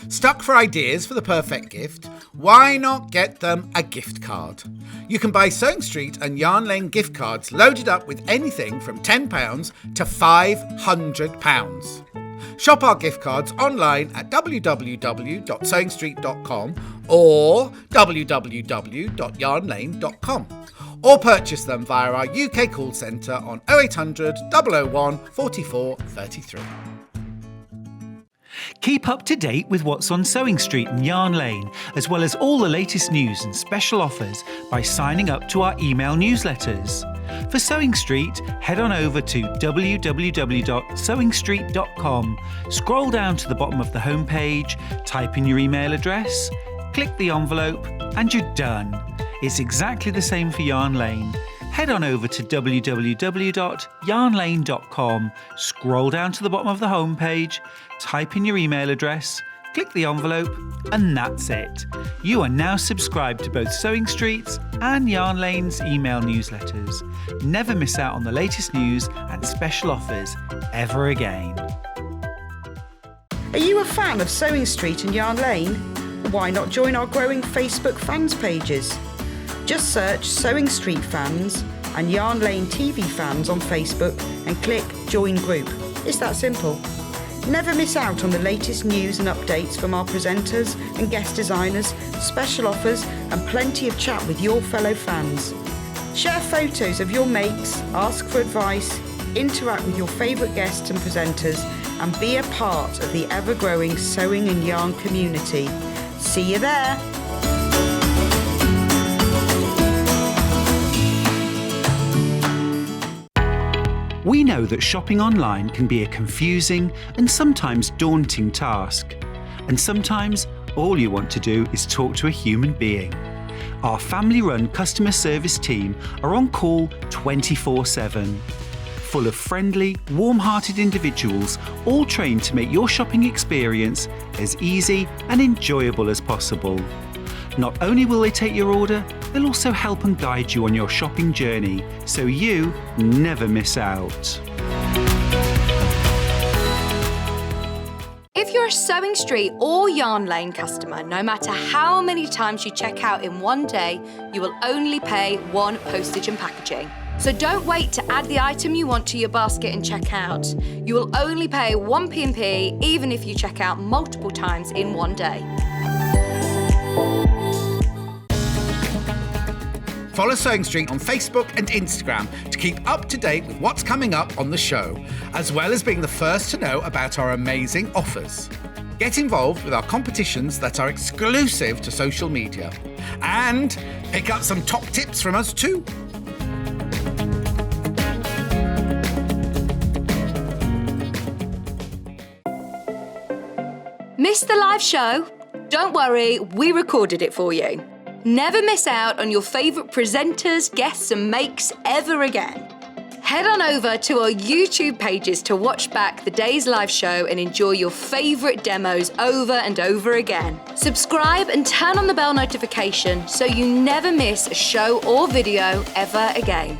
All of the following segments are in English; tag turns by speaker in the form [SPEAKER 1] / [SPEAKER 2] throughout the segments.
[SPEAKER 1] Stuck for ideas for the perfect gift? Why not get them a gift card? You can buy Sewing Street and Yarn Lane gift cards loaded up with anything from £10 to £500. Shop our gift cards online at www.sewingstreet.com or www.yarnlane.com, or purchase them via our UK call centre on 0800 001 44 33.
[SPEAKER 2] Keep up to date with what's on Sewing Street and Yarn Lane, as well as all the latest news and special offers by signing up to our email newsletters. For Sewing Street, head on over to www.sewingstreet.com, scroll down to the bottom of the homepage, type in your email address, click the envelope, and you're done. It's exactly the same for Yarn Lane. Head on over to www.yarnlane.com, scroll down to the bottom of the homepage, type in your email address, click the envelope, and that's it. You are now subscribed to both Sewing Street's and Yarn Lane's email newsletters. Never miss out on the latest news and special offers ever again.
[SPEAKER 3] Are you a fan of Sewing Street and Yarn Lane? Why not join our growing Facebook fans pages? Just search Sewing Street Fans and Yarn Lane TV Fans on Facebook and click Join Group. It's that simple. Never miss out on the latest news and updates from our presenters and guest designers, special offers and plenty of chat with your fellow fans. Share photos of your makes, ask for advice, interact with your favourite guests and presenters, and be a part of the ever-growing sewing and yarn community. See you there!
[SPEAKER 2] We know that shopping online can be a confusing and sometimes daunting task. And sometimes all you want to do is talk to a human being. Our family-run customer service team are on call 24/7. Full of friendly, warm-hearted individuals, all trained to make your shopping experience as easy and enjoyable as possible. Not only will they take your order, they'll also help and guide you on your shopping journey, so you never miss out.
[SPEAKER 4] If you're a Sewing Street or Yarn Lane customer, no matter how many times you check out in one day, you will only pay one postage and packaging. So don't wait to add the item you want to your basket and check out. You will only pay one P&P even if you check out multiple times in one day.
[SPEAKER 1] Follow Sewing Street on Facebook and Instagram to keep up to date with what's coming up on the show, as well as being the first to know about our amazing offers. Get involved with our competitions that are exclusive to social media. And pick up some top tips from us too.
[SPEAKER 4] Missed the live show? Don't worry, we recorded it for you. Never miss out on your favourite presenters, guests and makes ever again. Head on over to our YouTube pages to watch back the day's live show and enjoy your favourite demos over and over again. Subscribe and turn on the bell notification so you never miss a show or video ever again.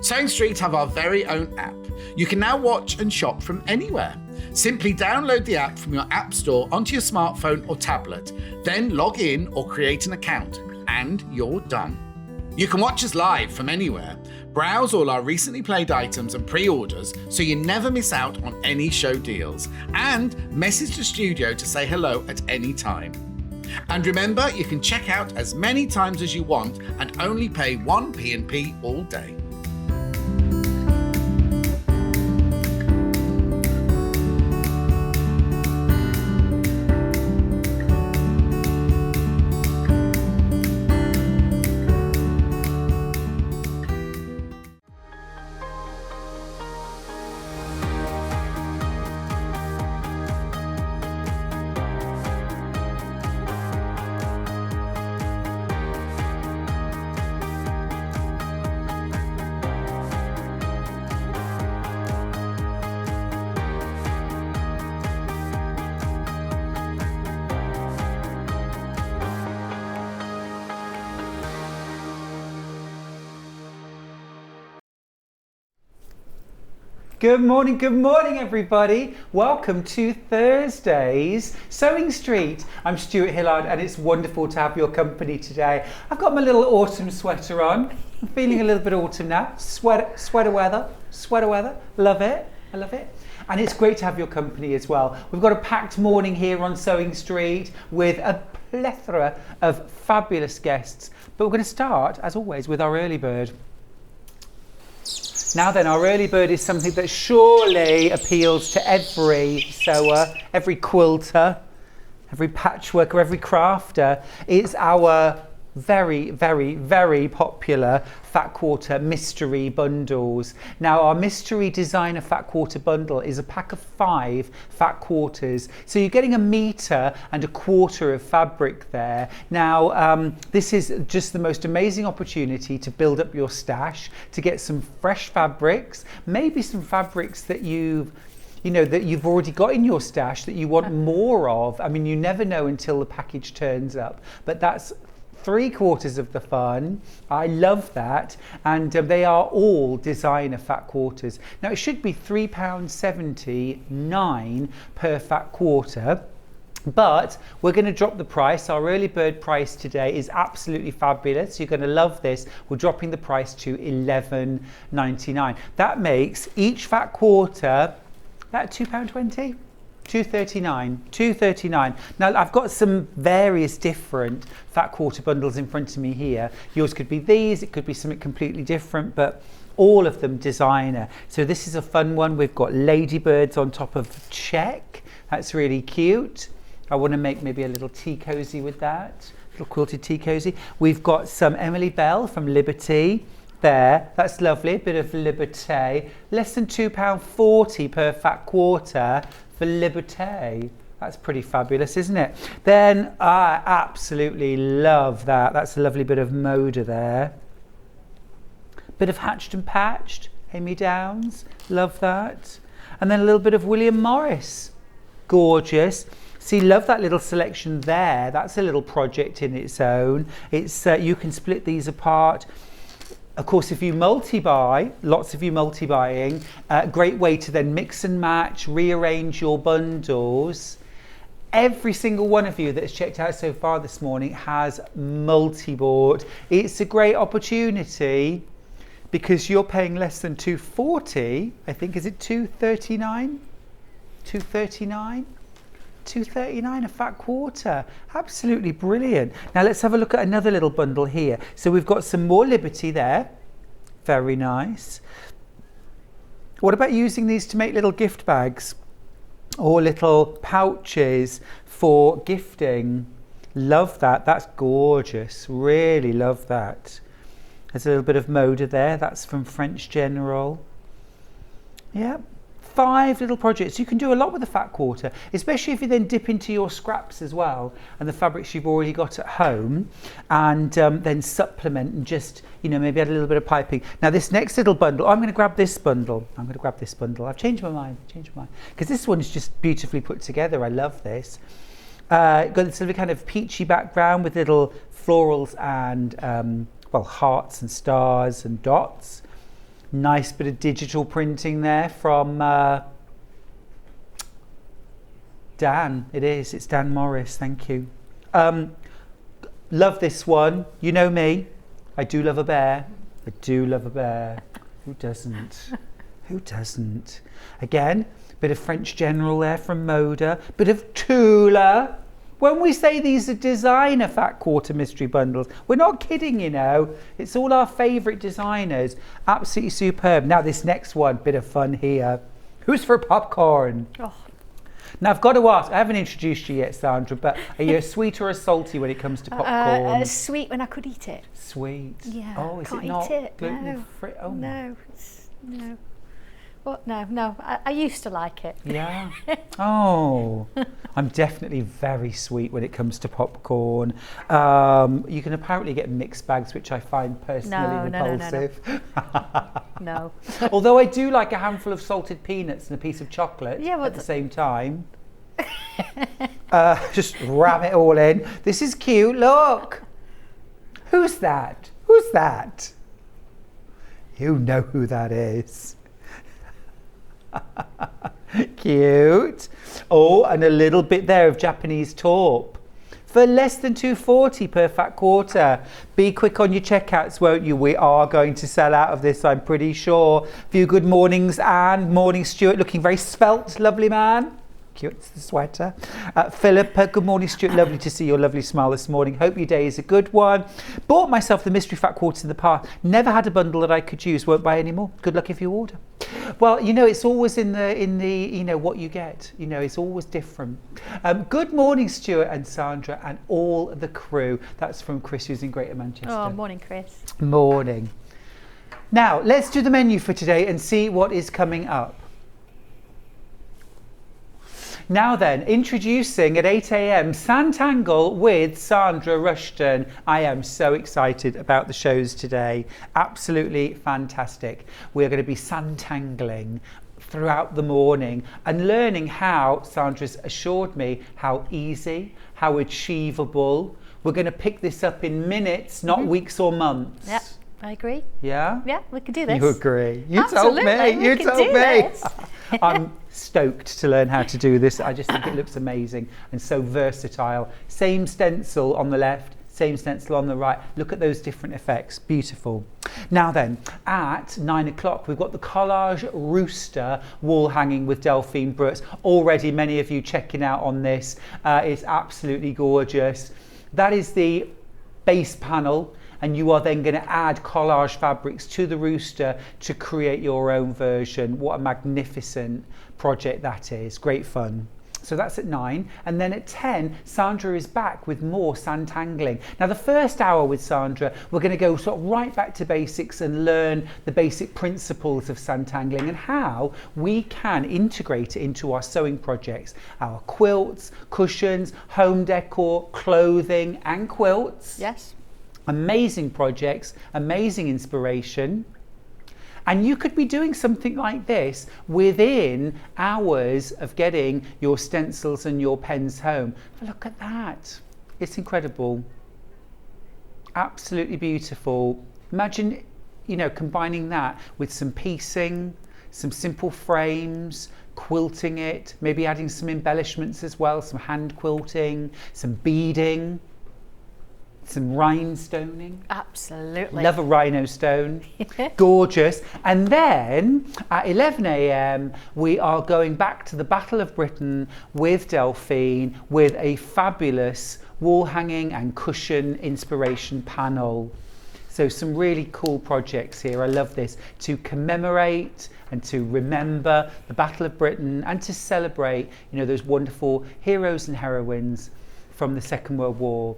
[SPEAKER 1] Sewing Street have our very own app. You can now watch and shop from anywhere. Simply download the app from your app store onto your smartphone or tablet, then log in or create an account, and you're done. You can watch us live from anywhere, browse all our recently played items and pre-orders so you never miss out on any show deals, and message the studio to say hello at any time. And remember, you can check out as many times as you want and only pay one P&P all day.
[SPEAKER 2] Good morning, everybody. Welcome to Thursday's Sewing Street. I'm Stuart Hillard, and it's wonderful to have your company today. I've got my little autumn sweater on. I'm feeling a little bit autumn now. Sweater weather. Love it. I love it. And it's great to have your company as well. We've got a packed morning here on Sewing Street with a plethora of fabulous guests. But we're going to start, as always, with our early bird. Now then, our early bird is something that surely appeals to every sewer, every quilter, every patchworker, every crafter. It's our very, very, very popular Fat Quarter mystery bundles. Now, our mystery designer Fat Quarter bundle is a pack of 5 fat quarters. So you're getting 1.25 meters of fabric there. Now, this is just the most amazing opportunity to build up your stash, to get some fresh fabrics, maybe some fabrics that you've already got in your stash that you want more of. I mean, you never know until the package turns up, but that's 3/4 of the fun. I love that. And they are all designer fat quarters. Now, it should be £3.79 per fat quarter. But we're going to drop the price. Our early bird price today is absolutely fabulous. You're going to love this. We're dropping the price to £11.99. That makes each fat quarter about £2.20. £2.39. Now, I've got some various different fat quarter bundles in front of me here. Yours could be these, it could be something completely different, but all of them designer. So this is a fun one. We've got ladybirds on top of check. That's really cute. I want to make maybe a little tea cozy with that, little quilted tea cozy. We've got some Emily Bell from Liberty. There, that's lovely, a bit of Liberté. Less than £2.40 per fat quarter for Liberté. That's pretty fabulous, isn't it? Then I absolutely love that. That's a lovely bit of Moda there. Bit of Hatched and Patched, Amy Downs, love that. And then a little bit of William Morris, gorgeous. See, love that little selection there. That's a little project in its own. It's you can split these apart. Of course, if you multi-buy, lots of you multi-buying, great way to then mix and match, rearrange your bundles. Every single one of you that's checked out so far this morning has multi-bought. It's a great opportunity because you're paying less than £2.40. I think, is it £2.39? £2.39? £2.39 a fat quarter. Absolutely brilliant. Now let's have a look at another little bundle here. So we've got some more Liberty there. Very nice. What about using these to make little gift bags or little pouches for gifting? Love that. That's gorgeous. Really love that. There's a little bit of Moda there. That's from French General. Yeah. 5 little projects. You can do a lot with the fat quarter, especially if you then dip into your scraps as well and the fabrics you've already got at home, and then supplement and just, maybe add a little bit of piping. Now this next little bundle, I'm going to grab this bundle. I've changed my mind because this one is just beautifully put together. I love this. Got this sort of kind of peachy background with little florals and hearts and stars and dots. Nice bit of digital printing there from Dan. It's Dan Morris, thank you. Love this one. You know me, I do love a bear. Who doesn't? Who doesn't? Again, bit of French General there from Moda, bit of Tula. When we say these are designer fat quarter mystery bundles, we're not kidding, It's all our favourite designers. Absolutely superb. Now this next one, bit of fun here. Who's for popcorn? Oh. Now I've got to ask, I haven't introduced you yet, Sandra, but are you a sweet or a salty when it comes to popcorn?
[SPEAKER 5] Sweet when I could eat it.
[SPEAKER 2] Sweet?
[SPEAKER 5] Yeah.
[SPEAKER 2] Oh, is
[SPEAKER 5] can't
[SPEAKER 2] it not
[SPEAKER 5] eat it.
[SPEAKER 2] gluten free? Oh.
[SPEAKER 5] No, no. What? No. I used to like it.
[SPEAKER 2] Yeah. Oh, I'm definitely very sweet when it comes to popcorn. You can apparently get mixed bags, which I find personally repulsive.
[SPEAKER 5] No.
[SPEAKER 2] Although I do like a handful of salted peanuts and a piece of chocolate at the same time. Just ram it all in. This is cute. Look. Who's that? You know who that is. Cute. Oh, and a little bit there of Japanese taupe. For less than $2.40 per fat quarter. Be quick on your checkouts, won't you? We are going to sell out of this, I'm pretty sure. Few good mornings, Anne. Morning, Stuart, looking very svelte, lovely man. Cute, it's the sweater. Philippa, good morning, Stuart. Lovely to see your lovely smile this morning. Hope your day is a good one. Bought myself the mystery fat quarters in the past. Never had a bundle that I could use. Won't buy any more. Good luck if you order. Well, you know, it's always in the you know what you get. You know, it's always different. Good morning, Stuart and Sandra and all the crew. That's from Chris, who's in Greater Manchester.
[SPEAKER 5] Oh, morning, Chris.
[SPEAKER 2] Morning. Now, let's do the menu for today and see what is coming up. Now then, introducing at 8 a.m. Sanntangle with Sandra Rushton. I am so excited about the shows today. Absolutely fantastic. We're going to be Sanntangling throughout the morning and learning how, Sandra's assured me, how easy, how achievable. We're going to pick this up in minutes, not weeks or months.
[SPEAKER 5] Yep, I agree.
[SPEAKER 2] Yeah?
[SPEAKER 5] Yeah, we could do this.
[SPEAKER 2] You agree. You
[SPEAKER 5] Absolutely,
[SPEAKER 2] told me. You
[SPEAKER 5] we
[SPEAKER 2] told
[SPEAKER 5] could do
[SPEAKER 2] me.
[SPEAKER 5] this.
[SPEAKER 2] I'm stoked to learn how to do this. I just think it looks amazing and so versatile. Same stencil on the left, same stencil on the right. Look at those different effects. Beautiful. Now then, at 9 o'clock, we've got the Collage Rooster wall hanging with Delphine Brooks. Already many of you checking out on this. It's absolutely gorgeous. That is the base panel. And you are then going to add collage fabrics to the Rooster to create your own version. What a magnificent project that is. Great fun. So that's at 9. And then at 10, Sandra is back with more Sanntangling. Now, the first hour with Sandra, we're going to go sort of right back to basics and learn the basic principles of Sanntangling and how we can integrate it into our sewing projects. Our quilts, cushions, home decor, clothing and quilts.
[SPEAKER 5] Yes.
[SPEAKER 2] Amazing projects, amazing inspiration. And you could be doing something like this within hours of getting your stencils and your pens home. But look at that. It's incredible. Absolutely beautiful. Imagine, you know, combining that with some piecing, some simple frames, quilting it, maybe adding some embellishments as well, some hand quilting, some beading. Some rhinestoning.
[SPEAKER 5] Absolutely.
[SPEAKER 2] Love a rhino stone. Gorgeous. And then at 11 a.m. we are going back to the Battle of Britain with Delphine with a fabulous wall hanging and cushion inspiration panel. So some really cool projects here. I love this, to commemorate and to remember the Battle of Britain and to celebrate, you know, those wonderful heroes and heroines from the Second World War.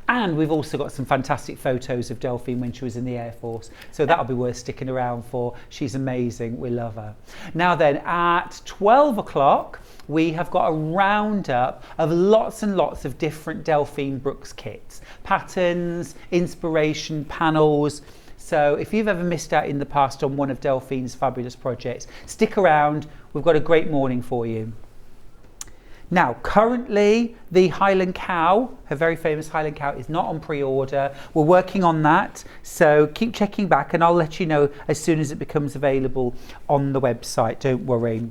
[SPEAKER 2] And we've also got some fantastic photos of Delphine when she was in the Air Force. So that'll be worth sticking around for. She's amazing. We love her. Now then, at 12 o'clock, we have got a roundup of lots and lots of different Delphine Brooks kits. Patterns, inspiration, panels. So if you've ever missed out in the past on one of Delphine's fabulous projects, stick around. We've got a great morning for you. Now, currently, the Highland Cow, her very famous Highland Cow, is not on pre-order. We're working on that, so keep checking back and I'll let you know as soon as it becomes available on the website, don't worry.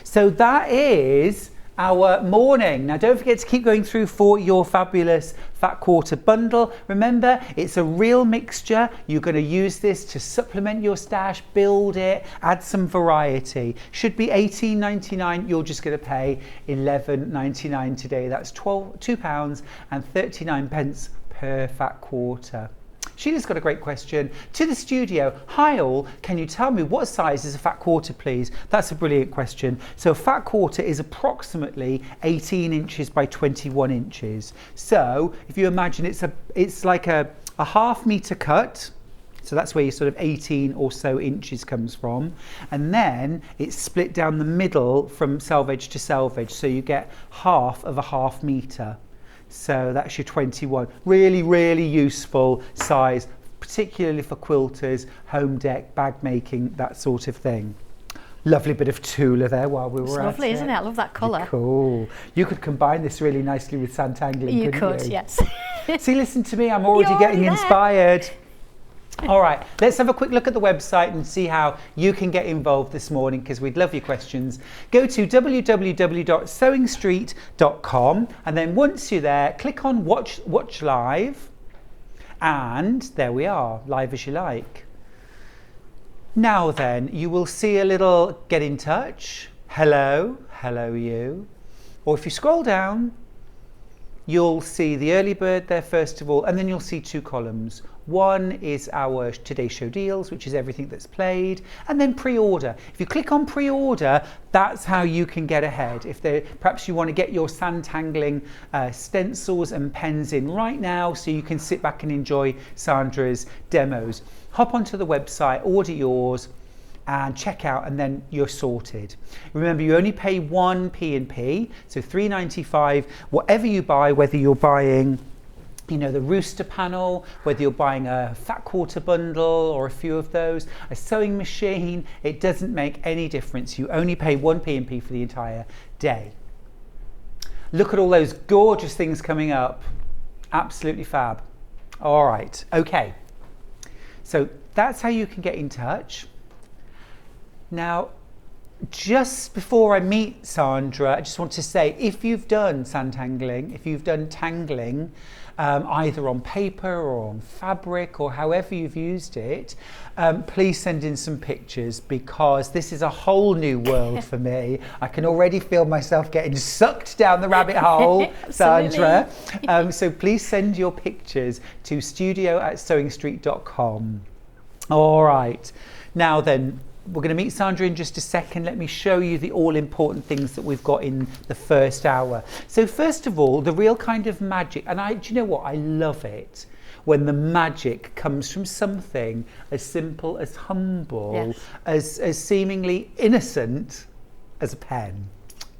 [SPEAKER 2] So that is our morning. Now, don't forget to keep going through for your fabulous fat quarter bundle. Remember, it's a real mixture. You're going to use this to supplement your stash, build it, add some variety. Should be $18.99. You're just going to pay $11.99 today. That's £2.39 per fat quarter. Sheila's got a great question. To the studio, hi all, can you tell me what size is a fat quarter, please? That's a brilliant question. So a fat quarter is approximately 18 inches by 21 inches. So if you imagine it's like a half meter cut. So that's where your sort of 18 or so inches comes from. And then it's split down the middle from selvage to selvage. So you get half of a half meter. So that's your 21. Really, really useful size, particularly for quilters, home deck, bag making, that sort of thing. Lovely bit of Tula there while we were at it.
[SPEAKER 5] It's lovely, isn't it? I love that colour.
[SPEAKER 2] Cool. You could combine this really nicely with Sanntangling,
[SPEAKER 5] You
[SPEAKER 2] couldn't
[SPEAKER 5] could,
[SPEAKER 2] you?
[SPEAKER 5] yes.
[SPEAKER 2] See, listen to me, I'm already
[SPEAKER 5] You're
[SPEAKER 2] getting
[SPEAKER 5] already there.
[SPEAKER 2] inspired. All right, let's have a quick look at the website and see how you can get involved this morning, because we'd love your questions. Go to www.sewingstreet.com, and then once you're there, click on watch live, and there we are, live as you like. Now then, you will see a little get in touch, hello you, or if you scroll down, you'll see the early bird there first of all, and then you'll see 2 columns. One is our Today Show Deals, which is everything that's played, and then pre-order. If you click on pre-order, that's how you can get ahead. If perhaps you want to get your Sanntangling stencils and pens in right now, so you can sit back and enjoy Sandra's demos. Hop onto the website, order yours, and check out, and then you're sorted. Remember, you only pay 1 P&P, so $3.95. Whatever you buy, whether you're buying the Rooster panel, whether you're buying a fat quarter bundle or a few of those, a sewing machine, it doesn't make any difference. You only pay 1 P&P for the entire day. Look at all those gorgeous things coming up. Absolutely fab. All right, okay. So that's how you can get in touch. Now, just before I meet Sandra, I just want to say, if you've done Sanntangling, if you've done tangling, either on paper or on fabric or however you've used it, please send in some pictures, because this is a whole new world for me. I can already feel myself getting sucked down the rabbit hole, Sandra. So please send your pictures to studio@sewingstreet.com. All right, now then, we're going to meet Sandra in just a second. Let me show you the all-important things that we've got in the first hour. So first of all, the real kind of magic, and do you know what? I love it when the magic comes from something as simple, as humble, as seemingly innocent as a pen.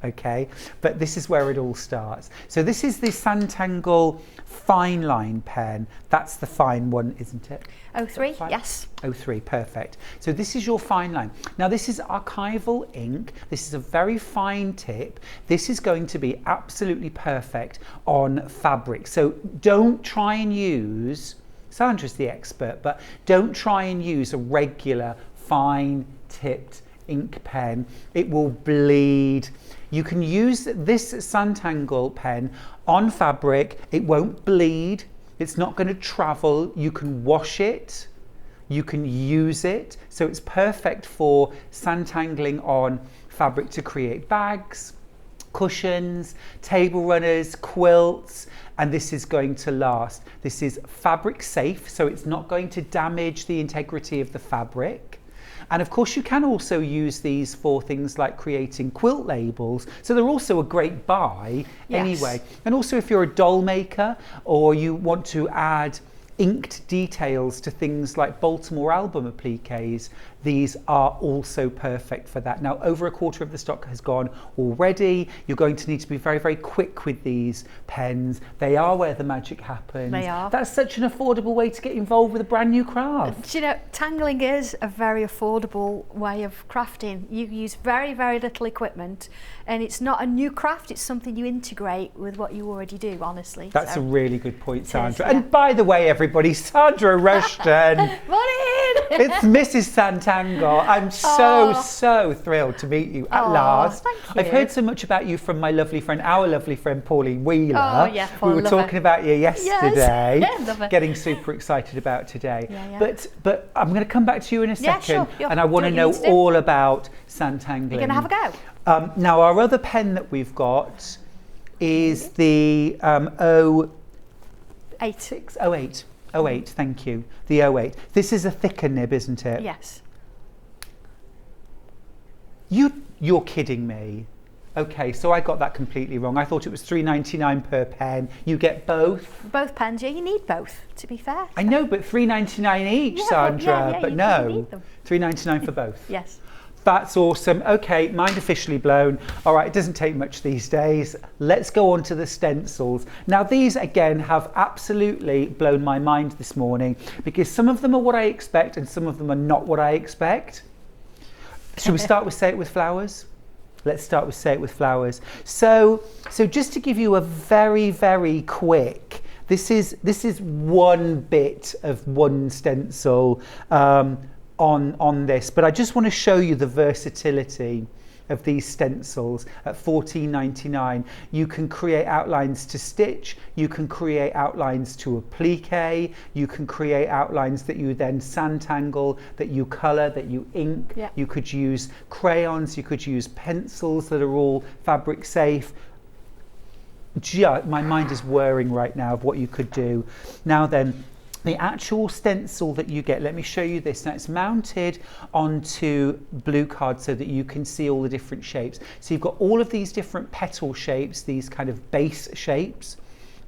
[SPEAKER 2] Okay, but this is where it all starts. So this is the Sanntangle fine line pen. That's the fine one, isn't it?
[SPEAKER 5] 03, yes.
[SPEAKER 2] 03, perfect. So this is your fine line. Now this is archival ink. This is a very fine tip. This is going to be absolutely perfect on fabric. So don't try and use, Sandra's the expert, but don't try and use a regular fine tipped ink pen. It will bleed. You can use this Sanntangle pen on fabric. It won't bleed. It's not going to travel. You can wash it. You can use it. So it's perfect for Sanntangling on fabric to create bags, cushions, table runners, quilts, and this is going to last. This is fabric safe, so it's not going to damage the integrity of the fabric. And of course, you can also use these for things like creating quilt labels. So they're also a great buy anyway. And also if you're a doll maker, or you want to add inked details to things like Baltimore album appliques, these are also perfect for that. Now, over a quarter of the stock has gone already. You're going to need to be very, very quick with these pens. They are where the magic happens.
[SPEAKER 5] They are.
[SPEAKER 2] That's such an affordable way to get involved with a brand new craft.
[SPEAKER 5] Do you know, tangling is a very affordable way of crafting. You use very, very little equipment, and it's not a new craft, it's something you integrate with what you already do, honestly.
[SPEAKER 2] That's a really good point, Sandra.
[SPEAKER 5] Is, yeah.
[SPEAKER 2] And by the way, everybody, Sandra Rushton.
[SPEAKER 5] Morning!
[SPEAKER 2] It's Mrs. Sanntangle. I'm so thrilled to meet you at last.
[SPEAKER 5] Thank you.
[SPEAKER 2] I've heard so much about you from my lovely friend, our lovely friend Pauline Wheeler.
[SPEAKER 5] Oh, yeah,
[SPEAKER 2] we were talking about you yesterday.
[SPEAKER 5] Yes. Yeah, love it.
[SPEAKER 2] Getting super excited about today.
[SPEAKER 5] Yeah.
[SPEAKER 2] But I'm going to come back to you in a second,
[SPEAKER 5] sure.
[SPEAKER 2] and I want to know all about Sanntangling.
[SPEAKER 5] You're going to have a go.
[SPEAKER 2] Now, our other pen that we've got is the 08, thank you. The 08. This is a thicker nib, isn't it?
[SPEAKER 5] Yes.
[SPEAKER 2] You're kidding me. Okay, so I got that completely wrong. I thought it was $3.99 per pen. You get both?
[SPEAKER 5] Both pens, yeah, you need both, to be fair.
[SPEAKER 2] I know, but $3.99 each,
[SPEAKER 5] Yeah,
[SPEAKER 2] Sandra. But
[SPEAKER 5] you
[SPEAKER 2] no,
[SPEAKER 5] need them.
[SPEAKER 2] $3.99 for both.
[SPEAKER 5] Yes.
[SPEAKER 2] That's awesome. Okay, mind officially blown. All right, it doesn't take much these days. Let's go on to the stencils. Now, these again have absolutely blown my mind this morning, because some of them are what I expect and some of them are not what I expect. Should we start with Say It With Flowers? Let's start with Say It With Flowers. So just to give you a very, very quick, This is one bit of one stencil on this, but I just want to show you the versatility of these stencils at $14.99. You can create outlines to stitch, you can create outlines to applique, you can create outlines that you then Sanntangle, that you colour, that you ink.
[SPEAKER 5] Yeah.
[SPEAKER 2] You could use crayons, you could use pencils that are all fabric safe. My mind is whirring right now of what you could do. Now then, the actual stencil that you get, let me show you this. Now it's mounted onto blue card so that you can see all the different shapes. So you've got all of these different petal shapes, these kind of base shapes.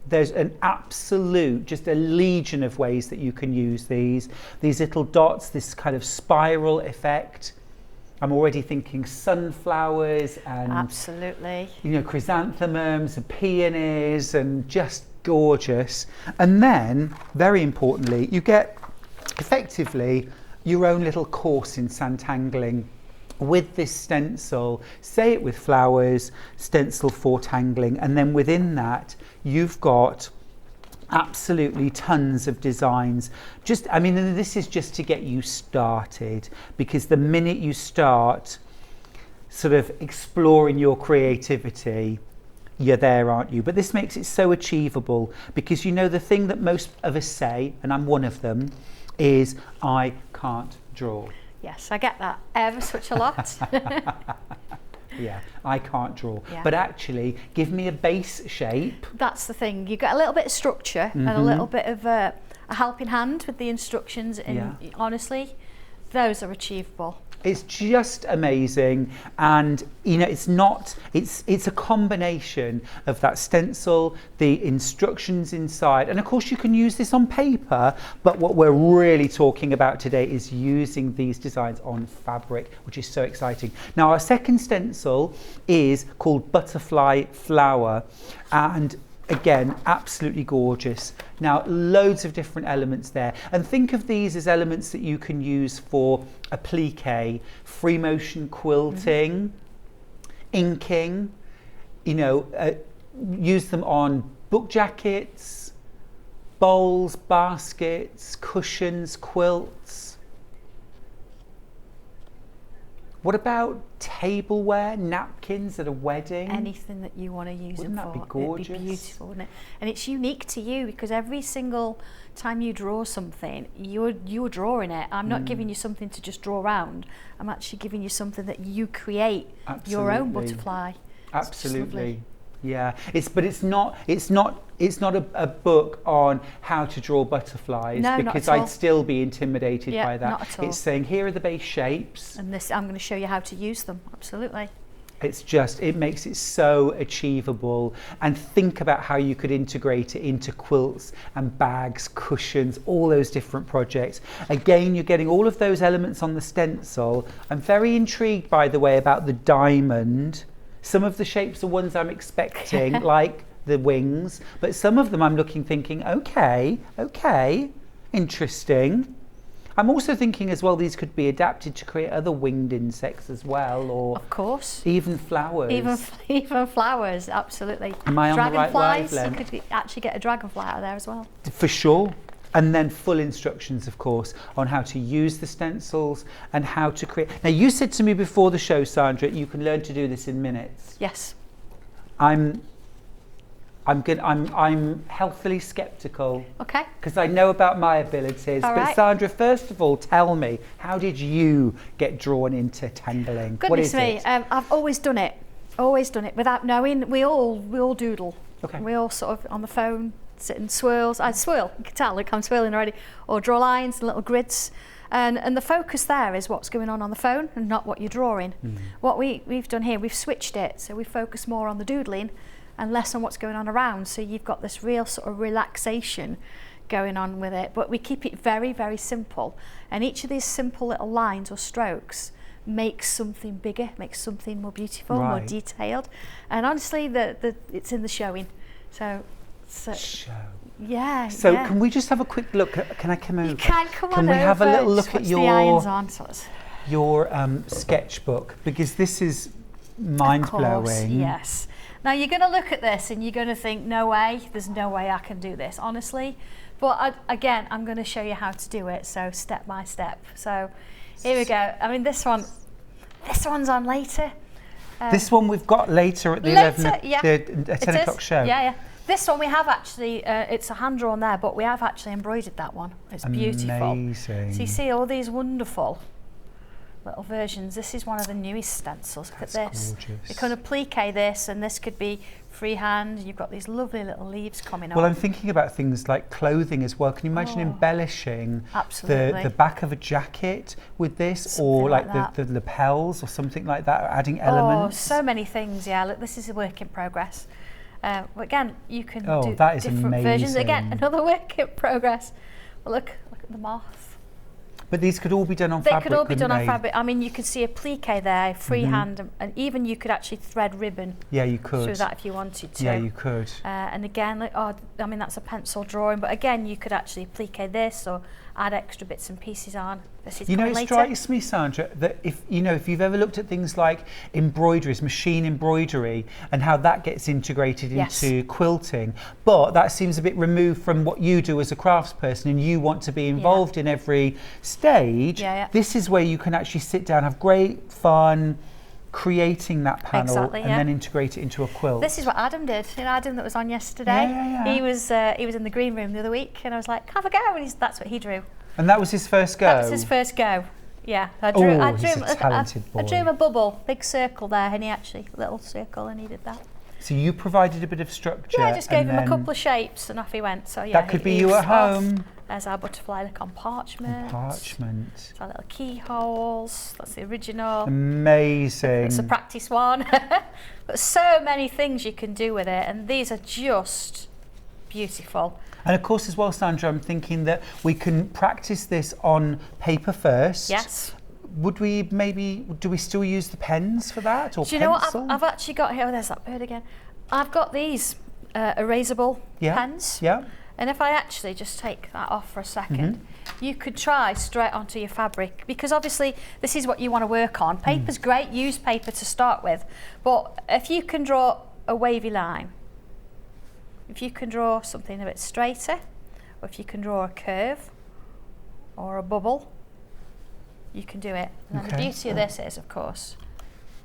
[SPEAKER 2] There's an absolute, just a legion of ways that you can use these little dots, this kind of spiral effect. I'm already thinking sunflowers and
[SPEAKER 5] Absolutely.
[SPEAKER 2] Chrysanthemums and peonies, and just gorgeous. And then, very importantly, you get effectively your own little course in Sanntangling with this stencil. Say it with flowers, stencil for tangling, and then within that you've got absolutely tons of designs. And this is just to get you started, because the minute you start sort of exploring your creativity, you're there, aren't you? But this makes it so achievable, because the thing that most of us say, and I'm one of them, is I can't draw.
[SPEAKER 5] Yes, I get that ever such a lot.
[SPEAKER 2] Yeah, I can't draw.
[SPEAKER 5] Yeah.
[SPEAKER 2] But actually, give me a base shape.
[SPEAKER 5] That's the thing. You get a little bit of structure and a little bit of a helping hand with the instructions, and honestly, those are achievable.
[SPEAKER 2] It's just amazing, and it's a combination of that stencil, the instructions inside, and of course you can use this on paper, but what we're really talking about today is using these designs on fabric, which is so exciting. Now our second stencil is called Butterfly Flower, and again, absolutely gorgeous. Now, loads of different elements there. And think of these as elements that you can use for applique, free motion quilting, inking, use them on book jackets, bowls, baskets, cushions, quilts. What about tableware, napkins at a wedding?
[SPEAKER 5] Anything that you want to use
[SPEAKER 2] Wouldn't
[SPEAKER 5] it
[SPEAKER 2] that
[SPEAKER 5] for.
[SPEAKER 2] be gorgeous?
[SPEAKER 5] It'd be beautiful, wouldn't it? And it's unique to you, because every single time you draw something, you're drawing it. I'm not giving you something to just draw around. I'm actually giving you something that you create.
[SPEAKER 2] Absolutely.
[SPEAKER 5] Your own butterfly.
[SPEAKER 2] Absolutely. Yeah, it's not a book on how to draw butterflies,
[SPEAKER 5] No,
[SPEAKER 2] because
[SPEAKER 5] not at all.
[SPEAKER 2] I'd still be intimidated by that.
[SPEAKER 5] Not at all.
[SPEAKER 2] It's saying here are the base shapes.
[SPEAKER 5] And this, I'm going to show you how to use them. Absolutely.
[SPEAKER 2] It makes it so achievable, and think about how you could integrate it into quilts and bags, cushions, all those different projects. Again, you're getting all of those elements on the stencil. I'm very intrigued, by the way, about the diamond. Some of the shapes are ones I'm expecting, like the wings, but some of them I'm thinking, okay, interesting. I'm also thinking as well, these could be adapted to create other winged insects as well, or
[SPEAKER 5] of course,
[SPEAKER 2] even flowers.
[SPEAKER 5] Even flowers, absolutely.
[SPEAKER 2] Am I on the right
[SPEAKER 5] Dragonflies,
[SPEAKER 2] wavelength?
[SPEAKER 5] you could actually get a dragonfly out of there as well.
[SPEAKER 2] For sure. And then full instructions, of course, on how to use the stencils and how to create. Now, you said to me before the show, Sandra, you can learn to do this in minutes.
[SPEAKER 5] Yes.
[SPEAKER 2] I'm healthily skeptical.
[SPEAKER 5] Okay.
[SPEAKER 2] Because I know about my abilities.
[SPEAKER 5] All
[SPEAKER 2] but
[SPEAKER 5] right.
[SPEAKER 2] Sandra, first of all, tell me, how did you get drawn into tangling? What
[SPEAKER 5] Goodness
[SPEAKER 2] is
[SPEAKER 5] me,
[SPEAKER 2] it?
[SPEAKER 5] I've always done it without knowing. We all doodle.
[SPEAKER 2] Okay.
[SPEAKER 5] We all sort of on the phone sit and swirls. I swirl. You can tell, look, I'm swirling already. Or draw lines and little grids. And the focus there is what's going on the phone and not what you're drawing. What we've done here, we've switched it, so we focus more on the doodling and less on what's going on around. So you've got this real sort of relaxation going on with it, but we keep it very, very simple. And each of these simple little lines or strokes makes something bigger, makes something more beautiful, more
[SPEAKER 2] Right.
[SPEAKER 5] detailed. And honestly, it's in the showing. So
[SPEAKER 2] Show.
[SPEAKER 5] yeah.
[SPEAKER 2] So
[SPEAKER 5] yeah.
[SPEAKER 2] can we just have a quick look? Can I come over?
[SPEAKER 5] You can come on
[SPEAKER 2] Can we
[SPEAKER 5] over.
[SPEAKER 2] have a little look
[SPEAKER 5] Just
[SPEAKER 2] at
[SPEAKER 5] watch the irons
[SPEAKER 2] your
[SPEAKER 5] on, so it's-
[SPEAKER 2] your sketchbook, because this is
[SPEAKER 5] Of course,
[SPEAKER 2] mind-blowing.
[SPEAKER 5] yes. Now you're going to look at this and you're going to think, no way, there's no way I can do this, honestly. But again, I'm going to show you how to do it, so step by step. So here we go. I mean, this one's on later.
[SPEAKER 2] This one we've got later at the 10 o'clock show.
[SPEAKER 5] Yeah. This one we have actually, it's a hand drawn there, but we have actually embroidered that one. It's beautiful.
[SPEAKER 2] Amazing.
[SPEAKER 5] So you see all these wonderful little versions. This is one of the newest stencils. Look at this.
[SPEAKER 2] Gorgeous.
[SPEAKER 5] You can applique this, and this could be freehand. You've got these lovely little leaves coming on.
[SPEAKER 2] Well, I'm thinking about things like clothing as well. Can you imagine embellishing the back of a jacket with this, something or like the lapels or something like that, adding elements?
[SPEAKER 5] Oh, so many things. Yeah, look, this is a work in progress. Again, you can do
[SPEAKER 2] that is
[SPEAKER 5] different
[SPEAKER 2] amazing.
[SPEAKER 5] versions. Again, another work in progress. Well, look at the moth.
[SPEAKER 2] But these could all be done on fabric,
[SPEAKER 5] They could all be done
[SPEAKER 2] they?
[SPEAKER 5] on fabric. I mean, you could see applique there, freehand, and even you could actually thread ribbon.
[SPEAKER 2] Yeah, you could.
[SPEAKER 5] Through that if you wanted to.
[SPEAKER 2] Yeah, you could.
[SPEAKER 5] And again, like, I mean, that's a pencil drawing, but again, you could actually applique this or add extra bits and pieces on. This is
[SPEAKER 2] it strikes me, Sandra, that if you've ever looked at things like embroideries, machine embroidery, and how that gets integrated into quilting, but that seems a bit removed from what you do as a craftsperson, and you want to be involved in every stage. This is where you can actually sit down, have great fun creating that panel and then integrate it into a quilt.
[SPEAKER 5] This is what Adam did. Adam that was on yesterday. He was in the green room the other week, and I was like, have a go, and that's what he drew.
[SPEAKER 2] And that was his first go?
[SPEAKER 5] That was his first go, yeah. I drew him a bubble, big circle there, and he actually, little circle, and he did that.
[SPEAKER 2] So you provided a bit of structure?
[SPEAKER 5] Yeah, I just gave him a couple of shapes, and off he went. So yeah,
[SPEAKER 2] that could be you at home.
[SPEAKER 5] There's our butterfly, look, on parchment.
[SPEAKER 2] Parchment.
[SPEAKER 5] Our little keyholes, that's the original.
[SPEAKER 2] Amazing.
[SPEAKER 5] It's a practice one. But so many things you can do with it, and these are just beautiful.
[SPEAKER 2] And of course as well, Sandra, I'm thinking that we can practice this on paper first.
[SPEAKER 5] Yes.
[SPEAKER 2] Do we still use the pens for that, or
[SPEAKER 5] do you know what I've actually got here? Oh, there's that bird again. I've got these erasable pens. Yeah. And if I actually just take that off for a second, you could try straight onto your fabric, because obviously this is what you want to work on. Paper's great, use paper to start with, but if you can draw a wavy line, if you can draw something a bit straighter, or if you can draw a curve or a bubble, you can do it. And the beauty of this is, of course,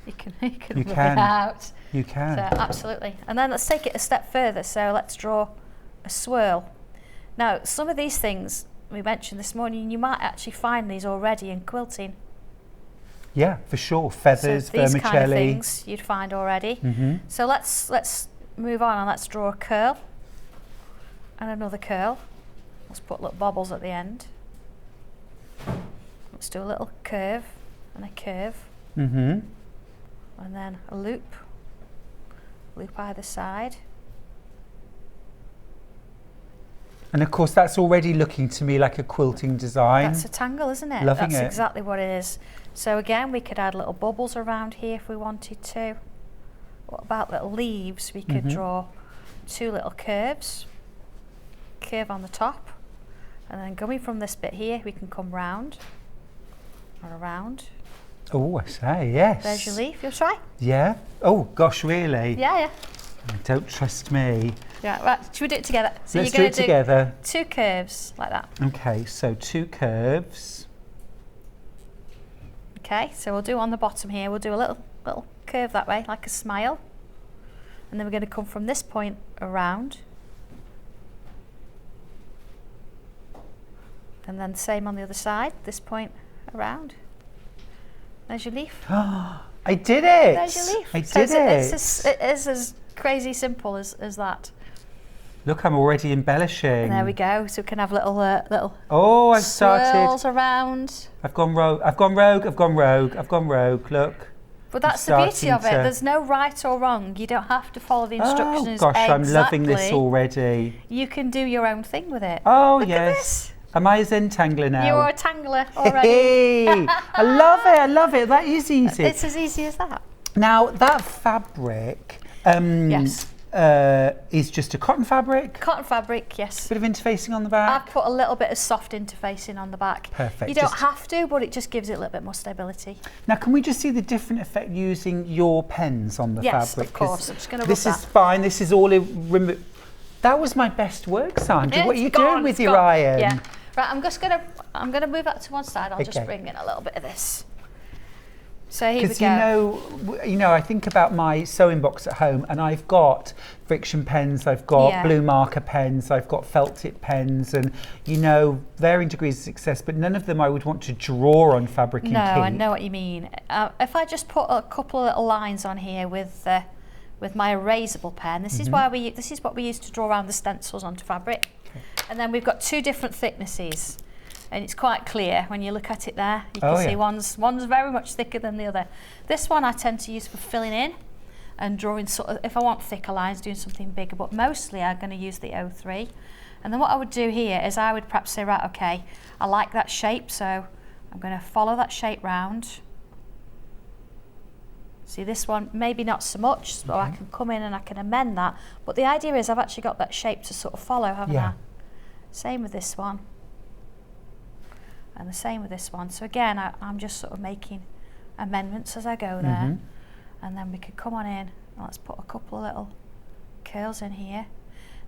[SPEAKER 5] you can rub it out.
[SPEAKER 2] You can.
[SPEAKER 5] So, absolutely. And then let's take it a step further. So let's draw a swirl. Now, some of these things we mentioned this morning, you might actually find these already in quilting.
[SPEAKER 2] Yeah, for sure. Feathers,
[SPEAKER 5] so these
[SPEAKER 2] vermicelli.
[SPEAKER 5] kind of things you'd find already. So let's move on and let's draw a curl and another curl. Let's put little bobbles at the end. Let's do a little curve and a curve. And then a loop either side.
[SPEAKER 2] And of course that's already looking to me like a quilting design.
[SPEAKER 5] That's a tangle, isn't it?
[SPEAKER 2] Loving
[SPEAKER 5] That's
[SPEAKER 2] it.
[SPEAKER 5] exactly what it is. So again, we could add little bubbles around here if we wanted to. What about little leaves? We could draw two little curves. Curve on the top. And then going from this bit here, we can come round or around.
[SPEAKER 2] Oh, I say, yes.
[SPEAKER 5] There's your leaf. You'll try?
[SPEAKER 2] Yeah. Oh, gosh, really?
[SPEAKER 5] Yeah.
[SPEAKER 2] Don't trust me.
[SPEAKER 5] Yeah, right. Should we do it together? So
[SPEAKER 2] Let's
[SPEAKER 5] you're
[SPEAKER 2] do it together.
[SPEAKER 5] Two curves like that.
[SPEAKER 2] Okay, so two curves.
[SPEAKER 5] Okay, so we'll do on the bottom here, we'll do a little curve that way, like a smile. And then we're going to come from this point around. And then same on the other side, this point around. There's your leaf.
[SPEAKER 2] I did it!
[SPEAKER 5] There's your leaf.
[SPEAKER 2] I did it!
[SPEAKER 5] It is as crazy simple as that.
[SPEAKER 2] Look, I'm already embellishing.
[SPEAKER 5] And there we go. So we can have little
[SPEAKER 2] oh, I've
[SPEAKER 5] swirls
[SPEAKER 2] started.
[SPEAKER 5] around.
[SPEAKER 2] I've gone rogue. I've gone rogue. Look.
[SPEAKER 5] But that's the beauty of it. There's no right or wrong. You don't have to follow the instructions.
[SPEAKER 2] Oh gosh, I'm loving this already.
[SPEAKER 5] You can do your own thing with it.
[SPEAKER 2] Oh,
[SPEAKER 5] Look
[SPEAKER 2] yes.
[SPEAKER 5] At this.
[SPEAKER 2] Am I a Sanntangle now?
[SPEAKER 5] You're a tangler already.
[SPEAKER 2] Hey, I love it. That is easy.
[SPEAKER 5] It's as easy as that.
[SPEAKER 2] Now, that fabric,
[SPEAKER 5] yes.
[SPEAKER 2] is just a cotton fabric.
[SPEAKER 5] Cotton fabric, yes.
[SPEAKER 2] Bit of interfacing on the back.
[SPEAKER 5] I've put a little bit of soft interfacing on the back.
[SPEAKER 2] Perfect.
[SPEAKER 5] You don't have to, but it just gives it a little bit more stability.
[SPEAKER 2] Now, can we just see the different effect using your pens on the
[SPEAKER 5] Yes,
[SPEAKER 2] fabric?
[SPEAKER 5] of course. I'm just going to rub
[SPEAKER 2] This
[SPEAKER 5] that.
[SPEAKER 2] is fine. This is all that was my best work, Sandra. What are you
[SPEAKER 5] It's gone,
[SPEAKER 2] doing with
[SPEAKER 5] it's
[SPEAKER 2] your
[SPEAKER 5] gone.
[SPEAKER 2] iron?
[SPEAKER 5] Yeah. Right, I'm gonna move that to one side. I'll just
[SPEAKER 2] Okay.
[SPEAKER 5] bring in a little bit of this. So here we
[SPEAKER 2] Because
[SPEAKER 5] go.
[SPEAKER 2] you know, I think about my sewing box at home, and I've got friction pens, I've got blue marker pens, I've got felt tip pens, and you know, varying degrees of success, but none of them I would want to draw on fabric and
[SPEAKER 5] No,
[SPEAKER 2] keep.
[SPEAKER 5] I know what you mean. If I just put a couple of little lines on here with my erasable pen, this is what we use to draw around the stencils onto fabric. Okay. And then we've got two different thicknesses. And it's quite clear when you look at it there. You can see one's very much thicker than the other. This one I tend to use for filling in and drawing sort of, if I want thicker lines, doing something bigger, but mostly I'm going to use the 03. And then what I would do here is I would perhaps say, right, okay, I like that shape, so I'm going to follow that shape round. See this one, maybe not so much, so I can come in and I can amend that. But the idea is I've actually got that shape to sort of follow, haven't I? Same with this one. And the same with this one. So again, I'm just sort of making amendments as I go there. And then we could come on in and let's put a couple of little curls in here.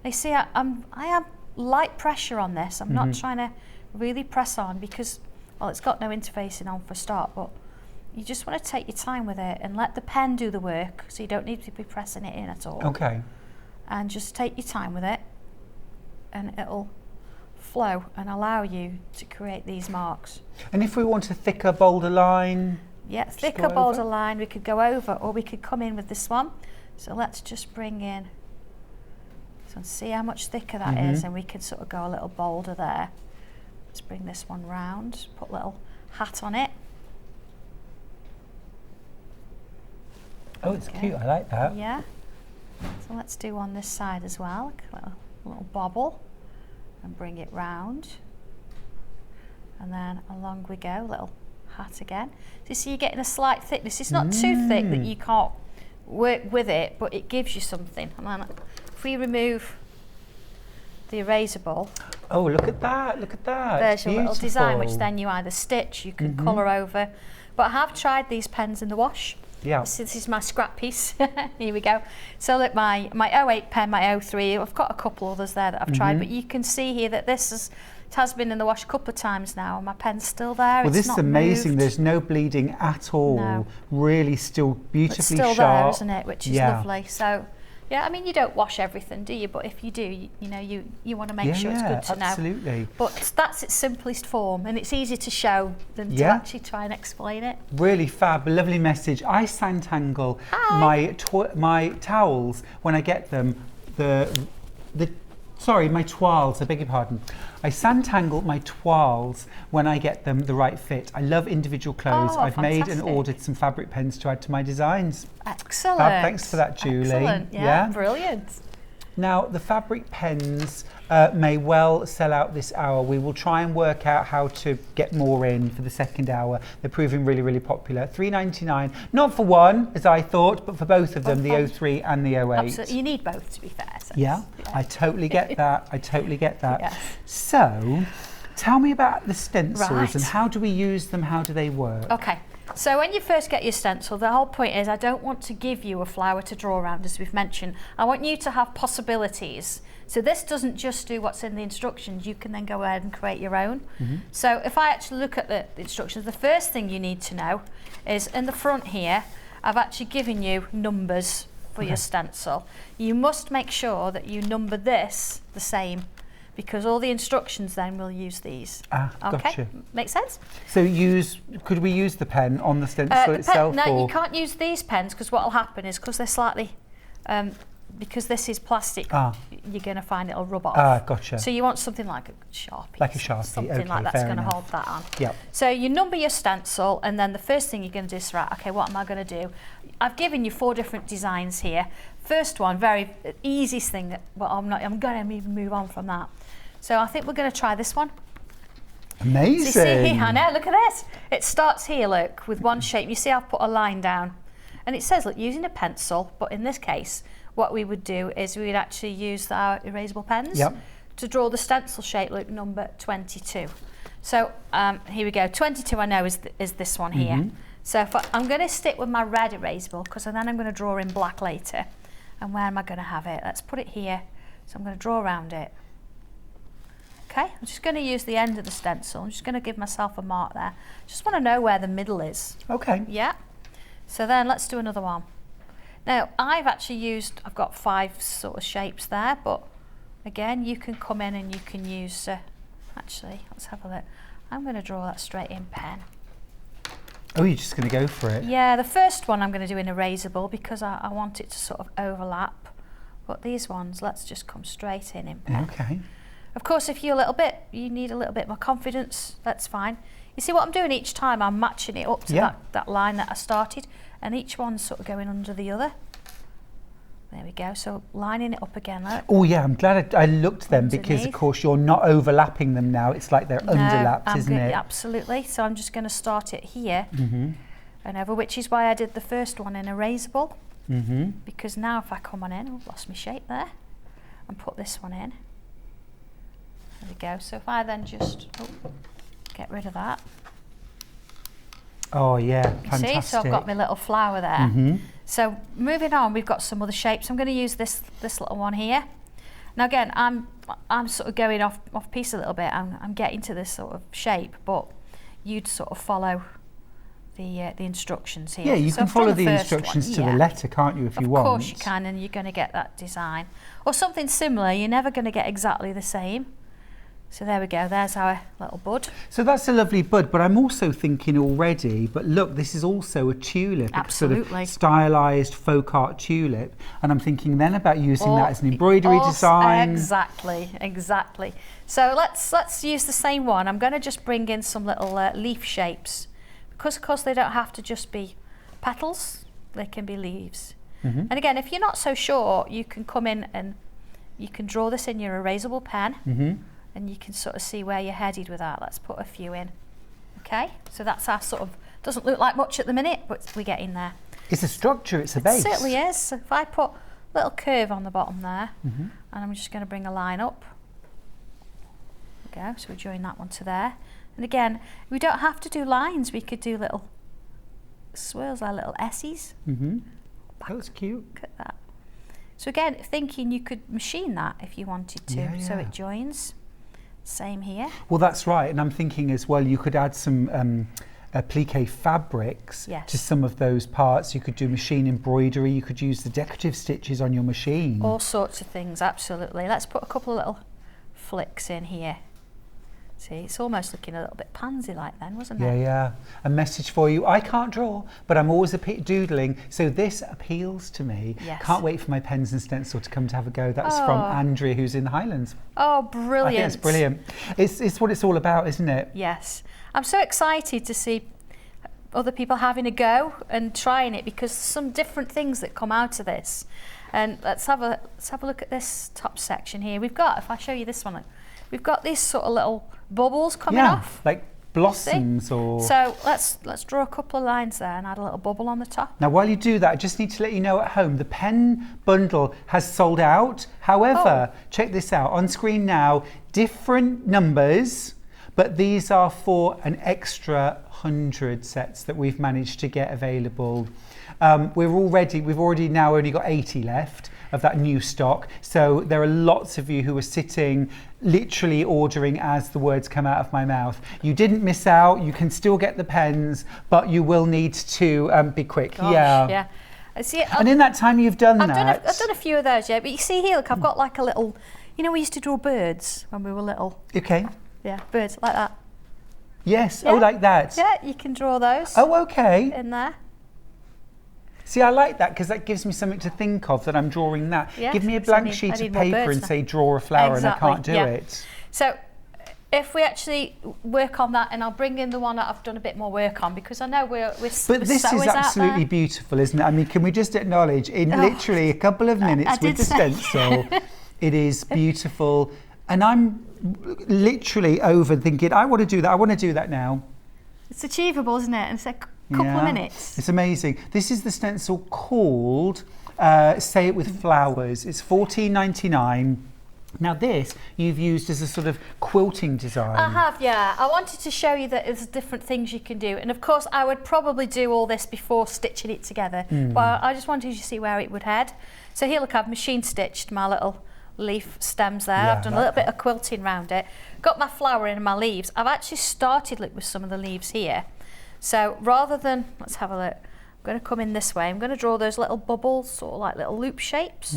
[SPEAKER 5] Now you see, I have light pressure on this. I'm not trying to really press on because, well, it's got no interfacing on for a start, but you just want to take your time with it and let the pen do the work, so you don't need to be pressing it in at all.
[SPEAKER 2] Okay.
[SPEAKER 5] And just take your time with it and it'll flow and allow you to create these marks.
[SPEAKER 2] And if we want a thicker, bolder line?
[SPEAKER 5] Yeah, thicker, bolder line, we could go over, or we could come in with this one. So let's just bring in, so see how much thicker that is, and we can sort of go a little bolder there. Let's bring this one round, put a little hat on it.
[SPEAKER 2] Oh, it's cute, I like that.
[SPEAKER 5] Yeah. So let's do on this side as well, a little bobble, and bring it round. And then along we go, little hat again. So you see you're getting a slight thickness. It's not too thick that you can't work with it, but it gives you something. And then if we remove the erasable.
[SPEAKER 2] Oh, look at that, look at that.
[SPEAKER 5] There's your little design, which then you either stitch, you can colour over. But I have tried these pens in the wash.
[SPEAKER 2] Yeah.
[SPEAKER 5] This is my scrap piece. Here we go. So look, my 08 pen, my 03, I've got a couple others there that I've tried, but you can see here that it has been in the wash a couple of times now, and my pen's still there.
[SPEAKER 2] Well, this is amazing. There's no bleeding at all.
[SPEAKER 5] No.
[SPEAKER 2] Really still beautifully
[SPEAKER 5] it's still
[SPEAKER 2] sharp.
[SPEAKER 5] there, isn't it? Which is lovely. So, yeah, I mean, you don't wash everything, do you? But if you do, you know, you want to make sure it's good to know.
[SPEAKER 2] Absolutely.
[SPEAKER 5] But that's its simplest form, and it's easier to show than to actually try and explain it.
[SPEAKER 2] Really fab, lovely message. I Sanntangle my towels when I get them. My toiles, I beg your pardon. I Sanntangle my toiles when I get them the right fit. I love individual clothes. I've made and ordered some fabric pens to add to my designs.
[SPEAKER 5] Excellent.
[SPEAKER 2] Thanks for that, Julie.
[SPEAKER 5] Excellent. Yeah, brilliant.
[SPEAKER 2] Now, the fabric pens may well sell out this hour. We will try and work out how to get more in for the second hour. They're proving really, really popular. $3.99, not for one, as I thought, but for both of them, the 03 and the 08.
[SPEAKER 5] Absolutely. You need both, to be fair. So
[SPEAKER 2] Yeah, I totally get that. I totally get that.
[SPEAKER 5] Yes.
[SPEAKER 2] So, tell me about the stencils
[SPEAKER 5] Right.
[SPEAKER 2] and how do we use them? How do they work?
[SPEAKER 5] Okay. So when you first get your stencil, the whole point is I don't want to give you a flower to draw around, as we've mentioned. I want you to have possibilities. So this doesn't just do what's in the instructions. You can then go ahead and create your own. So if I actually look at the instructions, the first thing you need to know is in the front here, I've actually given you numbers for your stencil. You must make sure that you number this the same, because all the instructions then will use these. Okay,
[SPEAKER 2] Gotcha.
[SPEAKER 5] makes sense?
[SPEAKER 2] So could we use the pen on the stencil itself?
[SPEAKER 5] No, you can't use these pens, because what will happen is, because they're slightly, because this is plastic, you're going to find it'll rub off.
[SPEAKER 2] Gotcha.
[SPEAKER 5] So you want something like a Sharpie.
[SPEAKER 2] Like a Sharpie,
[SPEAKER 5] something like that's going to hold that on.
[SPEAKER 2] Yep.
[SPEAKER 5] So you number your stencil, and then the first thing you're going to do is, right, okay, what am I going to do? I've given you 4 different designs here. First one, very easiest thing, I'm going to even move on from that. So I think we're going to try this one.
[SPEAKER 2] Amazing.
[SPEAKER 5] So you see here, I know, look at this. It starts here, look, with one shape. You see I've put a line down. And it says, look, using a pencil, but in this case, what we would do is we would actually use our erasable pens
[SPEAKER 2] Yep.
[SPEAKER 5] to draw the stencil shape loop number 22. So here we go. 22 I know is this one here. So I'm going to stick with my red erasable because then I'm going to draw in black later. And where am I going to have it? Let's put it here. So I'm going to draw around it. Okay, I'm just going to use the end of the stencil. I'm just going to give myself a mark there. Just want to know where the middle is.
[SPEAKER 2] Okay.
[SPEAKER 5] Yeah. So then let's do another one. Now I've got 5 sort of shapes there, but again you can come in and you can use, actually let's have a look. I'm going to draw that straight in pen.
[SPEAKER 2] Oh, you're just going to go for it?
[SPEAKER 5] Yeah, the first one I'm going to do in erasable because I want it to sort of overlap. But these ones, let's just come straight in pen.
[SPEAKER 2] Okay.
[SPEAKER 5] Of course, if you need a little bit more confidence, that's fine. You see what I'm doing each time? I'm matching it up to that line that I started, and each one's sort of going under the other. There we go. So lining it up again. Look.
[SPEAKER 2] Oh yeah, I'm glad I looked them because of course you're not overlapping them now. It's like they're underlapped, isn't it?
[SPEAKER 5] Absolutely. So I'm just going to start it here and over, which is why I did the first one in erasable. Because now if I come on in, I've lost my shape there, and put this one in. There we go. So if I then just get rid of that.
[SPEAKER 2] Oh yeah, fantastic.
[SPEAKER 5] See, so I've got my little flower there. So moving on, we've got some other shapes. I'm going to use this little one here. Now again, I'm sort of going off piece a little bit. I'm getting to this sort of shape, but you'd sort of follow the instructions here.
[SPEAKER 2] Yeah, you
[SPEAKER 5] so
[SPEAKER 2] can
[SPEAKER 5] I've
[SPEAKER 2] follow
[SPEAKER 5] done
[SPEAKER 2] the
[SPEAKER 5] first
[SPEAKER 2] instructions
[SPEAKER 5] one.
[SPEAKER 2] to the letter, can't you, if you want?
[SPEAKER 5] Of course you can, and you're going to get that design. Or something similar, you're never going to get exactly the same. So there we go, there's our little bud.
[SPEAKER 2] So that's a lovely bud, but I'm also thinking already, but look, this is also a tulip.
[SPEAKER 5] Absolutely.
[SPEAKER 2] A sort of stylised folk art tulip. And I'm thinking then about using that as an embroidery design.
[SPEAKER 5] Exactly. So let's use the same one. I'm going to just bring in some little leaf shapes. Because of course they don't have to just be petals, they can be leaves. And again, if you're not so sure, you can come in and you can draw this in your erasable pen. And you can sort of see where you're headed with that. Let's put a few in. Okay, so that's our sort of, doesn't look like much at the minute, but we get in there.
[SPEAKER 2] It's a structure, it's a base.
[SPEAKER 5] It certainly is. So if I put a little curve on the bottom there, and I'm just going to bring a line up. There we go, so we join that one to there. And again, we don't have to do lines, we could do little swirls, like little S's.
[SPEAKER 2] That's cute.
[SPEAKER 5] Look at that. So again, thinking you could machine that if you wanted to, so it joins. Same here.
[SPEAKER 2] Well, that's right, and I'm thinking as well, you could add some applique fabrics to some of those parts. You could do machine embroidery, you could use the decorative stitches on your machine.
[SPEAKER 5] All sorts of things, absolutely. Let's put a couple of little flicks in here. See, it's almost looking a little bit pansy-like then, wasn't it?
[SPEAKER 2] Yeah. A message for you. I can't draw, but I'm always doodling, so this appeals to me.
[SPEAKER 5] Yes.
[SPEAKER 2] Can't wait for my pens and stencil to come to have a go. That's from Andrea, who's in the Highlands.
[SPEAKER 5] Oh, brilliant.
[SPEAKER 2] I think it's brilliant. It's what it's all about, isn't it?
[SPEAKER 5] Yes. I'm so excited to see other people having a go and trying it, because there's some different things that come out of this. And let's have a look at this top section here. We've got, if I show you this one, we've got these sort of little bubbles coming off.
[SPEAKER 2] Like blossoms or...
[SPEAKER 5] So let's draw a couple of lines there and add a little bubble on the top.
[SPEAKER 2] Now while you do that, I just need to let you know at home, the pen bundle has sold out. However, check this out, on screen now, different numbers, but these are for an extra 100 sets that we've managed to get available. We've already now only got 80 left of that new stock. So there are lots of you who are sitting, literally ordering as the words come out of my mouth. You didn't miss out. You can still get the pens, but you will need to be quick.
[SPEAKER 5] Gosh,
[SPEAKER 2] yeah.
[SPEAKER 5] See,
[SPEAKER 2] and in that time you've done that.
[SPEAKER 5] I've done a few of those, yeah. But you see here, look, I've got like a little, you know, we used to draw birds when we were little.
[SPEAKER 2] Okay.
[SPEAKER 5] Yeah, birds like that.
[SPEAKER 2] Yes.
[SPEAKER 5] Yeah.
[SPEAKER 2] Oh, like that.
[SPEAKER 5] Yeah, you can draw those.
[SPEAKER 2] Oh, okay.
[SPEAKER 5] In there.
[SPEAKER 2] See, I like that because that gives me something to think of, that I'm drawing that.
[SPEAKER 5] Yeah,
[SPEAKER 2] Give me a blank sheet of paper and say draw a flower, and I can't do it.
[SPEAKER 5] So if we actually work on that, and I'll bring in the one that I've done a bit more work on, because I know we're
[SPEAKER 2] But this is absolutely beautiful, isn't it? I mean, can we just acknowledge, in literally a couple of minutes with the stencil, it is beautiful. And I'm literally over thinking, I want to do that now.
[SPEAKER 5] It's achievable, isn't it? And it's like, couple of minutes.
[SPEAKER 2] It's amazing. This is the stencil called Say It With Flowers. It's $14.99. Now this you've used as a sort of quilting design.
[SPEAKER 5] I have, yeah. I wanted to show you that there's different things you can do, and of course I would probably do all this before stitching it together, but I just wanted you to see where it would head. So here, look, I've machine stitched my little leaf stems there.
[SPEAKER 2] Yeah,
[SPEAKER 5] I've done a little bit of quilting around it, got my flower in and my leaves. I've actually started with some of the leaves here. So rather than, let's have a look, I'm going to come in this way. I'm going to draw those little bubbles, sort of like little loop shapes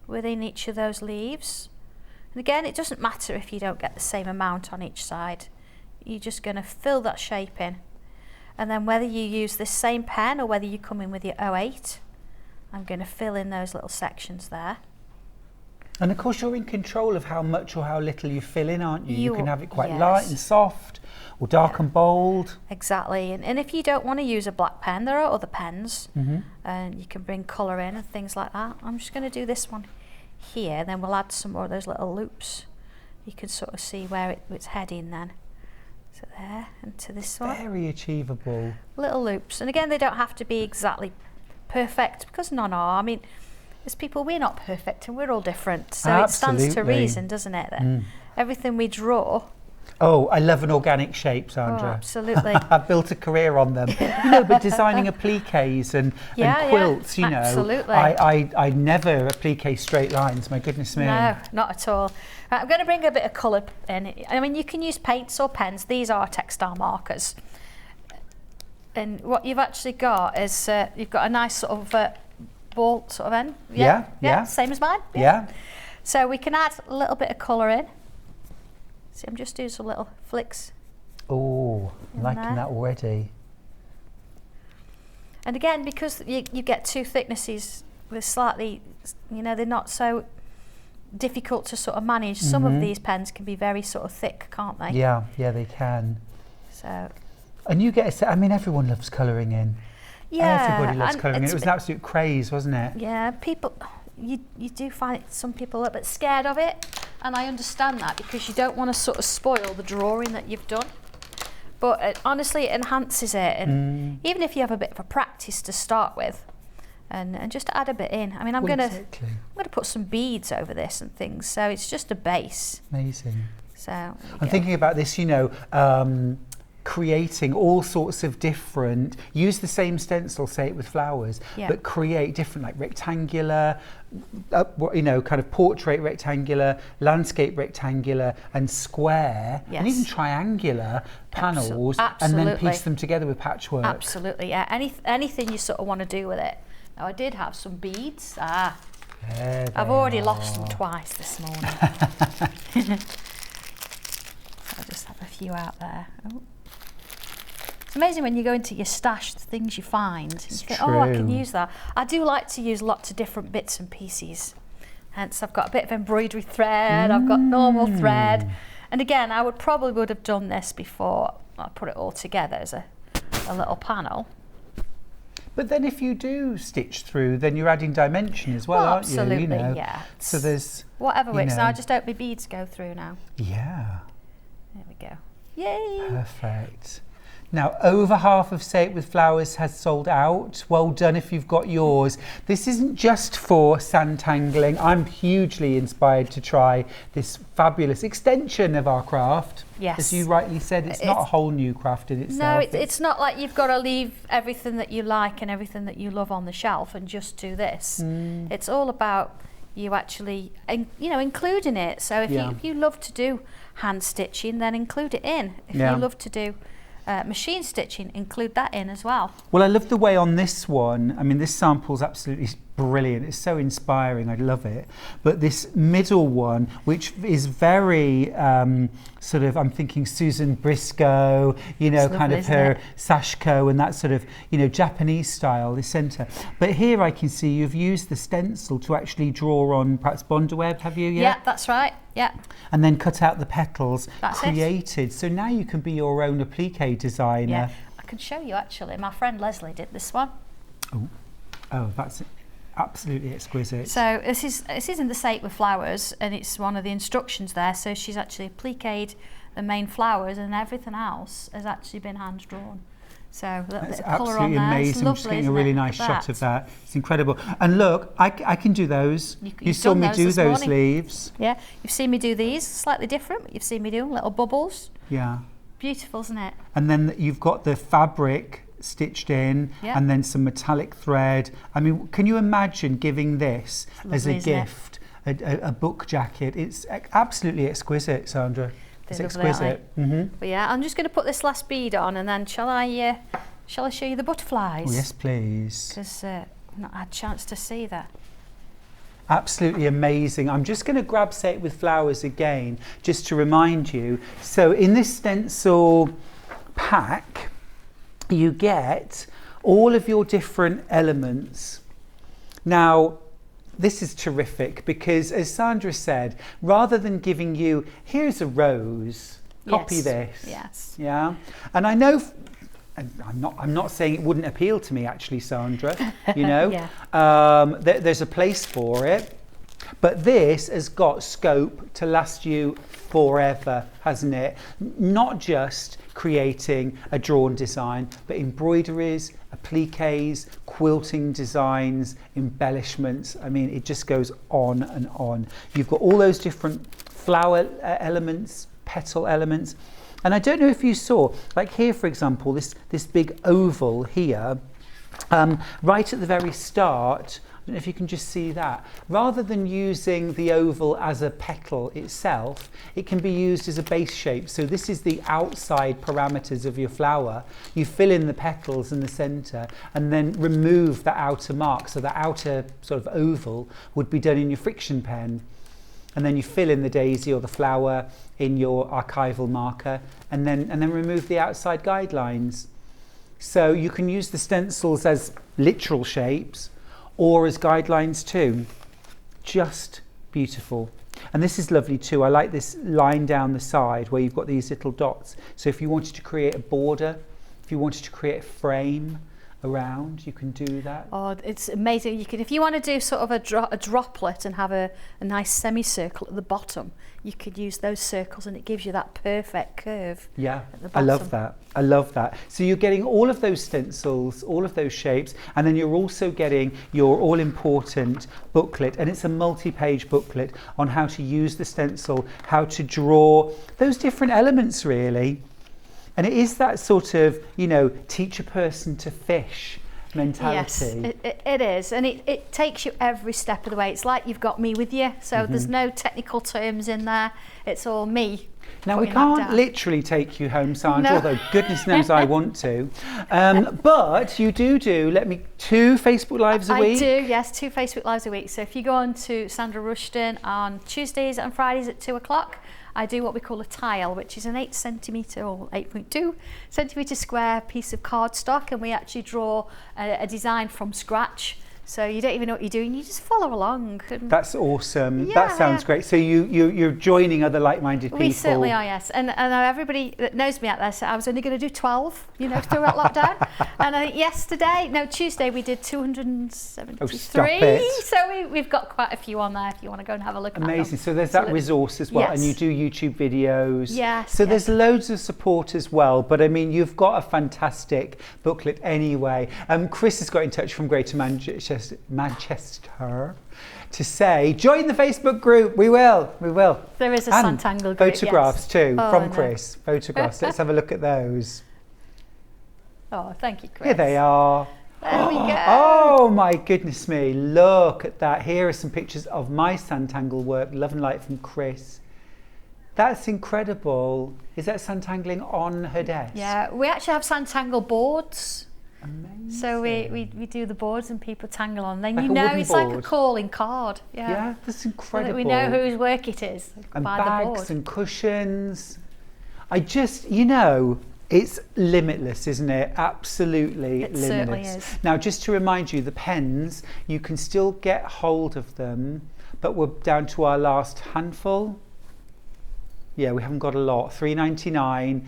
[SPEAKER 5] within each of those leaves. And again, it doesn't matter if you don't get the same amount on each side. You're just going to fill that shape in. And then whether you use this same pen or whether you come in with your 08, I'm going to fill in those little sections there.
[SPEAKER 2] And of course you're in control of how much or how little you fill in, aren't you? You can have it quite
[SPEAKER 5] yes.
[SPEAKER 2] light and soft, or dark and bold.
[SPEAKER 5] Exactly. And if you don't want to use a black pen, there are other pens, and you can bring colour in and things like that. I'm just going to do this one here, then we'll add some more of those little loops. You can sort of see where it's heading then. So there, and to this one.
[SPEAKER 2] Very achievable.
[SPEAKER 5] Little loops. And again, they don't have to be exactly perfect, because none are. I mean, as people, we're not perfect and we're all different. So
[SPEAKER 2] Absolutely.
[SPEAKER 5] It stands to reason, doesn't it? That everything we draw.
[SPEAKER 2] Oh, I love an organic shape, Sandra.
[SPEAKER 5] Oh, absolutely.
[SPEAKER 2] I've built a career on them. But designing appliques and quilts, you know.
[SPEAKER 5] Absolutely.
[SPEAKER 2] I never applique straight lines, my goodness me.
[SPEAKER 5] No, not at all. Right, I'm going to bring a bit of colour in. I mean, you can use paints or pens. These are textile markers. And what you've actually got is, you've got a nice sort of ball sort of end.
[SPEAKER 2] Yeah.
[SPEAKER 5] Same as mine.
[SPEAKER 2] Yeah.
[SPEAKER 5] So we can add a little bit of colour in. See, I'm just doing some little flicks.
[SPEAKER 2] Oh, I'm liking that already.
[SPEAKER 5] And again, because you get two thicknesses with slightly, you know, they're not so difficult to sort of manage. Some of these pens can be very sort of thick, can't they?
[SPEAKER 2] Yeah, they can.
[SPEAKER 5] So.
[SPEAKER 2] And you get, I mean, everyone loves colouring in.
[SPEAKER 5] Yeah.
[SPEAKER 2] Everybody loves colouring in. It was an absolute craze, wasn't it?
[SPEAKER 5] Yeah, people, you do find some people a little bit scared of it. And I understand that, because you don't want to sort of spoil the drawing that you've done. But honestly, it enhances it. And even if you have a bit of a practice to start with, and just add a bit in. I mean, I'm going to put some beads over this and things. So it's just a base.
[SPEAKER 2] Amazing.
[SPEAKER 5] So
[SPEAKER 2] I'm thinking about this, you know, creating all sorts of different, use the same stencil, Say It With Flowers, but create different, like rectangular, you know, kind of portrait rectangular, landscape rectangular, and square, and even triangular panels, and then piece them together with patchwork. Absolutely,
[SPEAKER 5] yeah. Anything you sort of want to do with it. Now, I did have some beads. I've already lost them twice this morning. I'll just have a few out there. Oh. It's amazing when you go into your stash, the things you find. You think, oh, I can use that. I do like to use lots of different bits and pieces. Hence, I've got a bit of embroidery thread, I've got normal thread. And again, I would have done this before I put it all together as a little panel.
[SPEAKER 2] But then if you do stitch through, then you're adding dimension as well, aren't you?
[SPEAKER 5] Absolutely,
[SPEAKER 2] you know?
[SPEAKER 5] yeah.
[SPEAKER 2] So there's...
[SPEAKER 5] Whatever works. Now I just hope my beads go through now.
[SPEAKER 2] Yeah.
[SPEAKER 5] There we go. Yay!
[SPEAKER 2] Perfect. Now, over half of Say It With Flowers has sold out. Well done if you've got yours. This isn't just for Sanntangling. I'm hugely inspired to try this fabulous extension of our craft.
[SPEAKER 5] Yes.
[SPEAKER 2] As you rightly said, it's not a whole new craft in itself.
[SPEAKER 5] No, it's not like you've got to leave everything that you like and everything that you love on the shelf and just do this. It's all about you actually, you know, including it. So if you love to do hand stitching, then include it in. If you love to do machine stitching, include that in as well. Well,
[SPEAKER 2] I love the way on this one, I mean, this sample's absolutely brilliant. It's so inspiring. I love it. But this middle one, which is very sort of, I'm thinking Susan Briscoe, you know, kind of her sashiko and that sort of, you know, Japanese style, the centre. But here I can see you've used the stencil to actually draw on perhaps Bondaweb, have you?
[SPEAKER 5] Yeah, that's right. Yeah.
[SPEAKER 2] And then cut out the petals,
[SPEAKER 5] that's
[SPEAKER 2] created. So now you can be your own applique designer.
[SPEAKER 5] Yeah, I can show you actually. My friend Leslie did this one.
[SPEAKER 2] Oh, that's absolutely exquisite.
[SPEAKER 5] So this is in the Say It With Flowers, and it's one of the instructions there. So she's actually appliqued the main flowers, and everything else has actually been hand drawn. So a little
[SPEAKER 2] That's
[SPEAKER 5] bit of colour on
[SPEAKER 2] absolutely
[SPEAKER 5] there.
[SPEAKER 2] amazing.
[SPEAKER 5] It's
[SPEAKER 2] I'm
[SPEAKER 5] lovely,
[SPEAKER 2] just getting a
[SPEAKER 5] isn't
[SPEAKER 2] really
[SPEAKER 5] it?
[SPEAKER 2] nice
[SPEAKER 5] Look at
[SPEAKER 2] shot of that. It's incredible. And look, I can do those. You
[SPEAKER 5] You've
[SPEAKER 2] saw
[SPEAKER 5] done
[SPEAKER 2] me
[SPEAKER 5] those
[SPEAKER 2] do
[SPEAKER 5] this
[SPEAKER 2] those
[SPEAKER 5] morning.
[SPEAKER 2] leaves.
[SPEAKER 5] Yeah, you've seen me do these, slightly different, but you've seen me do little bubbles.
[SPEAKER 2] Yeah.
[SPEAKER 5] Beautiful, isn't it?
[SPEAKER 2] And then you've got the fabric stitched in,
[SPEAKER 5] Yeah.
[SPEAKER 2] and then some metallic thread. I mean, can you imagine giving this as a
[SPEAKER 5] lovely, isn't it?
[SPEAKER 2] gift, a book jacket? It's absolutely exquisite, Sandra. It's
[SPEAKER 5] They're lovely, aren't
[SPEAKER 2] exquisite.
[SPEAKER 5] But yeah, I'm just going to put this last bead on, and then shall I show you the butterflies?
[SPEAKER 2] Oh, yes, please.
[SPEAKER 5] Because I've not had a chance to see that.
[SPEAKER 2] Absolutely amazing. I'm just going to grab Say It With Flowers again, just to remind you. So in this stencil pack, you get all of your different elements. Now, this is terrific because, as Sandra said, rather than giving you, here's a rose, copy
[SPEAKER 5] Yes.
[SPEAKER 2] this.
[SPEAKER 5] Yes.
[SPEAKER 2] Yeah. And I know, and I'm not saying it wouldn't appeal to me actually, Sandra, you know.
[SPEAKER 5] Yeah.
[SPEAKER 2] There's a place for it, but this has got scope to last you forever, hasn't it? Not just creating a drawn design, but embroideries, appliques, quilting designs, embellishments. I mean, it just goes on and on. You've got all those different flower elements, petal elements. And I don't know if you saw, like here, for example, this big oval here, right at the very start. I don't know if you can just see that. Rather than using the oval as a petal itself, it can be used as a base shape. So this is the outside parameters of your flower. You fill in the petals in the centre and then remove that outer mark. So the outer sort of oval would be done in your friction pen. And then you fill in the daisy or the flower in your archival marker and then remove the outside guidelines. So you can use the stencils as literal shapes or as guidelines too. Just beautiful. And this is lovely too. I like this line down the side where you've got these little dots. So if you wanted to create a border, if you wanted to create a frame around, you can do that.
[SPEAKER 5] Oh, it's amazing. You can, if you want to do sort of a droplet and have a nice semicircle at the bottom, you could use those circles and it gives you that perfect curve.
[SPEAKER 2] Yeah,
[SPEAKER 5] at the
[SPEAKER 2] I love
[SPEAKER 5] bottom.
[SPEAKER 2] that. I love that. So you're getting all of those stencils, all of those shapes, and then you're also getting your all-important booklet, and it's a multi-page booklet on how to use the stencil, how to draw those different elements really. And it is that sort of, you know, teach a person to fish mentality.
[SPEAKER 5] Yes, it is, and it takes you every step of the way. It's like you've got me with you, so there's no technical terms in there. It's all me.
[SPEAKER 2] Now, we
[SPEAKER 5] putting that
[SPEAKER 2] can't
[SPEAKER 5] down.
[SPEAKER 2] literally take you home, Sandra,
[SPEAKER 5] No.
[SPEAKER 2] although goodness knows I want to. But you do 2 Facebook Lives a week?
[SPEAKER 5] I do, yes, 2 Facebook Lives a week. So if you go on to Sandra Rushton on Tuesdays and Fridays at 2 o'clock, I do what we call a tile, which is an 8 centimetre or 8.2 centimetre square piece of cardstock, and we actually draw a design from scratch. So you don't even know what you're doing, you just follow along. And
[SPEAKER 2] That's awesome.
[SPEAKER 5] Yeah,
[SPEAKER 2] That sounds
[SPEAKER 5] yeah.
[SPEAKER 2] great. So you're joining other like-minded people.
[SPEAKER 5] we certainly are, yes. And everybody that knows me out there said I was only going to do 12, you know, throughout lockdown. And Tuesday, we did 273.
[SPEAKER 2] Oh, stop it.
[SPEAKER 5] So we've got quite a few on there if you want to go and have a look at them.
[SPEAKER 2] Amazing. So there's that resource as well, and you
[SPEAKER 5] Yes.
[SPEAKER 2] do YouTube videos.
[SPEAKER 5] Yes,
[SPEAKER 2] So
[SPEAKER 5] yes.
[SPEAKER 2] there's loads of support as well. But I mean, you've got a fantastic booklet anyway. Chris has got in touch from Greater Manchester to say, join the Facebook group. We will.
[SPEAKER 5] There is a
[SPEAKER 2] And
[SPEAKER 5] Sanntangle group,
[SPEAKER 2] photographs
[SPEAKER 5] yes.
[SPEAKER 2] too
[SPEAKER 5] Oh, I
[SPEAKER 2] from
[SPEAKER 5] know.
[SPEAKER 2] Chris. Photographs. Let's have a look at those.
[SPEAKER 5] Oh, thank you, Chris.
[SPEAKER 2] Here they are.
[SPEAKER 5] There we go.
[SPEAKER 2] Oh my goodness me, look at that. Here are some pictures of my Sanntangle work, Love and Light from Chris. That's incredible. Is that Sanntangling on her desk?
[SPEAKER 5] Yeah, we actually have Sanntangle boards.
[SPEAKER 2] Amazing.
[SPEAKER 5] So we do the boards and people tangle on. Then
[SPEAKER 2] Like
[SPEAKER 5] you
[SPEAKER 2] a
[SPEAKER 5] know
[SPEAKER 2] wooden
[SPEAKER 5] it's like a
[SPEAKER 2] board.
[SPEAKER 5] calling card. Yeah.
[SPEAKER 2] Yeah, that's
[SPEAKER 5] So
[SPEAKER 2] incredible.
[SPEAKER 5] that we know whose work it is
[SPEAKER 2] And
[SPEAKER 5] by the
[SPEAKER 2] bags
[SPEAKER 5] board.
[SPEAKER 2] and cushions. I just, you know, it's limitless, isn't it? Absolutely
[SPEAKER 5] It
[SPEAKER 2] limitless.
[SPEAKER 5] certainly is.
[SPEAKER 2] Now, just to remind you, the pens, you can still get hold of them, but we're down to our last handful. Yeah, we haven't got a lot. $3.99.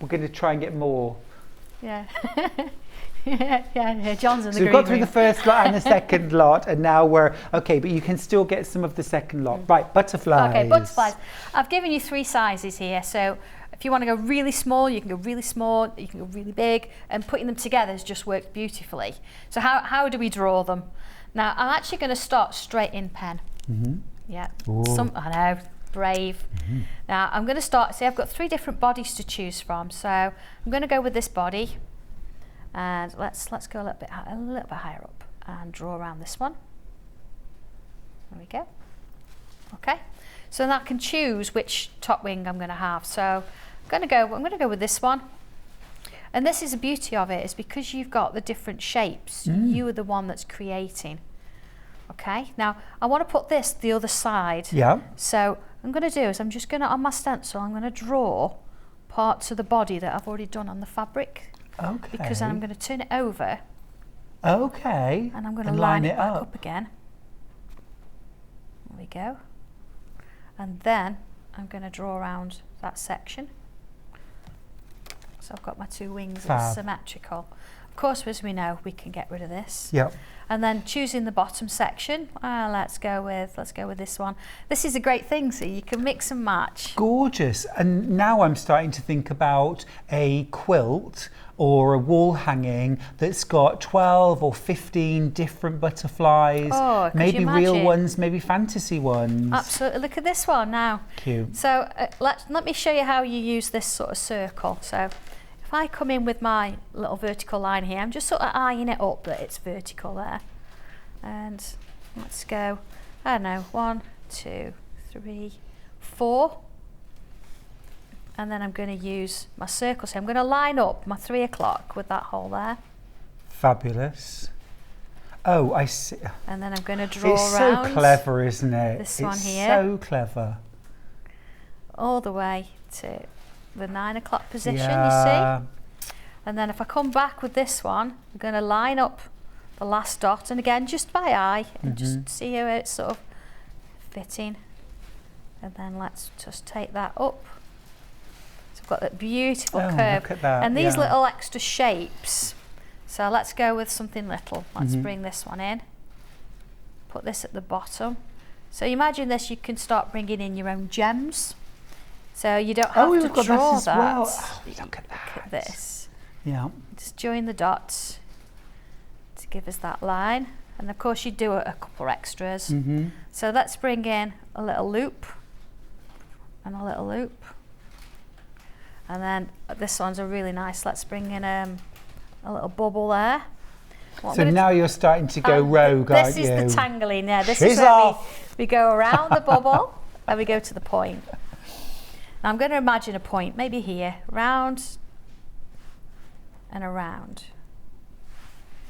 [SPEAKER 2] We're going to try and get more.
[SPEAKER 5] Yeah. yeah, John's in the
[SPEAKER 2] So we've
[SPEAKER 5] green
[SPEAKER 2] got through
[SPEAKER 5] room.
[SPEAKER 2] the first lot and the second lot, and now we're okay. But you can still get some of the second lot, right? Butterflies.
[SPEAKER 5] Okay, butterflies. I've given you 3 sizes here, so if you want to go really small, you can go really small, you can go really big, and putting them together has just worked beautifully. So how do we draw them? Now, I'm actually going to start straight in pen. Yeah, I know, brave. Now, I'm going to start, see, I've got 3 different bodies to choose from, so I'm going to go with this body, and let's go a little bit higher up and draw around this one. There we go. Okay, so then I can choose which top wing I'm going to have. So I'm going to go with this one. And this is the beauty of it, is because you've got the different shapes, you are the one that's creating. Okay, now I want to put this the other side.
[SPEAKER 2] Yeah.
[SPEAKER 5] So what I'm going to do is I'm just going to, on my stencil, I'm going to draw parts of the body that I've already done on the fabric.
[SPEAKER 2] Okay.
[SPEAKER 5] Because then I'm going to turn it over.
[SPEAKER 2] Okay.
[SPEAKER 5] And I'm going to line it back up again. There we go. And then I'm going to draw around that section. So I've got my 2 wings that's symmetrical. Of course, as we know, we can get rid of this.
[SPEAKER 2] Yep.
[SPEAKER 5] And then choosing the bottom section, let's go with this one. This is a great thing, so you can mix and match.
[SPEAKER 2] Gorgeous. And now I'm starting to think about a quilt or a wall hanging that's got 12 or 15 different butterflies.
[SPEAKER 5] Oh, could
[SPEAKER 2] maybe
[SPEAKER 5] you
[SPEAKER 2] real
[SPEAKER 5] imagine?
[SPEAKER 2] ones, maybe fantasy ones.
[SPEAKER 5] Absolutely. Look at this one now.
[SPEAKER 2] Cute.
[SPEAKER 5] So let me show you how you use this sort of circle. So if I come in with my little vertical line here, I'm just sort of eyeing it up that it's vertical there. And let's go, I don't know, 1, 2, 3, 4. And then I'm going to use my circle. So I'm going to line up my 3 o'clock with that hole there.
[SPEAKER 2] Fabulous. Oh, I see.
[SPEAKER 5] And then I'm going to draw
[SPEAKER 2] It's
[SPEAKER 5] around.
[SPEAKER 2] so clever, isn't it?
[SPEAKER 5] This one
[SPEAKER 2] it's
[SPEAKER 5] here.
[SPEAKER 2] So clever.
[SPEAKER 5] All the way to the 9 o'clock position,
[SPEAKER 2] Yeah.
[SPEAKER 5] you see? And then if I come back with this one, I'm going to line up the last dot, and again, just by eye, and just see how it's sort of fitting. And then let's just take that up. So I've got that beautiful curve.
[SPEAKER 2] Look at that.
[SPEAKER 5] And these
[SPEAKER 2] yeah.
[SPEAKER 5] little extra shapes. So let's go with something little. Let's bring this one in. Put this at the bottom. So you imagine this, you can start bringing in your own gems. So you don't have to
[SPEAKER 2] got
[SPEAKER 5] draw
[SPEAKER 2] that.
[SPEAKER 5] that.
[SPEAKER 2] As well. Oh, look at that.
[SPEAKER 5] Look at this.
[SPEAKER 2] Yeah.
[SPEAKER 5] Just join the dots to give us that line. And of course you do a couple extras. So let's bring in a little loop and a little loop. And then this one's a really nice, let's bring in a little bubble there. What
[SPEAKER 2] So now you're starting to go rogue, aren't
[SPEAKER 5] This is
[SPEAKER 2] you?
[SPEAKER 5] the tangling, yeah. This
[SPEAKER 2] She's
[SPEAKER 5] is where
[SPEAKER 2] off.
[SPEAKER 5] we go around the bubble and we go to the point. Now I'm going to imagine a point, maybe here, round and around.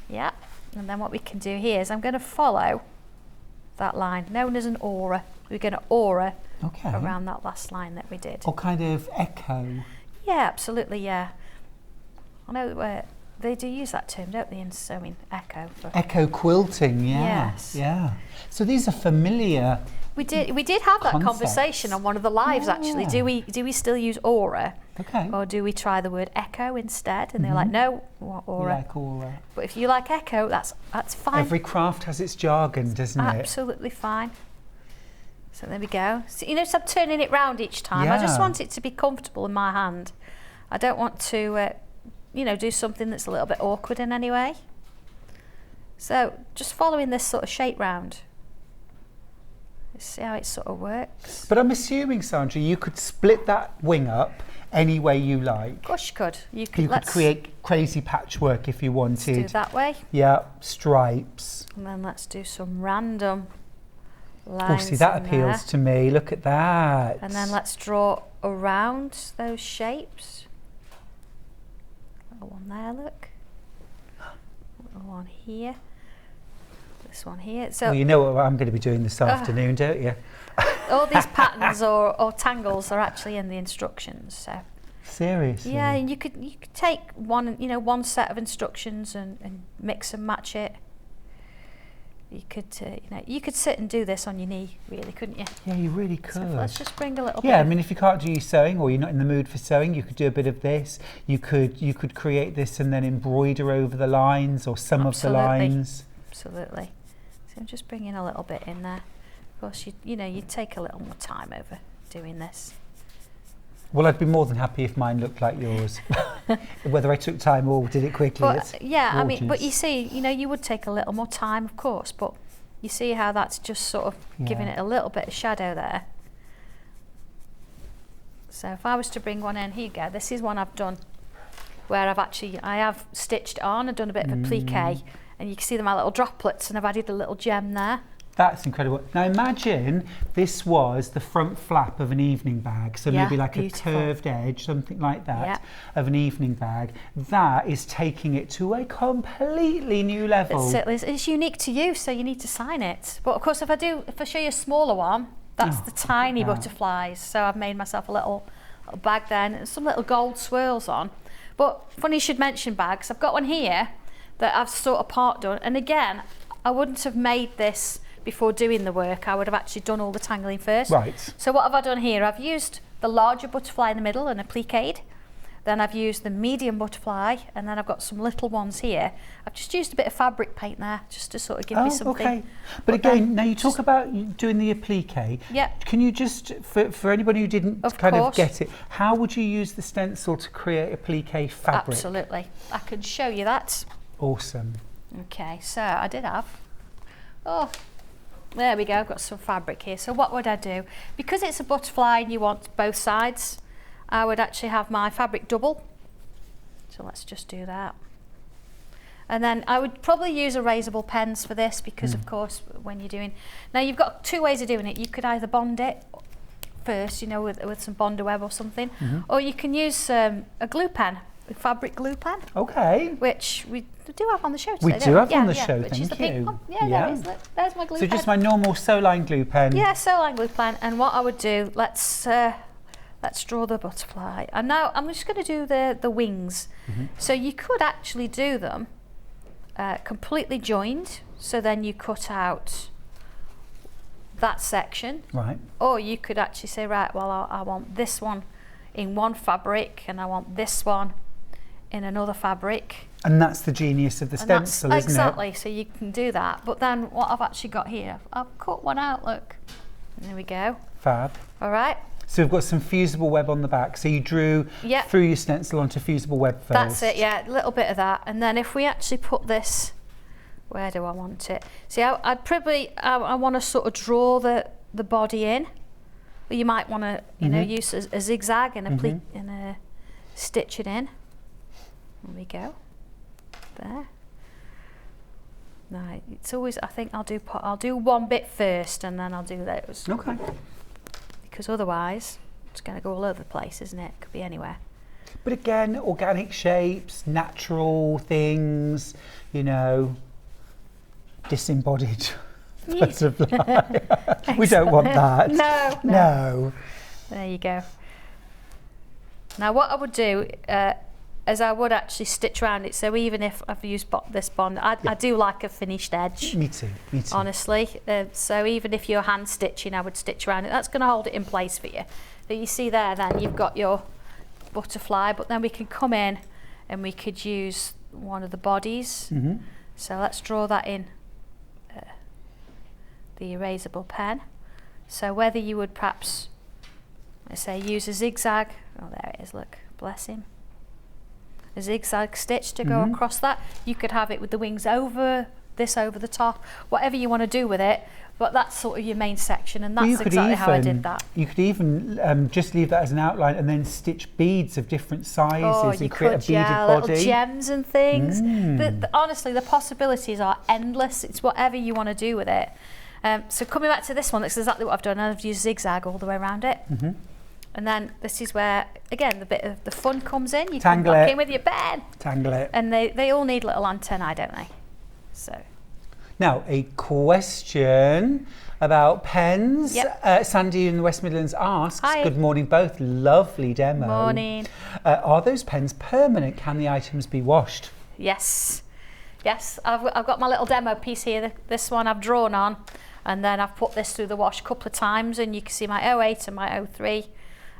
[SPEAKER 5] Yeah, and then what we can do here is I'm going to follow that line, known as an aura. We're going to aura around that last line that we did.
[SPEAKER 2] Or kind of echo.
[SPEAKER 5] Yeah, absolutely, yeah. I know they do use that term, don't they, in sewing, echo.
[SPEAKER 2] Echo quilting, yeah.
[SPEAKER 5] Yes.
[SPEAKER 2] Yeah. So these are familiar.
[SPEAKER 5] We did have that
[SPEAKER 2] Concepts.
[SPEAKER 5] conversation on one of the lives actually.
[SPEAKER 2] Yeah.
[SPEAKER 5] Do we still use aura?
[SPEAKER 2] Okay.
[SPEAKER 5] Or do we try the word echo instead? And they're like, no, what
[SPEAKER 2] You
[SPEAKER 5] aura.
[SPEAKER 2] like aura.
[SPEAKER 5] But if you like echo, that's fine.
[SPEAKER 2] Every craft has its jargon, doesn't it?
[SPEAKER 5] Absolutely fine. So there we go. So you notice I'm turning it round each time. I just
[SPEAKER 2] Yeah.
[SPEAKER 5] want it to be comfortable in my hand. I don't want to, do something that's a little bit awkward in any way. So just following this sort of shape round. Let's see how it sort of works.
[SPEAKER 2] But I'm assuming, Sandra, you could split that wing up any way you like.
[SPEAKER 5] Of course you could. You
[SPEAKER 2] You could create crazy patchwork if you wanted.
[SPEAKER 5] do it that way.
[SPEAKER 2] Yeah, stripes.
[SPEAKER 5] And then let's do some random
[SPEAKER 2] Oh,
[SPEAKER 5] lines
[SPEAKER 2] see, that
[SPEAKER 5] in
[SPEAKER 2] appeals
[SPEAKER 5] there.
[SPEAKER 2] to me. Look at that.
[SPEAKER 5] And then let's draw around those shapes. Little one there, look. Little one here. This one here. So
[SPEAKER 2] Well, you know what I'm going to be doing this afternoon, don't you?
[SPEAKER 5] all these patterns or tangles are actually in the instructions. So
[SPEAKER 2] Seriously?
[SPEAKER 5] yeah, and you could take one set of instructions and mix and match it. You could, you could sit and do this on your knee, really, couldn't you?
[SPEAKER 2] Yeah, you really
[SPEAKER 5] So
[SPEAKER 2] could.
[SPEAKER 5] let's just bring a little bit.
[SPEAKER 2] Yeah, I mean, if you can't do your sewing or you're not in the mood for sewing, you could do a bit of this. You could create this and then embroider over the lines or some of the lines.
[SPEAKER 5] Absolutely. So I'm just bringing a little bit in there. Of course, you'd take a little more time over doing this.
[SPEAKER 2] Well, I'd be more than happy if mine looked like yours. Whether I took time or did it quickly.
[SPEAKER 5] But yeah, I mean, but
[SPEAKER 2] gorgeous.
[SPEAKER 5] you see, you would take a little more time, of course, but you see how that's just sort of giving it a little bit of shadow there. So if I was to bring one in, here you go. This is one I've done where I have stitched on and done a bit of a plique, and you can see my little droplets, and I've added a little gem there.
[SPEAKER 2] That's incredible. Now imagine this was the front flap of an evening bag, so maybe like
[SPEAKER 5] beautiful.
[SPEAKER 2] a curved edge, something like that,
[SPEAKER 5] Yeah.
[SPEAKER 2] of an evening bag. That is taking it to a completely new level.
[SPEAKER 5] It's unique to you, so you need to sign it. But of course, if I show you a smaller one, that's the tiny butterflies. So I've made myself a little bag then, and some little gold swirls on. But funny you should mention bags. I've got one here that I've sort of part done, and again, I wouldn't have made this before doing the work. I would have actually done all the tangling first.
[SPEAKER 2] Right.
[SPEAKER 5] So what have I done here? I've used the larger butterfly in the middle and a plique. Then I've used the medium butterfly, and then I've got some little ones here. I've just used a bit of fabric paint there, just to sort of give me something.
[SPEAKER 2] Okay. But again, now you talk about doing the applique.
[SPEAKER 5] Yeah.
[SPEAKER 2] Can you just, for anybody who didn't
[SPEAKER 5] Of
[SPEAKER 2] kind of
[SPEAKER 5] course.
[SPEAKER 2] get it, how would you use the stencil to create applique fabric?
[SPEAKER 5] Absolutely. I can show you that.
[SPEAKER 2] Awesome.
[SPEAKER 5] Okay, so I did have, there we go, I've got some fabric here. So what would I do? Because it's a butterfly and you want both sides, I would actually have my fabric double. So let's just do that. And then I would probably use erasable pens for this because of course when you're doing, now you've got two ways of doing it. You could either bond it first, with some Bonder Web or something, or you can use a glue pen, a fabric glue pen.
[SPEAKER 2] Okay.
[SPEAKER 5] Which we do have on the show today.
[SPEAKER 2] We
[SPEAKER 5] don't
[SPEAKER 2] do have on the show,
[SPEAKER 5] which is
[SPEAKER 2] thank
[SPEAKER 5] the pink
[SPEAKER 2] you.
[SPEAKER 5] one. Yeah, there it is. Look, there's my glue
[SPEAKER 2] So
[SPEAKER 5] pen.
[SPEAKER 2] just my normal Sewline glue pen.
[SPEAKER 5] Yeah, Sewline glue pen. And what I would do, let's draw the butterfly. And now I'm just going to do the wings. So you could actually do them completely joined. So then you cut out that section.
[SPEAKER 2] Right.
[SPEAKER 5] Or you could actually say, right, well, I want this one in one fabric, and I want this one in another fabric.
[SPEAKER 2] And that's the genius of the stencil, isn't
[SPEAKER 5] exactly, so you can do that. But then what I've actually got here, I've cut one out, look. There we go.
[SPEAKER 2] it? Fab.
[SPEAKER 5] All right.
[SPEAKER 2] So we've got some fusible web on the back. So you drew through your stencil onto fusible web first.
[SPEAKER 5] That's it, yeah, a little bit of that. And then if we actually put this, where do I want it? See, I'd probably, I want to sort of draw the body in. But you might want to, use a zigzag and a stitch it in. There we go. There. Now it's always, I think I'll do one bit first and then I'll do those.
[SPEAKER 2] Okay.
[SPEAKER 5] Because otherwise it's going to go all over the place, isn't it? Could be anywhere.
[SPEAKER 2] But again, organic shapes, natural things, disembodied butterfly. We don't want that. No.
[SPEAKER 5] There you go. Now what I would do is I would actually stitch around it. So even if I've used this bond, I do like a finished edge.
[SPEAKER 2] Me too.
[SPEAKER 5] Honestly. So even if you're hand stitching, I would stitch around it. That's going to hold it in place for you. But you see there then you've got your butterfly, but then we can come in and we could use one of the bodies. So let's draw that in the erasable pen. So whether you would perhaps, let's say, use a zigzag, there it is, look, bless him, a zigzag stitch to go across that. You could have it with the wings over the top, whatever you want to do with it, but that's sort of your main section, and that's exactly how I did that.
[SPEAKER 2] You could even just leave that as an outline and then stitch beads of different sizes and create a beaded body.
[SPEAKER 5] Little gems and things. Honestly, the possibilities are endless. It's whatever you want to do with it. So coming back to this one, that's exactly what I've done. I've used zigzag all the way around it. And then this is where, again, the bit of the fun comes in. You can lock in with your pen.
[SPEAKER 2] Tangle it.
[SPEAKER 5] And they all need little antennae, don't they? So.
[SPEAKER 2] Now, a question about pens. Sandy in the West Midlands asks,
[SPEAKER 5] Hi.
[SPEAKER 2] Good morning both, lovely demo.
[SPEAKER 5] Morning.
[SPEAKER 2] Are those pens permanent? Can the items be washed?
[SPEAKER 5] Yes. Yes, I've got my little demo piece here. This one I've drawn on, and then I've put this through the wash a couple of times, and you can see my 08 and my 03.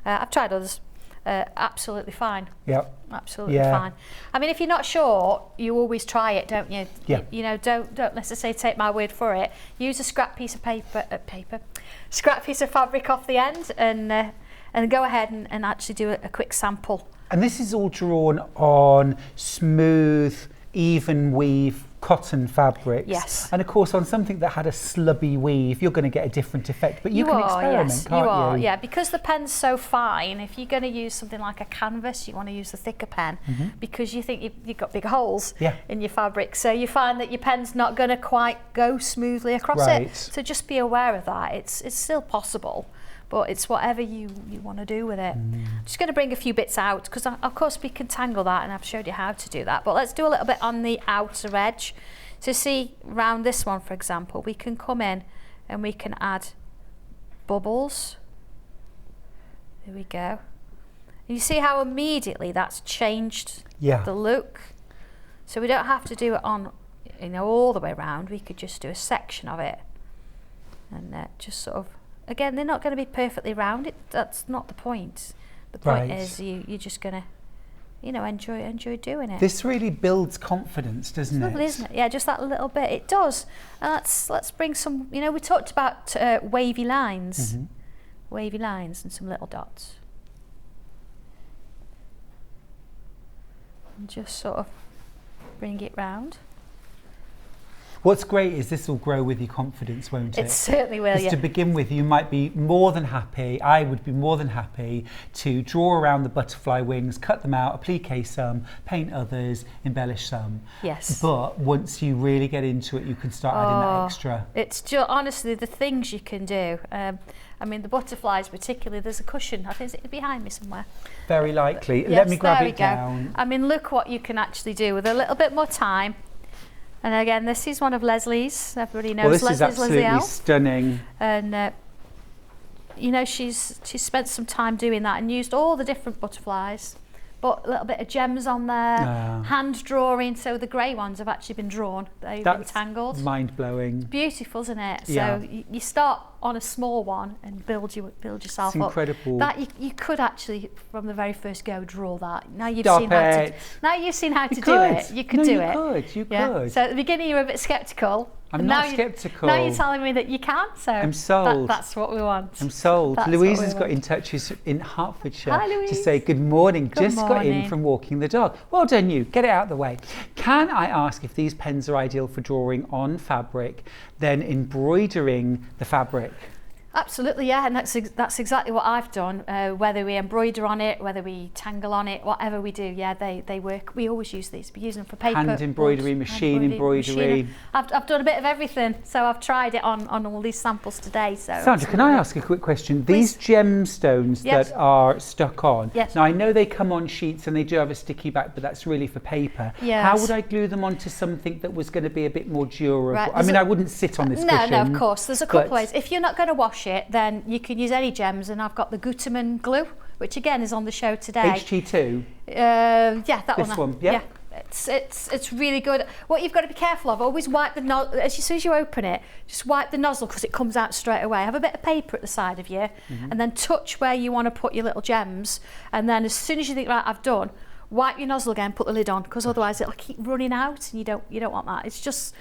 [SPEAKER 5] I've tried others. Absolutely fine.
[SPEAKER 2] Yep.
[SPEAKER 5] Absolutely fine. I mean, if you're not sure, you always try it, don't you?
[SPEAKER 2] Yeah.
[SPEAKER 5] You know, don't necessarily take my word for it. Use a scrap piece of scrap piece of fabric off the end, and go ahead and actually do a quick sample.
[SPEAKER 2] And this is all drawn on smooth, even weave cotton fabrics.
[SPEAKER 5] Yes.
[SPEAKER 2] And of course, on something that had a slubby weave, you're going to get a different effect. But you can experiment,
[SPEAKER 5] yes,
[SPEAKER 2] can't you?
[SPEAKER 5] are, yeah. Because the pen's so fine, if you're going to use something like a canvas, you want to use the thicker pen because you think you've got big holes in your fabric. So you find that your pen's not going to quite go smoothly across it. So just be aware of that. It's still possible, but it's whatever you want to do with it. I'm just going to bring a few bits out because of course we can tangle that, and I've showed you how to do that, but let's do a little bit on the outer edge. So see, around this one, for example, we can come in and we can add bubbles. There we go. And you see how immediately that's changed the look. So we don't have to do it on, all the way around. We could just do a section of it, and just sort of. Again, they're not going to be perfectly round. That's not the point. The point is you're just going to, enjoy doing it.
[SPEAKER 2] This really builds confidence, doesn't it?
[SPEAKER 5] Lovely, isn't it? Yeah, just that little bit. It does. And let's bring some. We talked about wavy lines, wavy lines, and some little dots, and just sort of bring it round.
[SPEAKER 2] What's great is this will grow with your confidence, won't it?
[SPEAKER 5] It certainly will,
[SPEAKER 2] To begin with, you might be more than happy, I would be more than happy to draw around the butterfly wings, cut them out, applique some, paint others, embellish some.
[SPEAKER 5] Yes.
[SPEAKER 2] But once you really get into it, you can start adding that extra.
[SPEAKER 5] It's just, honestly, the things you can do. I mean, the butterflies particularly, there's a cushion. I think it's behind me somewhere.
[SPEAKER 2] Very likely.
[SPEAKER 5] Yes,
[SPEAKER 2] Let me grab
[SPEAKER 5] there
[SPEAKER 2] it
[SPEAKER 5] we
[SPEAKER 2] down.
[SPEAKER 5] go. I mean, look what you can actually do with a little bit more time. And again, this is one of Leslie's. Everybody knows
[SPEAKER 2] This
[SPEAKER 5] Leslie's
[SPEAKER 2] is absolutely stunning.
[SPEAKER 5] And she's spent some time doing that and used all the different butterflies, but a little bit of gems on there, hand drawing. So the grey ones have actually been drawn. They've been tangled.
[SPEAKER 2] Mind blowing.
[SPEAKER 5] Beautiful, isn't it?
[SPEAKER 2] Yeah.
[SPEAKER 5] So you start on a small one and build yourself
[SPEAKER 2] it's
[SPEAKER 5] up.
[SPEAKER 2] Incredible.
[SPEAKER 5] That you could actually, from the very first go, draw that. Now you've
[SPEAKER 2] Stop
[SPEAKER 5] seen how to.
[SPEAKER 2] it.
[SPEAKER 5] Now you've seen how to
[SPEAKER 2] You
[SPEAKER 5] do
[SPEAKER 2] could.
[SPEAKER 5] it. You could
[SPEAKER 2] No,
[SPEAKER 5] do
[SPEAKER 2] you
[SPEAKER 5] it.
[SPEAKER 2] You could.
[SPEAKER 5] So at the beginning you were a bit sceptical.
[SPEAKER 2] I'm not sceptical.
[SPEAKER 5] Now you're telling me that you can. So
[SPEAKER 2] I'm sold.
[SPEAKER 5] That's what we want.
[SPEAKER 2] I'm sold.
[SPEAKER 5] That's
[SPEAKER 2] Louise
[SPEAKER 5] what we
[SPEAKER 2] has got
[SPEAKER 5] want.
[SPEAKER 2] in touch in Hertfordshire
[SPEAKER 5] Hi, Louise.
[SPEAKER 2] to say good morning.
[SPEAKER 5] Good
[SPEAKER 2] Just got in
[SPEAKER 5] morning.
[SPEAKER 2] from walking the dog. Well done you. Get it out of the way. Can I ask if these pens are ideal for drawing on fabric, then embroidering the fabric?
[SPEAKER 5] Absolutely, yeah, and that's exactly what I've done. Whether we embroider on it, whether we tangle on it, whatever we do, yeah, they work. We always use these. We use them for paper,
[SPEAKER 2] Hand embroidery,
[SPEAKER 5] wood,
[SPEAKER 2] machine embroidery.
[SPEAKER 5] I've done a bit of everything, so I've tried it on all these samples today. So
[SPEAKER 2] Sandra, can I ask a quick question? These gemstones that are stuck on, now I know they come on sheets and they do have a sticky back, but that's really for paper.
[SPEAKER 5] Yes.
[SPEAKER 2] How would I glue them onto something that was going to be a bit more durable?
[SPEAKER 5] Right,
[SPEAKER 2] I mean, I wouldn't sit on this cushion.
[SPEAKER 5] No, of course. There's a couple of ways. If you're not going to wash it, then you can use any gems, and I've got the Gutermann glue, which again is on the show today.
[SPEAKER 2] HG2?
[SPEAKER 5] Yeah, that
[SPEAKER 2] This one, yeah.
[SPEAKER 5] It's really good. What you've got to be careful of, always wipe the nozzle, as soon as you open it, just wipe the nozzle because it comes out straight away. Have a bit of paper at the side of you, and then touch where you want to put your little gems, and then as soon as you think, right, I've done, wipe your nozzle again, put the lid on, because otherwise it'll keep running out, and you don't want that. It just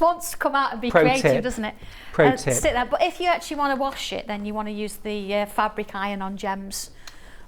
[SPEAKER 5] wants to come out and be creative, doesn't it?
[SPEAKER 2] Pro tip.
[SPEAKER 5] Stick that. But if you actually want to wash it, then you want to use the fabric iron-on gems.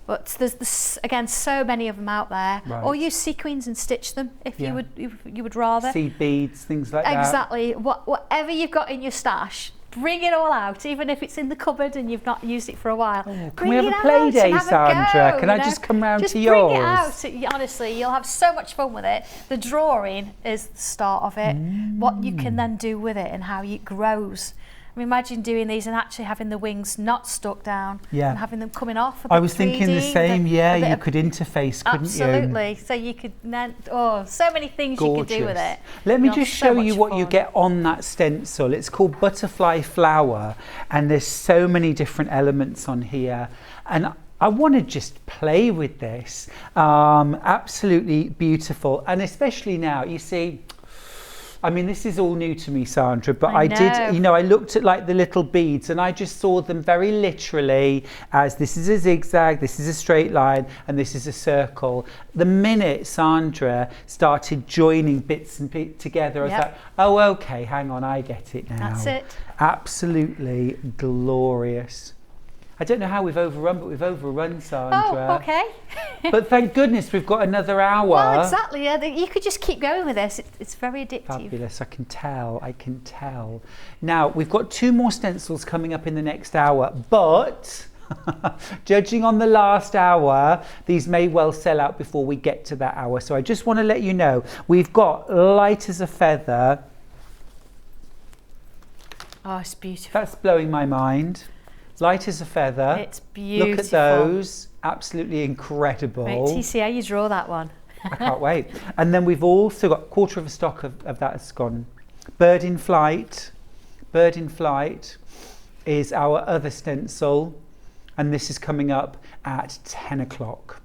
[SPEAKER 5] But there's again so many of them out there.
[SPEAKER 2] Right.
[SPEAKER 5] Or use sequins and stitch them if you would rather.
[SPEAKER 2] Seed beads, things like that.
[SPEAKER 5] Exactly. Whatever you've got in your stash, bring it all out, even if it's in the cupboard and you've not used it for a while.
[SPEAKER 2] Can we have a play day, Sandra? Can I just come round to yours?
[SPEAKER 5] Just bring it out. Honestly, you'll have so much fun with it. The drawing is the start of it. What you can then do with it and how it grows. I mean, imagine doing these and actually having the wings not stuck down and having them coming off.
[SPEAKER 2] I was thinking the same, you could interface, couldn't you?
[SPEAKER 5] Absolutely. So you could then, so many things you could do with it.
[SPEAKER 2] Let me just show you what you get on that stencil. It's called Butterfly Flower, and there's so many different elements on here. And I want to just play with this. Absolutely beautiful. And especially now, you see, I mean, this is all new to me, Sandra, but I
[SPEAKER 5] know.
[SPEAKER 2] did, you know, I looked at like the little beads and I just saw them very literally as this is a zigzag, this is a straight line, and this is a circle. The minute Sandra started joining bits and together, I was like, oh, okay, hang on, I get it now.
[SPEAKER 5] That's it.
[SPEAKER 2] Absolutely glorious. I don't know how we've overrun, but we've overrun, Sandra.
[SPEAKER 5] Oh, okay.
[SPEAKER 2] But thank goodness we've got another hour.
[SPEAKER 5] Well, exactly. Yeah, you could just keep going with this. It's very addictive.
[SPEAKER 2] Fabulous. I can tell. Now, we've got 2 more stencils coming up in the next hour, but judging on the last hour, these may well sell out before we get to that hour. So I just want to let you know, we've got Light as a Feather.
[SPEAKER 5] Oh, it's beautiful.
[SPEAKER 2] That's blowing my mind. Light as a Feather.
[SPEAKER 5] It's beautiful.
[SPEAKER 2] Look at those. Absolutely incredible.
[SPEAKER 5] Wait till you see how you draw that one.
[SPEAKER 2] I can't wait. And then we've also got 1/4 of a stock of that has gone. Bird in Flight. Bird in Flight is our other stencil. And this is coming up at 10 o'clock.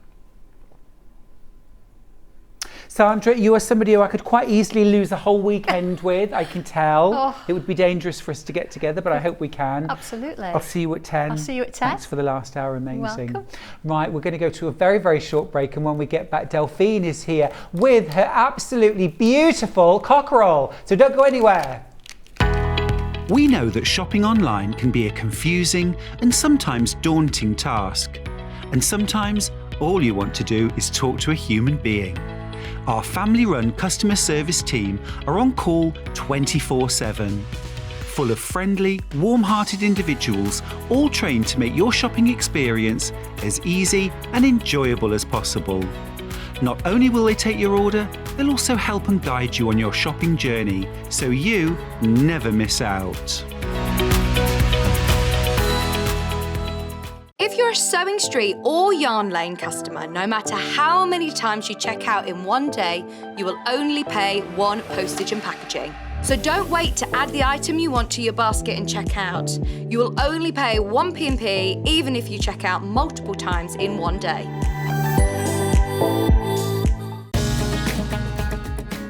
[SPEAKER 2] Sandra, you are somebody who I could quite easily lose a whole weekend with, I can tell.
[SPEAKER 5] Oh.
[SPEAKER 2] It would be dangerous for us to get together, but I hope we can.
[SPEAKER 5] Absolutely.
[SPEAKER 2] I'll see you at 10.
[SPEAKER 5] I'll see you at 10.
[SPEAKER 2] Thanks for the last hour, amazing.
[SPEAKER 5] Welcome.
[SPEAKER 2] Right, we're going to go to a very, very short break, and when we get back, Delphine is here with her absolutely beautiful cockerel. So don't go anywhere. We know that shopping online can be a confusing and sometimes daunting task. And sometimes all you want to do is talk to a human being. Our family-run customer service team are on call 24/7. Full of friendly, warm-hearted individuals, all trained to make your shopping experience as easy and enjoyable as possible. Not only will they take your order, they'll also help and guide you on your shopping journey, so you never miss out.
[SPEAKER 4] If you're a Sewing Street or Yarn Lane customer, no matter how many times you check out in one day, you will only pay 1 postage and packaging. So don't wait to add the item you want to your basket and check out. You will only pay 1 P&P even if you check out multiple times in one day.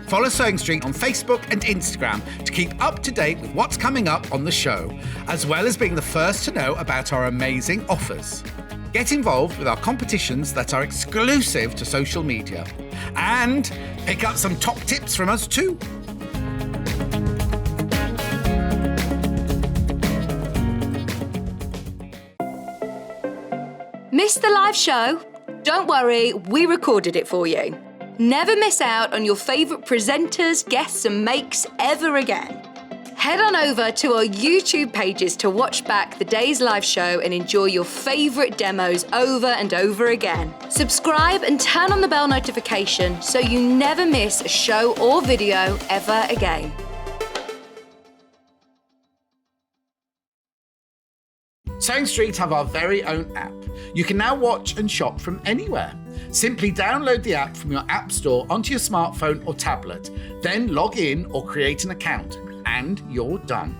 [SPEAKER 1] Follow Sewing Street on Facebook and Instagram to keep up to date with what's coming up on the show, as well as being the first to know about our amazing offers. Get involved with our competitions that are exclusive to social media. And pick up some top tips from us too.
[SPEAKER 4] Missed the live show? Don't worry, we recorded it for you. Never miss out on your favourite presenters, guests and makes ever again. Head on over to our YouTube pages to watch back the day's live show and enjoy your favourite demos over and over again. Subscribe and turn on the bell notification so you never miss a show or video ever again.
[SPEAKER 1] Sewing Street have our very own app. You can now watch and shop from anywhere. Simply download the app from your app store onto your smartphone or tablet, then log in or create an account, and you're done.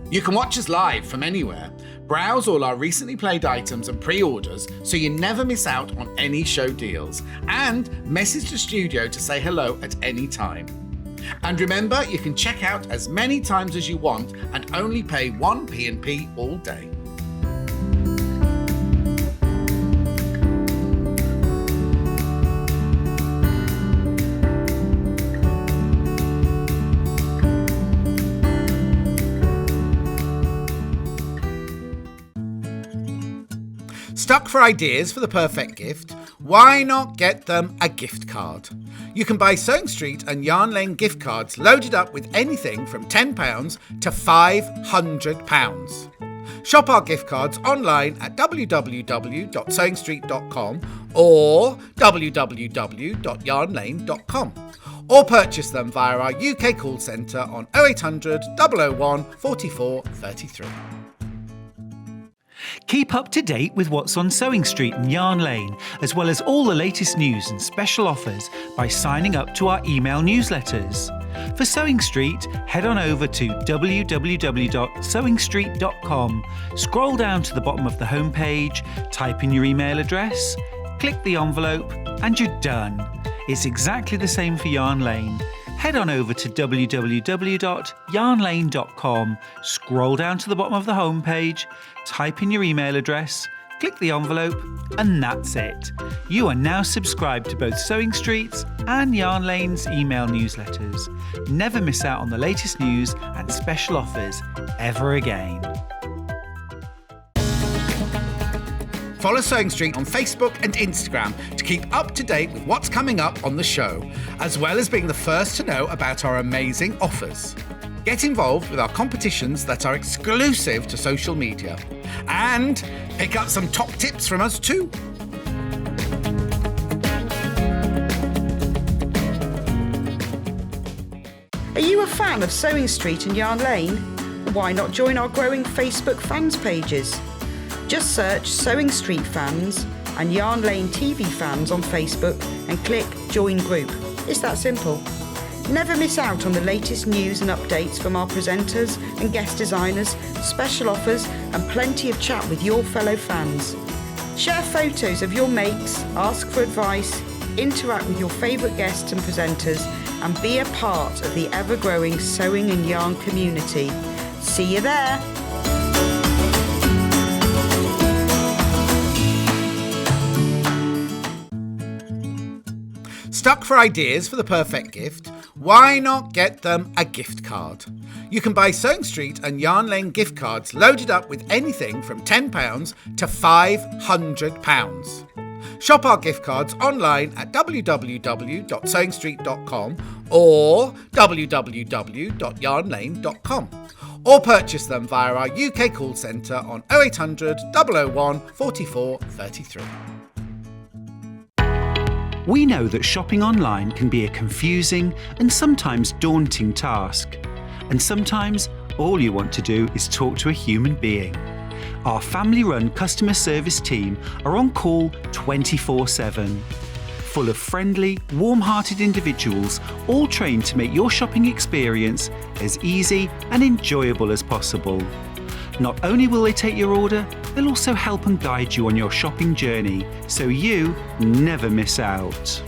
[SPEAKER 1] You can watch us live from anywhere, browse all our recently played items and pre-orders so you never miss out on any show deals, and message the studio to say hello at any time. And remember, you can check out as many times as you want and only pay 1 P&P all day. Stuck for ideas for the perfect gift? Why not get them a gift card? You can buy Sewing Street and Yarn Lane gift cards loaded up with anything from £10 to £500. Shop our gift cards online at www.sewingstreet.com or www.yarnlane.com, or purchase them via our UK call centre on 0800 001 44 33.
[SPEAKER 2] Keep up to date with what's on Sewing Street and Yarn Lane, as well as all the latest news and special offers by signing up to our email newsletters. For Sewing Street, head on over to www.sewingstreet.com, scroll down to the bottom of the homepage, type in your email address, click the envelope, and you're done. It's exactly the same for Yarn Lane. head on over to www.yarnlane.com, scroll down to the bottom of the homepage, type in your email address, click the envelope, and that's it. You are now subscribed to both Sewing Street's and Yarn Lane's email newsletters. Never miss out on the latest news and special offers ever again.
[SPEAKER 1] Follow Sewing Street on Facebook and Instagram to keep up to date with what's coming up on the show, as well as being the first to know about our amazing offers. Get involved with our competitions that are exclusive to social media. And pick up some top tips from us too.
[SPEAKER 3] Are you a fan of Sewing Street and Yarn Lane? Why not join our growing Facebook fans pages? Just search Sewing Street Fans and Yarn Lane TV Fans on Facebook and click Join Group. It's that simple. Never miss out on the latest news and updates from our presenters and guest designers, special offers and plenty of chat with your fellow fans. Share photos of your makes, ask for advice, interact with your favourite guests and presenters and be a part of the ever-growing sewing and yarn community. See you there!
[SPEAKER 1] Stuck for ideas for the perfect gift? Why not get them a gift card? You can buy Sewing Street and Yarn Lane gift cards loaded up with anything from £10 to £500. Shop our gift cards online at www.sewingstreet.com or www.yarnlane.com, or purchase them via our UK call centre on 0800 001 44 33.
[SPEAKER 2] We know that shopping online can be a confusing and sometimes daunting task. And sometimes all you want to do is talk to a human being. Our family-run customer service team are on call 24/7. Full of friendly, warm-hearted individuals, all trained to make your shopping experience as easy and enjoyable as possible. Not only will they take your order, they'll also help and guide you on your shopping journey, so you never miss out.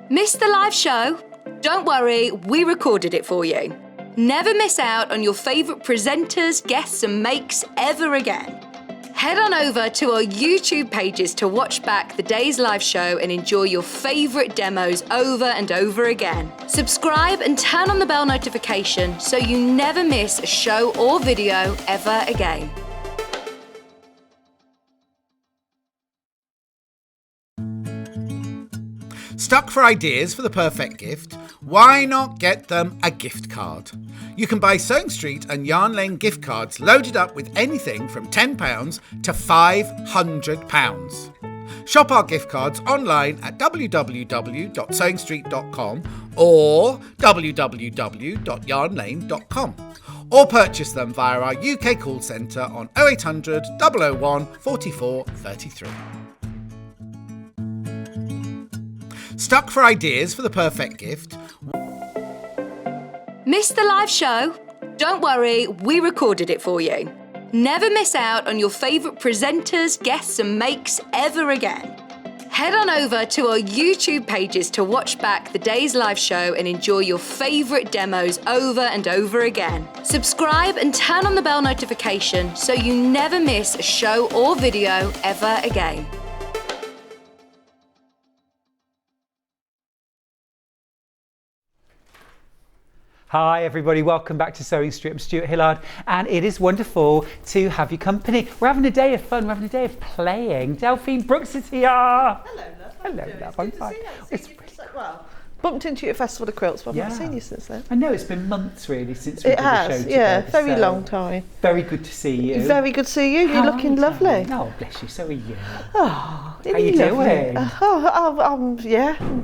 [SPEAKER 4] Missed the live show? Don't worry, we recorded it for you. Never miss out on your favourite presenters, guests and makes ever again. Head on over to our YouTube pages to watch back the day's live show and enjoy your favourite demos over and over again. Subscribe and turn on the bell notification so you never miss a show or video ever again.
[SPEAKER 1] Stuck for ideas for the perfect gift? Why not get them a gift card? You can buy Sewing Street and Yarn Lane gift cards loaded up with anything from £10 to £500. Shop our gift cards online at www.sewingstreet.com or www.yarnlane.com, or purchase them via our UK call centre on 0800 001 44 33. Stuck for ideas for the perfect gift?
[SPEAKER 4] Missed the live show? Don't worry, we recorded it for you. Never miss out on your favourite presenters, guests and makes ever again. Head on over to our YouTube pages to watch back the day's live show and enjoy your favourite demos over and over again. Subscribe and turn on the bell notification so you never miss a show or video ever again.
[SPEAKER 2] Hi everybody, welcome back to Sewing Street. I'm Stuart Hillard and it is wonderful to have your company. We're having a day of fun, we're having a day of playing. Delphine Brooks is here.
[SPEAKER 6] Hello, love.
[SPEAKER 2] Hello, love. I'm fine.
[SPEAKER 6] It's well, bumped into you at Festival of Quilts, but I've not seen you since then.
[SPEAKER 2] I know, it's been months really since we
[SPEAKER 6] It
[SPEAKER 2] did the show
[SPEAKER 6] has,
[SPEAKER 2] together.
[SPEAKER 6] yeah, very long time.
[SPEAKER 2] Very good to see you.
[SPEAKER 6] Very good to see you. You're
[SPEAKER 2] How
[SPEAKER 6] looking
[SPEAKER 2] are you,
[SPEAKER 6] lovely.
[SPEAKER 2] darling? Oh, bless you, so are you.
[SPEAKER 6] Oh,
[SPEAKER 2] How you doing?
[SPEAKER 6] I'm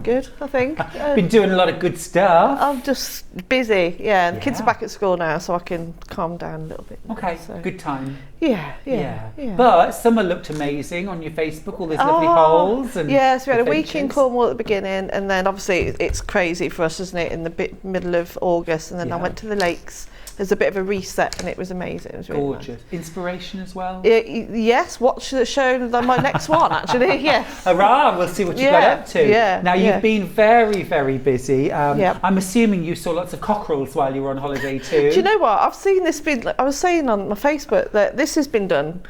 [SPEAKER 6] good, I think.
[SPEAKER 2] Been doing a lot of good stuff.
[SPEAKER 6] I'm just busy, yeah. The kids are back at school now, so I can calm down a little bit.
[SPEAKER 2] Okay,
[SPEAKER 6] so.
[SPEAKER 2] good time.
[SPEAKER 6] Yeah.
[SPEAKER 2] But summer looked amazing on your Facebook, all those lovely holes. And
[SPEAKER 6] yeah, so we had a week in
[SPEAKER 2] adventures.
[SPEAKER 6] Cornwall at the beginning, and then obviously it's crazy for us, isn't it, in the middle of August, and then I went to the lakes as a bit of a reset, and it was amazing. It was really
[SPEAKER 2] Gorgeous.
[SPEAKER 6] nice.
[SPEAKER 2] Inspiration as well?
[SPEAKER 6] Yes, watch the show, my next one, actually, yes.
[SPEAKER 2] Hurrah, we'll see what you got up to.
[SPEAKER 6] Yeah,
[SPEAKER 2] now, you've been very, very busy.
[SPEAKER 6] Yep.
[SPEAKER 2] I'm assuming you saw lots of cockerels while you were on holiday too.
[SPEAKER 6] Do you know what? I've seen this I was saying on my Facebook that this has been done,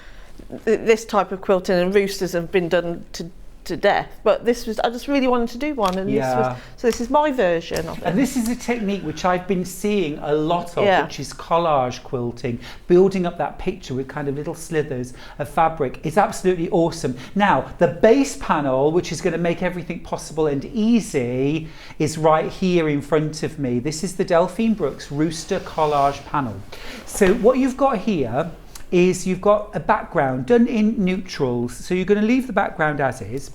[SPEAKER 6] this type of quilting, and roosters have been done to death, but I just really wanted to do one, and this is my version of it.
[SPEAKER 2] And this is a technique which I've been seeing a lot of, which is collage quilting, building up that picture with kind of little slithers of fabric. Is absolutely awesome. Now, the base panel, which is going to make everything possible and easy, is right here in front of me. This is the Delphine Brooks Rooster collage panel. So what you've got here is you've got a background done in neutrals. So you're going to leave the background as is.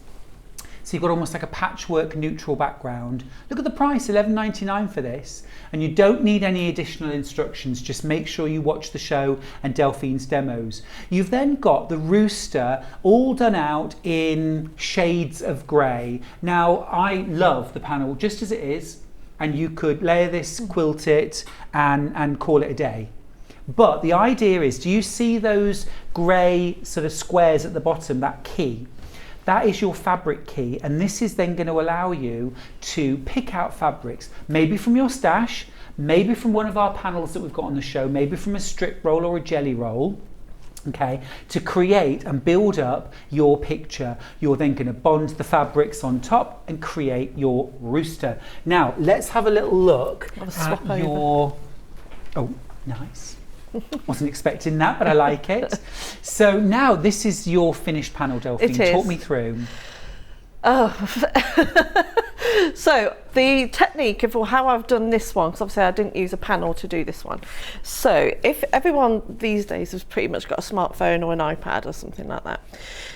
[SPEAKER 2] So you've got almost like a patchwork neutral background. Look at the price, $11.99 for this. And you don't need any additional instructions. Just make sure you watch the show and Delphine's demos. You've then got the rooster all done out in shades of grey. Now, I love the panel just as it is. And you could layer this, quilt it, and call it a day. But the idea is, do you see those grey sort of squares at the bottom, that key? That is your fabric key, and this is then going to allow you to pick out fabrics, maybe from your stash, maybe from one of our panels that we've got on the show, maybe from a strip roll or a jelly roll, okay, to create and build up your picture. You're then going to bond the fabrics on top and create your rooster. Now, let's have a little look at your... Oh, nice. Wasn't expecting that, but I like it. So now this is your finished panel, Delphine. Talk me through.
[SPEAKER 6] Oh, so the technique of how I've done this one, because obviously I didn't use a panel to do this one. So if everyone these days has pretty much got a smartphone or an iPad or something like that.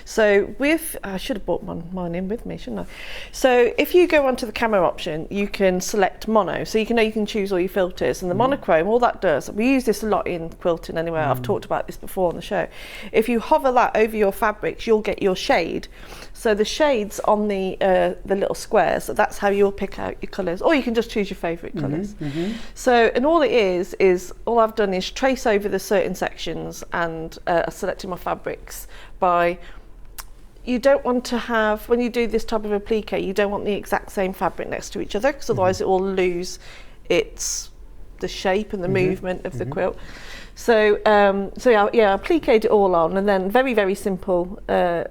[SPEAKER 6] So I should have brought mine in with me, shouldn't I? So if you go onto the camera option, you can select mono. So you can choose all your filters, and the monochrome, all that does, we use this a lot in quilting anyway. I've talked about this before on the show. If you hover that over your fabrics, you'll get your shade. So the shades on the little squares, that's how you'll pick out your colours, or you can just choose your favourite colours. So, and all it is all I've done is trace over the certain sections and selecting my fabrics by, you don't want to have, when you do this type of applique, you don't want the exact same fabric next to each other, because otherwise it will lose the shape and the movement of the quilt. So, I appliqued it all on, and then very, very simple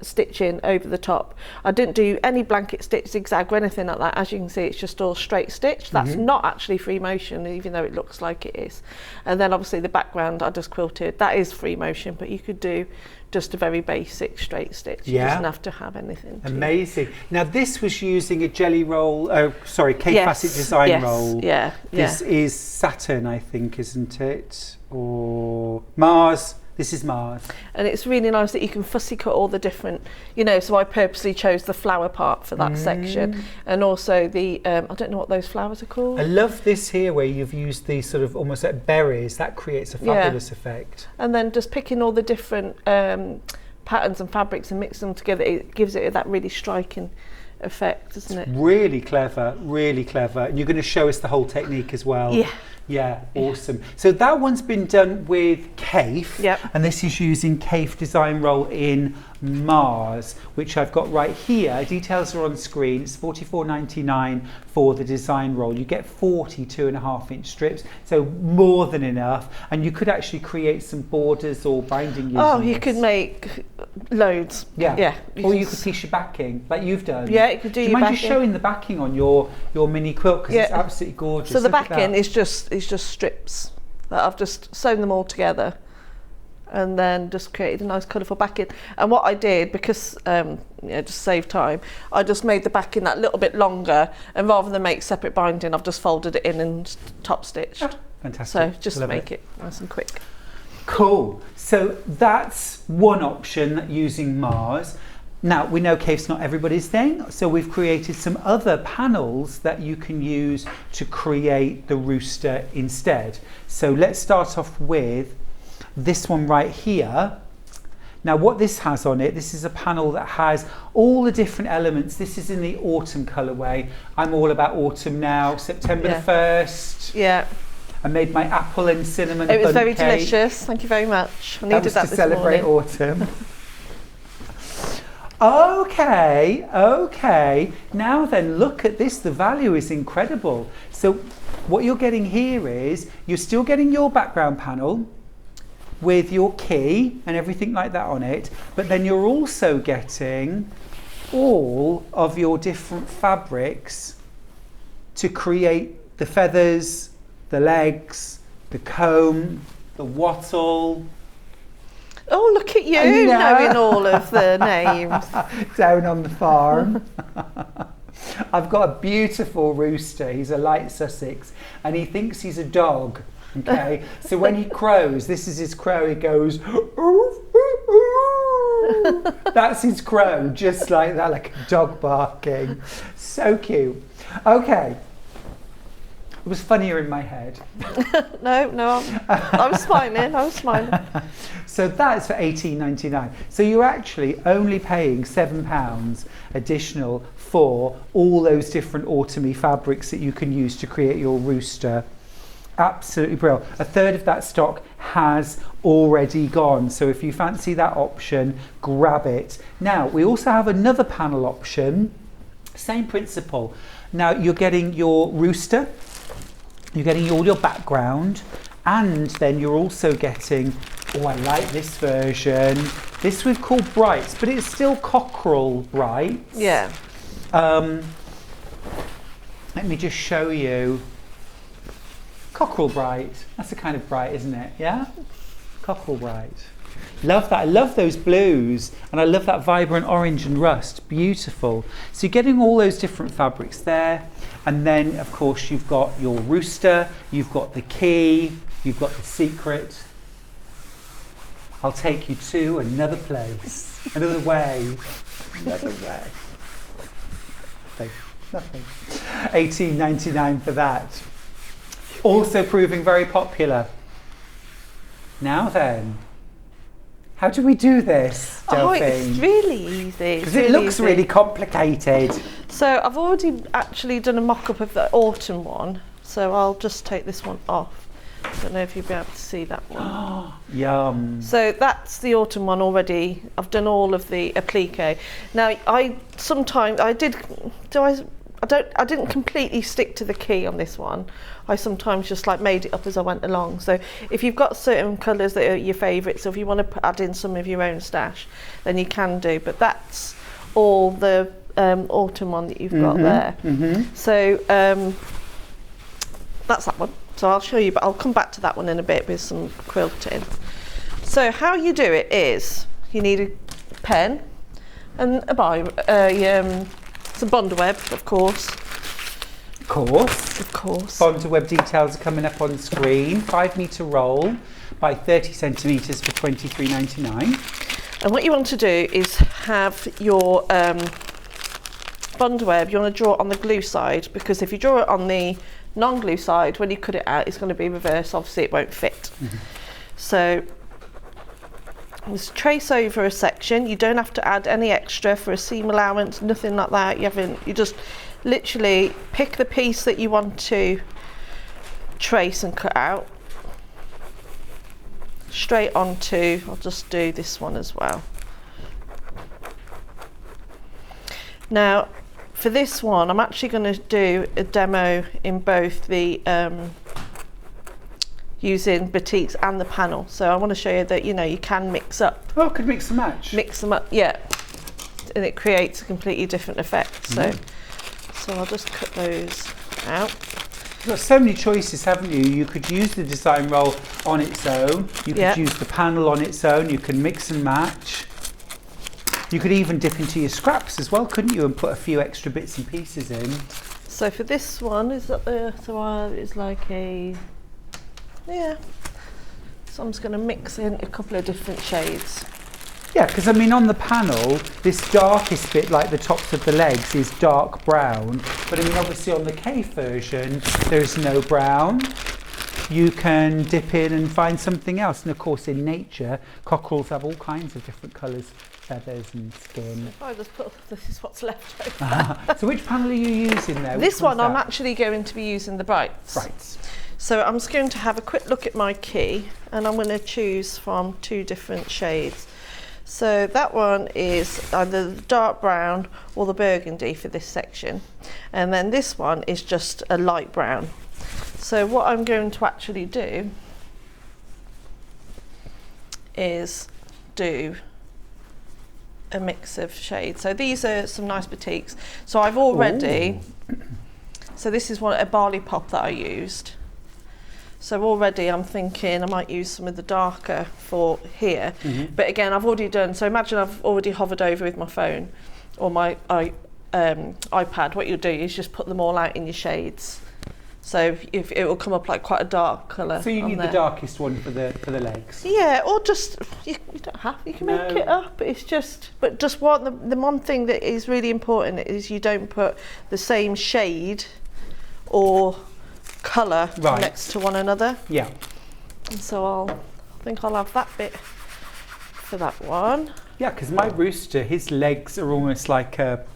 [SPEAKER 6] stitching over the top. I didn't do any blanket stitch, zigzag or anything like that. As you can see, it's just all straight stitch. That's not actually free motion, even though it looks like it is. And then obviously the background I just quilted. That is free motion, but you could do just a very basic straight stitch. It doesn't have to have anything.
[SPEAKER 2] Amazing. Now this was using a jelly roll, K-facet design roll. This is Saturn, I think, isn't it? Or Mars. This is Mars. And
[SPEAKER 6] it's really nice that you can fussy cut all the different, so I purposely chose the flower part for that section, and also the, I don't know what those flowers are called.
[SPEAKER 2] I love this here where you've used these sort of almost like berries. That creates a fabulous effect.
[SPEAKER 6] And then just picking all the different patterns and fabrics and mixing them together, it gives it that really striking effect, doesn't it?
[SPEAKER 2] Really clever, really clever. And you're going to show us the whole technique as well. Yeah, awesome. So that one's been done with Kaif, and this is using Kaif design roll in Mars, which I've got right here. Details are on screen. It's $44.99 for the design roll. You get 42.5-inch strips, so more than enough. And you could actually create some borders or binding using
[SPEAKER 6] Oh, you could make loads.
[SPEAKER 2] Or you could piece your backing, like you've done.
[SPEAKER 6] Yeah, you could do your backing.
[SPEAKER 2] Do you mind just showing the backing on your mini quilt, because it's absolutely gorgeous.
[SPEAKER 6] So the backing is just strips that I've just sewn them all together, and then just created a nice colourful backing. And what I did, because just save time, I just made the backing that little bit longer, and rather than make separate binding, I've just folded it in and top stitched.
[SPEAKER 2] Fantastic.
[SPEAKER 6] So just to make it nice and quick.
[SPEAKER 2] Cool. So that's one option, using Mars. Now, we know Kaif's not everybody's thing, so we've created some other panels that you can use to create the rooster instead. So let's start off with this one right here. Now, what this has on it, this is a panel that has all the different elements. This is in the autumn colourway. I'm all about autumn now, September the 1st. I made my apple and cinnamon
[SPEAKER 6] It was
[SPEAKER 2] bundt
[SPEAKER 6] very
[SPEAKER 2] cake.
[SPEAKER 6] delicious. Thank you very much. I
[SPEAKER 2] That
[SPEAKER 6] needed
[SPEAKER 2] was
[SPEAKER 6] that
[SPEAKER 2] to
[SPEAKER 6] this
[SPEAKER 2] celebrate
[SPEAKER 6] morning.
[SPEAKER 2] autumn. Okay. Now then, look at this. The value is incredible. So what you're getting here is you're still getting your background panel with your key and everything like that on it, but then you're also getting all of your different fabrics to create the feathers, the legs, the comb, the wattle.
[SPEAKER 6] Oh, look at you
[SPEAKER 2] I know.
[SPEAKER 6] knowing all of the names.
[SPEAKER 2] Down on the farm. I've got a beautiful rooster. He's a light Sussex and he thinks he's a dog. Okay, so when he crows, this is his crow, he goes, ooh, ooh, ooh. That's his crow, just like that, like a dog barking. So cute. Okay. It was funnier in my head.
[SPEAKER 6] No, I was smiling.
[SPEAKER 2] So that's for $18.99. So you're actually only paying £7 additional for all those different autumny fabrics that you can use to create your rooster. Absolutely brilliant. A third of that stock has already gone. So if you fancy that option, grab it. Now, we also have another panel option. Same principle. Now, you're getting your rooster. You're getting all your background, and then you're also getting, oh, I like this version. This we've called Brights, but it's still cockerel Brights.
[SPEAKER 6] Yeah.
[SPEAKER 2] Let me just show you. Cockerel Bright. That's a kind of bright, isn't it? Yeah? Cockerel Bright. Love that. I love those blues, and I love that vibrant orange and rust. Beautiful. So you're getting all those different fabrics there. And then, of course, you've got your rooster, you've got the key, you've got the secret. I'll take you to another place, another way, another way. Nothing. $18.99 for that. Also proving very popular. Now then, how do we do this, Delphine?
[SPEAKER 6] Oh, it's really easy.
[SPEAKER 2] Because it looks really complicated.
[SPEAKER 6] So I've already actually done a mock-up of the autumn one. So I'll just take this one off. I don't know if you'll be able to see that one.
[SPEAKER 2] Yum.
[SPEAKER 6] So that's the autumn one already. I've done all of the applique. Now I didn't completely stick to the key on this one. I sometimes just like made it up as I went along. So if you've got certain colours that are your favourites, so if you want to add in some of your own stash, then you can do. But that's all the autumn one that you've got there. So that's that one. So I'll show you, but I'll come back to that one in a bit with some quilting. So how you do it is you need a pen and some Bondweb, of course. Of course.
[SPEAKER 2] Bondweb details are coming up on screen. 5 metre roll by 30 centimetres for $23.99.
[SPEAKER 6] And what you want to do is have your Bondweb, you want to draw it on the glue side, because if you draw it on the non-glue side, when you cut it out, it's going to be reversed. Obviously, it won't fit. So just trace over a section. You don't have to add any extra for a seam allowance, nothing like that. You just literally pick the piece that you want to trace and cut out. Straight onto, I'll just do this one as well. Now, for this one, I'm actually going to do a demo in both the using batiks and the panel. So I want to show you that you can mix up.
[SPEAKER 2] Oh, could mix and match.
[SPEAKER 6] Mix them up, yeah, and it creates a completely different effect. So I'll just cut those out.
[SPEAKER 2] You've got so many choices, haven't you? You could use the design roll on its own. You could use the panel on its own. You can mix and match. You could even dip into your scraps as well, couldn't you? And put a few extra bits and pieces in.
[SPEAKER 6] So for this one, is that it's like a, yeah. So I'm just going to mix in a couple of different shades.
[SPEAKER 2] Yeah, because I mean on the panel, this darkest bit, like the tops of the legs, is dark brown. But I mean obviously on the K version, there's no brown. You can dip in and find something else. And of course in nature, cockerels have all kinds of different colours, feathers and skin.
[SPEAKER 6] If I just put, this is what's left over.
[SPEAKER 2] So which panel are you using there?
[SPEAKER 6] This one I'm actually going to be using the Brights.
[SPEAKER 2] Brights.
[SPEAKER 6] So I'm just going to have a quick look at my key, and I'm going to choose from 2 different shades. So that one is either the dark brown or the burgundy for this section, and then this one is just a light brown. So what I'm going to actually do is do a mix of shades. So these are some nice batiks. So I've already, so this is a barley pop that I used. So already I'm thinking I might use some of the darker for here. But again, I've already done, so imagine I've already hovered over with my phone or my iPad. What you'll do is just put them all out in your shades. So if it will come up like quite a dark colour.
[SPEAKER 2] So you need the darkest one for the legs.
[SPEAKER 6] Yeah, or just you don't have. You can make it up. It's just, but just the one thing that is really important is you don't put the same shade or colour next to one another.
[SPEAKER 2] Yeah.
[SPEAKER 6] And so I think I'll have that bit for that one.
[SPEAKER 2] Yeah, because my Rooster, his legs are almost like a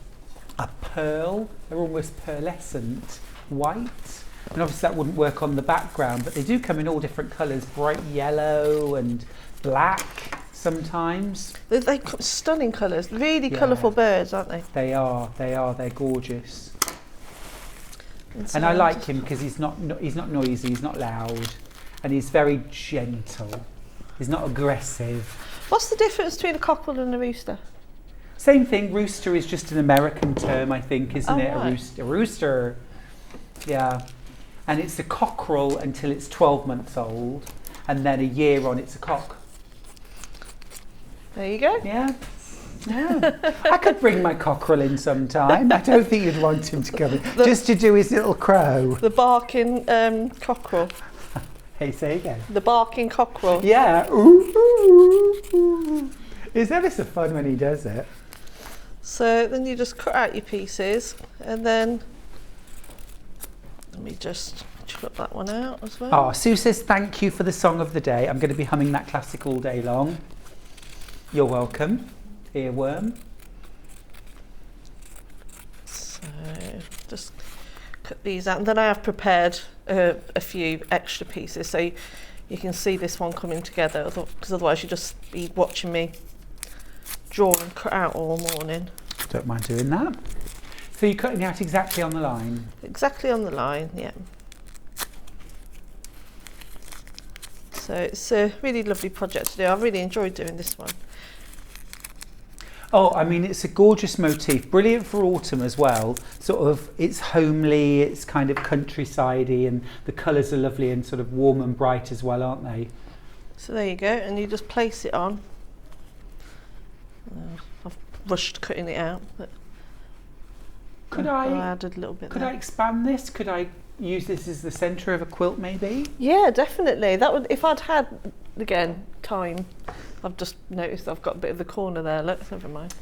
[SPEAKER 2] pearl. They're almost pearlescent white. And obviously that wouldn't work on the background, but they do come in all different colours, bright yellow and black sometimes.
[SPEAKER 6] They're stunning colours, really colourful birds, aren't they?
[SPEAKER 2] They are, they're gorgeous.
[SPEAKER 6] And
[SPEAKER 2] I like him because he's not noisy, he's not loud, and he's very gentle. He's not aggressive.
[SPEAKER 6] What's the difference between a cockerel and a rooster?
[SPEAKER 2] Same thing, rooster is just an American term, I think, isn't it?
[SPEAKER 6] Right.
[SPEAKER 2] A rooster. Yeah. And it's a cockerel until it's 12 months old, and then a year on it's a cock.
[SPEAKER 6] There you go.
[SPEAKER 2] Yeah. Yeah. I could bring my cockerel in sometime. I don't think you'd want him to come in. Just to do his little crow.
[SPEAKER 6] The barking cockerel.
[SPEAKER 2] Hey, say again.
[SPEAKER 6] The barking cockerel.
[SPEAKER 2] Yeah. Ooh, ooh, ooh. It's ever so fun when he does it.
[SPEAKER 6] So then you just cut out your pieces, and then let me just cut that one out as well.
[SPEAKER 2] Oh, Sue says thank you for the song of the day. I'm going to be humming that classic all day long. You're welcome, earworm.
[SPEAKER 6] So just cut these out, and then I have prepared a few extra pieces, so you can see this one coming together, because otherwise you'd just be watching me draw and cut out all morning.
[SPEAKER 2] Don't mind doing that. So you're cutting out exactly on the line?
[SPEAKER 6] Exactly on the line, yeah. So it's a really lovely project to do. I really enjoyed doing this one.
[SPEAKER 2] Oh, I mean, it's a gorgeous motif, brilliant for autumn as well. Sort of, it's homely, it's kind of countryside-y, and the colours are lovely and sort of warm and bright as well, aren't they?
[SPEAKER 6] So there you go, and you just place it on. I've rushed cutting it out, but I added a little bit.
[SPEAKER 2] Could I expand this? Could I use this as the centre of a quilt, maybe?
[SPEAKER 6] Yeah, definitely. That would, if I'd had again time. I've just noticed I've got a bit of the corner there. Look, never mind.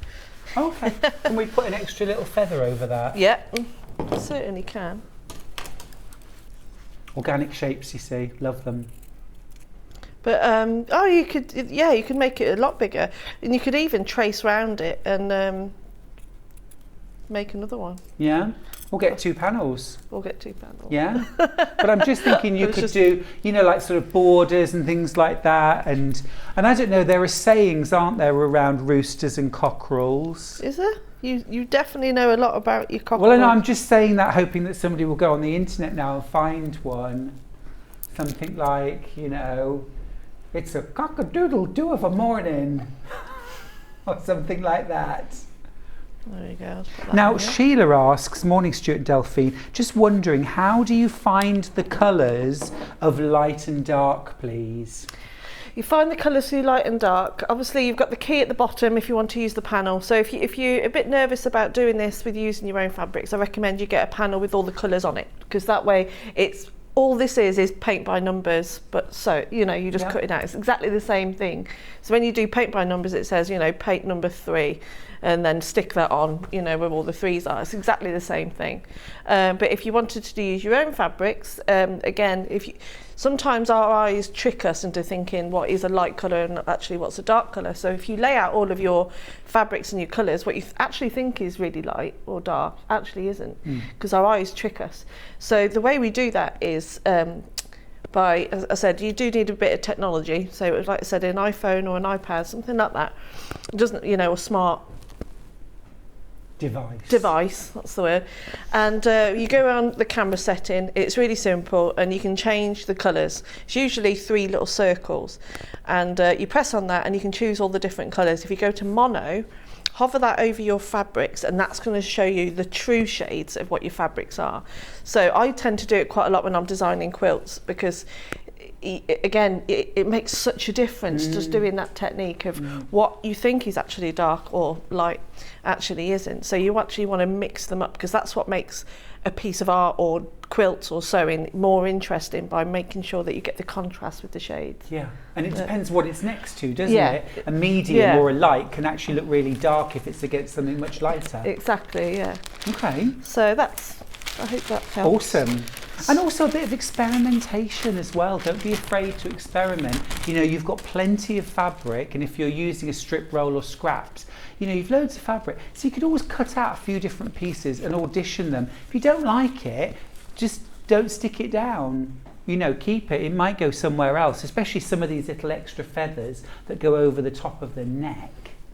[SPEAKER 2] Okay. Can we put an extra little feather over that?
[SPEAKER 6] Yeah, certainly can.
[SPEAKER 2] Organic shapes, you see, love them.
[SPEAKER 6] But you could make it a lot bigger, and you could even trace round it and make another one.
[SPEAKER 2] Yeah, we'll get 2 panels.
[SPEAKER 6] We'll get 2 panels.
[SPEAKER 2] Yeah, but I'm just thinking you could do, you know, like sort of borders and things like that, and I don't know. There are sayings, aren't there, around roosters and cockerels?
[SPEAKER 6] Is there? You definitely know a lot about your cockerel.
[SPEAKER 2] Well, no, I'm just saying that, hoping that somebody will go on the internet now and find one. Something like, you know, it's a cock-a-doodle-doo of a morning, or something like that.
[SPEAKER 6] There you go.
[SPEAKER 2] Now, Sheila asks, morning Stuart and Delphine, just wondering, how do you find the colours of light and dark, please?
[SPEAKER 6] You find the colours through light and dark. Obviously, you've got the key at the bottom if you want to use the panel. So if you're a bit nervous about doing this with using your own fabrics, I recommend you get a panel with all the colours on it, because that way it's all this is paint by numbers, but so, you know, you just cut it out. It's exactly the same thing. So when you do paint by numbers, it says, you know, paint number 3, and then stick that on, you know, where all the 3s are. It's exactly the same thing. But if you wanted to use your own fabrics, again, sometimes our eyes trick us into thinking what is a light colour and actually what's a dark colour. So if you lay out all of your fabrics and your colours, what you actually think is really light or dark actually isn't, because our eyes trick us. So the way we do that is by, as I said, you do need a bit of technology. So like I said, an iPhone or an iPad, something like that. It doesn't, you know, a smart device, that's the word. And you go around the camera setting. It's really simple, and you can change the colours. It's usually 3 little circles, and you press on that and you can choose all the different colours. If you go to mono, hover that over your fabrics, and that's going to show you the true shades of what your fabrics are. So I tend to do it quite a lot when I'm designing quilts, because again, it makes such a difference just doing that technique of what you think is actually dark or light actually isn't. So you actually want to mix them up, because that's what makes a piece of art or quilts or sewing more interesting, by making sure that you get the contrast with the shades.
[SPEAKER 2] Yeah, and it depends what it's next to, doesn't it? A medium or a light can actually look really dark if it's against something much lighter.
[SPEAKER 6] Exactly, yeah.
[SPEAKER 2] Okay.
[SPEAKER 6] So I hope that helps.
[SPEAKER 2] Awesome. And also a bit of experimentation as well. Don't be afraid to experiment. You know, you've got plenty of fabric, and if you're using a strip roll or scraps, you know, you've loads of fabric. So you could always cut out a few different pieces and audition them. If you don't like it, just don't stick it down. You know, keep it. It might go somewhere else, especially some of these little extra feathers that go over the top of the neck.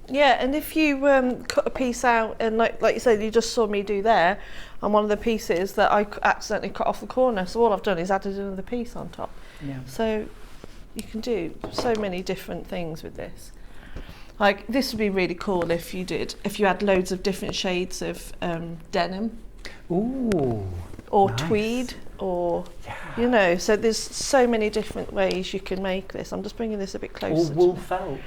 [SPEAKER 6] Yeah, and if you cut a piece out, and like you said, you just saw me do there, on one of the pieces that I accidentally cut off the corner, so all I've done is added another piece on top. Yeah. So you can do so many different things with this. Like, this would be really cool if you had loads of different shades of denim.
[SPEAKER 2] Ooh.
[SPEAKER 6] Or
[SPEAKER 2] nice.
[SPEAKER 6] tweed, or you know, so there's so many different ways you can make this. I'm just bringing this a bit closer.
[SPEAKER 2] Or wool felt.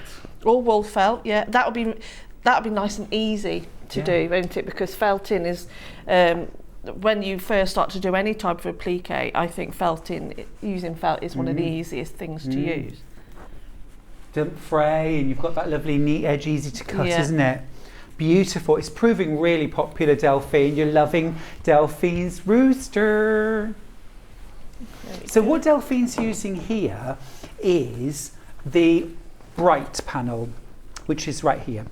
[SPEAKER 6] Or wool felt, yeah. That would be nice and easy to do, won't it? Because felting is, when you first start to do any type of applique, I think using felt is one of the easiest things to use.
[SPEAKER 2] Don't fray, and you've got that lovely neat edge, easy to cut, isn't it? Beautiful. It's proving really popular, Delphine. You're loving Delphine's Rooster. So what Delphine's using here is the bright panel, which is right here.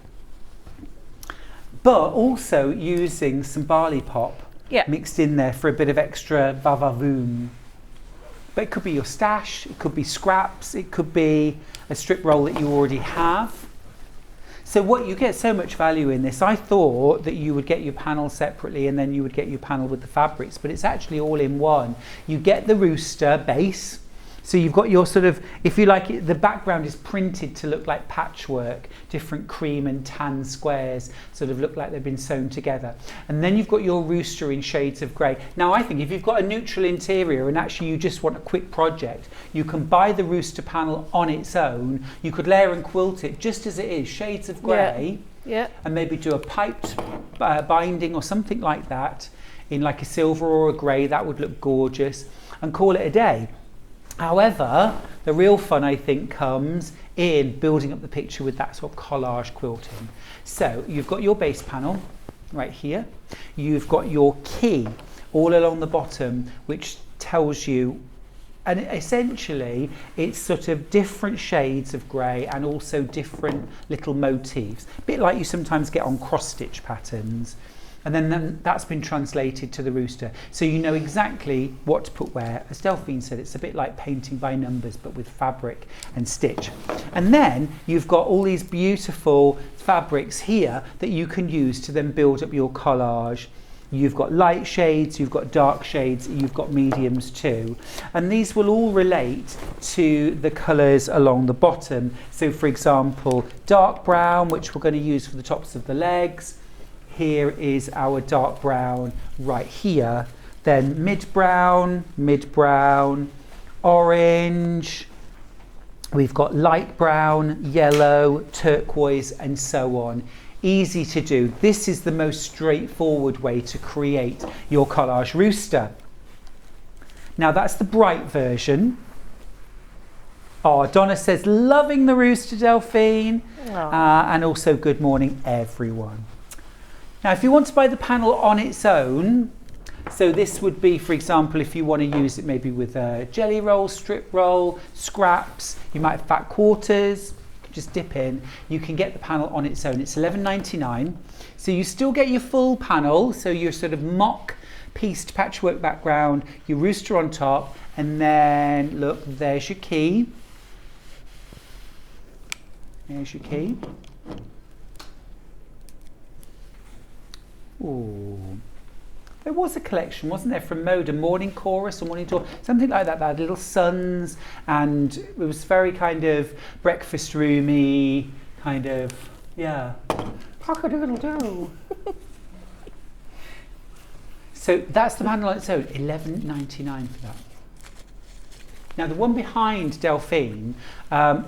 [SPEAKER 2] But also using some barley pop mixed in there for a bit of extra va-va-voom. But it could be your stash, it could be scraps, it could be a strip roll that you already have. So what you get so much value in this. I thought that you would get your panel separately and then you would get your panel with the fabrics, but it's actually all in one. You get the Rooster base. So you've got your sort of, if you like it, the background is printed to look like patchwork, different cream and tan squares sort of look like they've been sewn together. And then you've got your Rooster in shades of grey. Now I think if you've got a neutral interior and actually you just want a quick project, you can buy the Rooster panel on its own. You could layer and quilt it just as it is, shades of grey, and maybe do a piped binding or something like that in like a silver or a grey. That would look gorgeous, and call it a day. However, the real fun, I think, comes in building up the picture with that sort of collage quilting. So you've got your base panel right here. You've got your key all along the bottom, which tells you, and essentially it's sort of different shades of grey and also different little motifs, a bit like you sometimes get on cross-stitch patterns. And then that's been translated to the Rooster. So you know exactly what to put where. As Delphine said, it's a bit like painting by numbers, but with fabric and stitch. And then you've got all these beautiful fabrics here that you can use to then build up your collage. You've got light shades, you've got dark shades, you've got mediums too. And these will all relate to the colours along the bottom. So for example, dark brown, which we're going to use for the tops of the legs. Here is our dark brown right here. Then mid brown, orange. We've got light brown, yellow, turquoise, and so on. Easy to do. This is the most straightforward way to create your collage Rooster. Now that's the bright version. Oh, Donna says, loving the Rooster, Delphine. And also good morning, everyone. Now, if you want to buy the panel on its own, so this would be, for example, if you want to use it maybe with a jelly roll, strip roll, scraps, you might have fat quarters, just dip in, you can get the panel on its own. It's $11.99. So you still get your full panel, so your sort of mock pieced patchwork background, your rooster on top, and then look, there's your key. There's your key. Ooh. There was a collection, wasn't there, from Mode, a morning chorus or morning tour, something like that. They had little suns, and it was very kind of breakfast roomy, kind of, yeah. Cock-a-doodle-doo. So that's the panel on its own, $11.99 for that. Now the one behind Delphine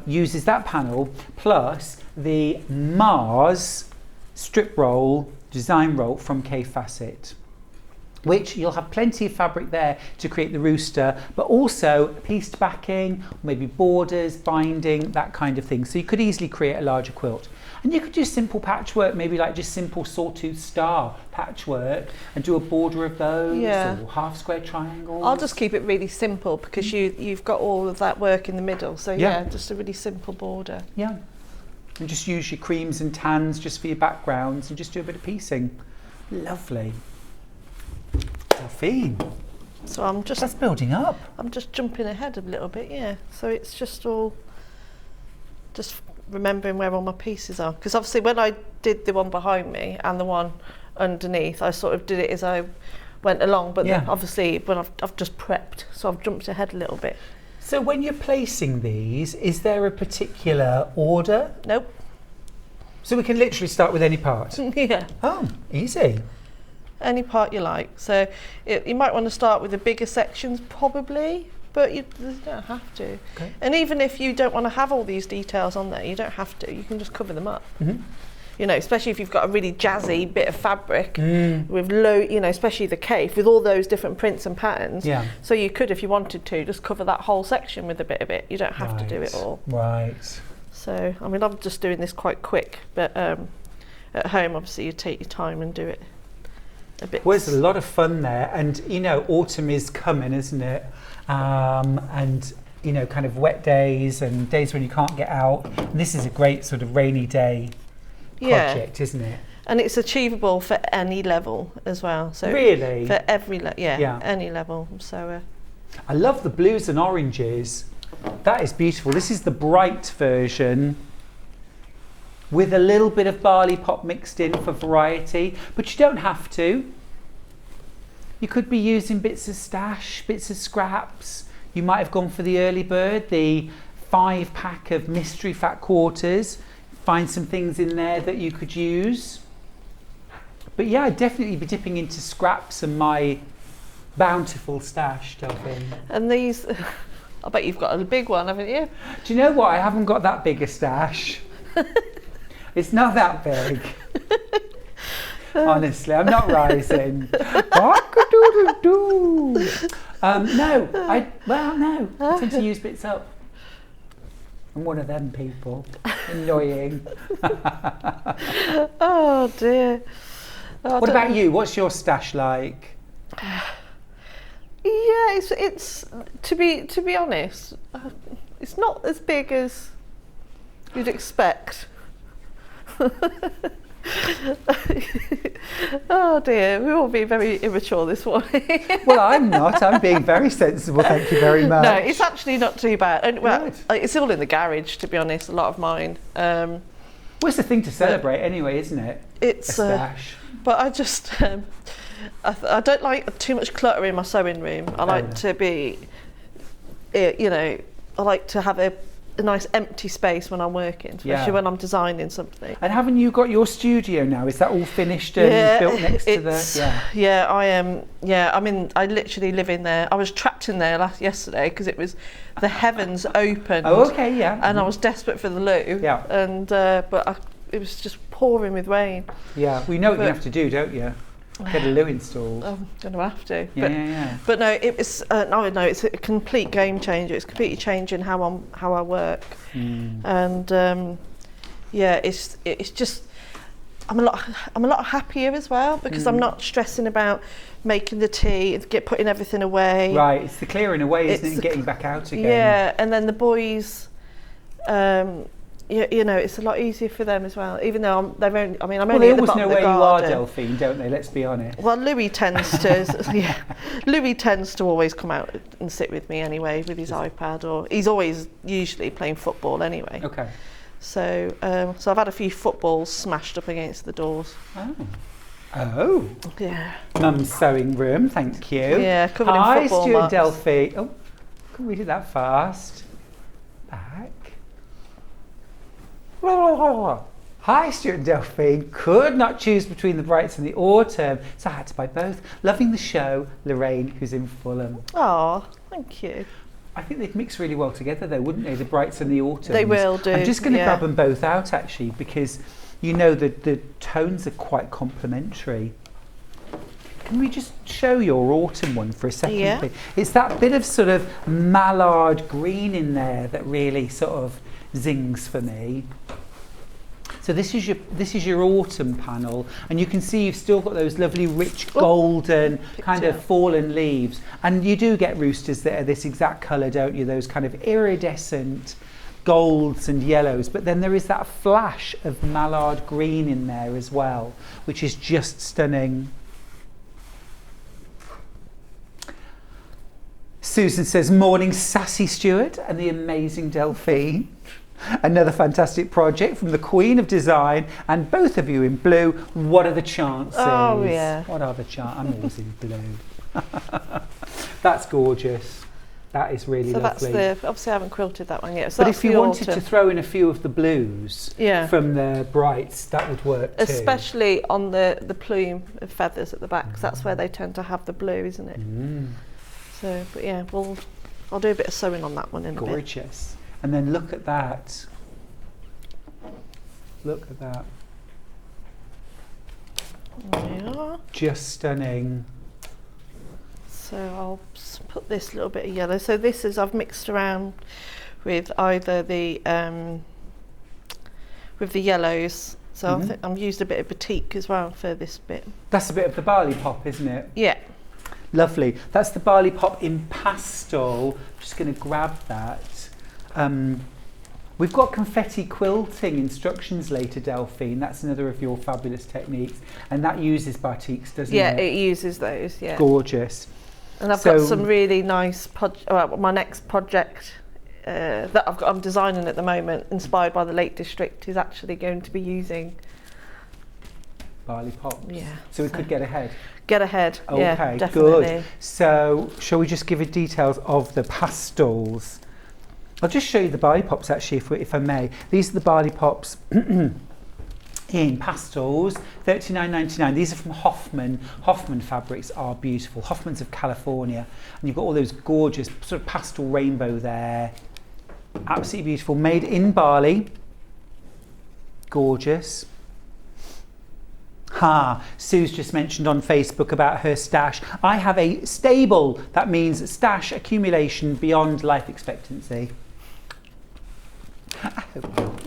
[SPEAKER 2] uses that panel plus the Mars strip roll, design roll from K Facet, which you'll have plenty of fabric there to create the rooster, but also pieced backing, maybe borders, binding, that kind of thing. So you could easily create a larger quilt. And you could do simple patchwork, maybe like just simple sawtooth star patchwork, and do a border of those, or half square triangles.
[SPEAKER 6] I'll just keep it really simple because you've got all of that work in the middle. So yeah, just a really simple border.
[SPEAKER 2] Yeah. And just use your creams and tans just for your backgrounds and just do a bit of piecing. Lovely. Delphine.
[SPEAKER 6] So
[SPEAKER 2] that's building up.
[SPEAKER 6] I'm just jumping ahead a little bit, yeah. So it's just all just remembering where all my pieces are, because obviously when I did the one behind me and the one underneath, I sort of did it as I went along, but then obviously when I've just prepped, so I've jumped ahead a little bit.
[SPEAKER 2] So when you're placing these, is there a particular order?
[SPEAKER 6] Nope.
[SPEAKER 2] So we can literally start with any part?
[SPEAKER 6] Yeah.
[SPEAKER 2] Oh, easy.
[SPEAKER 6] Any part you like. So you might want to start with the bigger sections probably, but you don't have to. Okay. And even if you don't want to have all these details on there, you don't have to. You can just cover them up. Mm-hmm. You know, especially if you've got a really jazzy bit of fabric with especially the cape with all those different prints and patterns. Yeah. So you could, if you wanted to, just cover that whole section with a bit of it. You don't have to do it all.
[SPEAKER 2] Right.
[SPEAKER 6] So, I mean, I'm just doing this quite quick, but at home, obviously, you take your time and do it a bit.
[SPEAKER 2] Well, there's a lot of fun there, and autumn is coming, isn't it? And kind of wet days and days when you can't get out. And this is a great sort of rainy day project, isn't it?
[SPEAKER 6] And it's achievable for any level as well. So
[SPEAKER 2] really,
[SPEAKER 6] for every any level. So
[SPEAKER 2] I love the blues and oranges. That is beautiful. This is the bright version with a little bit of barley pop mixed in for variety, but you don't have to. You could be using bits of stash, bits of scraps. You might have gone for the early bird, the 5-pack of mystery fat quarters. Find some things in there that you could use. But yeah, I'd definitely be dipping into scraps and my bountiful stash, Delphine.
[SPEAKER 6] And these, I bet you've got a big one, haven't you?
[SPEAKER 2] Do you know what? I haven't got that big a stash. It's not that big. Honestly, I'm not rising. No, I tend to use bits up. I'm one of them people. Annoying.
[SPEAKER 6] Oh dear.
[SPEAKER 2] What about you? What's your stash like?
[SPEAKER 6] Yeah, it's to be honest, it's not as big as you'd expect. Oh dear, we all being very immature this morning.
[SPEAKER 2] Well, I'm not. I'm being very sensible. Thank you very much.
[SPEAKER 6] No, it's actually not too bad. And, well, it's all in the garage, to be honest. A lot of mine.
[SPEAKER 2] Well, it's a thing to celebrate anyway, isn't it?
[SPEAKER 6] It's
[SPEAKER 2] a stash.
[SPEAKER 6] But I just, I don't like too much clutter in my sewing room. I like to be, I like to have a nice empty space when I'm working, especially when I'm designing something.
[SPEAKER 2] And haven't you got your studio now? Is that all finished and built next to the?
[SPEAKER 6] Yeah, I am. I literally live in there. I was trapped in there yesterday because it was the heavens opened.
[SPEAKER 2] Oh, okay, yeah.
[SPEAKER 6] And I was desperate for the loo. Yeah. And it was just pouring with rain.
[SPEAKER 2] Yeah, we know what you have to do, don't you? Get a loo installed.
[SPEAKER 6] I'm going to have to.
[SPEAKER 2] Yeah.
[SPEAKER 6] But no, it's it's a complete game changer. It's completely changing how I work. And it's just I'm a lot happier as well because I'm not stressing about making the tea, putting everything away.
[SPEAKER 2] Right, it's the clearing away, isn't it, and getting back out again.
[SPEAKER 6] Yeah, and then the boys. you know, it's a lot easier for them as well. Even though I'm only
[SPEAKER 2] Well,
[SPEAKER 6] at
[SPEAKER 2] they
[SPEAKER 6] the
[SPEAKER 2] always
[SPEAKER 6] bottom
[SPEAKER 2] know
[SPEAKER 6] of the
[SPEAKER 2] where you are,
[SPEAKER 6] garden.
[SPEAKER 2] Delphine, don't they? Let's be honest.
[SPEAKER 6] Well, Louis tends to, Louis tends to always come out and sit with me anyway with his iPad, or he's always usually playing football anyway.
[SPEAKER 2] Okay.
[SPEAKER 6] So, so I've had a few footballs smashed up against the doors.
[SPEAKER 2] Oh.
[SPEAKER 6] Yeah.
[SPEAKER 2] Mum's sewing room, thank you.
[SPEAKER 6] Yeah, covered in
[SPEAKER 2] Hi,
[SPEAKER 6] football
[SPEAKER 2] Stuart
[SPEAKER 6] marks.
[SPEAKER 2] Delphine. Oh, couldn't read it that fast. Back. Hi, Stuart and Delphine. Could not choose between the Brights and the Autumn, so I had to buy both. Loving the show, Lorraine, who's in Fulham.
[SPEAKER 6] Oh, thank you.
[SPEAKER 2] I think they'd mix really well together though, wouldn't they? The Brights and the Autumns.
[SPEAKER 6] They will do,
[SPEAKER 2] I'm just going to
[SPEAKER 6] yeah.
[SPEAKER 2] grab them both out actually, because you know the tones are quite complementary. Can we just show your autumn one for a second,
[SPEAKER 6] Yeah.
[SPEAKER 2] please? It's that bit of sort of mallard green in there that really sort of zings for me. So this is your autumn panel, and you can see you've still got those lovely rich golden kind of fallen leaves, and you do get roosters that are this exact colour, don't you? Those kind of iridescent golds and yellows, but then there is that flash of mallard green in there as well, which is just stunning. Susan says, morning sassy Stuart and the amazing Delphine. Another fantastic project from the Queen of Design, and both of you in blue. What are the chances?
[SPEAKER 6] Oh, yeah.
[SPEAKER 2] What are the chances? I'm always in blue. That's gorgeous. That is really
[SPEAKER 6] So
[SPEAKER 2] lovely.
[SPEAKER 6] that's obviously I haven't quilted that one yet. So
[SPEAKER 2] But
[SPEAKER 6] that's
[SPEAKER 2] if you
[SPEAKER 6] the
[SPEAKER 2] wanted
[SPEAKER 6] autumn.
[SPEAKER 2] to throw in a few of the blues
[SPEAKER 6] Yeah.
[SPEAKER 2] from the Brights, that would work too.
[SPEAKER 6] Especially on the plume of feathers at the back, 'cause that's where they tend to have the blue, isn't it? So, but yeah, I'll do a bit of sewing on that one in a bit.
[SPEAKER 2] Gorgeous. And then look at that. Look at that.
[SPEAKER 6] There we are.
[SPEAKER 2] Just stunning.
[SPEAKER 6] So I'll put this little bit of yellow. So this is, I've mixed around with either the yellows. So I've used a bit of batik as well for this bit.
[SPEAKER 2] That's a bit of the barley pop, isn't it?
[SPEAKER 6] Yeah.
[SPEAKER 2] Lovely. That's the barley pop in pastel. I'm just going to grab that. We've got confetti quilting instructions later, Delphine. That's another of your fabulous techniques. And that uses batiks, doesn't
[SPEAKER 6] Yeah,
[SPEAKER 2] it?
[SPEAKER 6] it uses those, yeah.
[SPEAKER 2] Gorgeous.
[SPEAKER 6] And I've
[SPEAKER 2] So-
[SPEAKER 6] got some really nice, my next project that I'm designing at the moment, inspired by the Lake District, is actually going to be using,
[SPEAKER 2] Barley pops.
[SPEAKER 6] Yeah,
[SPEAKER 2] So we
[SPEAKER 6] so-
[SPEAKER 2] could get ahead.
[SPEAKER 6] get ahead.
[SPEAKER 2] Okay,
[SPEAKER 6] Yeah, definitely.
[SPEAKER 2] good. So shall we just give you details of the pastels? I'll just show you the barley pops actually, if I may. These are the barley pops in pastels, $39.99. These are from Hoffman. Hoffman fabrics are beautiful. Hoffman's of California. And you've got all those gorgeous sort of pastel rainbow there. Absolutely beautiful. Made in Bali. Gorgeous. Sue's just mentioned on Facebook about her stash. I have a stable. That means stash accumulation beyond life expectancy. I hope not.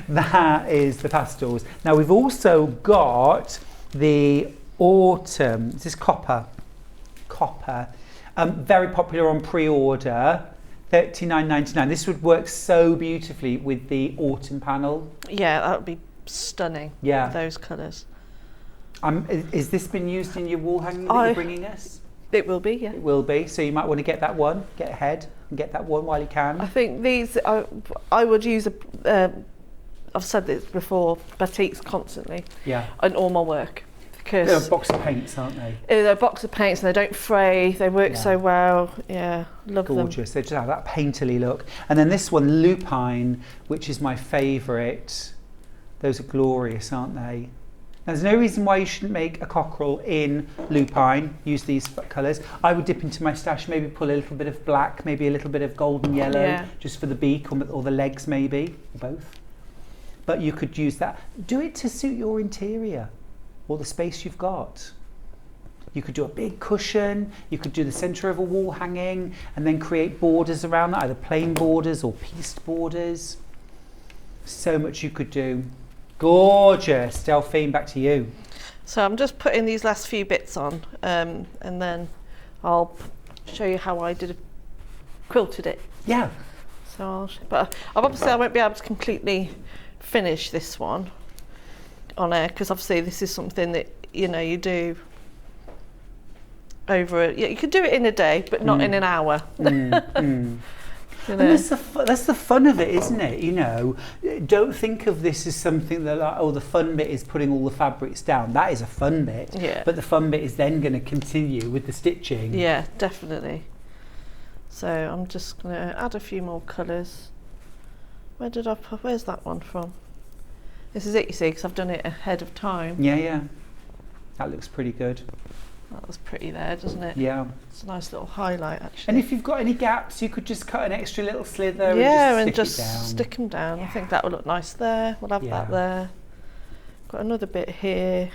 [SPEAKER 2] That is the pastels. Now we've also got the autumn. This is copper. Very popular on pre-order. $39.99. This would work so beautifully with the autumn panel.
[SPEAKER 6] Yeah, that would be stunning.
[SPEAKER 2] Yeah.
[SPEAKER 6] With those colours.
[SPEAKER 2] Is this been used in your wall hanging that you're bringing us?
[SPEAKER 6] It will be, yeah.
[SPEAKER 2] It will be. So you might want to get that one. Get ahead and get that one while you
[SPEAKER 6] I
[SPEAKER 2] can.
[SPEAKER 6] think these, I would use I've said this before, batiks constantly
[SPEAKER 2] Yeah.
[SPEAKER 6] in all my work.
[SPEAKER 2] They're a
[SPEAKER 6] Because
[SPEAKER 2] box of paints, aren't they?
[SPEAKER 6] they're a box of paints and they don't fray, they work
[SPEAKER 2] Yeah.
[SPEAKER 6] so well. Yeah, love them.
[SPEAKER 2] Gorgeous. They just have that painterly look. And then this one, lupine, which is my favourite. Those are glorious, aren't they? Now, there's no reason why you shouldn't make a cockerel in lupine. Use these colours. I would dip into my stash, maybe pull a little bit of black, maybe a little bit of golden yellow,
[SPEAKER 6] Yeah.
[SPEAKER 2] just for the beak or the legs, maybe, or both. But you could use that. Do it to suit your interior or the space you've got. You could do a big cushion, you could do the centre of a wall hanging, and then create borders around that, either plain borders or pieced borders. So much you could do. Gorgeous. Delphine, back to you.
[SPEAKER 6] So I'm just putting these last few bits on, and then I'll show you how I quilted it.
[SPEAKER 2] Yeah.
[SPEAKER 6] So but obviously I won't be able to completely finish this one on air, because obviously this is something that, you know, you do over you could do it in a day, but not in an hour. You know?
[SPEAKER 2] And that's the fun of it, isn't it? You know, don't think of this as something that, like, oh, the fun bit is putting all the fabrics down. That is a fun bit.
[SPEAKER 6] Yeah.
[SPEAKER 2] But the fun bit is then going to continue with the stitching.
[SPEAKER 6] Yeah, definitely. So I'm just going to add a few more colours. Where's that one from? This is it, you see, because I've done it ahead of time.
[SPEAKER 2] Yeah. That looks pretty good.
[SPEAKER 6] That was pretty there, doesn't it?
[SPEAKER 2] Yeah.
[SPEAKER 6] It's a nice little highlight, actually.
[SPEAKER 2] And if you've got any gaps, you could just cut an extra little slither
[SPEAKER 6] and
[SPEAKER 2] just
[SPEAKER 6] just stick them down. I think that will look nice there. We'll have that there. Got another bit here.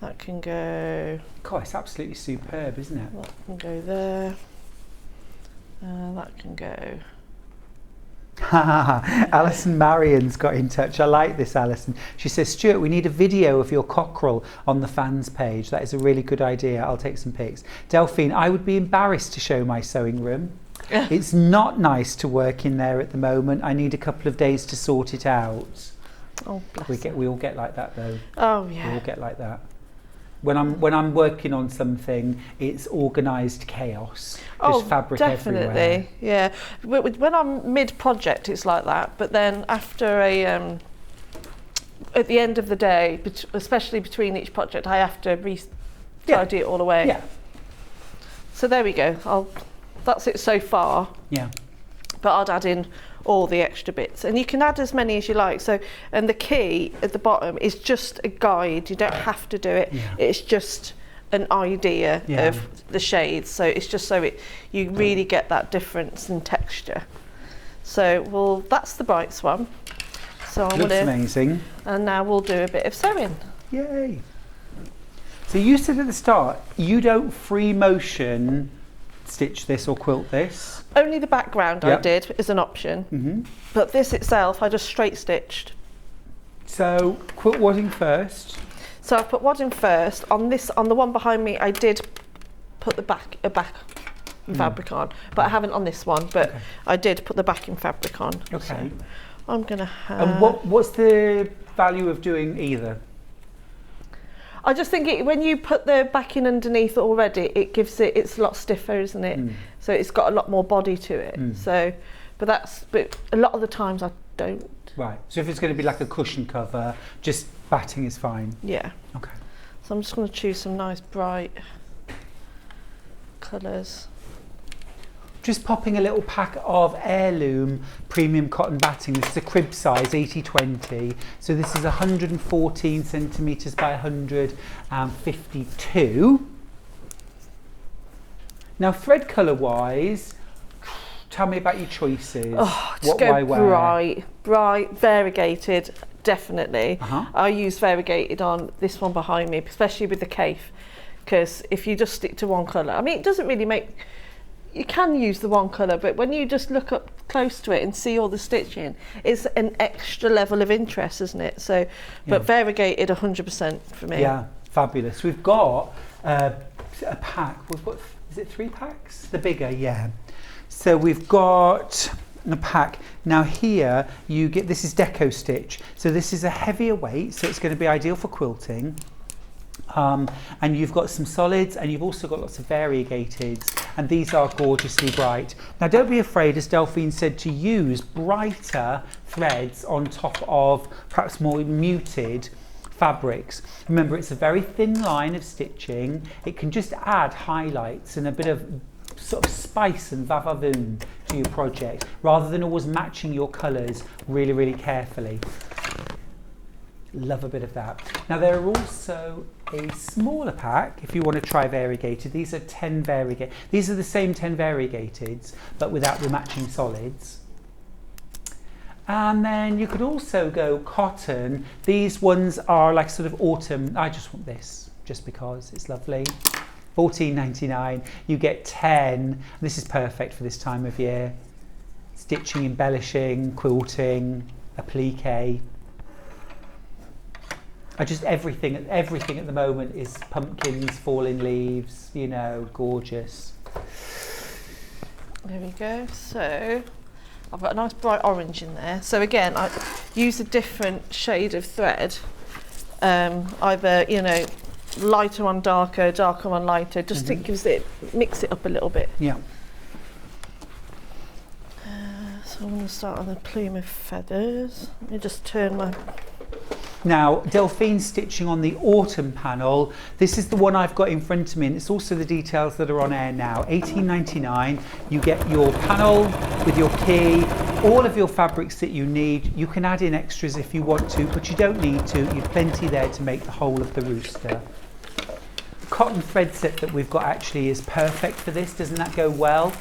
[SPEAKER 6] That can go.
[SPEAKER 2] God, it's absolutely superb, isn't it?
[SPEAKER 6] That can go there. That can go.
[SPEAKER 2] Alison Marion's got in touch. I like this, Alison. She says, Stuart, we need a video of your cockerel on the fans page. That is a really good idea. I'll take some pics. Delphine, I would be embarrassed to show my sewing room. It's not nice to work in there at the moment. I need a couple of days to sort it out.
[SPEAKER 6] Oh, bless
[SPEAKER 2] we all get like that, though.
[SPEAKER 6] Oh, yeah.
[SPEAKER 2] We all get like that. When I'm working on something, it's organised chaos. There's fabric
[SPEAKER 6] definitely,
[SPEAKER 2] everywhere.
[SPEAKER 6] Yeah. When I'm mid-project, it's like that. But then after at the end of the day, especially between each project, I have to tidy it all away.
[SPEAKER 2] Yeah.
[SPEAKER 6] So there we go. That's it so far.
[SPEAKER 2] Yeah.
[SPEAKER 6] But I'd add in all the extra bits, and you can add as many as you like. So, and the key at the bottom is just a guide. You don't have to do it.
[SPEAKER 2] Yeah.
[SPEAKER 6] It's just an idea of the shades. So it's just so you really get that difference in texture. So, well, that's the brights one. So I'm
[SPEAKER 2] Looks amazing.
[SPEAKER 6] And now we'll do a bit of sewing.
[SPEAKER 2] Yay! So you said at the start you don't free motion stitch this or quilt this.
[SPEAKER 6] Only the background I did is an option, but this itself I just straight stitched.
[SPEAKER 2] So quilt wadding first.
[SPEAKER 6] So I put wadding first. On the one behind me, I did put the back fabric on, but I haven't on this one. But I did put the backing fabric on.
[SPEAKER 2] Okay.
[SPEAKER 6] So I'm gonna have.
[SPEAKER 2] And what's the value of doing either?
[SPEAKER 6] I just think when you put the backing underneath already, it's a lot stiffer, isn't it? So it's got a lot more body to it. So, but a lot of the times I don't.
[SPEAKER 2] Right. So if it's going to be like a cushion cover, just batting is fine.
[SPEAKER 6] Yeah.
[SPEAKER 2] Okay.
[SPEAKER 6] So I'm just going to choose some nice bright colours.
[SPEAKER 2] Just popping a little pack of heirloom premium cotton batting. This is a crib size, 80-20. So this is 114 centimetres by 152. Now thread colour wise, tell me about your choices.
[SPEAKER 6] Oh, just go bright, variegated, definitely. I use variegated on this one behind me, especially with the cape, because if you just stick to one colour, I mean, it doesn't really make. You can use the one colour, but when you just look up close to it and see all the stitching, it's an extra level of interest, isn't it? So, but variegated 100% for me.
[SPEAKER 2] Yeah, fabulous. We've got a pack. We've got, is it 3 packs? The bigger, yeah. So we've got a pack. Now here you get, this is deco stitch. So this is a heavier weight, so it's going to be ideal for quilting. And you've got some solids, and you've also got lots of variegateds, and these are gorgeously bright. Now don't be afraid, as Delphine said, to use brighter threads on top of perhaps more muted fabrics. Remember, it's a very thin line of stitching. It can just add highlights and a bit of sort of spice and va-va-voom to your project, rather than always matching your colours really, really carefully. Love a bit of that. Now there are also a smaller pack if you want to try variegated. These are 10 variegated. These are the same 10 variegateds, but without the matching solids. And then you could also go cotton. These ones are like sort of autumn. I just want this just because it's lovely. $14.99. You get 10. This is perfect for this time of year. Stitching, embellishing, quilting, applique. Everything at the moment is pumpkins, falling leaves, you know, gorgeous.
[SPEAKER 6] There we go. So I've got a nice bright orange in there. So again, I use a different shade of thread, either, you know, lighter on darker, darker on lighter, just it gives it, mix it up a little bit.
[SPEAKER 2] Yeah.
[SPEAKER 6] So I'm going to start on the plume of feathers. Let me just turn my...
[SPEAKER 2] Now, Delphine's stitching on the autumn panel. This is the one I've got in front of me, and it's also the details that are on air now. $18.99. You get your panel with your key, all of your fabrics that you need. You can add in extras if you want to, but you don't need to. You've plenty there to make the whole of the rooster. The cotton thread set that we've got actually is perfect for this. Doesn't that go well?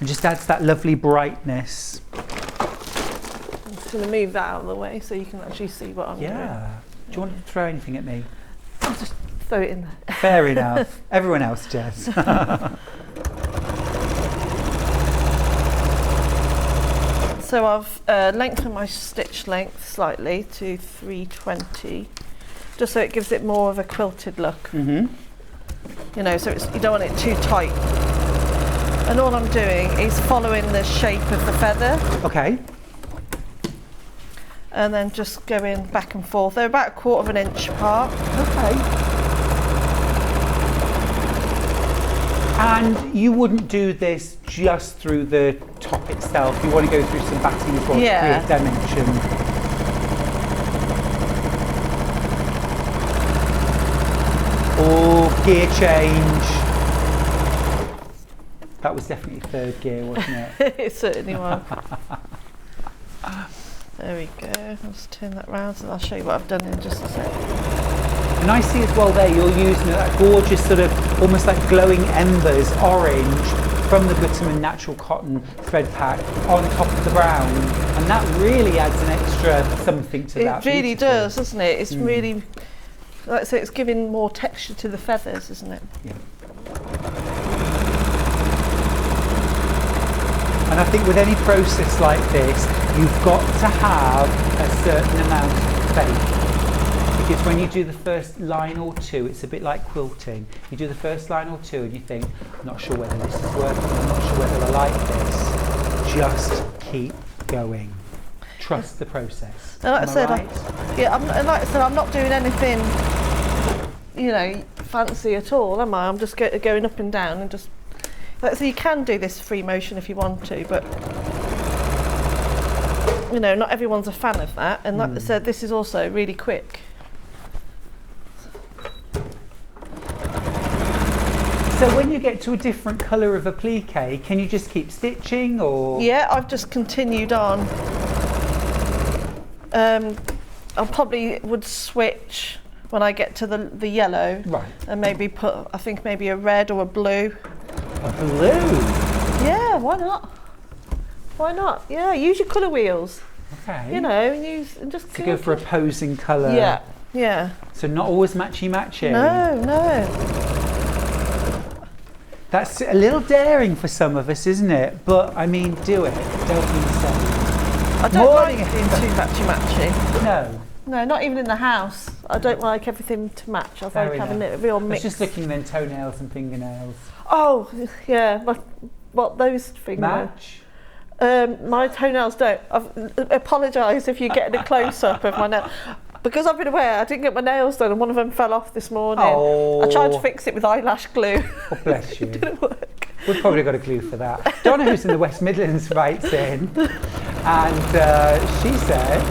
[SPEAKER 2] And just adds that lovely brightness.
[SPEAKER 6] I'm just going to move that out of the way so you can actually see what I'm doing.
[SPEAKER 2] Yeah. Do you want to throw anything at me?
[SPEAKER 6] I'll just throw it in there.
[SPEAKER 2] Fair enough. Everyone else does.
[SPEAKER 6] So I've lengthened my stitch length slightly to 320, just so it gives it more of a quilted look. You know, so you don't want it too tight. And all I'm doing is following the shape of the feather.
[SPEAKER 2] Okay.
[SPEAKER 6] And then just going back and forth. They're about 1/4 inch apart.
[SPEAKER 2] Okay. And you wouldn't do this just through the top itself. You want to go through some batting as well to create dimension. Oh, gear change. That was definitely third gear, wasn't it?
[SPEAKER 6] It certainly was. There we go. I'll just turn that round and I'll show you what I've done in just a sec.
[SPEAKER 2] And I see as well there you're using that gorgeous sort of almost like glowing embers orange from the Gutermann natural cotton thread pack on top of the brown, and that really adds an extra something to that.
[SPEAKER 6] It really does, doesn't it? It's really, like I say, it's giving more texture to the feathers, isn't it?
[SPEAKER 2] Yeah. And I think with any process like this, you've got to have a certain amount of faith. Because when you do the first line or two, it's a bit like quilting. You do the first line or two and you think, I'm not sure whether this is working, I'm not sure whether I like this. Just keep going. Trust the process.
[SPEAKER 6] And like
[SPEAKER 2] Am
[SPEAKER 6] I said,
[SPEAKER 2] right?
[SPEAKER 6] I'm not doing anything, you know, fancy at all, am I? I'm just going up and down and just... So you can do this free motion if you want to, but you know, not everyone's a fan of that. And like I said, this is also really quick.
[SPEAKER 2] So when you get to a different colour of applique, can you just keep stitching, or?
[SPEAKER 6] Yeah, I've just continued on. I probably would switch when I get to the yellow,
[SPEAKER 2] Right.
[SPEAKER 6] and maybe put, I think maybe a red or a blue.
[SPEAKER 2] A blue?
[SPEAKER 6] Yeah, why not? Why not? Yeah, use your colour wheels.
[SPEAKER 2] Okay.
[SPEAKER 6] You know, and just
[SPEAKER 2] To go for opposing colour.
[SPEAKER 6] Yeah, yeah.
[SPEAKER 2] So not always matchy-matchy.
[SPEAKER 6] No, no.
[SPEAKER 2] That's a little daring for some of us, isn't it? But I mean, do it. Don't be safe.
[SPEAKER 6] I don't like being too matchy-matchy.
[SPEAKER 2] No.
[SPEAKER 6] No, not even in the house. I don't like everything to match. I
[SPEAKER 2] Fair
[SPEAKER 6] like having
[SPEAKER 2] enough.
[SPEAKER 6] a real
[SPEAKER 2] I was
[SPEAKER 6] mix.
[SPEAKER 2] just looking then toenails and fingernails.
[SPEAKER 6] Oh, yeah. What those fingernails?
[SPEAKER 2] Match?
[SPEAKER 6] My toenails don't. I apologise if you're getting a close-up of my nail. Because I've been aware, I didn't get my nails done and one of them fell off this morning.
[SPEAKER 2] Oh.
[SPEAKER 6] I tried to fix it with eyelash glue.
[SPEAKER 2] Oh, bless you.
[SPEAKER 6] It didn't work.
[SPEAKER 2] We've probably got a glue for that. Donna, who's in the West Midlands, writes in, and she said,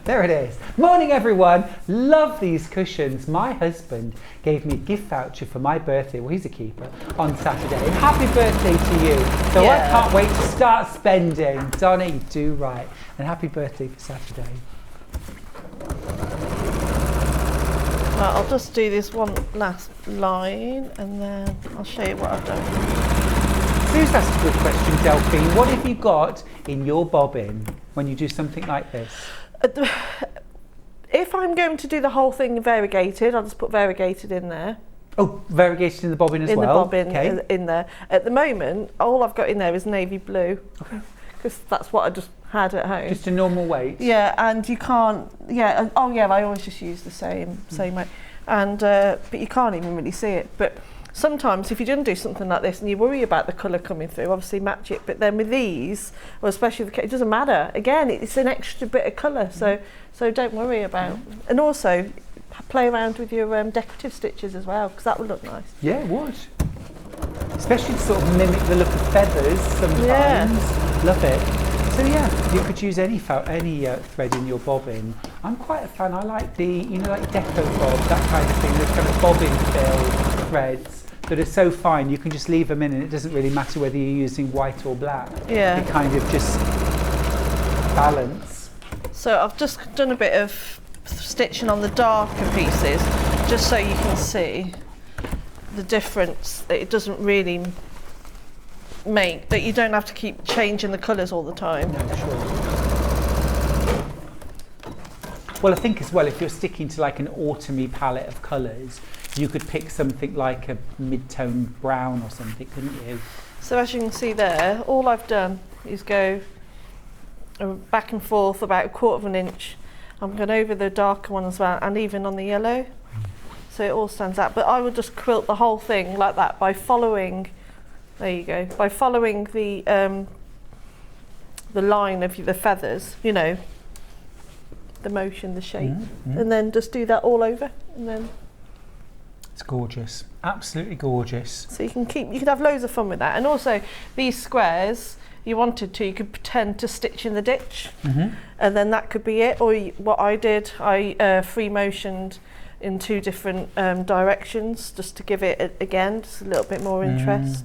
[SPEAKER 2] there it is. Morning, everyone. Love these cushions. My husband gave me a gift voucher for my birthday. Well, he's a keeper on Saturday. And happy birthday to you. So
[SPEAKER 6] Yeah.
[SPEAKER 2] I can't wait to start spending. Donna, you do right. And happy birthday for Saturday.
[SPEAKER 6] Right, I'll just do this one last line and then I'll show you what I've done.
[SPEAKER 2] Sue's asked a good question, Delphine. What have you got in your bobbin when you do something like this?
[SPEAKER 6] If I'm going to do the whole thing variegated, I'll just put variegated in there.
[SPEAKER 2] Oh, variegated in the bobbin as
[SPEAKER 6] In
[SPEAKER 2] well?
[SPEAKER 6] the bobbin,
[SPEAKER 2] Okay.
[SPEAKER 6] in there. At the moment, all I've got in there is navy blue.
[SPEAKER 2] Okay.
[SPEAKER 6] Because that's what I just had at home.
[SPEAKER 2] Just a normal weight?
[SPEAKER 6] Yeah, and you can't, yeah, oh yeah, I always just use the same way. And, but you can't even really see it. But sometimes if you're going to do something like this and you worry about the colour coming through, obviously match it. But then with these, or especially it doesn't matter. Again, it's an extra bit of colour, so don't worry about. And also, play around with your decorative stitches as well, because that would look nice.
[SPEAKER 2] Yeah, it would. Especially to sort of mimic the look of feathers sometimes.
[SPEAKER 6] Yeah.
[SPEAKER 2] Love it. So yeah, you could use any thread in your bobbin. I'm quite a fan. I like the, like deco bob, that kind of thing. Those kind of bobbin fill threads that are so fine. You can just leave them in, and it doesn't really matter whether you're using white or black.
[SPEAKER 6] Yeah.
[SPEAKER 2] It kind of just balance.
[SPEAKER 6] So I've just done a bit of stitching on the darker pieces, just so you can see the difference that it doesn't really make, that you don't have to keep changing the colours all the time.
[SPEAKER 2] No, sure. Well, I think as well, if you're sticking to like an autumny palette of colours, you could pick something like a mid-tone brown or something, couldn't you?
[SPEAKER 6] So as you can see there, all I've done is go back and forth about 1/4 inch. I'm going over the darker one as well, and even on the yellow, so it all stands out. But I would just quilt the whole thing like that by following, there you go, by following the line of the feathers, the motion, the shape, and then just do that all over, and then
[SPEAKER 2] it's gorgeous, absolutely gorgeous.
[SPEAKER 6] so you could have loads of fun with that. And also these squares, you wanted to, you could pretend to stitch in the ditch, and then that could be it. Or what I did, I free motioned in 2 different directions, just to give it again just a little bit more interest.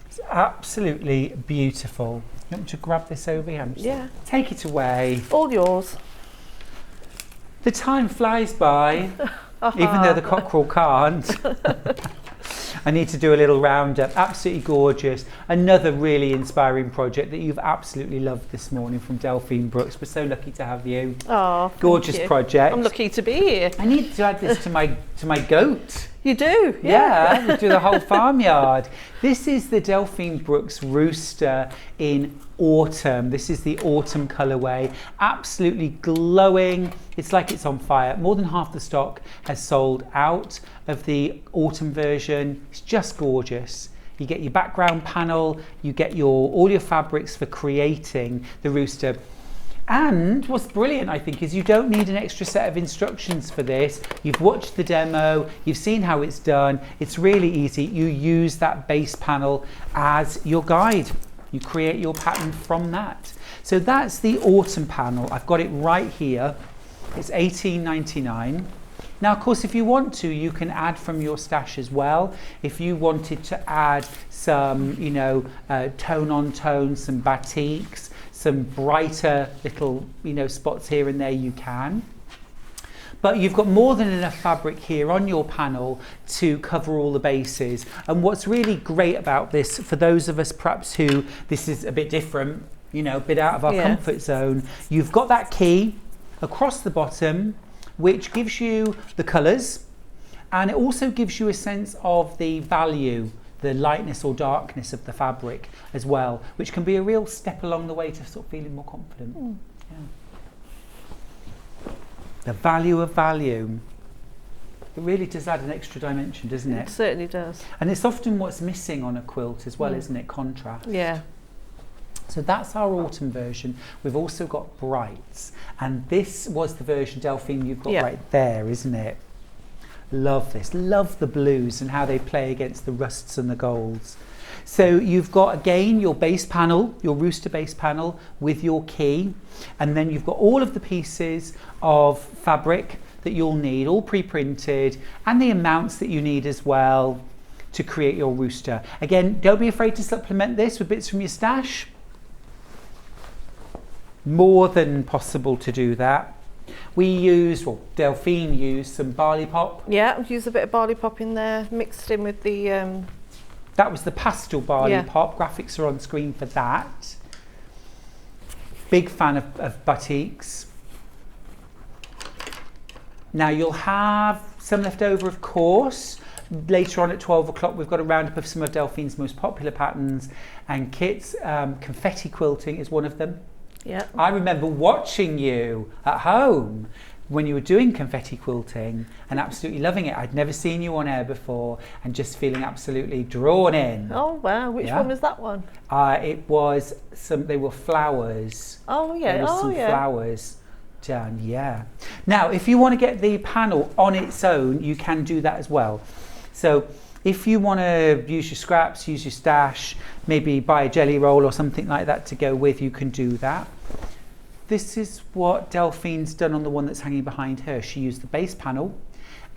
[SPEAKER 2] It's absolutely beautiful. You want to grab this over here?
[SPEAKER 6] Yeah.
[SPEAKER 2] Take it away.
[SPEAKER 6] All yours.
[SPEAKER 2] The time flies by, even though the cockerel can't. I need to do a little roundup. Absolutely gorgeous. Another really inspiring project that you've absolutely loved this morning from Delphine Brooks. We're so lucky to have you.
[SPEAKER 6] Oh,
[SPEAKER 2] gorgeous project.
[SPEAKER 6] I'm lucky to be here.
[SPEAKER 2] I need to add this to my goat.
[SPEAKER 6] You do?
[SPEAKER 2] Yeah, we do the whole farmyard. This is the Delphine Brooks Rooster in autumn. This is the autumn colourway. Absolutely glowing. It's like it's on fire. More than half the stock has sold out of the autumn version. It's just gorgeous. You get your background panel, you get all your fabrics for creating the Rooster. And what's brilliant, I think, is you don't need an extra set of instructions for this. You've watched the demo, you've seen how it's done. It's really easy. You use that base panel as your guide. You create your pattern from that. So that's the autumn panel. I've got it right here. It's $18.99. Now, of course, if you want to, you can add from your stash as well. If you wanted to add some, tone on tone, some batiks, some brighter little, spots here and there, you can. But you've got more than enough fabric here on your panel to cover all the bases. And what's really great about this, for those of us perhaps who this is a bit different, a bit out of our comfort zone, you've got that key across the bottom, which gives you the colours, and it also gives you a sense of the value, the lightness or darkness of the fabric as well, which can be a real step along the way to sort of feeling more confident. Yeah. The value of value. It really does add an extra dimension, doesn't it?
[SPEAKER 6] It certainly does.
[SPEAKER 2] And it's often what's missing on a quilt as well, isn't it? Contrast.
[SPEAKER 6] Yeah.
[SPEAKER 2] So that's our autumn version. We've also got brights, and this was the version, Delphine, you've got right there, isn't it? Love this. Love the blues and how they play against the rusts and the golds. So you've got, again, your base panel, your Rooster base panel with your key, and then you've got all of the pieces of fabric that you'll need, all pre-printed, and the amounts that you need as well to create your Rooster. Again, don't be afraid to supplement this with bits from your stash. More than possible to do that. Delphine used some barley pop.
[SPEAKER 6] Yeah, use a bit of barley pop in there, mixed in with the...
[SPEAKER 2] That was the pastel barley pop. Graphics are on screen for that. Big fan of batiks. Now you'll have some left over, of course. Later on at 12 o'clock, we've got a roundup of some of Delphine's most popular patterns and kits. Confetti quilting is one of them.
[SPEAKER 6] Yeah.
[SPEAKER 2] I remember watching you at home when you were doing confetti quilting and absolutely loving it. I'd never seen you on air before and just feeling absolutely drawn in.
[SPEAKER 6] Oh wow, which one was that one?
[SPEAKER 2] It was they were flowers.
[SPEAKER 6] Oh yeah,
[SPEAKER 2] there was some flowers done, yeah. Now, if you want to get the panel on its own, you can do that as well. So if you want to use your scraps, use your stash, maybe buy a jelly roll or something like that to go with, you can do that. This is what Delphine's done on the one that's hanging behind her. She used the base panel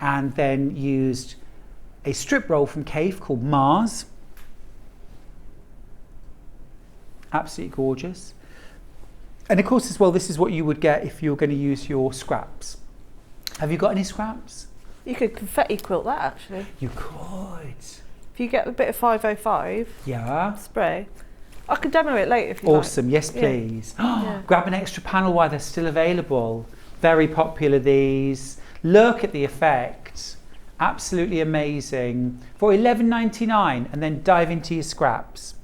[SPEAKER 2] and then used a strip roll from Cave called Mars. Absolutely gorgeous. And of course as well, this is what you would get if you were going to use your scraps. Have you got any scraps?
[SPEAKER 6] You could confetti quilt that actually.
[SPEAKER 2] You could.
[SPEAKER 6] If you get a bit of 505 spray. I could demo it later if you like.
[SPEAKER 2] Awesome, yes please. Grab an extra panel while they're still available. Very popular these. Look at the effect. Absolutely amazing. For $11.99 and then dive into your scraps.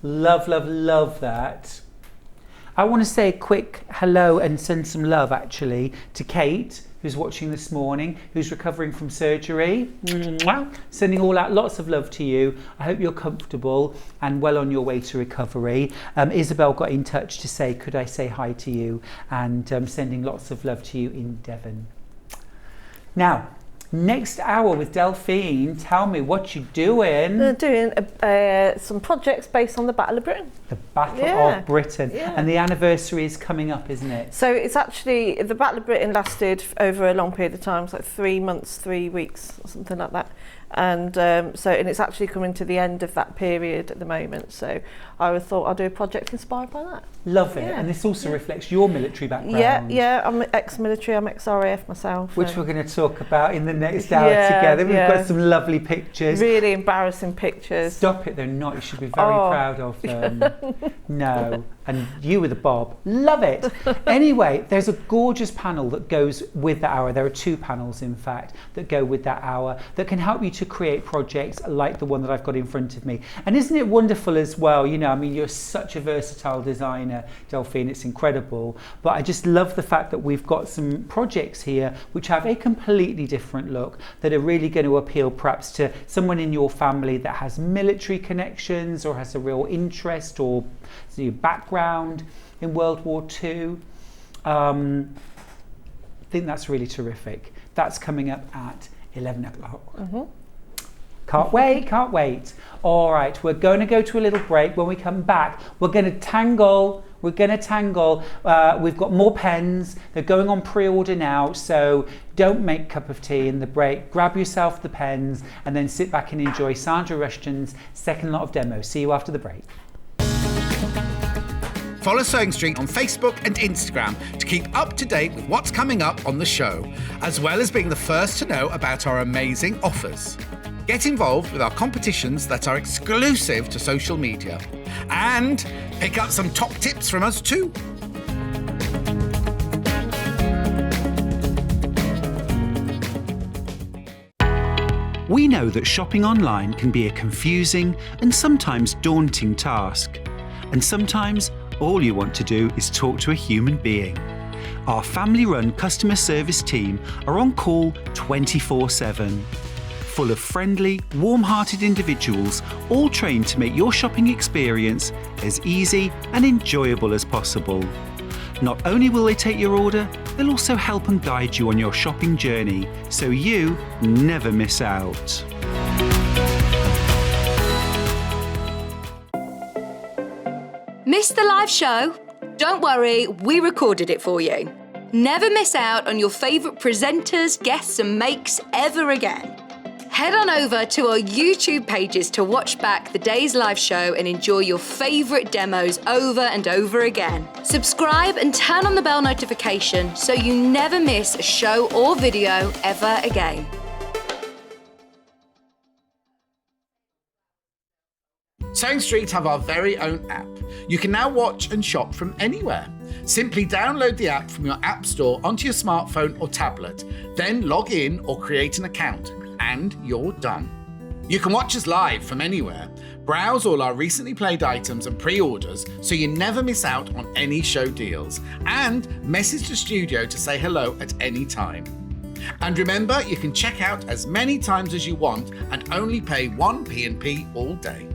[SPEAKER 2] Love, love, love that. I want to say a quick hello and send some love actually to Kate, who's watching this morning, who's recovering from surgery. Sending all out lots of love to you. I hope you're comfortable and well on your way to recovery. Isabel got in touch to say, could I say hi to you? And sending lots of love to you in Devon. Now, next hour with Delphine, tell me what you're doing.
[SPEAKER 6] They're doing some projects based on the Battle of Britain.
[SPEAKER 2] The Battle of Britain. And the anniversary is coming up, isn't it?
[SPEAKER 6] So it's actually, the Battle of Britain lasted over a long period of time, it's like 3 months, 3 weeks or something like that. And and it's actually coming to the end of that period at the moment. So I thought I'd do a project inspired by that.
[SPEAKER 2] Love it. And this also reflects your military background.
[SPEAKER 6] Yeah, I'm ex-military, I'm ex-RAF myself.
[SPEAKER 2] Which we're going to talk about in the next hour together. We've got some lovely pictures.
[SPEAKER 6] Really embarrassing pictures.
[SPEAKER 2] Stop it, they're not. You should be very proud of them. No. And you with a bob. Love it. Anyway, there's a gorgeous panel that goes with that hour. There are 2 panels, in fact, that go with that hour that can help you to create projects like the one that I've got in front of me. And isn't it wonderful as well? You know, I mean, you're such a versatile designer, Delphine. It's incredible. But I just love the fact that we've got some projects here which have a completely different look that are really going to appeal perhaps to someone in your family that has military connections or has a real interest or background in World War II. I think that's really terrific. That's coming up at 11 o'clock. Can't wait, can't wait. All right, we're going to go to a little break. When we come back, we're going to tangle. We've got more pens. They're going on pre-order now, so don't make a cup of tea in the break. Grab yourself the pens and then sit back and enjoy Sandra Rushton's second lot of demos. See you after the break.
[SPEAKER 1] Follow Sewing Street on Facebook and Instagram to keep up to date with what's coming up on the show, as well as being the first to know about our amazing offers. Get involved with our competitions that are exclusive to social media. And pick up some top tips from us too.
[SPEAKER 2] We know that shopping online can be a confusing and sometimes daunting task. And sometimes all you want to do is talk to a human being. Our family-run customer service team are on call 24/7. Full of friendly, warm-hearted individuals, all trained to make your shopping experience as easy and enjoyable as possible. Not only will they take your order, they'll also help and guide you on your shopping journey, so you never miss out.
[SPEAKER 4] Missed the live show? Don't worry, we recorded it for you. Never miss out on your favourite presenters, guests and makes ever again. Head on over to our YouTube pages to watch back the day's live show and enjoy your favourite demos over and over again. Subscribe and turn on the bell notification so you never miss a show or video ever again.
[SPEAKER 1] Sewing Street have our very own app. You can now watch and shop from anywhere. Simply download the app from your app store onto your smartphone or tablet, then log in or create an account, and you're done. You can watch us live from anywhere, browse all our recently played items and pre-orders so you never miss out on any show deals, and message the studio to say hello at any time. And remember, you can check out as many times as you want and only pay 1 P&P all day.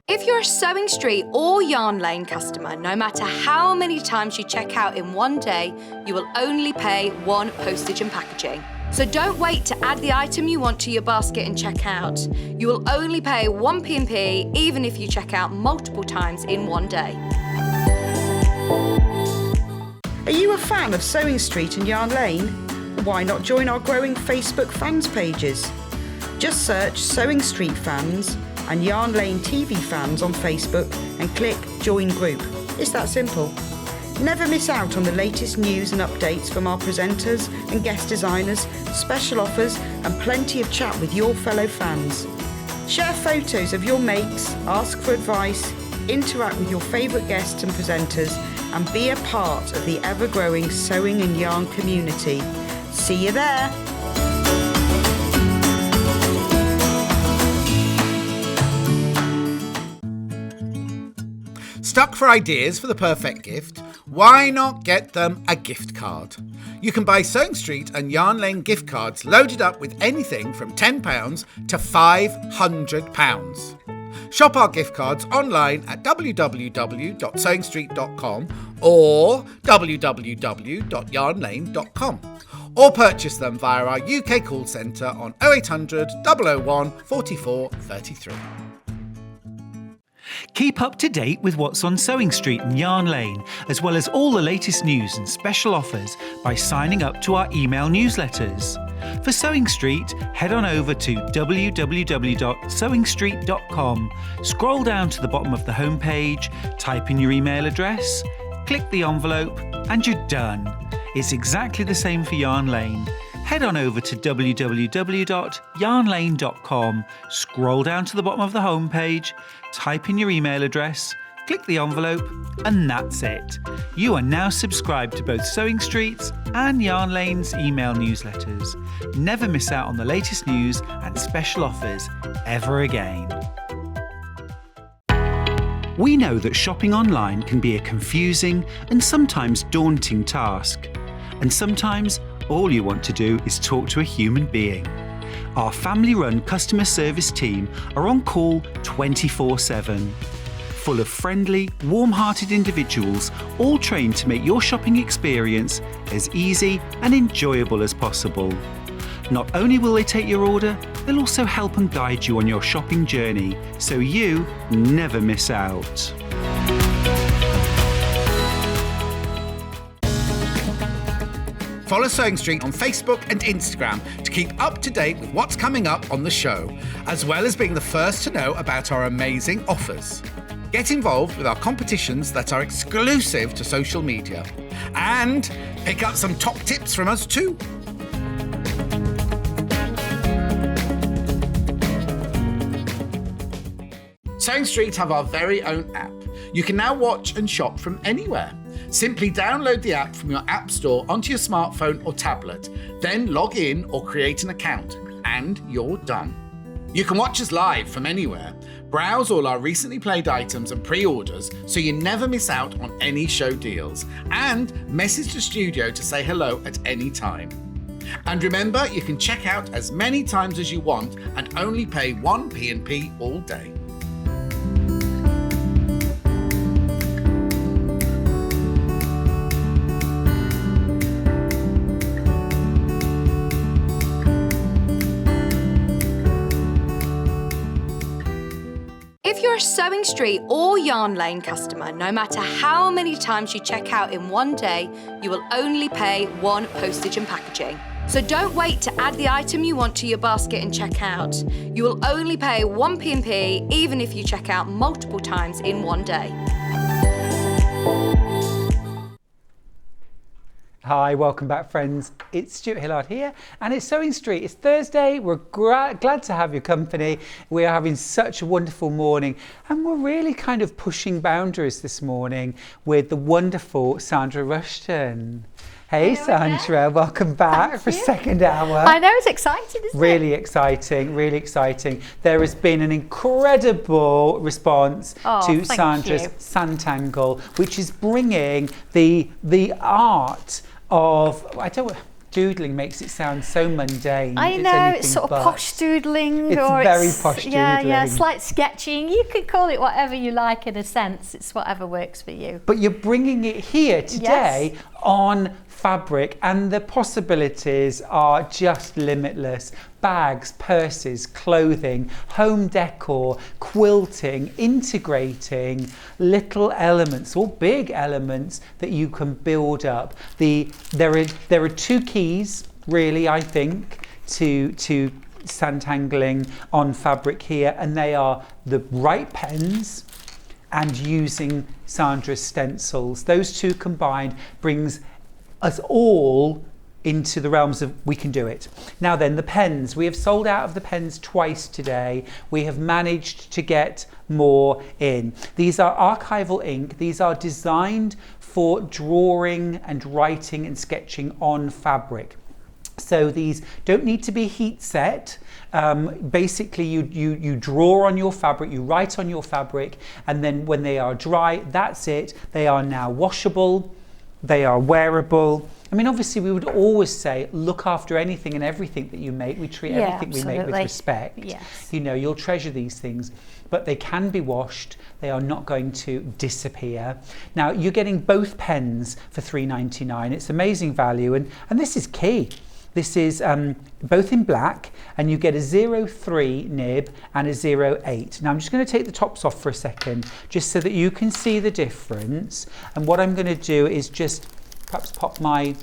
[SPEAKER 4] If you're a Sewing Street or Yarn Lane customer, no matter how many times you check out in one day, you will only pay 1 postage and packaging. So don't wait to add the item you want to your basket and check out. You will only pay 1 P&P even if you check out multiple times in one day.
[SPEAKER 3] Are you a fan of Sewing Street and Yarn Lane? Why not join our growing Facebook fans pages? Just search Sewing Street Fans and Yarn Lane TV Fans on Facebook and click Join Group. It's that simple. Never miss out on the latest news and updates from our presenters and guest designers, special offers and plenty of chat with your fellow fans. Share photos of your makes, ask for advice, interact with your favourite guests and presenters and be a part of the ever-growing sewing and yarn community. See you there!
[SPEAKER 1] Stuck for ideas for the perfect gift? Why not get them a gift card? You can buy Sewing Street and Yarn Lane gift cards loaded up with anything from £10 to £500. Shop our gift cards online at www.sewingstreet.com or www.yarnlane.com, or purchase them via our UK call centre on 0800 001 44 33.
[SPEAKER 2] Keep up to date with what's on Sewing Street and Yarn Lane, as well as all the latest news and special offers by signing up to our email newsletters. For Sewing Street, head on over to www.sewingstreet.com, scroll down to the bottom of the homepage, type in your email address, click the envelope, and you're done. It's exactly the same for Yarn Lane. Head on over to www.yarnlane.com, scroll down to the bottom of the homepage, type in your email address, click the envelope, and that's it. You are now subscribed to both Sewing Street's and Yarn Lane's email newsletters. Never miss out on the latest news and special offers ever again. We know that shopping online can be a confusing and sometimes daunting task. And sometimes all you want to do is talk to a human being. Our family-run customer service team are on call 24/7. Full of friendly, warm-hearted individuals, all trained to make your shopping experience as easy and enjoyable as possible. Not only will they take your order, they'll also help and guide you on your shopping journey, so you never miss out.
[SPEAKER 1] Follow Sewing Street on Facebook and Instagram to keep up to date with what's coming up on the show, as well as being the first to know about our amazing offers. Get involved with our competitions that are exclusive to social media. And pick up some top tips from us too. Sewing Street have our very own app. You can now watch and shop from anywhere. Simply download the app from your app store onto your smartphone or tablet, then log in or create an account, and you're done. You can watch us live from anywhere, browse all our recently played items and pre-orders so you never miss out on any show deals, and message the studio to say hello at any time. And remember, you can check out as many times as you want and only pay 1 P&P all day.
[SPEAKER 4] If you're a Sewing Street or Yarn Lane customer, no matter how many times you check out in one day, you will only pay 1 postage and packaging. So don't wait to add the item you want to your basket and check out. You will only pay 1 P&P even if you check out multiple times in one day.
[SPEAKER 2] Hi, welcome back, friends. It's Stuart Hillard here, and it's Sewing Street. It's Thursday. We're glad to have your company. We are having such a wonderful morning, and we're really kind of pushing boundaries this morning with the wonderful Sandra Rushton. Hey, Sandra, welcome back for second hour.
[SPEAKER 5] I know, it's exciting, isn't it?
[SPEAKER 2] Really exciting, really exciting. There has been an incredible response to Sandra's Sanntangle, which is bringing the art of, doodling makes it sound so mundane.
[SPEAKER 5] I know, it's sort of posh doodling.
[SPEAKER 2] It's very posh doodling.
[SPEAKER 5] Yeah, slight sketching. You could call it whatever you like in a sense. It's whatever works for you.
[SPEAKER 2] But you're bringing it here today on fabric, and the possibilities are just limitless. Bags, purses, clothing, home decor, quilting, integrating little elements or big elements that you can build up. There are two keys, really, I think, to Sanntangling on fabric here, and they are the right pens and using Sandra's stencils. Those two combined brings us all into the realms of we can do it. Now then, the pens. We have sold out of the pens twice today. We have managed to get more in. These are archival ink. These are designed for drawing and writing and sketching on fabric. So these don't need to be heat set. Basically, you draw on your fabric, you write on your fabric, and then when they are dry, that's it. They are now washable. They are wearable. I mean, obviously, we would always say, look after anything and everything that you make. We treat everything we make with respect.
[SPEAKER 5] Yes.
[SPEAKER 2] You know, you'll treasure these things, but they can be washed. They are not going to disappear. Now, you're getting both pens for $3.99. It's amazing value, and this is key. This is both in black, and you get a 03 nib and a 08. Now I'm just going to take the tops off for a second, just so that you can see the difference. And what I'm going to do is just perhaps pop my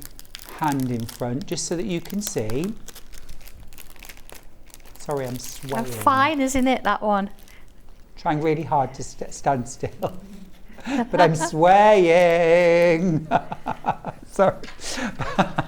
[SPEAKER 2] hand in front, just so that you can see. Sorry, I'm swaying.
[SPEAKER 5] Fine, isn't it, that one?
[SPEAKER 2] Trying really hard to stand still. But I'm swaying. Sorry.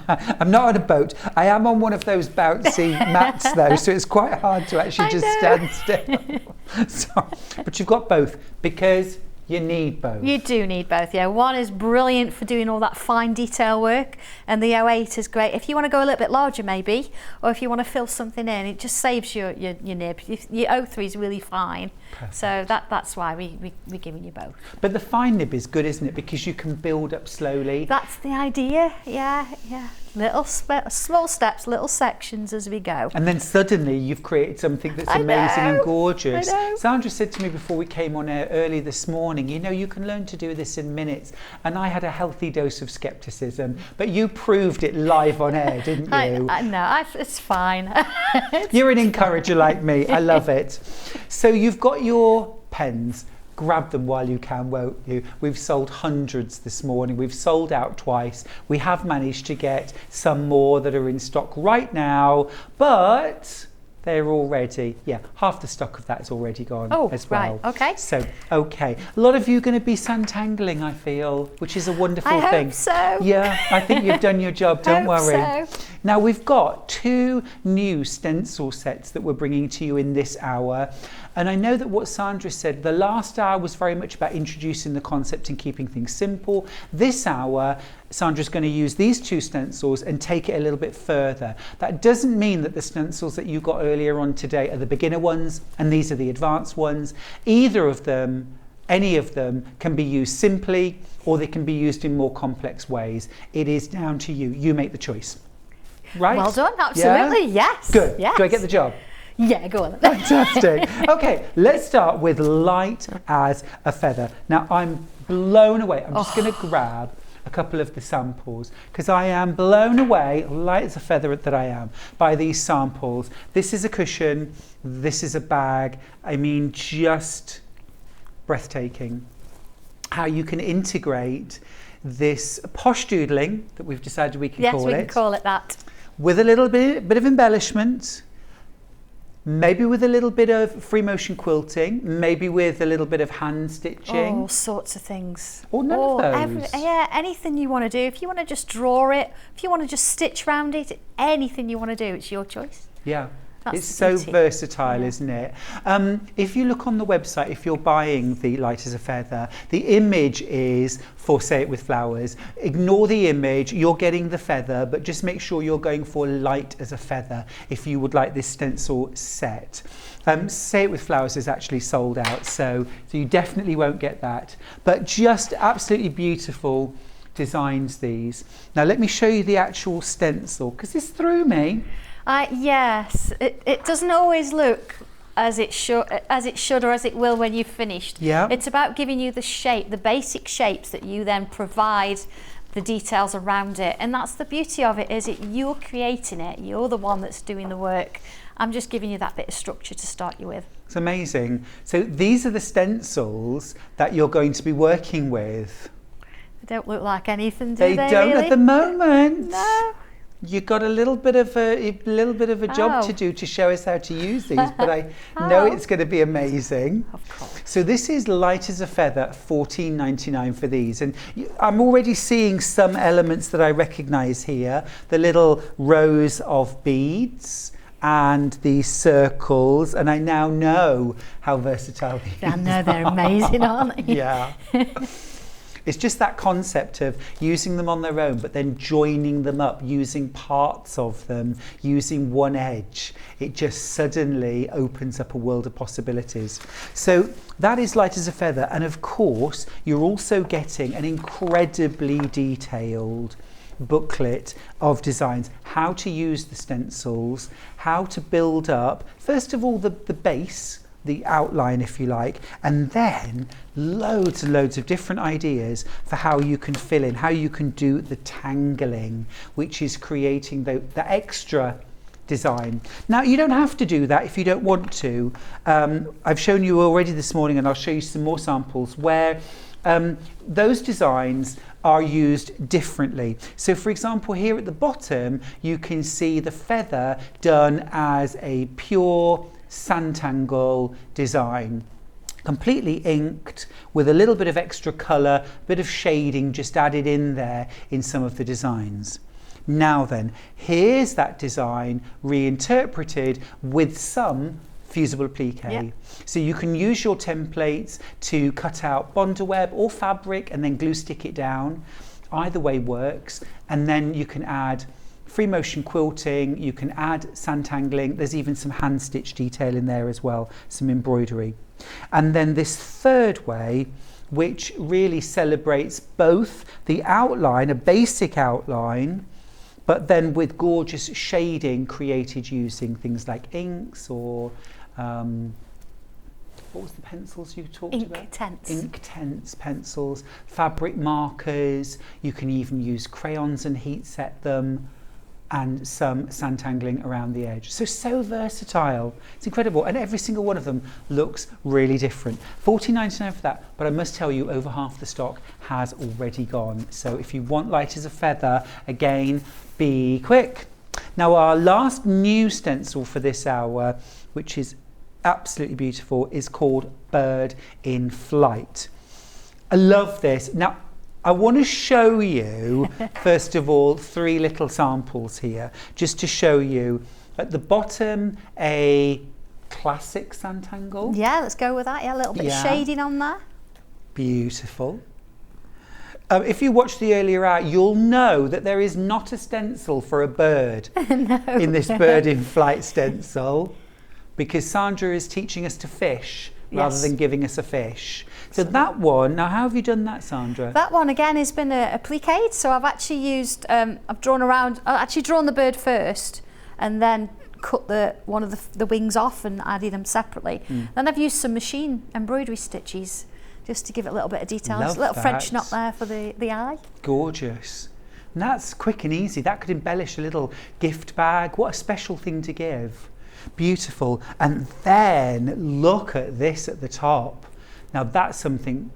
[SPEAKER 2] I'm not on a boat. I am on one of those bouncy mats though, so it's quite hard to actually just stand still. Sorry. But you've got both because you need both.
[SPEAKER 5] You do need both, yeah. One is brilliant for doing all that fine detail work, and the 08 is great if you want to go a little bit larger maybe, or if you want to fill something in. It just saves your nib. Your 03 is really fine. Perfect. So that's why we're giving you both.
[SPEAKER 2] But the fine nib is good, isn't it? Because you can build up slowly.
[SPEAKER 5] That's the idea, yeah. Little small steps, little sections as we go.
[SPEAKER 2] And then suddenly you've created something that's amazing and gorgeous. Sandra said to me before we came on air early this morning, you know, you can learn to do this in minutes. And I had a healthy dose of skepticism, but you proved it live on air, didn't you?
[SPEAKER 5] No, it's fine.
[SPEAKER 2] You're an encourager like me. I love it. So you've got your pens. Grab them while you can, won't you? We've sold hundreds this morning. We've sold out twice. We have managed to get some more that are in stock right now, but they're already, half the stock of that is already gone as well.
[SPEAKER 5] Right, okay.
[SPEAKER 2] So, okay. A lot of you are going to be Sannttangling, I feel, which is a wonderful thing.
[SPEAKER 5] I hope so.
[SPEAKER 2] Yeah, I think you've done your job, don't worry.
[SPEAKER 5] So.
[SPEAKER 2] Now, we've got 2 new stencil sets that we're bringing to you in this hour. And I know that what Sandra said, the last hour was very much about introducing the concept and keeping things simple. This hour, Sandra's going to use these 2 stencils and take it a little bit further. That doesn't mean that the stencils that you got earlier on today are the beginner ones and these are the advanced ones. Either of them, any of them, can be used simply or they can be used in more complex ways. It is down to you. You make the choice. Right?
[SPEAKER 5] Well done, absolutely, yes.
[SPEAKER 2] Good.
[SPEAKER 5] Yes.
[SPEAKER 2] Do I get the job?
[SPEAKER 5] Yeah, go on.
[SPEAKER 2] Fantastic. Okay, let's start with light as a feather. Now, I'm blown away. I'm just going to grab a couple of the samples because I am blown away, light as a feather that I am, by these samples. This is a cushion. This is a bag. I mean, just breathtaking. How you can integrate this posh doodling that we've decided we can call it.
[SPEAKER 5] Yes, we can call it that.
[SPEAKER 2] With a little bit of embellishment. Maybe with a little bit of free motion quilting, maybe with a little bit of hand stitching.
[SPEAKER 5] All sorts of things.
[SPEAKER 2] Or none of those.
[SPEAKER 5] Yeah, anything you want to do. If you want to just draw it, if you want to just stitch around it, anything you want to do, it's your choice.
[SPEAKER 2] Yeah.
[SPEAKER 5] That's
[SPEAKER 2] it's
[SPEAKER 5] the
[SPEAKER 2] so
[SPEAKER 5] beauty.
[SPEAKER 2] versatile, isn't it? If you look on the website, if you're buying the Light as a Feather, the image is for Say It With Flowers. Ignore the image, you're getting the feather, but just make sure you're going for Light as a Feather if you would like this stencil set. Say It With Flowers is actually sold out, so you definitely won't get that. But just absolutely beautiful designs, these. Now let me show you the actual stencil, because this threw me.
[SPEAKER 5] Yes, it doesn't always look as it should or as it will when you've finished.
[SPEAKER 2] Yeah.
[SPEAKER 5] It's about giving you the shape, the basic shapes that you then provide the details around it. And that's the beauty of it, is it you're creating it, you're the one that's doing the work. I'm just giving you that bit of structure to start you with.
[SPEAKER 2] It's amazing. So these are the stencils that you're going to be working with.
[SPEAKER 5] They don't look like anything, do
[SPEAKER 2] They
[SPEAKER 5] they?
[SPEAKER 2] don't
[SPEAKER 5] really?
[SPEAKER 2] at the moment.
[SPEAKER 5] No.
[SPEAKER 2] You've got a little bit of a job to do to show us how to use these, but I know it's going to be amazing.
[SPEAKER 5] Of course.
[SPEAKER 2] So this is Light as a Feather, $14.99 for these, and I'm already seeing some elements that I recognise here. The little rows of beads and these circles, and I now know how versatile these
[SPEAKER 5] I know, they're amazing, aren't they?
[SPEAKER 2] Yeah. It's just that concept of using them on their own, but then joining them up, using parts of them, using one edge. It just suddenly opens up a world of possibilities. So that is Light as a Feather. And of course, you're also getting an incredibly detailed booklet of designs, how to use the stencils, how to build up, first of all, the base, the outline, if you like, and then loads and loads of different ideas for how you can fill in, how you can do the tangling, which is creating the extra design. Now, you don't have to do that if you don't want to. I've shown you already this morning, and I'll show you some more samples where those designs are used differently. So for example, here at the bottom, you can see the feather done as a pure Sanntangle design, completely inked with a little bit of extra colour, bit of shading just added in there in some of the designs. Now then, here's that design reinterpreted with some fusible applique.
[SPEAKER 5] Yeah.
[SPEAKER 2] So you can use your templates to cut out bondeweb or fabric and then glue stick it down. Either way works, and then you can add free motion quilting, you can add Sanntangling, there's even some hand stitch detail in there as well, some embroidery. And then this third way, which really celebrates both the outline, a basic outline, but then with gorgeous shading created using things like inks or what was the pencils you talked about?
[SPEAKER 5] Inktense.
[SPEAKER 2] Inktense pencils, fabric markers, you can even use crayons and heat set them, and some Sanntangling around the edge. So versatile. It's incredible. And every single one of them looks really different. $14.99 for that, but I must tell you, over half the stock has already gone. So if you want Light as a Feather, again, be quick. Now, our last new stencil for this hour, which is absolutely beautiful, is called Bird in Flight. I love this. Now, I want to show you, first of all, 3 little samples here, just to show you. At the bottom, a classic Sanntangle.
[SPEAKER 5] Yeah, let's go with that. Yeah, a little bit of shading on there.
[SPEAKER 2] Beautiful. If you watched the earlier hour, you'll know that there is not a stencil for a bird in this Bird in Flight stencil, because Sandra is teaching us to fish rather than giving us a fish. So that one, now how have you done that, Sandra?
[SPEAKER 5] That one again has been a applique. So I've actually used, I've drawn the bird first and then cut one of the wings off and added them separately. Then I've used some machine embroidery stitches just to give it a little bit of detail.
[SPEAKER 2] Love
[SPEAKER 5] a little
[SPEAKER 2] that.
[SPEAKER 5] French knot there for the eye.
[SPEAKER 2] Gorgeous. And that's quick and easy. That could embellish a little gift bag. What a special thing to give. Beautiful. And then look at this at the top. Now that's something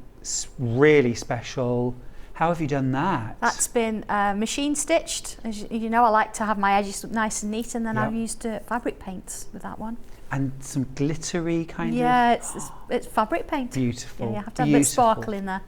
[SPEAKER 2] really special. How have you done that?
[SPEAKER 5] That's been machine stitched. As you know, I like to have my edges nice and neat, and then I've used fabric paints with that one.
[SPEAKER 2] And some glittery kind of...
[SPEAKER 5] Yeah, it's fabric paint.
[SPEAKER 2] Beautiful.
[SPEAKER 5] Yeah, you have to have a bit of sparkle in there.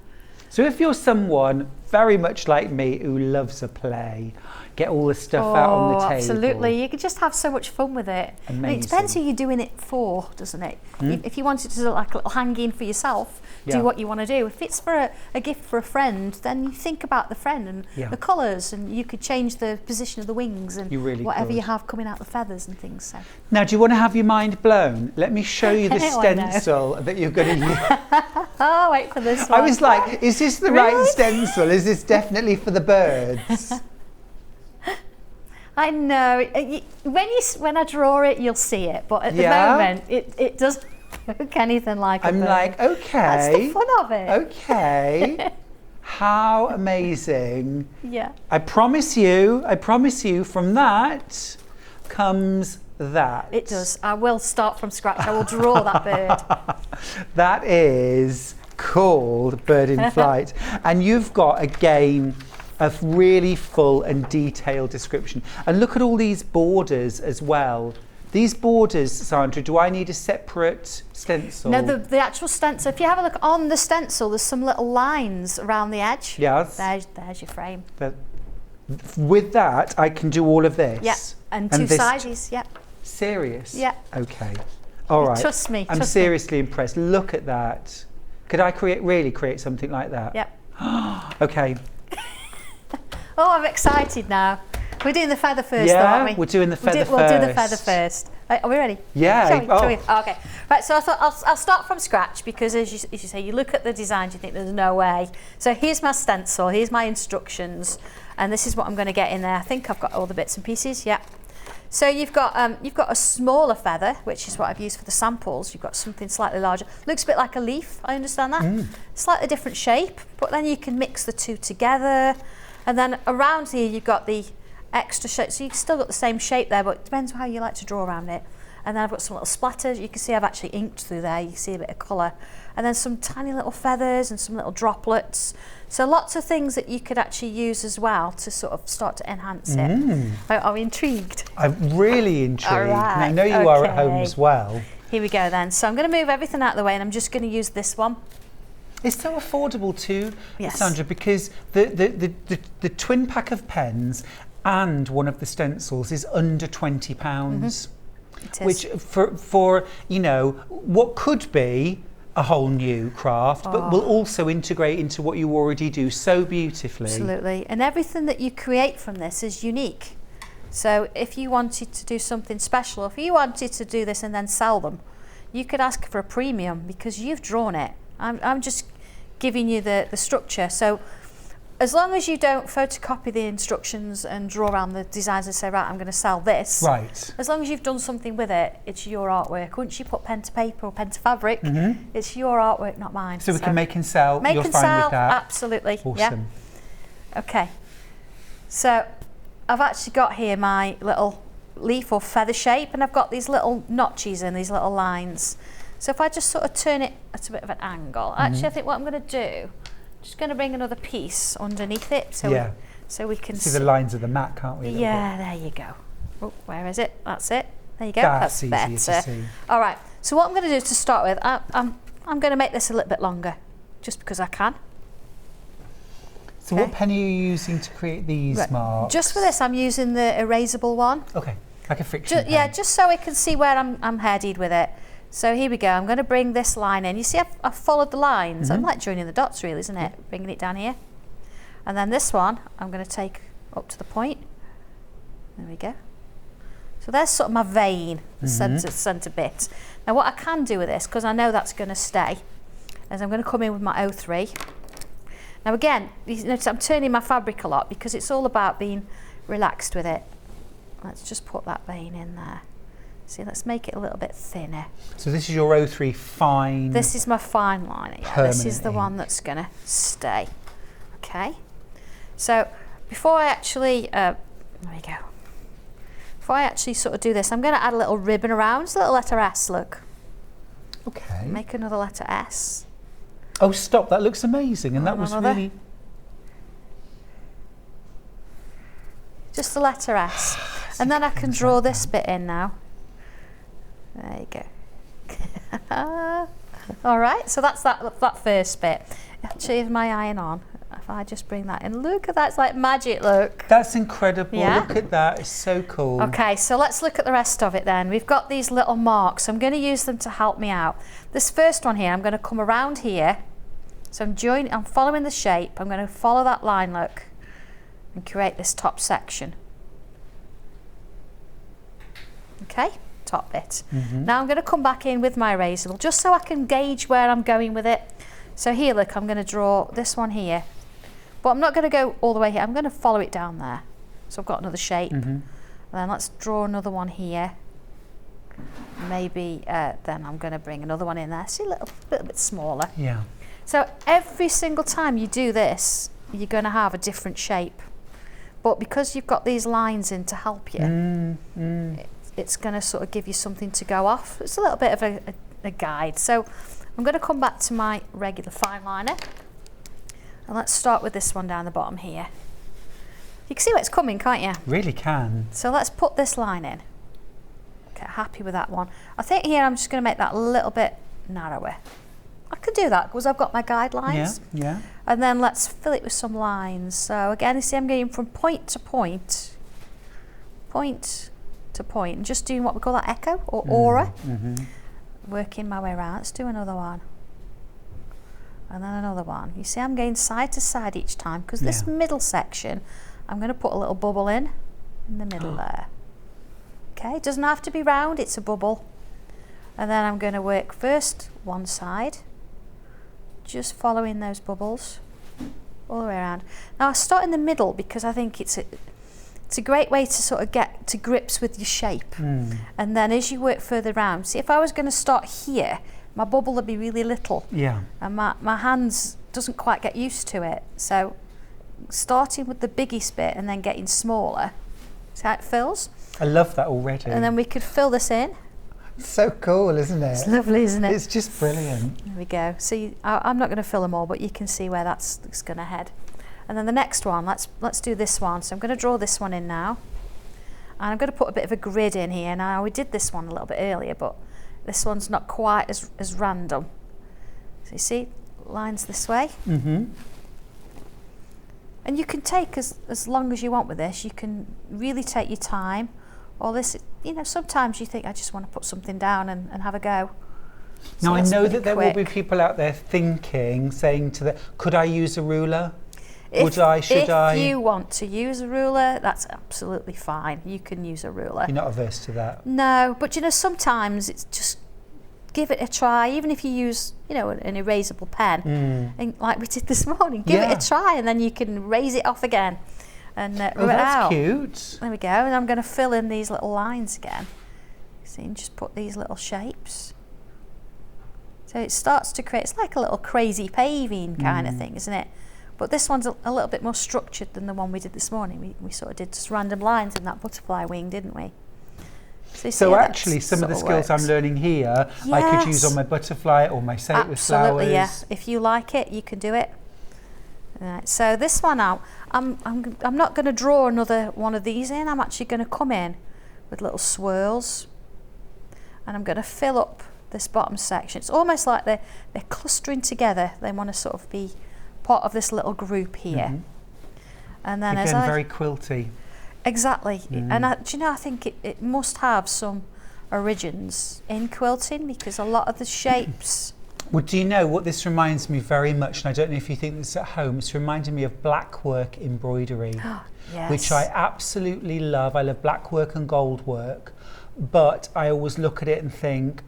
[SPEAKER 2] So if you're someone very much like me who loves a play, get all the stuff out on the table.
[SPEAKER 5] Absolutely. You can just have so much fun with it.
[SPEAKER 2] Amazing.
[SPEAKER 5] And it depends who you're doing it for, doesn't it? If you want it to look like a little hanging for yourself, do what you want to do. If it's for a gift for a friend, then you think about the friend and the colours, and you could change the position of the wings and whatever you have coming out the feathers and things. So.
[SPEAKER 2] Now, do you want to have your mind blown? Let me show you the stencil that you're going to use.
[SPEAKER 5] Oh, wait for this one.
[SPEAKER 2] I was like, is this the right stencil? Is this definitely for the birds?
[SPEAKER 5] I know. When I draw it, you'll see it. But at the moment, it doesn't look anything like a bird.
[SPEAKER 2] I'm like, okay.
[SPEAKER 5] That's the fun of it.
[SPEAKER 2] Okay. How amazing.
[SPEAKER 5] Yeah.
[SPEAKER 2] I promise you, from that comes that.
[SPEAKER 5] It does. I will start from scratch. I will draw that bird.
[SPEAKER 2] That is called Bird in Flight. And you've got, again, a really full and detailed description. And look at all these borders as well. These borders, Sandra, do I need a separate stencil?
[SPEAKER 5] No, the actual stencil. If you have a look on the stencil, there's some little lines around the edge.
[SPEAKER 2] Yes.
[SPEAKER 5] There's your frame.
[SPEAKER 2] With that, I can do all of this?
[SPEAKER 5] Yeah, and two sizes, yeah.
[SPEAKER 2] Serious?
[SPEAKER 5] Yeah.
[SPEAKER 2] Okay. All right.
[SPEAKER 5] Trust me.
[SPEAKER 2] I'm seriously impressed. Look at that. Could I really create something like that?
[SPEAKER 5] Yep.
[SPEAKER 2] Okay.
[SPEAKER 5] Oh, I'm excited now. We're doing the feather first, though, aren't we?
[SPEAKER 2] We're doing the feather first.
[SPEAKER 5] We'll do the feather first. Are we ready?
[SPEAKER 2] Yeah.
[SPEAKER 5] Shall we? Oh, okay. Right, so I thought I'll start from scratch because, as you say, you look at the designs, you think there's no way. So here's my stencil, here's my instructions, and this is what I'm going to get in there. I think I've got all the bits and pieces, yeah. So you've got a smaller feather, which is what I've used for the samples. You've got something slightly larger. Looks a bit like a leaf, I understand that. Slightly different shape, but then you can mix the two together. And then around here you've got the extra shape, so you've still got the same shape there, but it depends on how you like to draw around it. And then I've got some little splatters. You can see I've actually inked through there. You can see a bit of colour. And then some tiny little feathers and some little droplets. So lots of things that you could actually use as well to sort of start to enhance it. Are we intrigued?
[SPEAKER 2] I'm really intrigued.
[SPEAKER 5] All right,
[SPEAKER 2] and I know you are at home as well.
[SPEAKER 5] Here we go then. So I'm going to move everything out of the way and I'm just going to use this one.
[SPEAKER 2] It's so affordable too,
[SPEAKER 5] yes.
[SPEAKER 2] Sandra, because the twin pack of pens and one of the stencils is under £20, which for you know what could be a whole new craft, but will also integrate into what you already do so beautifully.
[SPEAKER 5] Absolutely, and everything that you create from this is unique. So if you wanted to do something special, if you wanted to do this and then sell them, you could ask for a premium because you've drawn it. I'm just giving you the structure. So as long as you don't photocopy the instructions and draw around the designs and say, right, I'm going to sell this.
[SPEAKER 2] Right.
[SPEAKER 5] As long as you've done something with it, it's your artwork. Once you put pen to paper or pen to fabric, it's your artwork, not mine.
[SPEAKER 2] So we can make and sell. You're fine with that?
[SPEAKER 5] Absolutely.
[SPEAKER 2] Awesome.
[SPEAKER 5] Yeah. Okay. So I've actually got here my little leaf or feather shape, and I've got these little notches and these little lines. So if I just sort of turn it at a bit of an angle, actually I think what I'm going to do, I'm just going to bring another piece underneath it so we can
[SPEAKER 2] see the lines of the mat, can't we?
[SPEAKER 5] Yeah, there you go. Oh, where is it? That's it. There you go.
[SPEAKER 2] That's
[SPEAKER 5] better.
[SPEAKER 2] easier to see.
[SPEAKER 5] All right. So what I'm going to do to start with, I'm going to make this a little bit longer, just because I can.
[SPEAKER 2] So what pen are you using to create these marks? Just
[SPEAKER 5] for this, I'm using the erasable one.
[SPEAKER 2] Okay, like a friction pen.
[SPEAKER 5] Yeah, just so we can see where I'm headed with it. So here we go. I'm going to bring this line in. You see, I've followed the lines. I'm like joining the dots, really, isn't it? Bringing it down here. And then this one, I'm going to take up to the point. There we go. So there's sort of my vein, the centre bit. Now what I can do with this, because I know that's going to stay, is I'm going to come in with my 03. Now again, you notice I'm turning my fabric a lot because it's all about being relaxed with it. Let's just put that vein in there. See, let's make it a little bit thinner.
[SPEAKER 2] So this is your 03 fine.
[SPEAKER 5] This is my fine line. Yeah, this is the one that's going to stay. Okay. So before I actually, there we go. Before I actually sort of do this, I'm going to add a little ribbon around. It's a little letter S, look.
[SPEAKER 2] Okay.
[SPEAKER 5] Make another letter S.
[SPEAKER 2] Oh, stop. That looks amazing. And that was really...
[SPEAKER 5] just the letter S. And then I can draw this bit in now. There you go. All right, so that's that first bit. Actually, is my iron on? If I just bring that in, look at that, it's like magic, look.
[SPEAKER 2] That's incredible,
[SPEAKER 5] Yeah?
[SPEAKER 2] look at that, it's so cool.
[SPEAKER 5] Okay, so let's look at the rest of it then. We've got these little marks. I'm going to use them to help me out. This first one here, I'm going to come around here. So I'm following the shape. I'm going to follow that line, look, and create this top section. Okay, top bit. Now I'm going to come back in with my eraser just so I can gauge where I'm going with it. So here, look, I'm going to draw this one here. But I'm not going to go all the way here. I'm going to follow it down there. So I've got another shape. And then let's draw another one here. Maybe then I'm going to bring another one in there. See, a little bit smaller.
[SPEAKER 2] Yeah.
[SPEAKER 5] So every single time you do this, you're going to have a different shape. But because you've got these lines in to help you, it's going to sort of give you something to go off. It's a little bit of a guide. So I'm going to come back to my regular fine liner. And let's start with this one down the bottom here. You can see where it's coming, can't you?
[SPEAKER 2] Really can.
[SPEAKER 5] So let's put this line in. Okay, happy with that one. I think here I'm just going to make that a little bit narrower. I could do that because I've got my guidelines.
[SPEAKER 2] Yeah.
[SPEAKER 5] And then let's fill it with some lines. So again, you see I'm going from point to point, and just doing what we call that echo or aura. Working my way around. Let's do another one. And then another one. You see I'm going side to side each time because this middle section, I'm going to put a little bubble in the middle there. Okay, it doesn't have to be round, it's a bubble. And then I'm going to work first one side, just following those bubbles all the way around. Now I start in the middle because I think it's a great way to sort of get to grips with your shape. And then as you work further around, see if I was going to start here, my bubble would be really little.
[SPEAKER 2] Yeah.
[SPEAKER 5] And my hands doesn't quite get used to it. So starting with the biggest bit and then getting smaller, see how it fills?
[SPEAKER 2] I love that already.
[SPEAKER 5] And then we could fill this in.
[SPEAKER 2] So cool, isn't it?
[SPEAKER 5] It's lovely, isn't it?
[SPEAKER 2] It's just brilliant.
[SPEAKER 5] There we go. See, I'm not going to fill them all, but you can see where that's going to head. And then the next one, let's do this one. So I'm going to draw this one in now. And I'm going to put a bit of a grid in here. Now, we did this one a little bit earlier, but this one's not quite as random. So you see, lines this way. And you can take as long as you want with this. You can really take your time. Or this, you know, sometimes you think, I just want to put something down and have a go.
[SPEAKER 2] Now, I know that there will be
[SPEAKER 5] quick.
[SPEAKER 2] people out there thinking, saying to them, could I use a ruler? Should I?
[SPEAKER 5] If you want to use a ruler, that's absolutely fine. You can use a ruler.
[SPEAKER 2] You're not averse to that?
[SPEAKER 5] No, but you know, sometimes it's just give it a try. Even if you use, you know, an erasable pen, and like we did this morning, give it a try, and then you can raise it off again. And rub it out.
[SPEAKER 2] That's cute.
[SPEAKER 5] There we go. And I'm going to fill in these little lines again. See, and just put these little shapes. So it starts to create, it's like a little crazy paving kind of thing, isn't it? But this one's a little bit more structured than the one we did this morning. We sort of did just random lines in that butterfly wing, didn't we?
[SPEAKER 2] So actually, some of the skills I'm learning here, I could use on my butterfly or my set with flowers.
[SPEAKER 5] Absolutely, yeah. If you like it, you can do it. Right, so this one out, I'm not going to draw another one of these in. I'm actually going to come in with little swirls, and I'm going to fill up this bottom section. It's almost like they're clustering together. They want to sort of be part of this little group here. And then
[SPEAKER 2] again, very quilty.
[SPEAKER 5] Exactly. And do you know, I think it must have some origins in quilting because a lot of the shapes.
[SPEAKER 2] Well, do you know what this reminds me very much, and I don't know if you think this at home, it's reminding me of black work embroidery, which I absolutely love. I love black work and gold work, but I always look at it and think,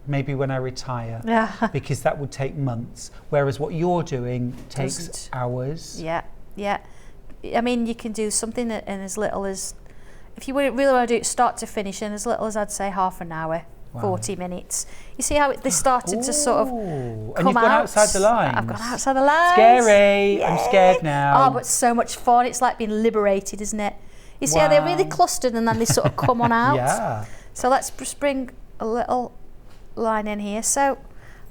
[SPEAKER 2] maybe when I retire, because that would take months, whereas what you're doing takes hours.
[SPEAKER 5] Yeah. I mean, you can do something in as little as, if you really want to do it start to finish, in as little as I'd say half an hour. 40 minutes. You see how they started to sort of come
[SPEAKER 2] and you've gone
[SPEAKER 5] out?
[SPEAKER 2] outside the lines.
[SPEAKER 5] I've gone outside the lines.
[SPEAKER 2] Scary.
[SPEAKER 5] Yeah.
[SPEAKER 2] I'm scared now.
[SPEAKER 5] Oh, but so much fun. It's like being liberated, isn't it? You see how they're really clustered and then they sort of come on out?
[SPEAKER 2] Yeah.
[SPEAKER 5] So let's just bring a little line in here. So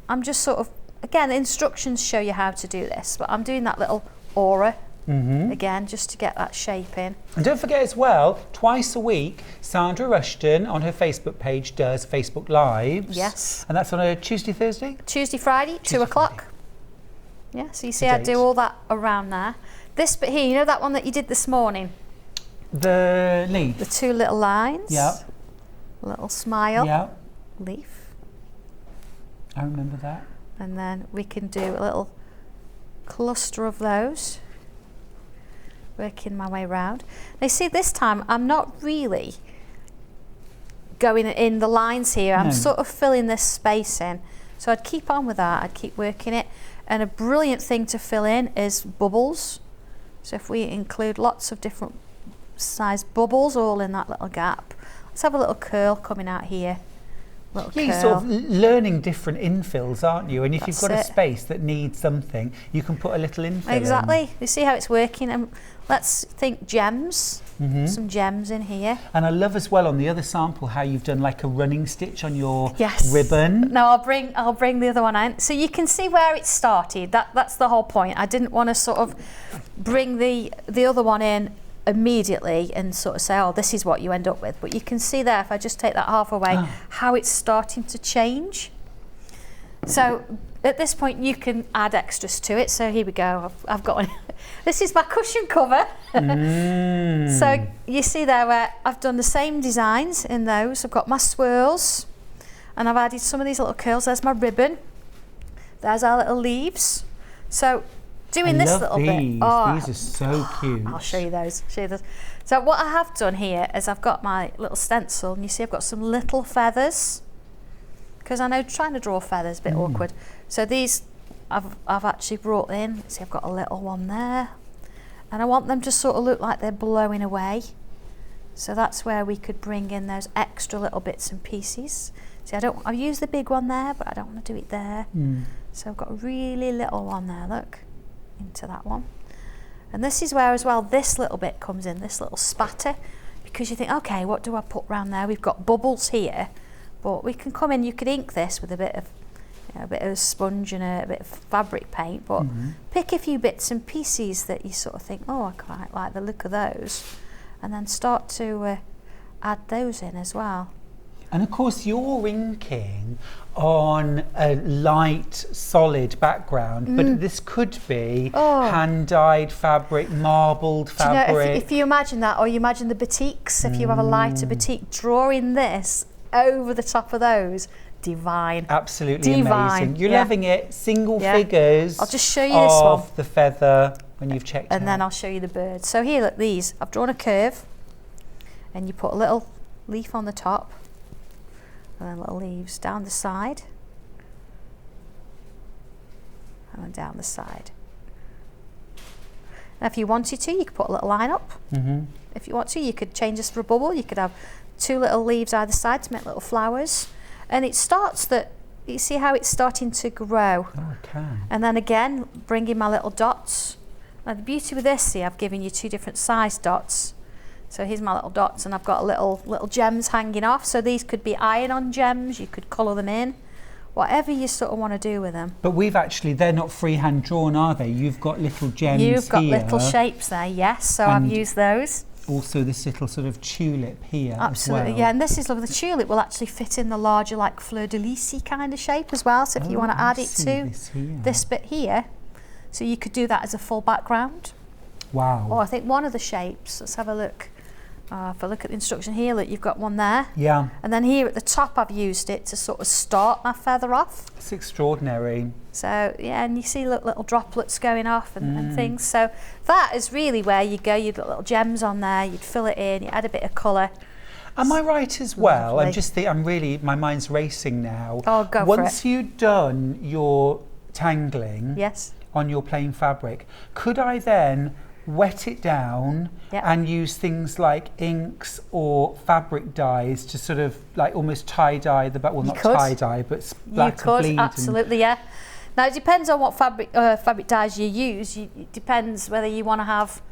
[SPEAKER 5] I'm just sort of, again, the instructions show you how to do this, but I'm doing that little aura Again, just to get that shape in.
[SPEAKER 2] And don't forget as well, twice a week, Sandra Rushton on her Facebook page does Facebook Lives.
[SPEAKER 5] Yes.
[SPEAKER 2] And that's on a Tuesday, Thursday?
[SPEAKER 5] Tuesday, Friday, 2 o'clock. Yeah, so you see
[SPEAKER 2] The
[SPEAKER 5] I do
[SPEAKER 2] date.
[SPEAKER 5] all that around there. This bit here, you know that one that you did this morning?
[SPEAKER 2] The leaf.
[SPEAKER 5] The 2 little lines.
[SPEAKER 2] Yeah.
[SPEAKER 5] Little smile.
[SPEAKER 2] Yeah.
[SPEAKER 5] Leaf.
[SPEAKER 2] I remember that.
[SPEAKER 5] And then we can do a little cluster of those. Working my way around. Now see, this time I'm not really going in the lines here. I'm sort of filling this space in. So I'd keep on with that. I'd keep working it. And a brilliant thing to fill in is bubbles. So if we include lots of different size bubbles all in that little gap. Let's have a little curl coming out here. Little
[SPEAKER 2] Yeah, you're
[SPEAKER 5] curl.
[SPEAKER 2] sort of learning different infills, aren't you? And if you've
[SPEAKER 5] That's
[SPEAKER 2] got a
[SPEAKER 5] it.
[SPEAKER 2] space that needs something, you can put a little infill in.
[SPEAKER 5] Exactly. You see how it's working? And let's think gems. Some gems in here.
[SPEAKER 2] And I love as well on the other sample how you've done like a running stitch on your
[SPEAKER 5] Yes.
[SPEAKER 2] ribbon.
[SPEAKER 5] No, I'll bring the other one in. So you can see where it started. That's the whole point. I didn't want to sort of bring the other one in immediately and sort of say, oh, this is what you end up with. But you can see there, if I just take that half away, how it's starting to change. So at this point you can add extras to it. So here we go. I've got one. This is my cushion cover. So you see there where I've done the same designs in those. I've got my swirls and I've added some of these little curls. There's my ribbon. There's our little leaves. So doing this little bit.
[SPEAKER 2] These are so cute.
[SPEAKER 5] I'll show you those. So what I have done here is I've got my little stencil and you see I've got some little feathers because I know trying to draw feathers is a bit awkward. So these I've actually brought in. See, I've got a little one there and I want them to sort of look like they're blowing away. So that's where we could bring in those extra little bits and pieces. See, I've used the big one there, but I don't want to do it there. So I've got a really little one there, look. Into that one. And this is where as well this little bit comes in, this little spatter, because you think, okay, what do I put round there? We've got bubbles here, but we can come in, you could ink this with a bit of a bit of sponge and a bit of fabric paint, but pick a few bits and pieces that you sort of think, oh, I quite like the look of those, and then start to add those in as well.
[SPEAKER 2] And of course you're inking on a light solid background, but this could be hand-dyed fabric, marbled fabric.
[SPEAKER 5] Do you know, if you imagine that, or you imagine the batiks, if you have a lighter batik, drawing this over the top of those, divine.
[SPEAKER 2] Absolutely
[SPEAKER 5] divine.
[SPEAKER 2] amazing. You're loving it. Single figures.
[SPEAKER 5] I'll just show you this one.
[SPEAKER 2] Of the feather when you've checked
[SPEAKER 5] and
[SPEAKER 2] out.
[SPEAKER 5] then I'll show you the bird. So here, look, these, I've drawn a curve and you put a little leaf on the top and then little leaves down the side and then down the side. Now if you wanted to, you could put a little line up. If you want to, you could change this for a bubble. You could have 2 little leaves either side to make little flowers. And it starts that, you see how it's starting to grow.
[SPEAKER 2] Oh, I can.
[SPEAKER 5] And then again, bring in my little dots. Now the beauty with this, see, I've given you 2 different size dots. So here's my little dots and I've got little gems hanging off. So these could be iron-on gems, you could colour them in. Whatever you sort of want to do with them.
[SPEAKER 2] But we've actually, they're not freehand drawn, are they? You've got little gems
[SPEAKER 5] You've got
[SPEAKER 2] here.
[SPEAKER 5] little shapes there, yes, so I've used those.
[SPEAKER 2] Also this little sort of tulip here
[SPEAKER 5] Absolutely,
[SPEAKER 2] as well.
[SPEAKER 5] yeah, and this is lovely. The tulip will actually fit in the larger like fleur-de-lis kind of shape as well. So if you want to add it to this bit here, so you could do that as a full background.
[SPEAKER 2] Wow.
[SPEAKER 5] Or I think one of the shapes, let's have a look. If I look at the instruction here, look, you've got one there.
[SPEAKER 2] Yeah.
[SPEAKER 5] And then here at the top, I've used it to sort of start my feather off.
[SPEAKER 2] It's extraordinary.
[SPEAKER 5] So, yeah, and you see little droplets going off and things. So that is really where you go. You'd got little gems on there, you'd fill it in, you add a bit of colour.
[SPEAKER 2] Am I right as well?
[SPEAKER 5] Lovely.
[SPEAKER 2] I'm really, my mind's racing now.
[SPEAKER 5] Oh, go for it.
[SPEAKER 2] Once you've done your tangling
[SPEAKER 5] Yes.
[SPEAKER 2] on your plain fabric, could I then wet it down and use things like inks or fabric dyes to sort of like almost tie-dye the back, well, not tie-dye, but splatter bleed?
[SPEAKER 5] You could, absolutely, yeah. Now, it depends on what fabric dyes you use. It depends whether you want to have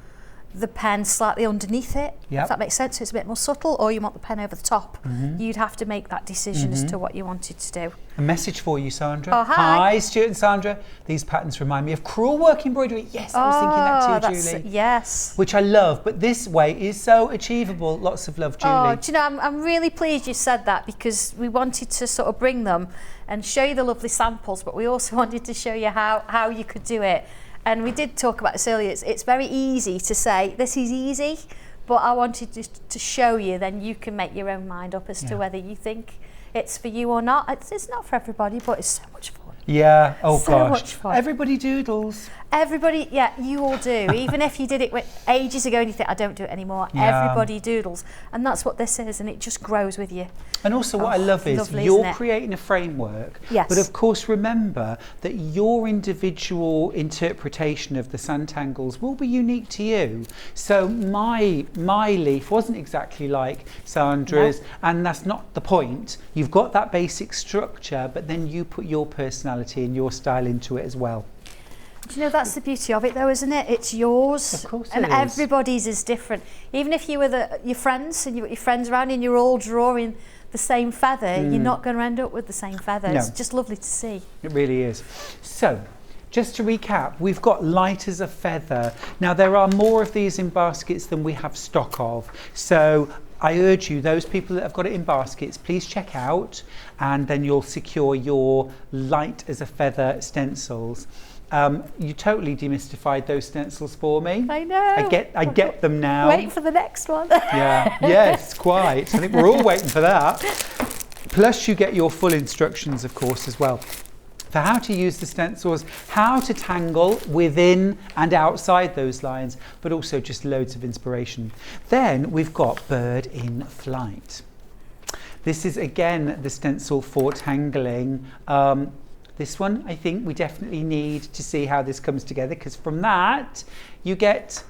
[SPEAKER 5] the pen slightly underneath it,
[SPEAKER 2] Yep.
[SPEAKER 5] if that makes sense, so it's a bit more subtle, or you want the pen over the top. You'd have to make that decision as to what you wanted to do.
[SPEAKER 2] A message for you, Sandra.
[SPEAKER 5] Oh, hi.
[SPEAKER 2] Hi, Stuart and Sandra. These patterns remind me of crewel work embroidery. Yes, I was thinking that too, Julie.
[SPEAKER 5] Yes.
[SPEAKER 2] Which I love, but this way is so achievable. Lots of love, Julie.
[SPEAKER 5] Oh, do you know, I'm really pleased you said that, because we wanted to sort of bring them and show you the lovely samples, but we also wanted to show you how you could do it. And we did talk about this earlier. It's very easy to say, this is easy, but I wanted to show you, then you can make your own mind up as to whether you think it's for you or not. It's not for everybody, but it's so much fun.
[SPEAKER 2] Yeah, oh
[SPEAKER 5] So
[SPEAKER 2] gosh.
[SPEAKER 5] much fun.
[SPEAKER 2] Everybody doodles.
[SPEAKER 5] Everybody, yeah, you all do. Even if you did it ages ago and you think, I don't do it anymore,
[SPEAKER 2] Yeah.
[SPEAKER 5] everybody doodles. And that's what this is, and it just grows with you.
[SPEAKER 2] And also what I love is
[SPEAKER 5] lovely,
[SPEAKER 2] you're
[SPEAKER 5] isn't it?
[SPEAKER 2] creating a framework,
[SPEAKER 5] Yes.
[SPEAKER 2] but of course remember that your individual interpretation of the Sanntangles will be unique to you. So my leaf wasn't exactly like Sandra's, and that's not the point. You've got that basic structure, but then you put your personality and your style into it as well.
[SPEAKER 5] Do you know, that's the beauty of it though, isn't it? It's yours.
[SPEAKER 2] Of course
[SPEAKER 5] and
[SPEAKER 2] it is.
[SPEAKER 5] everybody's is different. Even if you were your friends and you got your friends around and you're all drawing the same feather, you're not going to end up with the same feather.
[SPEAKER 2] No.
[SPEAKER 5] It's just lovely to see.
[SPEAKER 2] It really is. So, just to recap, we've got light as a feather. Now, there are more of these in baskets than we have stock of. So, I urge you, those people that have got it in baskets, please check out, and then you'll secure your light as a feather stencils. You totally demystified those stencils for me.
[SPEAKER 5] I know.
[SPEAKER 2] I get them now.
[SPEAKER 5] Wait for the next one.
[SPEAKER 2] Yeah, yes, quite. I think we're all waiting for that. Plus you get your full instructions, of course, as well, for how to use the stencils, how to tangle within and outside those lines, but also just loads of inspiration. Then we've got Bird in Flight. This is again the stencil for tangling. This one, I think we definitely need to see how this comes together, because from that you get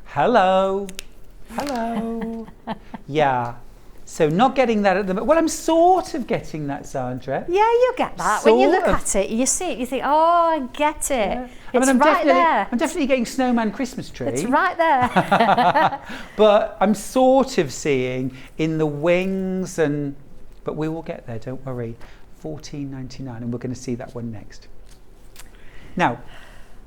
[SPEAKER 2] hello. Yeah. So not getting that at the moment. Well, I'm sort of getting that, Sandra.
[SPEAKER 5] Yeah, you get that. When you look
[SPEAKER 2] Sort of.
[SPEAKER 5] at it, you see it, you think, oh, I get it.
[SPEAKER 2] Yeah.
[SPEAKER 5] It's
[SPEAKER 2] I'm
[SPEAKER 5] right there.
[SPEAKER 2] I'm definitely getting snowman Christmas tree.
[SPEAKER 5] It's right there.
[SPEAKER 2] But I'm sort of seeing in the wings, but we will get there, don't worry. $14.99, and we're going to see that one next. Now,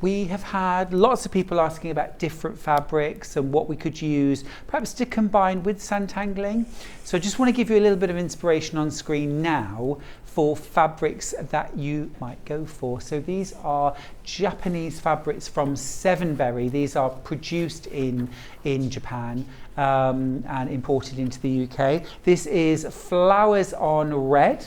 [SPEAKER 2] we have had lots of people asking about different fabrics and what we could use, perhaps to combine with Sanntangling. So I just want to give you a little bit of inspiration on screen now for fabrics that you might go for. So these are Japanese fabrics from Sevenberry. These are produced in Japan and imported into the UK. This is Flowers on Red.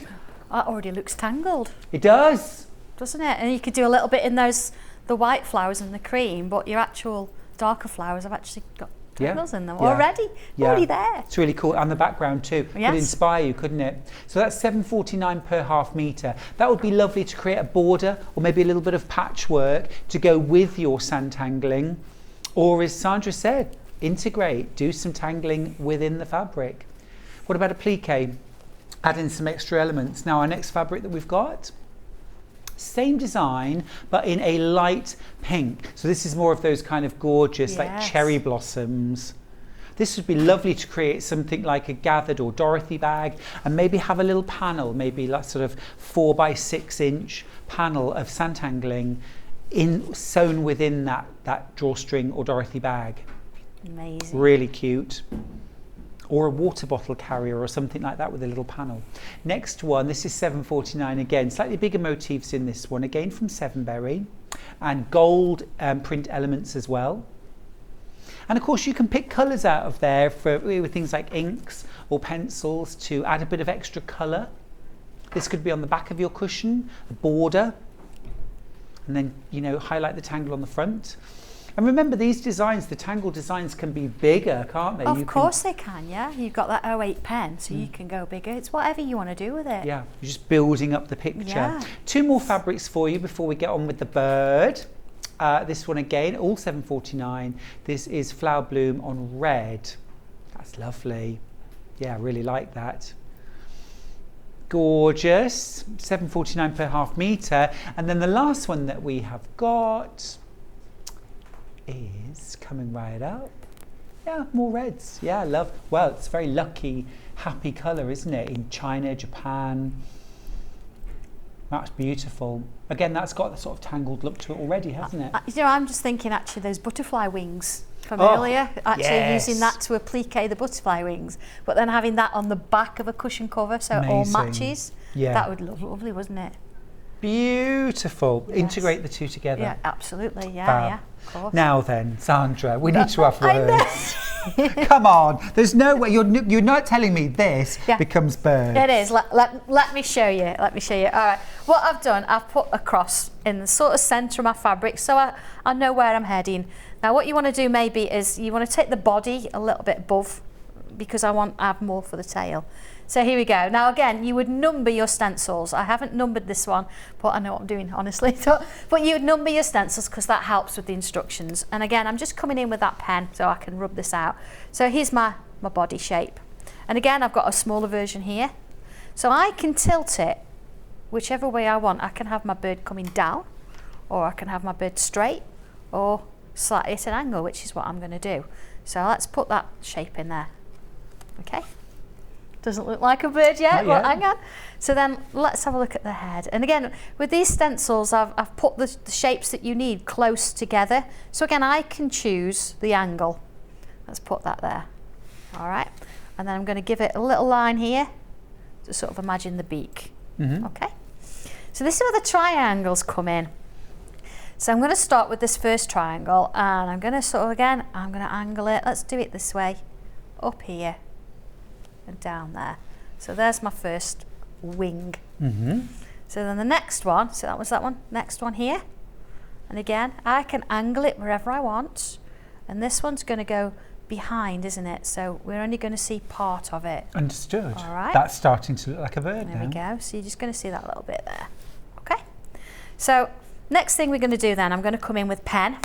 [SPEAKER 5] That already looks tangled,
[SPEAKER 2] It does.
[SPEAKER 5] doesn't it? And you could do a little bit in the white flowers and the cream, but your actual darker flowers have actually got tangles in them already. Already there.
[SPEAKER 2] It's really cool. And the background too.
[SPEAKER 5] Yes.
[SPEAKER 2] Could inspire you, couldn't it? So that's $7.49 per half metre. That would be lovely to create a border or maybe a little bit of patchwork to go with your Sanntangling. Or as Sandra said, integrate, do some tangling within the fabric. What about a plique? Add in some extra elements. Now our next fabric that we've got, same design, but in a light pink. So this is more of those kind of gorgeous, like cherry blossoms. This would be lovely to create something like a gathered or Dorothy bag, and maybe have a little panel, maybe like sort of 4 by 6 inch panel of Sanntangling sewn within that drawstring or Dorothy bag.
[SPEAKER 5] Amazing.
[SPEAKER 2] Really cute. Or a water bottle carrier or something like that with a little panel. Next one, this is $7.49 again, slightly bigger motifs in this one, again from Sevenberry, and gold print elements as well. And of course you can pick colours out of there with things like inks or pencils to add a bit of extra colour. This could be on the back of your cushion, a border, and then, you know, highlight the tangle on the front. And remember, these designs, the tangle designs, can be bigger, can't they?
[SPEAKER 5] Of course they can, yeah. You've got that 08 pen, so you can go bigger. It's whatever you want to do with it.
[SPEAKER 2] Yeah, you're just building up the picture.
[SPEAKER 5] Yeah.
[SPEAKER 2] 2 more fabrics for you before we get on with the bird. This one again, all $7.49. This is Flower Bloom on Red. That's lovely. Yeah, I really like that. Gorgeous. $7.49 per half metre. And then the last one that we have got is coming right up. Yeah, more reds. Yeah, I love. Well, it's a very lucky, happy colour, isn't it? In China, Japan. That's beautiful. Again, that's got the sort of tangled look to it already, hasn't it?
[SPEAKER 5] You know, I'm just thinking actually those butterfly wings from earlier, actually using that to applique the butterfly wings, but then having that on the back of a cushion cover so it all matches.
[SPEAKER 2] Yeah.
[SPEAKER 5] That would look lovely, wouldn't it?
[SPEAKER 2] Beautiful.
[SPEAKER 5] Yes.
[SPEAKER 2] Integrate the two together.
[SPEAKER 5] Yeah, absolutely. Yeah,
[SPEAKER 2] Fab.
[SPEAKER 5] yeah, of course.
[SPEAKER 2] Now then, Sandra, we need to have
[SPEAKER 5] I know.
[SPEAKER 2] words. Come on. There's no way. You're not telling me this becomes birds.
[SPEAKER 5] It is. Let me show you. Let me show you. All right. What I've done, I've put a cross in the sort of centre of my fabric so I know where I'm heading. Now what you want to do maybe is you want to take the body a little bit above because I want to have more for the tail. So here we go. Now again, you would number your stencils. I haven't numbered this one, but I know what I'm doing, honestly. But you would number your stencils because that helps with the instructions. And again, I'm just coming in with that pen so I can rub this out. So here's my body shape. And again, I've got a smaller version here. So I can tilt it whichever way I want. I can have my bird coming down, or I can have my bird straight, or slightly at an angle, which is what I'm going to do. So let's put that shape in there. Okay. Doesn't look like a bird yet. Well, hang on. So then let's have a look at the head. And again, with these stencils, I've put the shapes that you need close together. So again, I can choose the angle. Let's put that there. All right. And then I'm going to give it a little line here to sort of imagine the beak. Okay. So this is where the triangles come in. So I'm going to start with this first triangle, and I'm going to sort of, again, I'm going to angle it. Let's do it this way. Up here. And down there. So there's my first wing. So then the next one, so that was that one, next one here. And again, I can angle it wherever I want. And this one's going to go behind, isn't it? So we're only going to see part of it.
[SPEAKER 2] Understood.
[SPEAKER 5] All right.
[SPEAKER 2] That's starting to look like a bird now.
[SPEAKER 5] There we go. So you're just going to see that little bit there. Okay. So next thing we're going to do then, I'm going to come in with pen.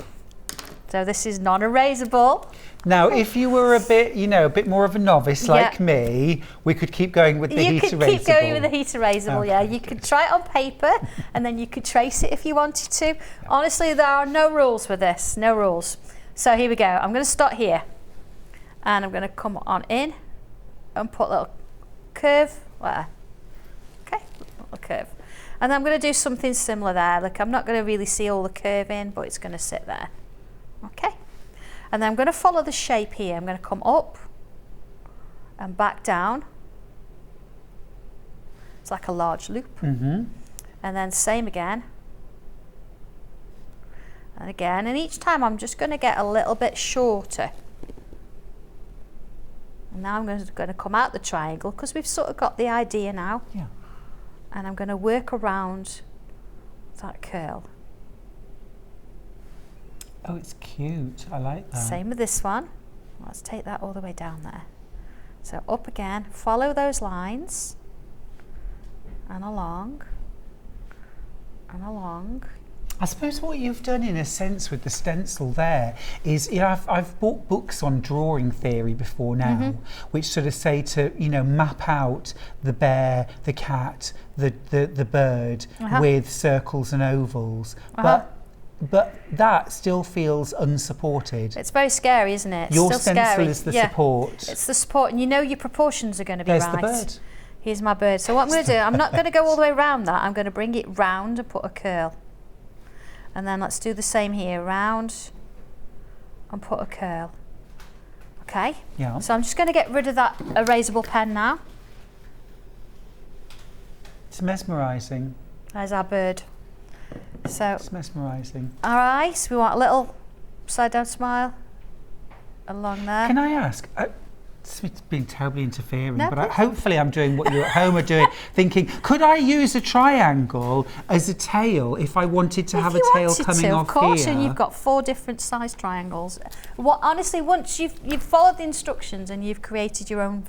[SPEAKER 5] So this is non-erasable.
[SPEAKER 2] Now, if you were a bit, a bit more of a novice like me, we could keep going with the heat erasable.
[SPEAKER 5] You could keep going with the heat erasable, yeah. You could try it on paper and then you could trace it if you wanted to. Honestly, there are no rules with this, no rules. So here we go. I'm going to start here. And I'm going to come on in and put a little curve there. Okay, little curve. And I'm going to do something similar there. Look, I'm not going to really see all the curve in, but it's going to sit there. Okay. And then I'm going to follow the shape here. I'm going to come up and back down. It's like a large loop. And then same again. And again. And each time I'm just going to get a little bit shorter. And now I'm going to come out the triangle because we've sort of got the idea now.
[SPEAKER 2] Yeah.
[SPEAKER 5] And I'm going to work around that curl.
[SPEAKER 2] Oh, it's cute. I like that.
[SPEAKER 5] Same with this one. Let's take that all the way down there. So up again, follow those lines and along and along.
[SPEAKER 2] I suppose what you've done in a sense with the stencil there is, I've bought books on drawing theory before now, which sort of say to, map out the bear, the cat, the bird with circles and ovals. But that still feels unsupported.
[SPEAKER 5] It's very scary, isn't it? It's
[SPEAKER 2] Your
[SPEAKER 5] still
[SPEAKER 2] stencil
[SPEAKER 5] scary.
[SPEAKER 2] is the support.
[SPEAKER 5] It's the support, and your proportions are going to be
[SPEAKER 2] There's
[SPEAKER 5] right.
[SPEAKER 2] the bird.
[SPEAKER 5] Here's my bird. So what I'm going to do, I'm not going to go all the way around that. I'm going to bring it round and put a curl. And then let's do the same here, round and put a curl. Okay?
[SPEAKER 2] Yeah.
[SPEAKER 5] So I'm just going to get rid of that erasable pen now.
[SPEAKER 2] It's mesmerising.
[SPEAKER 5] There's our bird. So,
[SPEAKER 2] It's mesmerising.
[SPEAKER 5] all right, so we want a little side down smile along there.
[SPEAKER 2] Can I ask? It's been terribly interfering,
[SPEAKER 5] No,
[SPEAKER 2] but hopefully I'm doing what you at home are doing, thinking, could I use a triangle as a tail if I wanted to have a tail coming off
[SPEAKER 5] of course,
[SPEAKER 2] here?
[SPEAKER 5] and you've got 4 different size triangles. Honestly, once you've followed the instructions and you've created your own,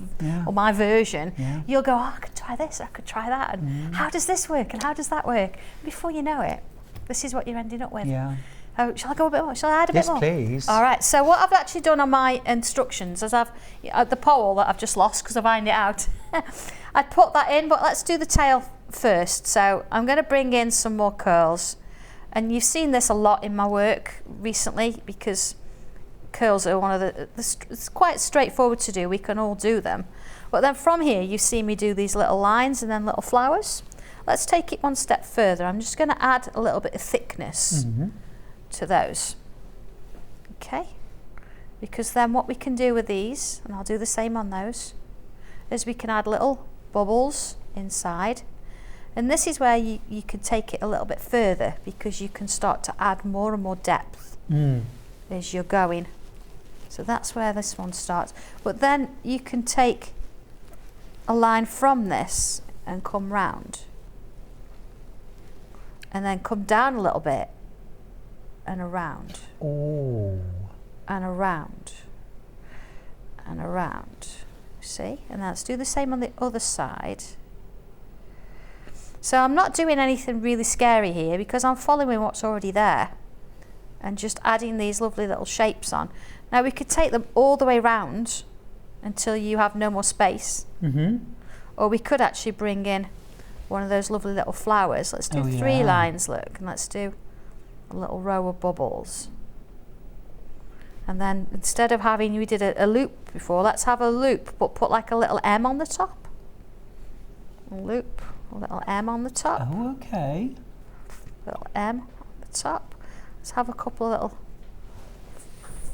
[SPEAKER 5] or my version, you'll go, I could try this, I could try that, and how does this work, and how does that work? Before you know it, this is what you're ending up with.
[SPEAKER 2] Yeah.
[SPEAKER 5] Oh, shall I go a bit more? Shall I add a bit more?
[SPEAKER 2] Yes, please.
[SPEAKER 5] All right. So what I've actually done on my instructions is the pole that I've just lost because I've ironed it out. I'd put that in, but let's do the tail first. So I'm going to bring in some more curls, and you've seen this a lot in my work recently because curls are one of it's quite straightforward to do. We can all do them. But then from here, you see me do these little lines and then little flowers. Let's take it one step further. I'm just going to add a little bit of thickness to those. Okay. Because then what we can do with these, and I'll do the same on those, is we can add little bubbles inside. And this is where you can take it a little bit further, because you can start to add more and more depth as you're going. So that's where this one starts. But then you can take a line from this and come round. And then come down a little bit and around.
[SPEAKER 2] Oh.
[SPEAKER 5] And around. And around. See? And let's do the same on the other side. So I'm not doing anything really scary here, because I'm following what's already there and just adding these lovely little shapes on. Now we could take them all the way round until you have no more space. Or we could actually bring in one of those lovely little flowers. Let's do 3 lines, look, and let's do a little row of bubbles. And then instead of having, we did a loop before, let's have a loop, but put like a little M on the top. A loop, a little M on the top.
[SPEAKER 2] Oh, okay.
[SPEAKER 5] Little M on the top. Let's have a couple of little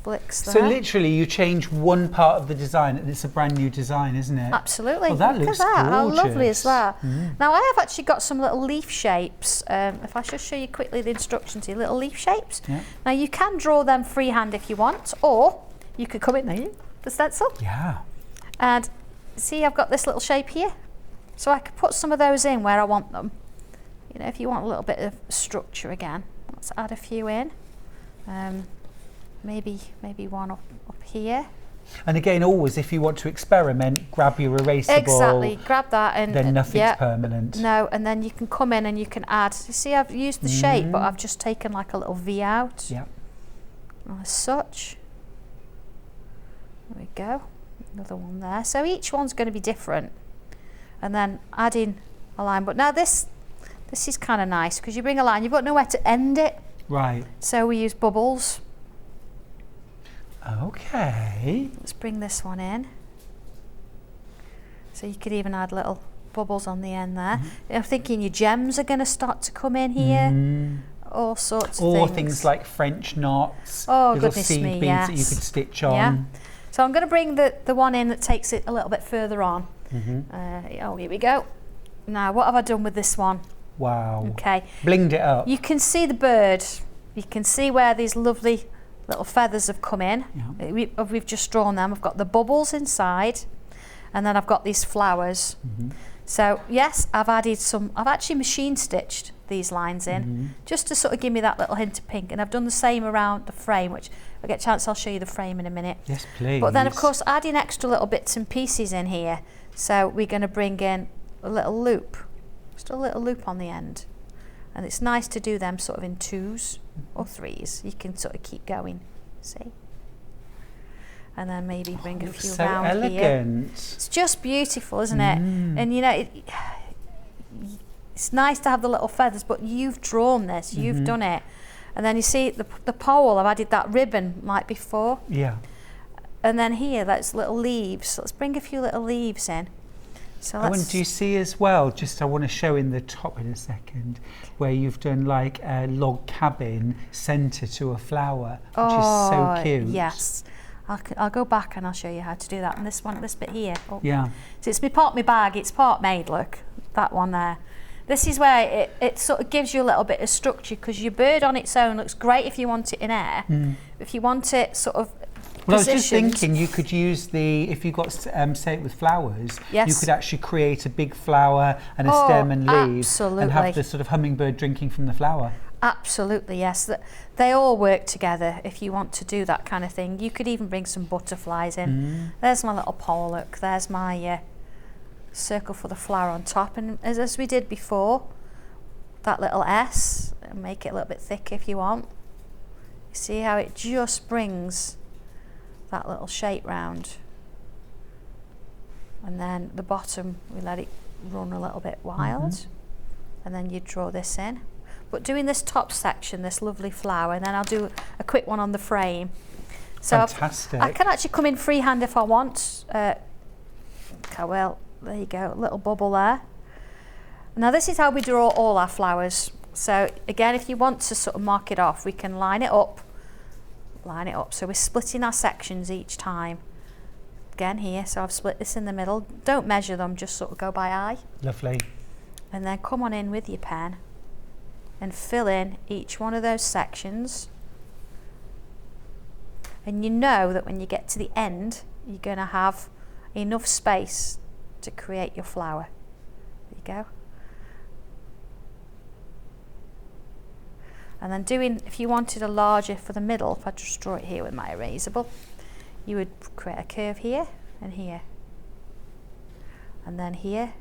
[SPEAKER 5] flicks there.
[SPEAKER 2] So literally you change one part of the design and it's a brand new design, isn't it?
[SPEAKER 5] Absolutely.
[SPEAKER 2] Well, that
[SPEAKER 5] Look
[SPEAKER 2] looks
[SPEAKER 5] at that.
[SPEAKER 2] gorgeous.
[SPEAKER 5] How lovely is that? Now I have actually got some little leaf shapes. If I just show you quickly the instructions here, little leaf shapes.
[SPEAKER 2] Yeah.
[SPEAKER 5] Now you can draw them freehand if you want, or you could come in there, the stencil.
[SPEAKER 2] Yeah.
[SPEAKER 5] And see, I've got this little shape here. So I could put some of those in where I want them. You know, if you want a little bit of structure again, let's add a few in. Maybe one up here.
[SPEAKER 2] And again, always, if you want to experiment, grab your erasable.
[SPEAKER 5] Exactly, grab that and
[SPEAKER 2] then nothing's permanent.
[SPEAKER 5] No, and then you can come in and you can add. You see, I've used the shape, but I've just taken like a little V out.
[SPEAKER 2] Yeah.
[SPEAKER 5] As such. There we go. Another one there. So each one's going to be different. And then adding a line. But now this is kind of nice, because you bring a line, you've got nowhere to end it.
[SPEAKER 2] Right.
[SPEAKER 5] So we use bubbles.
[SPEAKER 2] Okay.
[SPEAKER 5] Let's bring this one in. So you could even add little bubbles on the end there. I'm thinking your gems are going to start to come in here. All sorts of things.
[SPEAKER 2] Or things like French knots,
[SPEAKER 5] oh,
[SPEAKER 2] little
[SPEAKER 5] goodness
[SPEAKER 2] seed
[SPEAKER 5] me,
[SPEAKER 2] beads
[SPEAKER 5] yes.
[SPEAKER 2] that you could stitch on.
[SPEAKER 5] Yeah. So I'm going to bring the one in that takes it a little bit further on. Oh, here we go. Now, what have I done with this one?
[SPEAKER 2] Wow.
[SPEAKER 5] Okay.
[SPEAKER 2] Blinged it up.
[SPEAKER 5] You can see the bird. You can see where these lovely little feathers have come in.
[SPEAKER 2] Yeah.
[SPEAKER 5] We've just drawn them. I've got the bubbles inside, and then I've got these flowers. So yes, I've actually machine stitched these lines in, just to sort of give me that little hint of pink. And I've done the same around the frame, which if I get a chance I'll show you the frame in a minute.
[SPEAKER 2] Yes, please.
[SPEAKER 5] But then of course adding extra little bits and pieces in here. So we're going to bring in a little loop, just a little loop on the end. And it's nice to do them sort of in 2s or 3s. You can sort of keep going, see? And then maybe bring a few
[SPEAKER 2] so
[SPEAKER 5] round
[SPEAKER 2] elegant.
[SPEAKER 5] here. It's just beautiful, isn't it? And you know, it's nice to have the little feathers, but you've drawn this, you've done it. And then you see the pole, I've added that ribbon like before.
[SPEAKER 2] Yeah.
[SPEAKER 5] And then here, that's little leaves. Let's bring a few little leaves in. So
[SPEAKER 2] And do you see as well, just I want to show in the top in a second, where you've done like a log cabin centre to a flower, which is so cute.
[SPEAKER 5] Yes. I'll go back and I'll show you how to do that. And this bit here. Oh.
[SPEAKER 2] Yeah.
[SPEAKER 5] So it's part my bag, it's part made, look. That one there. This is where it sort of gives you a little bit of structure, because your bird on its own looks great if you want it in air. If you want it sort of
[SPEAKER 2] well, I was just
[SPEAKER 5] positioned.
[SPEAKER 2] thinking you could use if you got say it with flowers,
[SPEAKER 5] Yes.
[SPEAKER 2] you could actually create a big flower and a stem and leaves,
[SPEAKER 5] absolutely.
[SPEAKER 2] and have the sort of hummingbird drinking from the flower.
[SPEAKER 5] Absolutely, yes. They all work together if you want to do that kind of thing. You could even bring some butterflies in. There's my little pole, look. There's my circle for the flower on top. And as we did before, that little S, and make it a little bit thicker if you want. You see how it just brings that little shape round. And then the bottom, we let it run a little bit wild. And then you draw this in. But doing this top section, this lovely flower, and then I'll do a quick one on the frame. So
[SPEAKER 2] Fantastic.
[SPEAKER 5] I can actually come in freehand if I want. Okay, well, there you go, a little bubble there. Now this is how we draw all our flowers. So again, if you want to sort of mark it off, we can line it up. So we're splitting our sections each time. Again here, so I've split this in the middle. Don't measure them, just sort of go by eye.
[SPEAKER 2] Lovely.
[SPEAKER 5] And then come on in with your pen and fill in each one of those sections. And you know that when you get to the end, you're going to have enough space to create your flower. There you go. And then if you wanted a larger for the middle, if I just draw it here with my erasable, you would create a curve here and here. And then here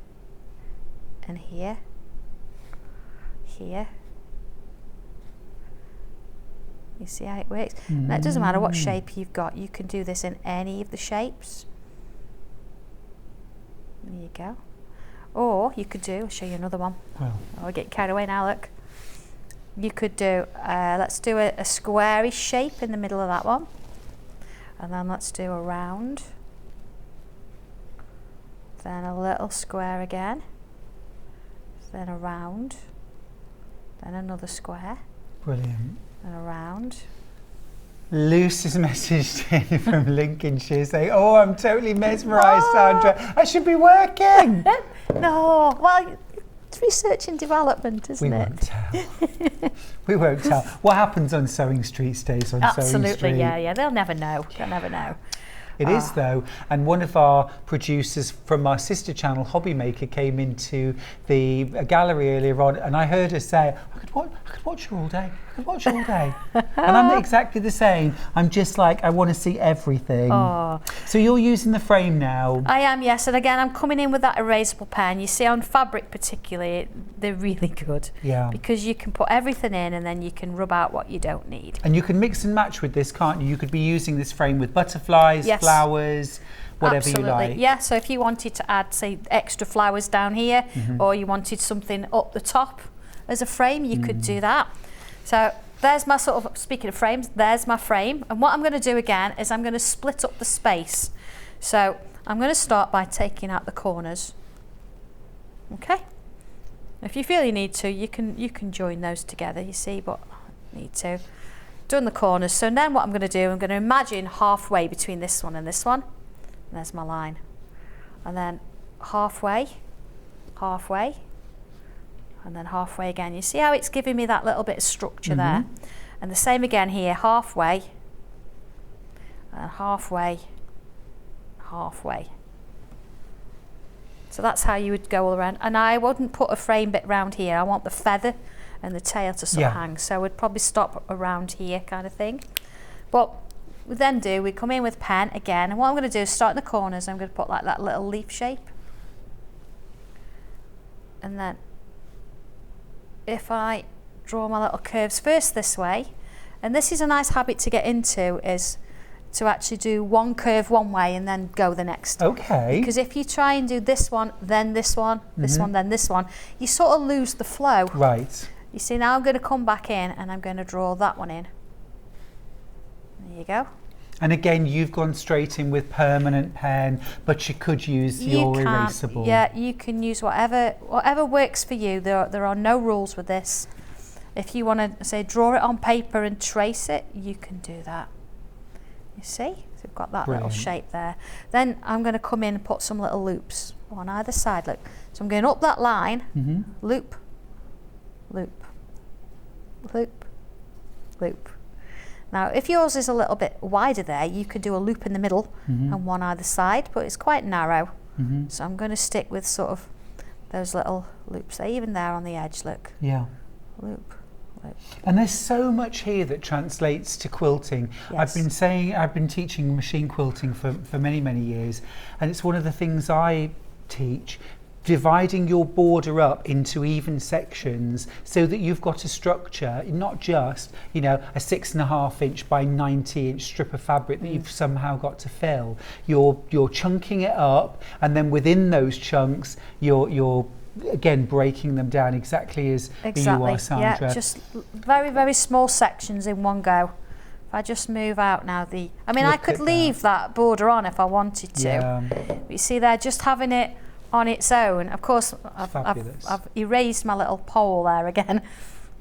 [SPEAKER 5] and here, here. You see how it works? Now it doesn't matter what shape you've got, you can do this in any of the shapes. There you go. Or you could do, I'll show you another one.
[SPEAKER 2] Well.
[SPEAKER 5] I'll get carried away now, look. You could do, let's do a squarish shape in the middle of that one. And then let's do a round. Then a little square again. Then a round. Then another square.
[SPEAKER 2] Brilliant.
[SPEAKER 5] And a round.
[SPEAKER 2] Luce has messaged in from Lincolnshire saying, oh, I'm totally mesmerised, Sandra. I should be working.
[SPEAKER 5] No, well, it's research and development, isn't
[SPEAKER 2] We
[SPEAKER 5] it?
[SPEAKER 2] won't tell. We won't tell. What happens on Sewing Street stays on Sewing Street.
[SPEAKER 5] Absolutely, yeah. They'll never know. They'll never know.
[SPEAKER 2] It is though, and one of our producers from our sister channel, Hobby Maker, came into the gallery earlier on, and I heard her say, I could watch her all day. I could watch her all day. And I'm exactly the same. I'm just like, I want to see everything.
[SPEAKER 5] Oh.
[SPEAKER 2] So you're using the frame now.
[SPEAKER 5] I am, yes. And again, I'm coming in with that erasable pen. You see, on fabric particularly, they're really good.
[SPEAKER 2] Yeah.
[SPEAKER 5] Because you can put everything in and then you can rub out what you don't need.
[SPEAKER 2] And you can mix and match with this, can't you? You could be using this frame with butterflies,
[SPEAKER 5] Yes.
[SPEAKER 2] flowers, whatever
[SPEAKER 5] Absolutely.
[SPEAKER 2] you like.
[SPEAKER 5] Yeah, so if you wanted to add, say, extra flowers down here, or you wanted something up the top as a frame, you could do that. So there's my sort of, speaking of frames, there's my frame. And what I'm going to do again is I'm going to split up the space. So I'm going to start by taking out the corners. Okay? If you feel you need to, you can join those together, you see, but I need to. Done the corners. So then what I'm going to do, I'm going to imagine halfway between this one and this one. And there's my line. And then halfway, halfway, and then halfway again. You see how it's giving me that little bit of structure there? And the same again here, halfway, and halfway, halfway. So that's how you would go all around. And I wouldn't put a frame bit round here. I want the feather and the tail to sort of hang. So I would probably stop around here kind of thing. But we then we come in with pen again. And what I'm going to do is start in the corners. I'm going to put like that little leaf shape. And then if I draw my little curves first this way, and this is a nice habit to get into, is to actually do one curve one way and then go the next.
[SPEAKER 2] Okay.
[SPEAKER 5] Because if you try and do this one, then this one, this one, then this one, you sort of lose the flow.
[SPEAKER 2] Right.
[SPEAKER 5] You see, now I'm going to come back in and I'm going to draw that one in. There you go.
[SPEAKER 2] And again, you've gone straight in with permanent pen, but you could use your erasable.
[SPEAKER 5] Yeah, you can use whatever works for you. There are no rules with this. If you want to, say, draw it on paper and trace it, you can do that. You see? So we've got that little shape there. Then I'm going to come in and put some little loops on either side. Look. So I'm going up that line, loop, loop, loop, loop. Now, if yours is a little bit wider there, you could do a loop in the middle and one either side, but it's quite narrow. So I'm going to stick with sort of those little loops there, even there on the edge, look.
[SPEAKER 2] Yeah.
[SPEAKER 5] Loop, loop.
[SPEAKER 2] And there's so much here that translates to quilting.
[SPEAKER 5] Yes.
[SPEAKER 2] I've been teaching machine quilting for many, many years, and it's one of the things I teach. Dividing your border up into even sections so that you've got a structure, not just, you know, a 6.5 inch by 90 inch strip of fabric that you've somehow got to fill. You're chunking it up, and then within those chunks you're again breaking them down exactly as you are, Sandra.
[SPEAKER 5] Yeah, just very, very small sections in one go. If I just move out now I mean, I
[SPEAKER 2] Look
[SPEAKER 5] could
[SPEAKER 2] at
[SPEAKER 5] leave that border on if I wanted to.
[SPEAKER 2] Yeah.
[SPEAKER 5] But you see there, just having it on its own. Of course, I've erased my little pole there again.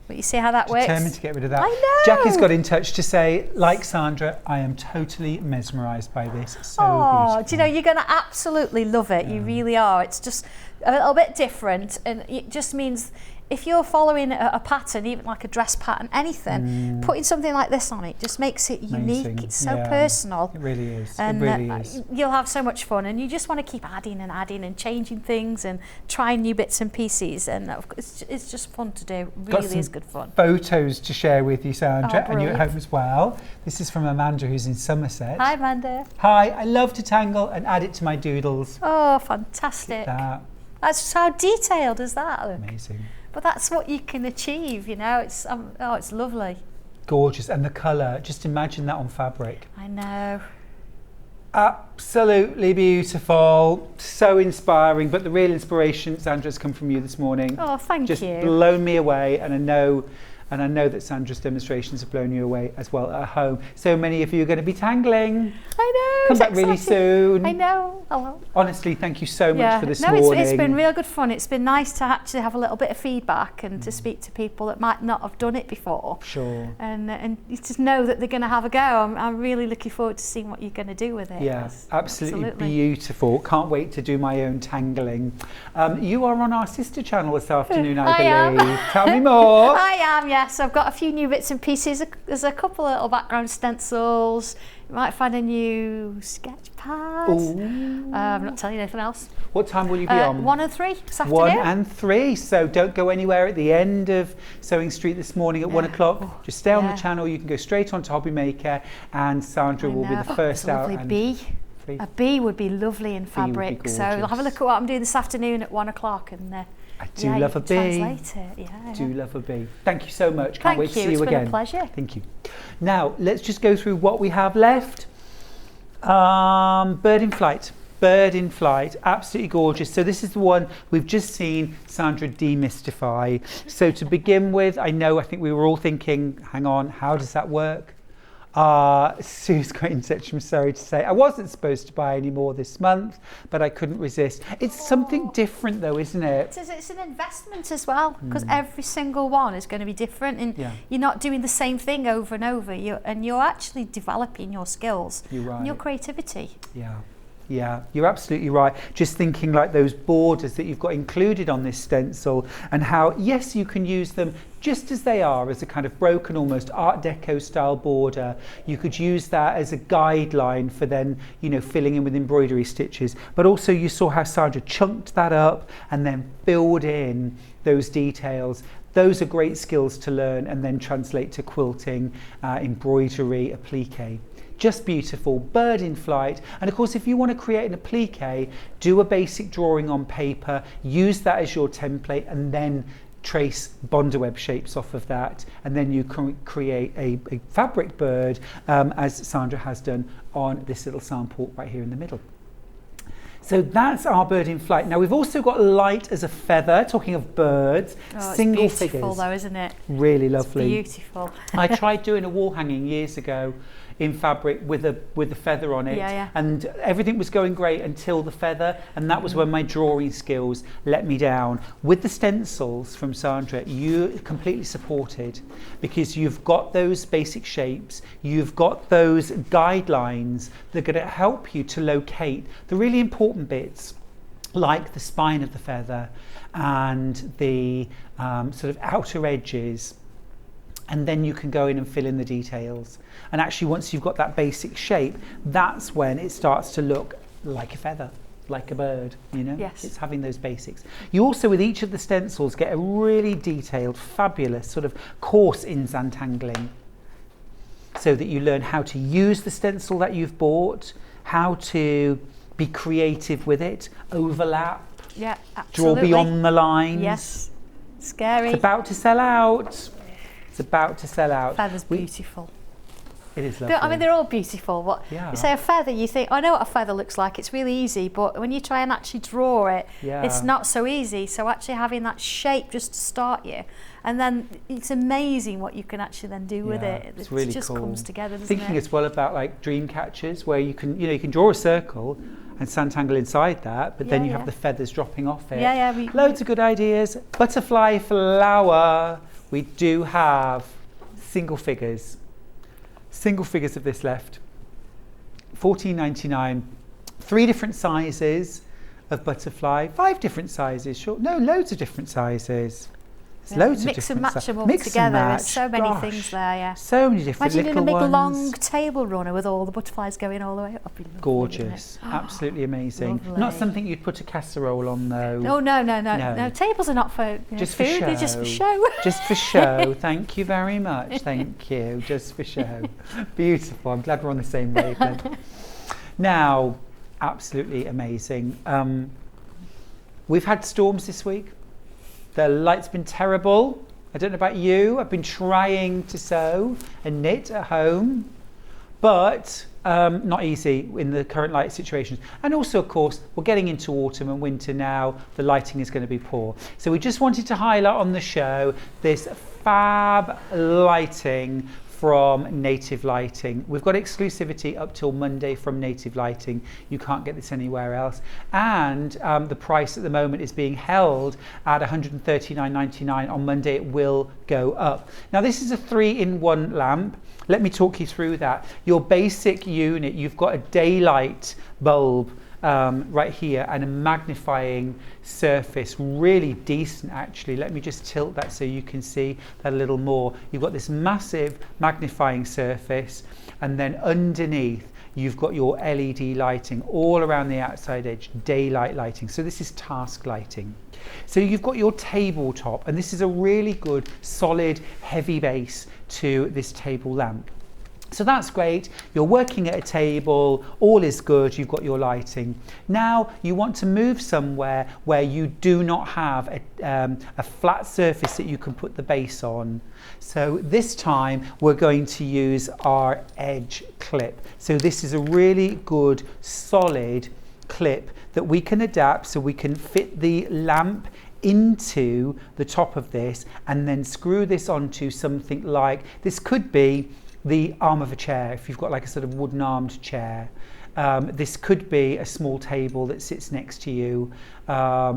[SPEAKER 5] But you see how that works?
[SPEAKER 2] Determined to get rid of that.
[SPEAKER 5] I know.
[SPEAKER 2] Jackie's got in touch to say, like Sandra, I am totally mesmerised by this. So beautiful.
[SPEAKER 5] Do you know, you're going to absolutely love it. You really are. It's just a little bit different, and it just means if you're following a pattern, even like a dress pattern, anything, putting something like this on it just makes it
[SPEAKER 2] Amazing.
[SPEAKER 5] unique. It's so personal.
[SPEAKER 2] It really is.
[SPEAKER 5] And
[SPEAKER 2] it really is.
[SPEAKER 5] You'll have so much fun, and you just want to keep adding and changing things and trying new bits and pieces, and it's just fun to do. Really is good fun.
[SPEAKER 2] Photos to share with you, Sandra, and you at
[SPEAKER 5] brilliant.
[SPEAKER 2] home as well. This is from Amanda, who's in Somerset.
[SPEAKER 5] Hi, Amanda.
[SPEAKER 2] Hi, I love to tangle and add it to my doodles.
[SPEAKER 5] Oh, fantastic. That's how detailed is that?
[SPEAKER 2] Amazing.
[SPEAKER 5] But that's what you can achieve, you know. It's it's lovely.
[SPEAKER 2] Gorgeous, and the colour. Just imagine that on fabric.
[SPEAKER 5] I know.
[SPEAKER 2] Absolutely beautiful, so inspiring. But the real inspiration, Sandra, has come from you this morning.
[SPEAKER 5] Oh, thank you.
[SPEAKER 2] Just blown me away, and I know that Sandra's demonstrations have blown you away as well at home. So many of you are going to be tangling.
[SPEAKER 5] I know.
[SPEAKER 2] Come back really soon.
[SPEAKER 5] I know. Hello.
[SPEAKER 2] Honestly, thank you so much for this morning.
[SPEAKER 5] No, it's been real good fun. It's been nice to actually have a little bit of feedback and to speak to people that might not have done it before.
[SPEAKER 2] Sure.
[SPEAKER 5] And you just know that they're going to have a go. I'm really looking forward to seeing what you're going to do with it.
[SPEAKER 2] Yeah, absolutely beautiful. Can't wait to do my own tangling. You are on our sister channel this afternoon, I believe. Tell me more.
[SPEAKER 5] I am, yes. I've got a few new bits and pieces. There's a couple of little background stencils. You might find a new sketch pad. I'm not telling you anything else.
[SPEAKER 2] What time will you be on?
[SPEAKER 5] 1 and 3 this afternoon.
[SPEAKER 2] 1 and 3. So don't go anywhere at the end of Sewing Street this morning at 1 o'clock. Just stay on the channel. You can go straight on to Hobby Maker, and Sandra will be the first out.
[SPEAKER 5] Lovely bee. A bee would be lovely in fabric. So have a look at what I'm doing this afternoon at 1 o'clock, and
[SPEAKER 2] I do love a bee.
[SPEAKER 5] Translate it. Yeah.
[SPEAKER 2] Do love a bee. Thank you so much. Can't wait to see you again.
[SPEAKER 5] It's been a pleasure.
[SPEAKER 2] Thank you. Now let's just go through what we have left. Bird in Flight. Bird in Flight, absolutely gorgeous. So this is the one we've just seen Sandra demystify. So to begin with, I think we were all thinking, hang on, how does that work? Sue's got in touch, I'm sorry to say. I wasn't supposed to buy any more this month, but I couldn't resist. It's something different though, isn't it?
[SPEAKER 5] It's an investment as well, because every single one is going to be different, and you're not doing the same thing over and over. You're actually developing your skills and your creativity.
[SPEAKER 2] Yeah, you're absolutely right. Just thinking like those borders that you've got included on this stencil, and how, yes, you can use them just as they are, as a kind of broken, almost Art Deco style border. You could use that as a guideline for then, filling in with embroidery stitches. But also you saw how Sandra chunked that up and then filled in those details. Those are great skills to learn and then translate to quilting, embroidery, applique. Just beautiful. Bird in Flight. And of course, if you want to create an applique, do a basic drawing on paper, use that as your template, and then trace Bondaweb shapes off of that, and then you can create a fabric bird, as Sandra has done on this little sample right here in the middle. So that's our Bird in Flight. Now we've also got Light as a Feather, talking of birds, single
[SPEAKER 5] it's beautiful
[SPEAKER 2] figures.
[SPEAKER 5] Though, isn't it?
[SPEAKER 2] Really lovely.
[SPEAKER 5] It's beautiful.
[SPEAKER 2] I tried doing a wall hanging years ago in fabric with a feather on it, and everything was going great until the feather, and that was when my drawing skills let me down. With the stencils from Sandra, you're completely supported, because you've got those basic shapes, you've got those guidelines that are going to help you to locate the really important bits, like the spine of the feather and the sort of outer edges. And then you can go in and fill in the details. And actually, once you've got that basic shape, that's when it starts to look like a feather, like a bird, Yes. It's having those basics. You also, with each of the stencils, get a really detailed, fabulous sort of course in Sanntangling, so that you learn how to use the stencil that you've bought, how to be creative with it, overlap, draw beyond the lines.
[SPEAKER 5] Yes, scary.
[SPEAKER 2] It's about to sell out. It's about to sell out.
[SPEAKER 5] Feather's beautiful.
[SPEAKER 2] It is lovely.
[SPEAKER 5] I mean, they're all beautiful, but
[SPEAKER 2] Yeah.
[SPEAKER 5] you say a feather, you think, I know what a feather looks like, it's really easy, but when you try and actually draw it,
[SPEAKER 2] Yeah.
[SPEAKER 5] it's not so easy. So actually having that shape just to start you, and then it's amazing what you can actually then do with
[SPEAKER 2] Yeah,
[SPEAKER 5] it.
[SPEAKER 2] it's really
[SPEAKER 5] just
[SPEAKER 2] cool.
[SPEAKER 5] comes together, doesn't
[SPEAKER 2] Thinking
[SPEAKER 5] it?
[SPEAKER 2] as well about like dream catchers, where you can draw a circle and Sanntangle inside that, but then
[SPEAKER 5] Yeah,
[SPEAKER 2] you
[SPEAKER 5] yeah.
[SPEAKER 2] have the feathers dropping off it.
[SPEAKER 5] Yeah, yeah.
[SPEAKER 2] Loads of good ideas. Butterfly flower. We do have single figures of this left. $14.99. 3 different sizes of butterfly. 5 different sizes. Sure. No, loads of different sizes. There's loads
[SPEAKER 5] Mix
[SPEAKER 2] of
[SPEAKER 5] and
[SPEAKER 2] different
[SPEAKER 5] match them all
[SPEAKER 2] Mix and
[SPEAKER 5] together.
[SPEAKER 2] match.
[SPEAKER 5] There's so many
[SPEAKER 2] Gosh.
[SPEAKER 5] things there, yeah.
[SPEAKER 2] So many different
[SPEAKER 5] Imagine
[SPEAKER 2] little
[SPEAKER 5] doing a big
[SPEAKER 2] ones.
[SPEAKER 5] long table runner with all the butterflies going all the way up. That'd be lovely,
[SPEAKER 2] Gorgeous,
[SPEAKER 5] wouldn't it?
[SPEAKER 2] absolutely amazing.
[SPEAKER 5] Lovely.
[SPEAKER 2] Not something you'd put a casserole on though.
[SPEAKER 5] No, no.
[SPEAKER 2] No.
[SPEAKER 5] Tables are not for
[SPEAKER 2] Just for
[SPEAKER 5] food, they're just for
[SPEAKER 2] show.
[SPEAKER 5] show.
[SPEAKER 2] Just for show. Thank you very much. Thank you. Just for show. Beautiful. I'm glad we're on the same wavelength. Now, absolutely amazing. We've had storms this week. The light's been terrible. I don't know about you. I've been trying to sew and knit at home, but not easy in the current light situations. And also, of course, we're getting into autumn and winter now. The lighting is going to be poor. So we just wanted to highlight on the show this fab lighting from Native Lighting. We've got exclusivity up till Monday from Native Lighting. You can't get this anywhere else. And the price at the moment is being held at $139.99. On Monday it will go up. Now this is a 3-in-1 lamp. Let me talk you through that. Your basic unit, you've got a daylight bulb right here and a magnifying surface, really decent actually. Let me just tilt that so you can see that a little more. You've got this massive magnifying surface, and then underneath you've got your LED lighting all around the outside edge, daylight lighting. So this is task lighting. So you've got your tabletop, and this is a really good solid heavy base to this table lamp. So that's great. You're working at a table, all is good, you've got your lighting. Now you want to move somewhere where you do not have a flat surface that you can put the base on. So this time we're going to use our edge clip. So this is a really good solid clip that we can adapt so we can fit the lamp into the top of this and then screw this onto something like, this could be the arm of a chair, if you've got like a sort of wooden armed chair. This could be a small table that sits next to you.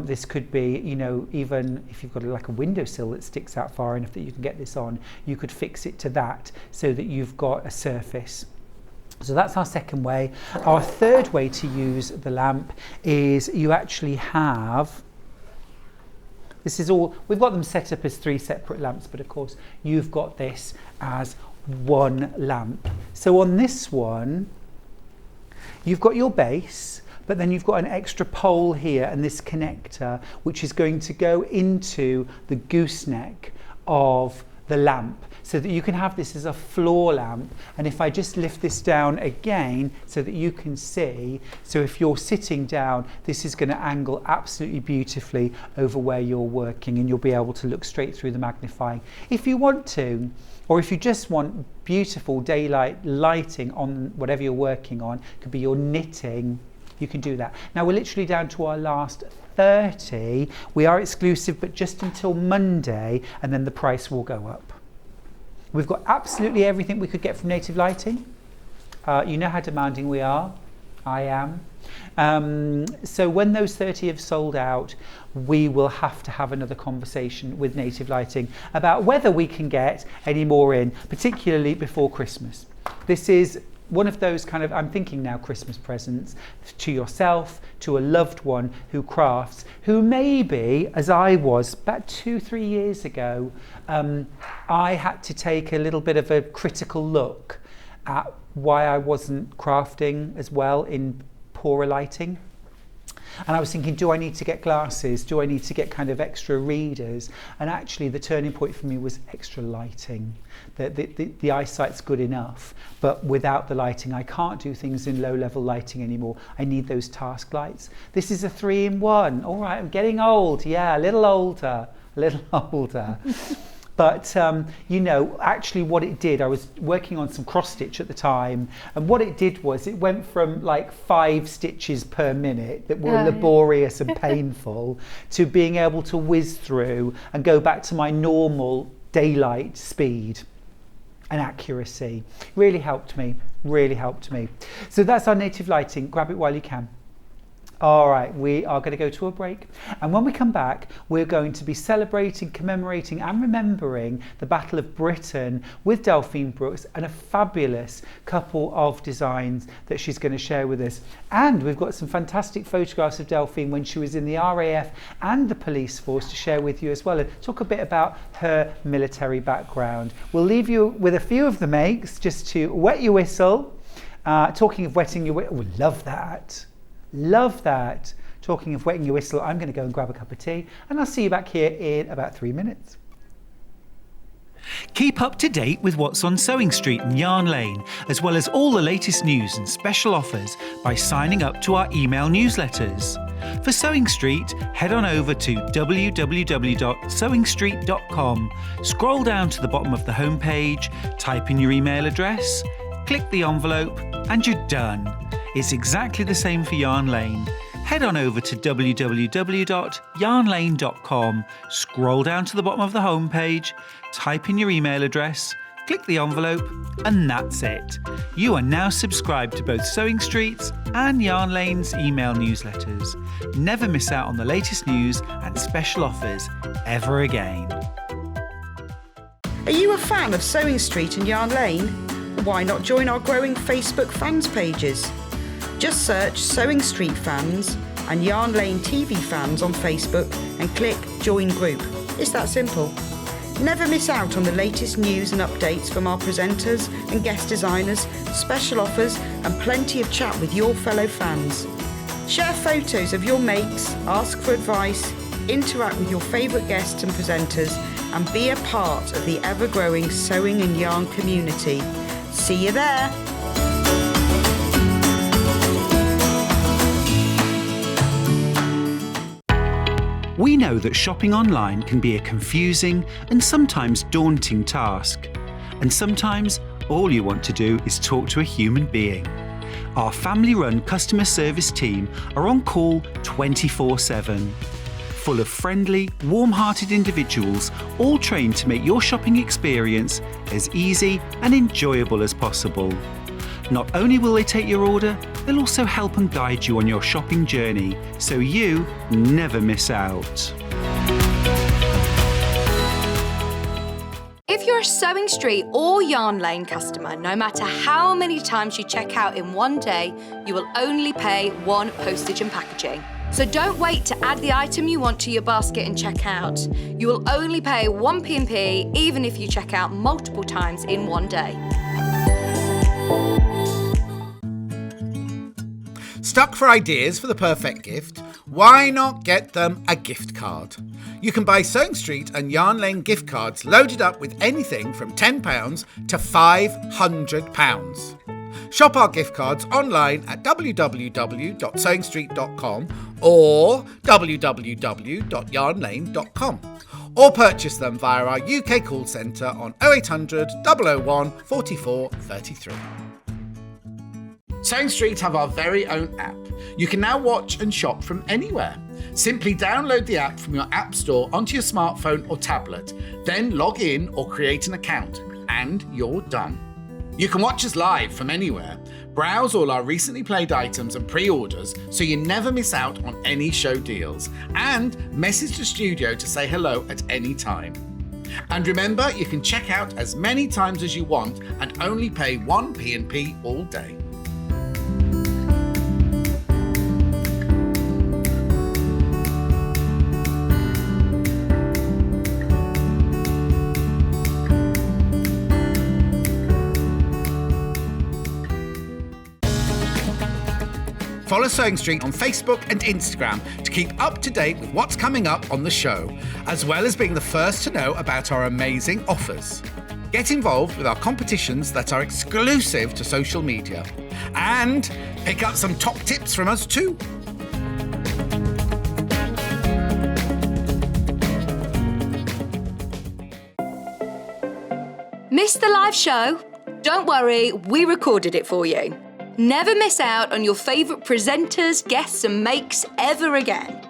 [SPEAKER 2] This could be, you know, even if you've got like a windowsill that sticks out far enough that you can get this on, you could fix it to that so that you've got a surface. So that's our second way. Our third way to use the lamp is you actually have, this is all, we've got them set up as 3 separate lamps, but of course you've got this as one lamp. So on this one, you've got your base, but then you've got an extra pole here and this connector, which is going to go into the gooseneck of the lamp, so that you can have this as a floor lamp. And if I just lift this down again so that you can see, so if you're sitting down, this is going to angle absolutely beautifully over where you're working, and you'll be able to look straight through the magnifying. If you want to, or if you just want beautiful daylight lighting on whatever you're working on, it could be your knitting, you can do that. Now we're literally down to our last 30. We are exclusive, but just until Monday, and then the price will go up. We've got absolutely everything we could get from Native Lighting. You know how demanding we are. I am. So when those 30 have sold out, we will have to have another conversation with Native Lighting about whether we can get any more in, particularly before Christmas. This is one of those kind of, I'm thinking now, Christmas presents to yourself, to a loved one who crafts, who maybe, as I was about 2-3 years ago, I had to take a little bit of a critical look at why I wasn't crafting as well in poorer lighting. And I was thinking, do I need to get glasses? Do I need to get kind of extra readers? And actually the turning point for me was extra lighting. The eyesight's good enough, but without the lighting, I can't do things in low level lighting anymore. I need those task lights. This is a 3-in-1. All right, I'm getting old. Yeah, a little older. But, actually what it did, I was working on some cross stitch at the time, and what it did was it went from like 5 stitches per minute that were laborious and painful to being able to whiz through and go back to my normal daylight speed and accuracy. Really helped me. So that's our native lighting. Grab it while you can. All right, we are going to go to a break, and when we come back we're going to be celebrating, commemorating and remembering the Battle of Britain with Delphine Brooks and a fabulous couple of designs that she's going to share with us. And we've got some fantastic photographs of Delphine when she was in the RAF and the police force to share with you as well, and talk a bit about her military background. We'll leave you with a few of the makes just to wet your whistle. Talking of wetting your whistle, Love that. Talking of wetting your whistle, I'm going to go and grab a cup of tea, and I'll see you back here in about 3 minutes.
[SPEAKER 7] Keep up to date with what's on Sewing Street and Yarn Lane, as well as all the latest news and special offers by signing up to our email newsletters. For Sewing Street, head on over to www.sewingstreet.com, scroll down to the bottom of the homepage, type in your email address, click the envelope, and you're done. It's exactly the same for Yarn Lane. Head on over to www.yarnlane.com, scroll down to the bottom of the homepage, type in your email address, click the envelope, and that's it. You are now subscribed to both Sewing Street's and Yarn Lane's email newsletters. Never miss out on the latest news and special offers ever again.
[SPEAKER 3] Are you a fan of Sewing Street and Yarn Lane? Why not join our growing Facebook fans pages? Just search Sewing Street Fans and Yarn Lane TV Fans on Facebook and click Join Group. It's that simple. Never miss out on the latest news and updates from our presenters and guest designers, special offers and plenty of chat with your fellow fans. Share photos of your makes, ask for advice, interact with your favourite guests and presenters, and be a part of the ever-growing sewing and yarn community. See you there!
[SPEAKER 2] We know that shopping online can be a confusing and sometimes daunting task. And sometimes all you want to do is talk to a human being. Our family-run customer service team are on call 24/7. Full of friendly, warm-hearted individuals, all trained to make your shopping experience as easy and enjoyable as possible. Not only will they take your order, they'll also help and guide you on your shopping journey, so you never miss out.
[SPEAKER 4] If you're a Sewing Street or Yarn Lane customer, no matter how many times you check out in one day, you will only pay 1 postage and packaging. So don't wait to add the item you want to your basket and check out. You will only pay 1 P&P even if you check out multiple times in one day.
[SPEAKER 1] Stuck for ideas for the perfect gift? Why not get them a gift card? You can buy Sewing Street and Yarn Lane gift cards loaded up with anything from £10 to £500. Shop our gift cards online at www.sewingstreet.com or www.yarnlane.com, or purchase them via our UK call centre on 0800 001 44 33. Sewing Street have our very own app. You can now watch and shop from anywhere. Simply download the app from your app store onto your smartphone or tablet, then log in or create an account, and you're done. You can watch us live from anywhere, browse all our recently played items and pre-orders so you never miss out on any show deals, and message the studio to say hello at any time. And remember, you can check out as many times as you want and only pay 1 P&P all day. Follow Sewing Street on Facebook and Instagram to keep up to date with what's coming up on the show, as well as being the first to know about our amazing offers. Get involved with our competitions that are exclusive to social media, and pick up some top tips from us too.
[SPEAKER 4] Missed the live show? Don't worry, we recorded it for you. Never miss out on your favourite presenters, guests and makes ever again.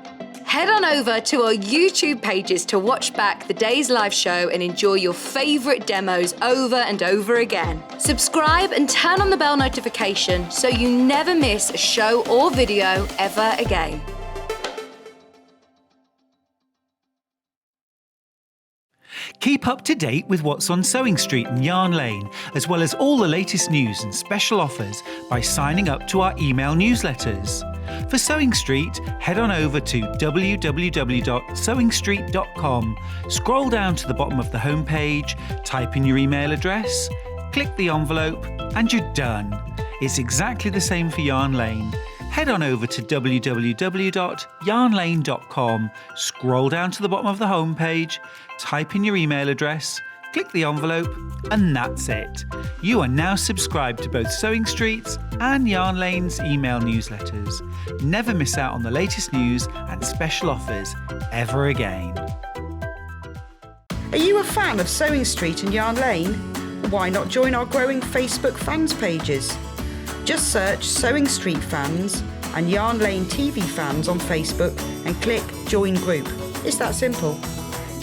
[SPEAKER 4] Head on over to our YouTube pages to watch back the day's live show and enjoy your favourite demos over and over again. Subscribe and turn on the bell notification so you never miss a show or video ever again.
[SPEAKER 7] Keep up to date with what's on Sewing Street and Yarn Lane, as well as all the latest news and special offers by signing up to our email newsletters. For Sewing Street, head on over to www.sewingstreet.com, scroll down to the bottom of the homepage, type in your email address, click the envelope, and you're done. It's exactly the same for Yarn Lane. Head on over to www.yarnlane.com, scroll down to the bottom of the homepage, type in your email address, click the envelope, and that's it. You are now subscribed to both Sewing Street's and Yarn Lane's email newsletters. Never miss out on the latest news and special offers ever again.
[SPEAKER 3] Are you a fan of Sewing Street and Yarn Lane? Why not join our growing Facebook fans pages? Just search Sewing Street Fans and Yarn Lane TV Fans on Facebook and click Join Group. It's that simple.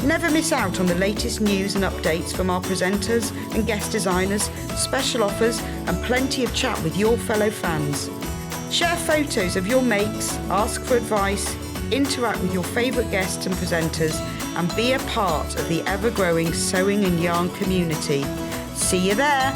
[SPEAKER 3] Never miss out on the latest news and updates from our presenters and guest designers, special offers and plenty of chat with your fellow fans. Share photos of your makes, ask for advice, interact with your favourite guests and presenters and be a part of the ever-growing sewing and yarn community. See you there!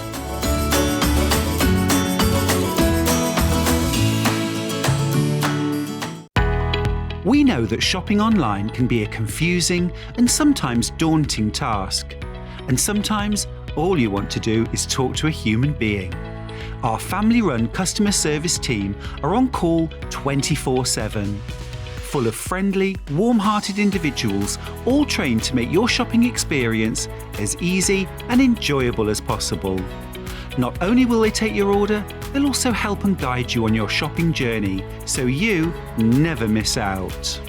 [SPEAKER 2] We know that shopping online can be a confusing and sometimes daunting task. And sometimes all you want to do is talk to a human being. Our family-run customer service team are on call 24/7. Full of friendly, warm-hearted individuals, all trained to make your shopping experience as easy and enjoyable as possible. Not only will they take your order, they'll also help and guide you on your shopping journey, so you never miss out.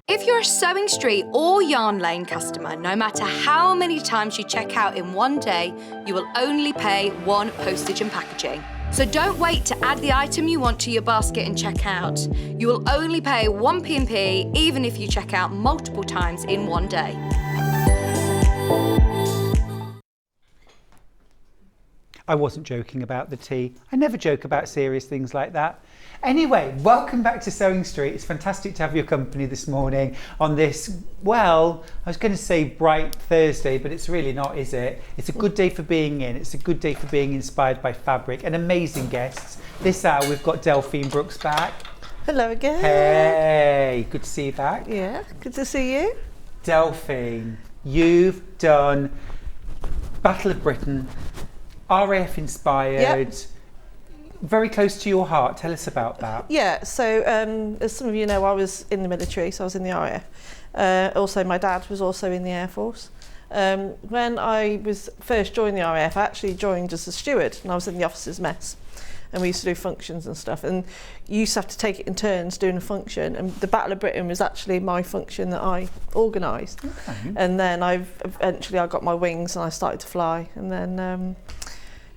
[SPEAKER 4] If you're a Sewing Street or Yarn Lane customer, no matter how many times you check out in one day, you will only pay one postage and packaging. So don't wait to add the item you want to your basket and check out. You will only pay one P&P even if you check out multiple times in one day.
[SPEAKER 7] I wasn't joking about the tea. I never joke about serious things like that. Anyway, welcome back to Sewing Street. It's fantastic to have your company this morning on this, well, I was going to say bright Thursday, but it's really not, is it? It's a good day for being in. It's a good day for being inspired by fabric and amazing guests. This hour we've got Delphine Brooks back.
[SPEAKER 6] Hello again.
[SPEAKER 7] Hey, good to see you back.
[SPEAKER 6] Yeah, good to see you.
[SPEAKER 7] Delphine, you've done Battle of Britain, RAF inspired,
[SPEAKER 6] Yep.
[SPEAKER 7] Very close to your heart. Tell us about that.
[SPEAKER 6] Yeah, so as some of you know, I was in the military, so I was in the RAF. Also, my dad was also in the Air Force. When I was first joined the RAF, I actually joined as a steward, and I was in the officers' mess. And we used to do functions and stuff, and you used to have to take it in turns doing a function, and the Battle of Britain was actually my function that I organised.
[SPEAKER 7] Okay.
[SPEAKER 6] And then I got my wings and I started to fly, and then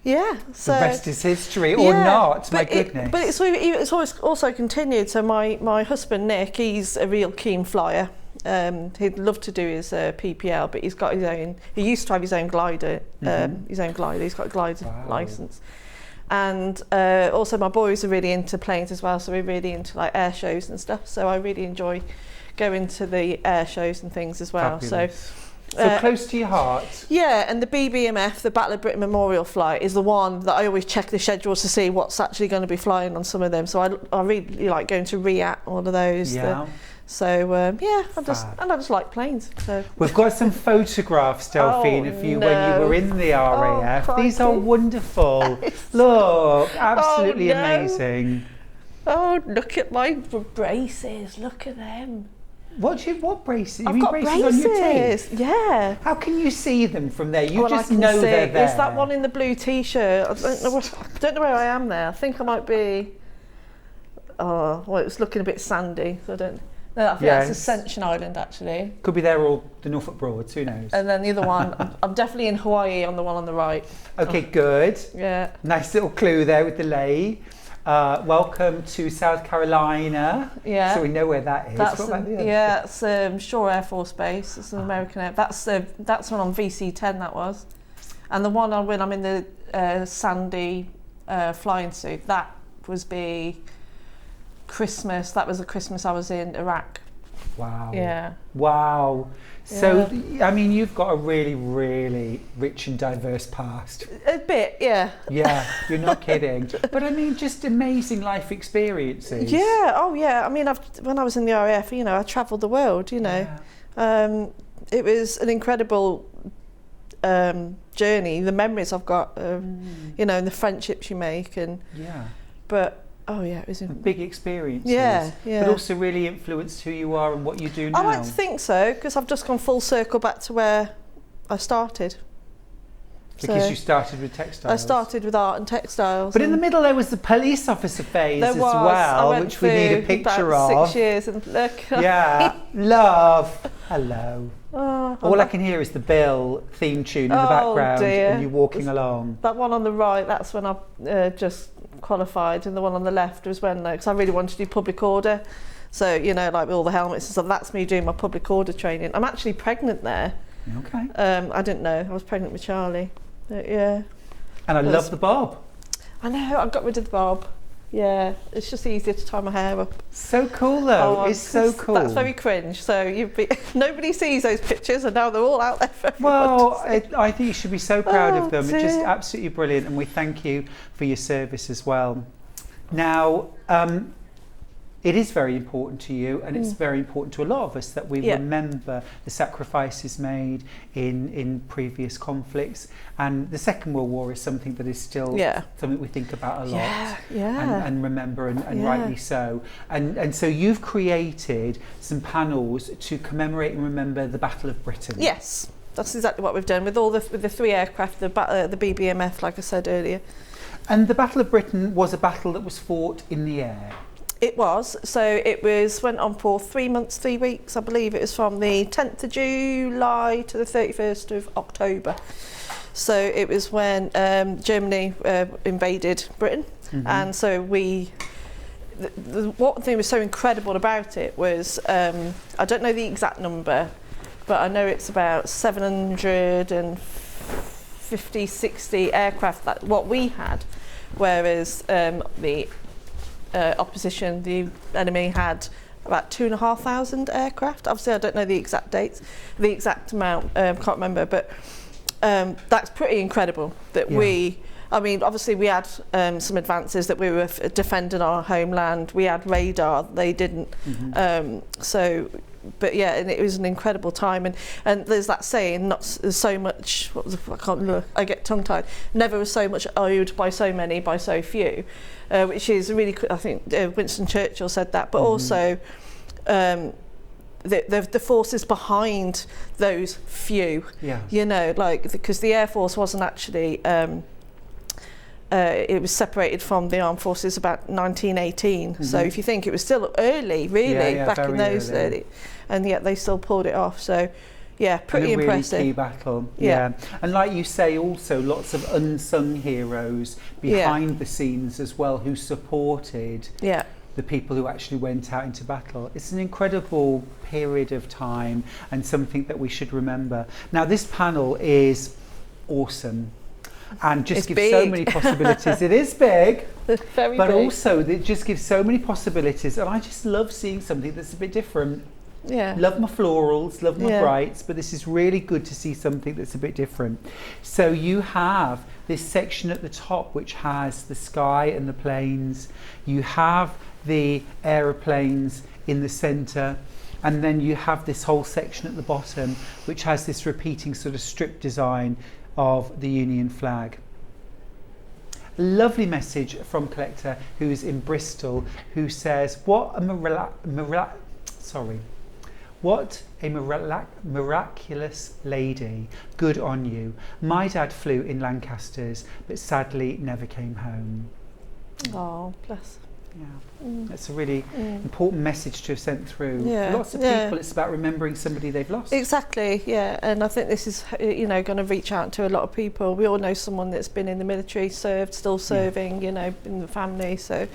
[SPEAKER 6] yeah, so
[SPEAKER 7] The rest is history, or not, my goodness.
[SPEAKER 6] But it's always also continued. So my husband Nick, he's a real keen flyer. He'd love to do his PPL, but he's got his own. He used to have his own glider. He's got a glider license. And also my boys are really into planes as well, so we're really into like air shows and stuff. So I really enjoy going to the air shows and things as well.
[SPEAKER 7] Fabulous. So close to your heart.
[SPEAKER 6] Yeah, and the BBMF, the Battle of Britain Memorial Flight, is the one that I always check the schedules to see what's actually going to be flying on some of them. So I really like going to RIAT, one of those.
[SPEAKER 7] Yeah.
[SPEAKER 6] Yeah, I just like planes. So
[SPEAKER 7] We've got some photographs, Delphine, of you when you were in the RAF. These are wonderful. Look, absolutely amazing.
[SPEAKER 6] Oh, look at my braces. Look at them.
[SPEAKER 7] What braces?
[SPEAKER 6] I've
[SPEAKER 7] You mean
[SPEAKER 6] got
[SPEAKER 7] braces on your teeth?
[SPEAKER 6] Yeah.
[SPEAKER 7] How can you see them from there? You
[SPEAKER 6] Well,
[SPEAKER 7] just
[SPEAKER 6] I can
[SPEAKER 7] know
[SPEAKER 6] see.
[SPEAKER 7] they're there.
[SPEAKER 6] Is that one in the blue T-shirt? I don't know where I am there. I think I might be. Oh, well, it's looking a bit sandy. So I don't. No, I think
[SPEAKER 2] Yes.
[SPEAKER 6] that's Ascension Island, actually.
[SPEAKER 2] Could be there or the Norfolk Broads, who knows?
[SPEAKER 6] And then the other one, I'm definitely in Hawaii on the one on the right.
[SPEAKER 2] Okay, good.
[SPEAKER 6] Yeah.
[SPEAKER 2] Nice little clue there with the lay. Welcome to South Carolina.
[SPEAKER 6] Yeah.
[SPEAKER 2] So we know where that is.
[SPEAKER 6] That's
[SPEAKER 2] What about the other?
[SPEAKER 6] yeah, it's Shore Air Force Base. It's an American air. That's one on VC-10. That was, and the one on when I'm in the Sandy flying suit. That was Christmas. That was the Christmas I was in Iraq.
[SPEAKER 2] Wow.
[SPEAKER 6] Yeah.
[SPEAKER 2] Wow. So, I mean, you've got a really, really rich and diverse past.
[SPEAKER 6] A bit, yeah.
[SPEAKER 2] Yeah, you're not kidding. But I mean, just amazing life experiences.
[SPEAKER 6] Yeah. Oh, yeah. I mean, when I was in the RAF, I travelled the world.
[SPEAKER 2] Yeah.
[SPEAKER 6] It was an incredible journey. The memories I've got, and the friendships you make, but. Oh yeah, it was
[SPEAKER 2] big experiences.
[SPEAKER 6] Yeah.
[SPEAKER 2] But also really influenced who you are and what you do now.
[SPEAKER 6] I like to think so, because I've just gone full circle back to where I started.
[SPEAKER 2] Because you started with textiles.
[SPEAKER 6] I started with art and textiles.
[SPEAKER 2] But in the middle there was the police officer phase as well, which we need a picture
[SPEAKER 6] about
[SPEAKER 2] of.
[SPEAKER 6] 6 years and look.
[SPEAKER 2] Yeah, love. Hello.
[SPEAKER 6] Oh,
[SPEAKER 2] All I can hear is the Bill theme tune in the background
[SPEAKER 6] dear.
[SPEAKER 2] and you walking along.
[SPEAKER 6] That one on the right, that's when I just qualified, and the one on the left was when, because I really wanted to do public order. So, like with all the helmets and stuff, that's me doing my public order training. I'm actually pregnant there.
[SPEAKER 2] Okay.
[SPEAKER 6] I didn't know. I was pregnant with Charlie. Yeah.
[SPEAKER 2] And I love the bob.
[SPEAKER 6] I know, I got rid of the bob. Yeah, it's just easier to tie my hair up.
[SPEAKER 2] So cool though, it's so cool.
[SPEAKER 6] That's very cringe. So nobody sees those pictures, and now they're all out there for everyone.
[SPEAKER 2] Well, I think you should be so proud of them.
[SPEAKER 6] Dear.
[SPEAKER 2] It's just absolutely brilliant, and we thank you for your service as well. Now, it is very important to you, and it's very important to a lot of us that we remember the sacrifices made in previous conflicts. And the Second World War is something that is still something we think about a lot and remember, and rightly so. And so you've created some panels to commemorate and remember the Battle of Britain.
[SPEAKER 6] Yes, that's exactly what we've done with the 3 aircraft, the BBMF, like I said earlier.
[SPEAKER 2] And the Battle of Britain was a battle that was fought in the air.
[SPEAKER 6] It was. So it went on for 3 months, 3 weeks. I believe it was from the 10th of July to the 31st of October. So it was when Germany invaded Britain. And so what thing was so incredible about it was, I don't know the exact number, but I know it's about 750, 60 aircraft what we had, whereas the opposition, the enemy, had about 2,500 aircraft. Obviously, I don't know the exact dates, the exact amount, can't remember, but that's pretty incredible that obviously we had some advances, that we were defending our homeland. We had radar, they didn't. But yeah, and it was an incredible time, and there's that saying, there's so much, I get tongue tied, never was so much owed by so many, by so few, which is really, I think Winston Churchill said that, but also the forces behind those few, because the Air Force wasn't actually, it was separated from the armed forces about 1918. So if you think, it was still early, really, back in those early, and yet they still pulled it off. So yeah, pretty impressive.
[SPEAKER 2] Really key battle. Yeah. And like you say, also lots of unsung heroes behind the scenes as well, who supported the people who actually went out into battle. It's an incredible period of time, and something that we should remember. Now, this panel is awesome, and just gives so many possibilities. It is big,
[SPEAKER 6] very
[SPEAKER 2] but
[SPEAKER 6] big.
[SPEAKER 2] Also it just gives so many possibilities, and I just love seeing something that's a bit different.
[SPEAKER 6] Yeah.
[SPEAKER 2] Love my florals, love my brights, but this is really good to see something that's a bit different. So you have this section at the top which has the sky and the planes. You have the aeroplanes in the centre, and then you have this whole section at the bottom which has this repeating sort of strip design of the Union flag. Lovely message from Collector, who's in Bristol, who says, what a miraculous lady. Good on you. My dad flew in Lancasters, but sadly never came home.
[SPEAKER 6] Oh, bless.
[SPEAKER 2] That's a really important message to have sent through.
[SPEAKER 6] Yeah,
[SPEAKER 2] Lots of people, it's about remembering somebody they've lost.
[SPEAKER 6] Exactly, yeah. And I think this is, you know, going to reach out to a lot of people. We all know someone that's been in the military, served, still serving, you know, in the family. So,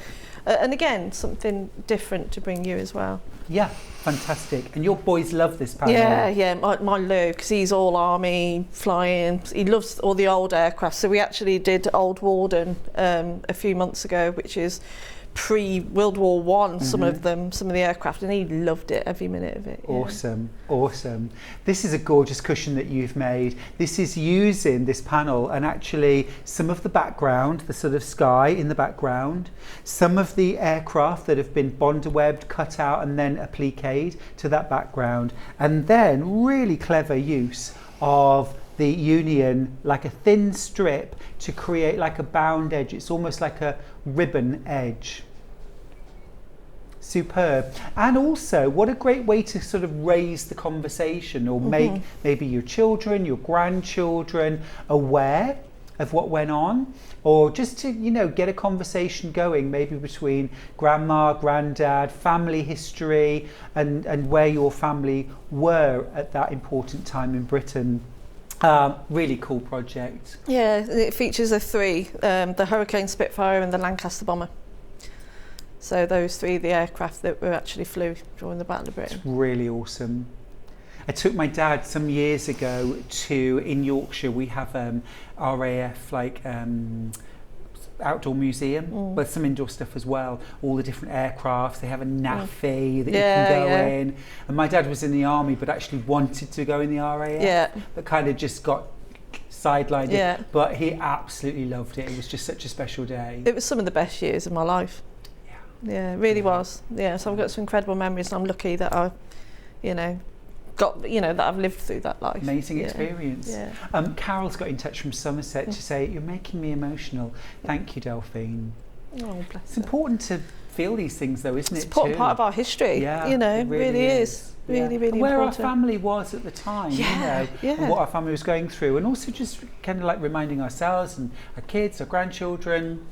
[SPEAKER 6] and again, something different to bring you as well.
[SPEAKER 2] Yeah, fantastic. And your boys love this panel.
[SPEAKER 6] Yeah, my Lou, because he's all army, flying. He loves all the old aircraft. So we actually did Old Warden a few months ago, which is pre-World War One, some of the aircraft, and he loved it, every minute of it.
[SPEAKER 2] Awesome. This is a gorgeous cushion that you've made. This is using this panel and actually some of the background, the sort of sky in the background, some of the aircraft that have been bond-webbed, cut out and then appliqued to that background, and then really clever use of the union, like a thin strip to create like a bound edge. It's almost like a ribbon edge. Superb. And also, what a great way to sort of raise the conversation, or make maybe your children, your grandchildren aware of what went on, or just to, you know, get a conversation going, maybe between grandma, granddad, family history, and where your family were at that important time in Britain. Really cool project.
[SPEAKER 6] Yeah, it features the three, the Hurricane Spitfire and the Lancaster bomber. So those three, the aircraft that were actually flew during the Battle of Britain.
[SPEAKER 2] It's really awesome. I took my dad some years ago to, in Yorkshire, we have RAF outdoor museum with some indoor stuff as well, all the different aircrafts. They have a NAFI that you can go in, and my dad was in the army but actually wanted to go in the RAF, but kind of just got sidelined but he absolutely loved it. It was just such a special day.
[SPEAKER 6] It was some of the best years of my life. Yeah, it really was. Yeah, so I've got some incredible memories, and I'm lucky that I, you know, that I've lived through that life.
[SPEAKER 2] Amazing experience. Carol's got in touch from Somerset to say, you're making me emotional. Thank you, Delphine.
[SPEAKER 6] Oh, bless
[SPEAKER 2] It's important to feel these things, though, isn't it?
[SPEAKER 6] It's an important part of our history.
[SPEAKER 2] Yeah,
[SPEAKER 6] you know,
[SPEAKER 2] it really
[SPEAKER 6] is. Really, really
[SPEAKER 2] where
[SPEAKER 6] important.
[SPEAKER 2] our family was at the time, you know, and what our family was going through, and also just kind of like reminding ourselves and our kids, our grandchildren,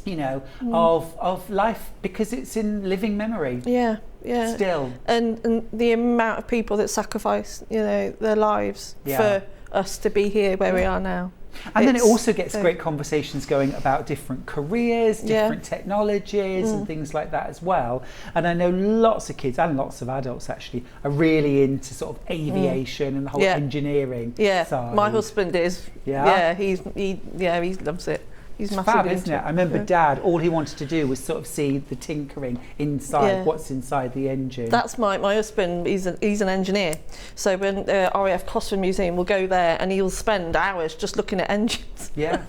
[SPEAKER 2] you know, of life, because it's in living memory. Still. And
[SPEAKER 6] the amount of people that sacrifice, you know, their lives for us to be here where we are now.
[SPEAKER 2] And then it also gets great conversations going about different careers, different technologies and things like that as well. And I know lots of kids and lots of adults actually are really into sort of aviation and the whole engineering side.
[SPEAKER 6] My husband is. He loves it. He's
[SPEAKER 2] it's fab, isn't it? I remember Dad, all he wanted to do was sort of see the tinkering inside, what's inside the engine.
[SPEAKER 6] That's my husband, he's an engineer. So when RAF Cosford Museum will go there and he'll spend hours just looking at engines.
[SPEAKER 2] Yeah,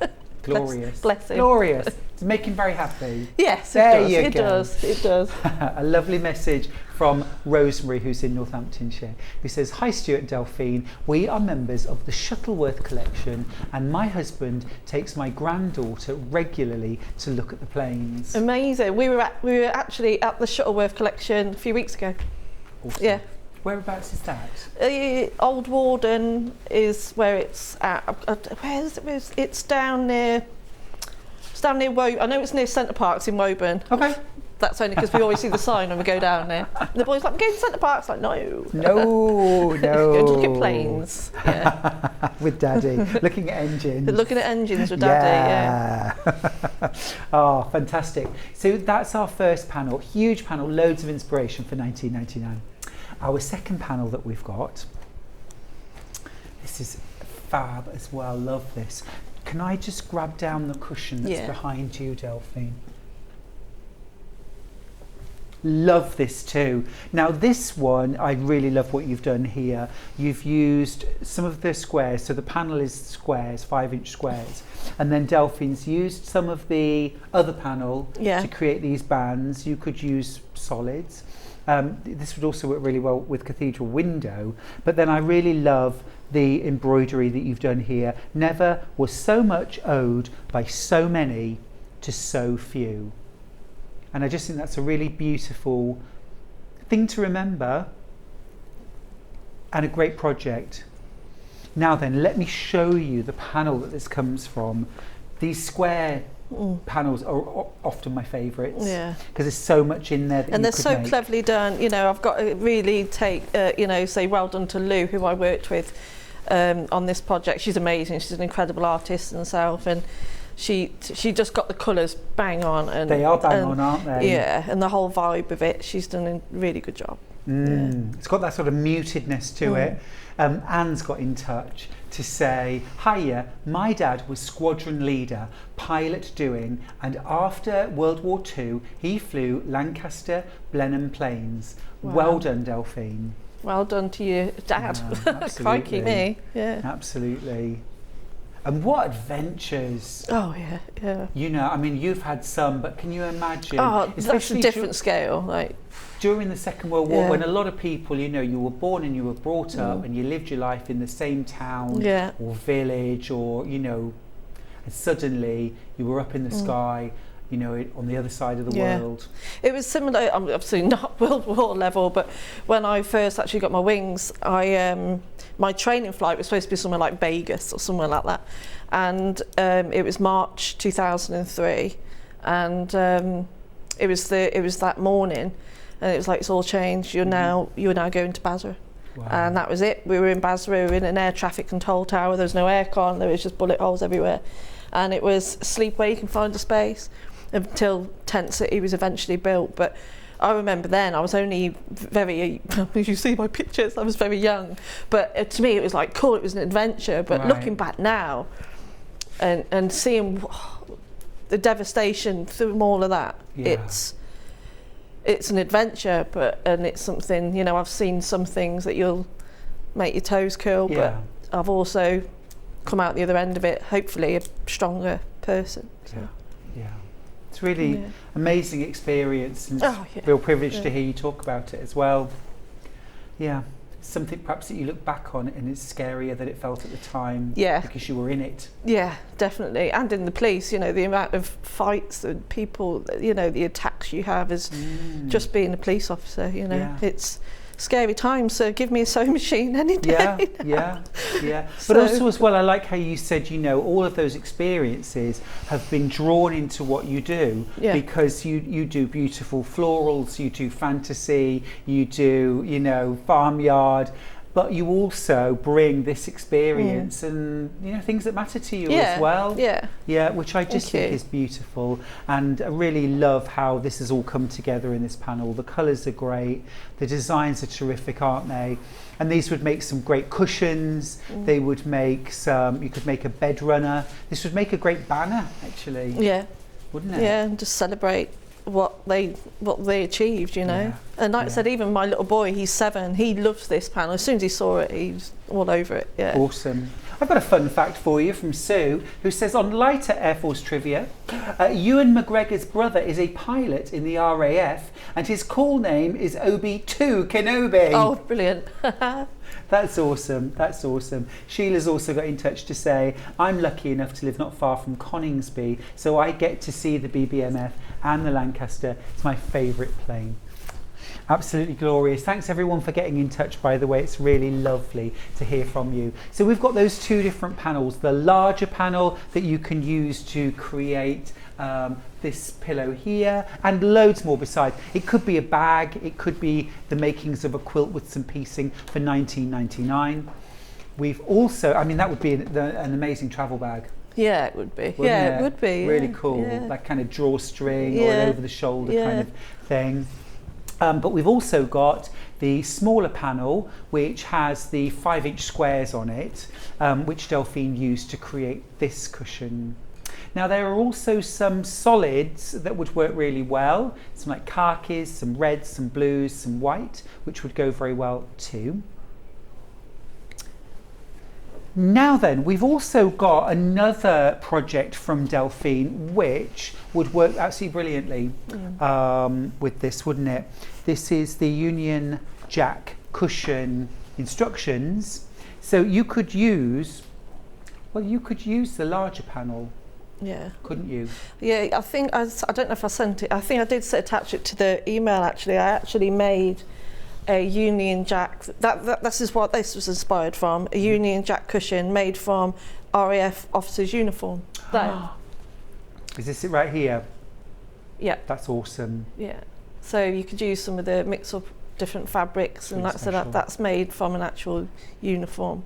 [SPEAKER 2] glorious.
[SPEAKER 6] Bless him.
[SPEAKER 2] Glorious. To make him very happy.
[SPEAKER 6] Yes,
[SPEAKER 2] it
[SPEAKER 6] does.
[SPEAKER 2] A lovely message from Rosemary, who's in Northamptonshire, who says, "Hi Stuart and Delphine, we are members of the Shuttleworth collection and my husband takes my granddaughter regularly to look at the planes."
[SPEAKER 6] Amazing. We were actually at the Shuttleworth collection a few weeks ago.
[SPEAKER 2] Awesome.
[SPEAKER 6] Yeah.
[SPEAKER 2] Whereabouts is that?
[SPEAKER 6] Old Warden is where it's at. Where is it? It's down near Woburn. I know it's near Centre Parks in Woburn.
[SPEAKER 2] Okay.
[SPEAKER 6] That's only because we always see the sign when we go down there. And the boy's like, "We're going to Centre Parks." Like, no.
[SPEAKER 2] Going
[SPEAKER 6] to look at planes. Yeah.
[SPEAKER 2] With Daddy. Looking at engines.
[SPEAKER 6] Looking at engines with Daddy,
[SPEAKER 2] Oh, fantastic. So that's our first panel. Huge panel, loads of inspiration for 1999. Our second panel that we've got, this is fab as well, love this. Can I just grab down the cushion that's behind you, Delphine? Love this too. Now this one, I really love what you've done here. You've used some of the squares, so the panel is squares, 5-inch squares, and then Delphine's used some of the other panel to create these bands. You could use solids. This would also work really well with cathedral window, but then I really love the embroidery that you've done here. Never was so much owed by so many to so few. And I just think that's a really beautiful thing to remember and a great project. Now then, let me show you the panel that this comes from. These square panels are often my favourites.
[SPEAKER 6] Yeah.
[SPEAKER 2] Because there's so much in there that
[SPEAKER 6] And
[SPEAKER 2] you
[SPEAKER 6] they're
[SPEAKER 2] could
[SPEAKER 6] so
[SPEAKER 2] make.
[SPEAKER 6] cleverly done. You know, I've got to really take, you know, say well done to Lou, who I worked with on this project. She's amazing. She's an incredible artist herself, and she just got the colours bang on. And
[SPEAKER 2] They are bang on, aren't they?
[SPEAKER 6] Yeah, and the whole vibe of it. She's done a really good job.
[SPEAKER 2] It's got that sort of mutedness to it. Anne's got in touch to say, hiya, my dad was squadron leader, pilot doing, and after World War II, he flew Lancaster Blenheim planes.
[SPEAKER 6] Wow.
[SPEAKER 2] Well done, Delphine.
[SPEAKER 6] Well done to your dad.
[SPEAKER 2] Yeah,
[SPEAKER 6] Crikey me. Yeah.
[SPEAKER 2] Absolutely. And what adventures.
[SPEAKER 6] Oh, yeah.
[SPEAKER 2] You know, I mean, you've had some, but can you imagine?
[SPEAKER 6] Oh, that's a
[SPEAKER 2] especially
[SPEAKER 6] different scale. Like,
[SPEAKER 2] during the Second World War,
[SPEAKER 6] Yeah.
[SPEAKER 2] when a lot of people, you know, you were born and you were brought up and you lived your life in the same town or village, or, you know, and suddenly you were up in the sky, you know, on the other side of the world.
[SPEAKER 6] It was similar, obviously not World War level, but when I first actually got my wings, my training flight was supposed to be somewhere like Vegas or somewhere like that, and it was March 2003, and it was that morning, and it was like, it's all changed. You're now going to Basra.
[SPEAKER 2] Wow.
[SPEAKER 6] And that was it. We were in Basra. We were in an air traffic control tower. There was no aircon. There was just bullet holes everywhere, and it was sleep where you can find a space until Tent City was eventually built. But I remember then I was only very, as you see my pictures, I was very young. But to me it was like cool. It was an adventure. But looking back now, and seeing the devastation through all of that, it's an adventure, and it's something, you know, I've seen some things that you'll make your toes curl, but I've also come out the other end of it, hopefully a stronger person. So.
[SPEAKER 2] Yeah. It's really amazing experience, and real privilege to hear you talk about it as well. Yeah. Something perhaps that you look back on and it's scarier than it felt at the time because you were in it. Yeah,
[SPEAKER 6] definitely. And in the police, you know, the amount of fights and people, you know, the attacks you have as just being a police officer, you know, it's scary times, so give me a sewing machine any day.
[SPEAKER 2] Yeah. But also as well, I like how you said, you know, all of those experiences have been drawn into what you do because you do beautiful florals, you do fantasy, you do, you know, farmyard, but you also bring this experience and, you know, things that matter to you as well. Yeah, which I just think is beautiful, and I really love how this has all come together in this panel. The colours are great, the designs are terrific, aren't they? And these would make some great cushions. They would make some, you could make a bed runner. This would make a great banner, actually. Yeah. Wouldn't it?
[SPEAKER 6] Yeah, and just celebrate what they achieved, you know. And like I said, even my little boy, he's 7, he loves this panel. As soon as he saw it, he's all over it.
[SPEAKER 2] Awesome. I've got a fun fact for you from Sue, who says, on lighter Air Force trivia, Ewan McGregor's brother is a pilot in the RAF and his call name is Obi-2 Kenobi.
[SPEAKER 6] Oh, brilliant.
[SPEAKER 2] That's awesome. That's awesome. Sheila's also got in touch to say, I'm lucky enough to live not far from Coningsby, so I get to see the BBMF and the Lancaster. It's my favourite plane. Absolutely glorious. Thanks everyone for getting in touch, by the way. It's really lovely to hear from you. So we've got those two different panels. The larger panel that you can use to create this pillow here, and loads more besides. It could be a bag, it could be the makings of a quilt with some piecing for $19.99. We've also, I mean, that would be an amazing travel bag.
[SPEAKER 6] Yeah, it would be.
[SPEAKER 2] It
[SPEAKER 6] would be.
[SPEAKER 2] Really cool, that kind of drawstring or an over the shoulder kind of thing. But we've also got the smaller panel, which has the 5-inch squares on it, which Delphine used to create this cushion. Now there are also some solids that would work really well, some like khakis, some reds, some blues, some white, which would go very well too. Now then, we've also got another project from Delphine which would work absolutely brilliantly with this, wouldn't it? This is the Union Jack cushion instructions. So you could use, the larger panel.
[SPEAKER 6] Yeah.
[SPEAKER 2] Couldn't you?
[SPEAKER 6] Yeah, I think, I don't know if I sent it, I think I did attach it to the email actually. I actually made a Union Jack, this is what this was inspired from, a Union Jack cushion made from RAF officer's uniform.
[SPEAKER 2] Is this it right here?
[SPEAKER 6] Yeah.
[SPEAKER 2] That's awesome.
[SPEAKER 6] Yeah. So you could use some of the mix up different fabrics, and
[SPEAKER 2] Really
[SPEAKER 6] that's made from an actual uniform.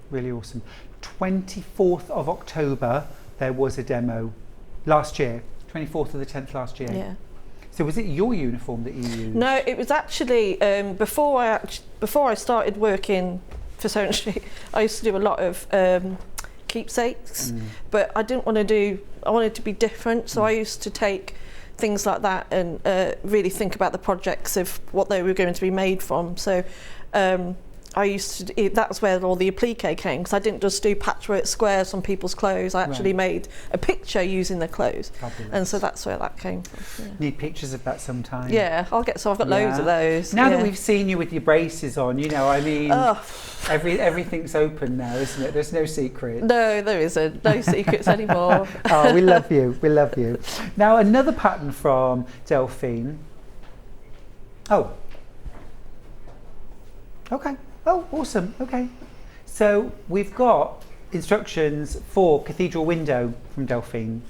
[SPEAKER 2] Really awesome. 24th of October, there was a demo last year. 24th of the 10th last year.
[SPEAKER 6] Yeah.
[SPEAKER 2] So was it your uniform that you used?
[SPEAKER 6] No, it was actually before I started working for Sewing Street, I used to do a lot of keepsakes, but I didn't want to do. I wanted to be different, so I used to take things like that and really think about the projects of what they were going to be made from. So I used to. That's where all the applique came, because I didn't just do patchwork squares on people's clothes. I actually made a picture using their clothes.
[SPEAKER 2] Fabulous.
[SPEAKER 6] And so that's where that came from. Yeah.
[SPEAKER 2] Need pictures of that sometime.
[SPEAKER 6] Yeah, I'll get. So I've got loads of those.
[SPEAKER 2] Now that we've seen you with your braces on, you know, I mean,
[SPEAKER 6] Oh.
[SPEAKER 2] everything's open now, isn't it? There's no secret.
[SPEAKER 6] No, there isn't. No secrets anymore.
[SPEAKER 2] Oh, we love you. We love you. Now another pattern from Delphine. Oh. Okay. Oh, awesome. Okay. So we've got instructions for cathedral window from Delphine,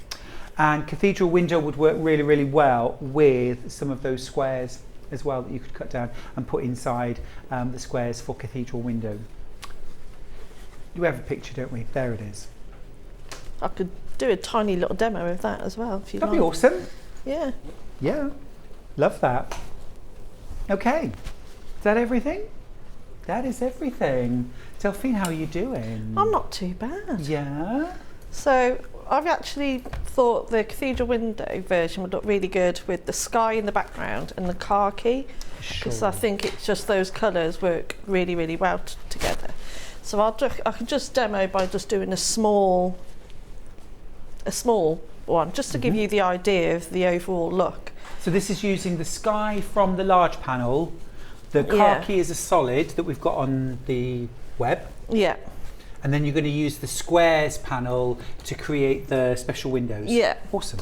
[SPEAKER 2] and cathedral window would work really, really well with some of those squares as well that you could cut down and put inside the squares for cathedral window. We have a picture, don't we? There it is.
[SPEAKER 6] I could do a tiny little demo of that as well if you like.
[SPEAKER 2] That'd be awesome.
[SPEAKER 6] Yeah.
[SPEAKER 2] Yeah. Love that. Okay. Is that everything? That is everything. Delphine, how are you doing?
[SPEAKER 6] I'm not too bad.
[SPEAKER 2] Yeah.
[SPEAKER 6] So I've actually thought the cathedral window version would look really good with the sky in the background and the khaki, because I think it's just those colours work really, really well together. So I can just demo by just doing a small one, just to give you the idea of the overall look.
[SPEAKER 2] So this is using the sky from the large panel. The khaki is a solid that we've got on the web.
[SPEAKER 6] Yeah.
[SPEAKER 2] And then you're going to use the squares panel to create the special windows.
[SPEAKER 6] Yeah.
[SPEAKER 2] Awesome.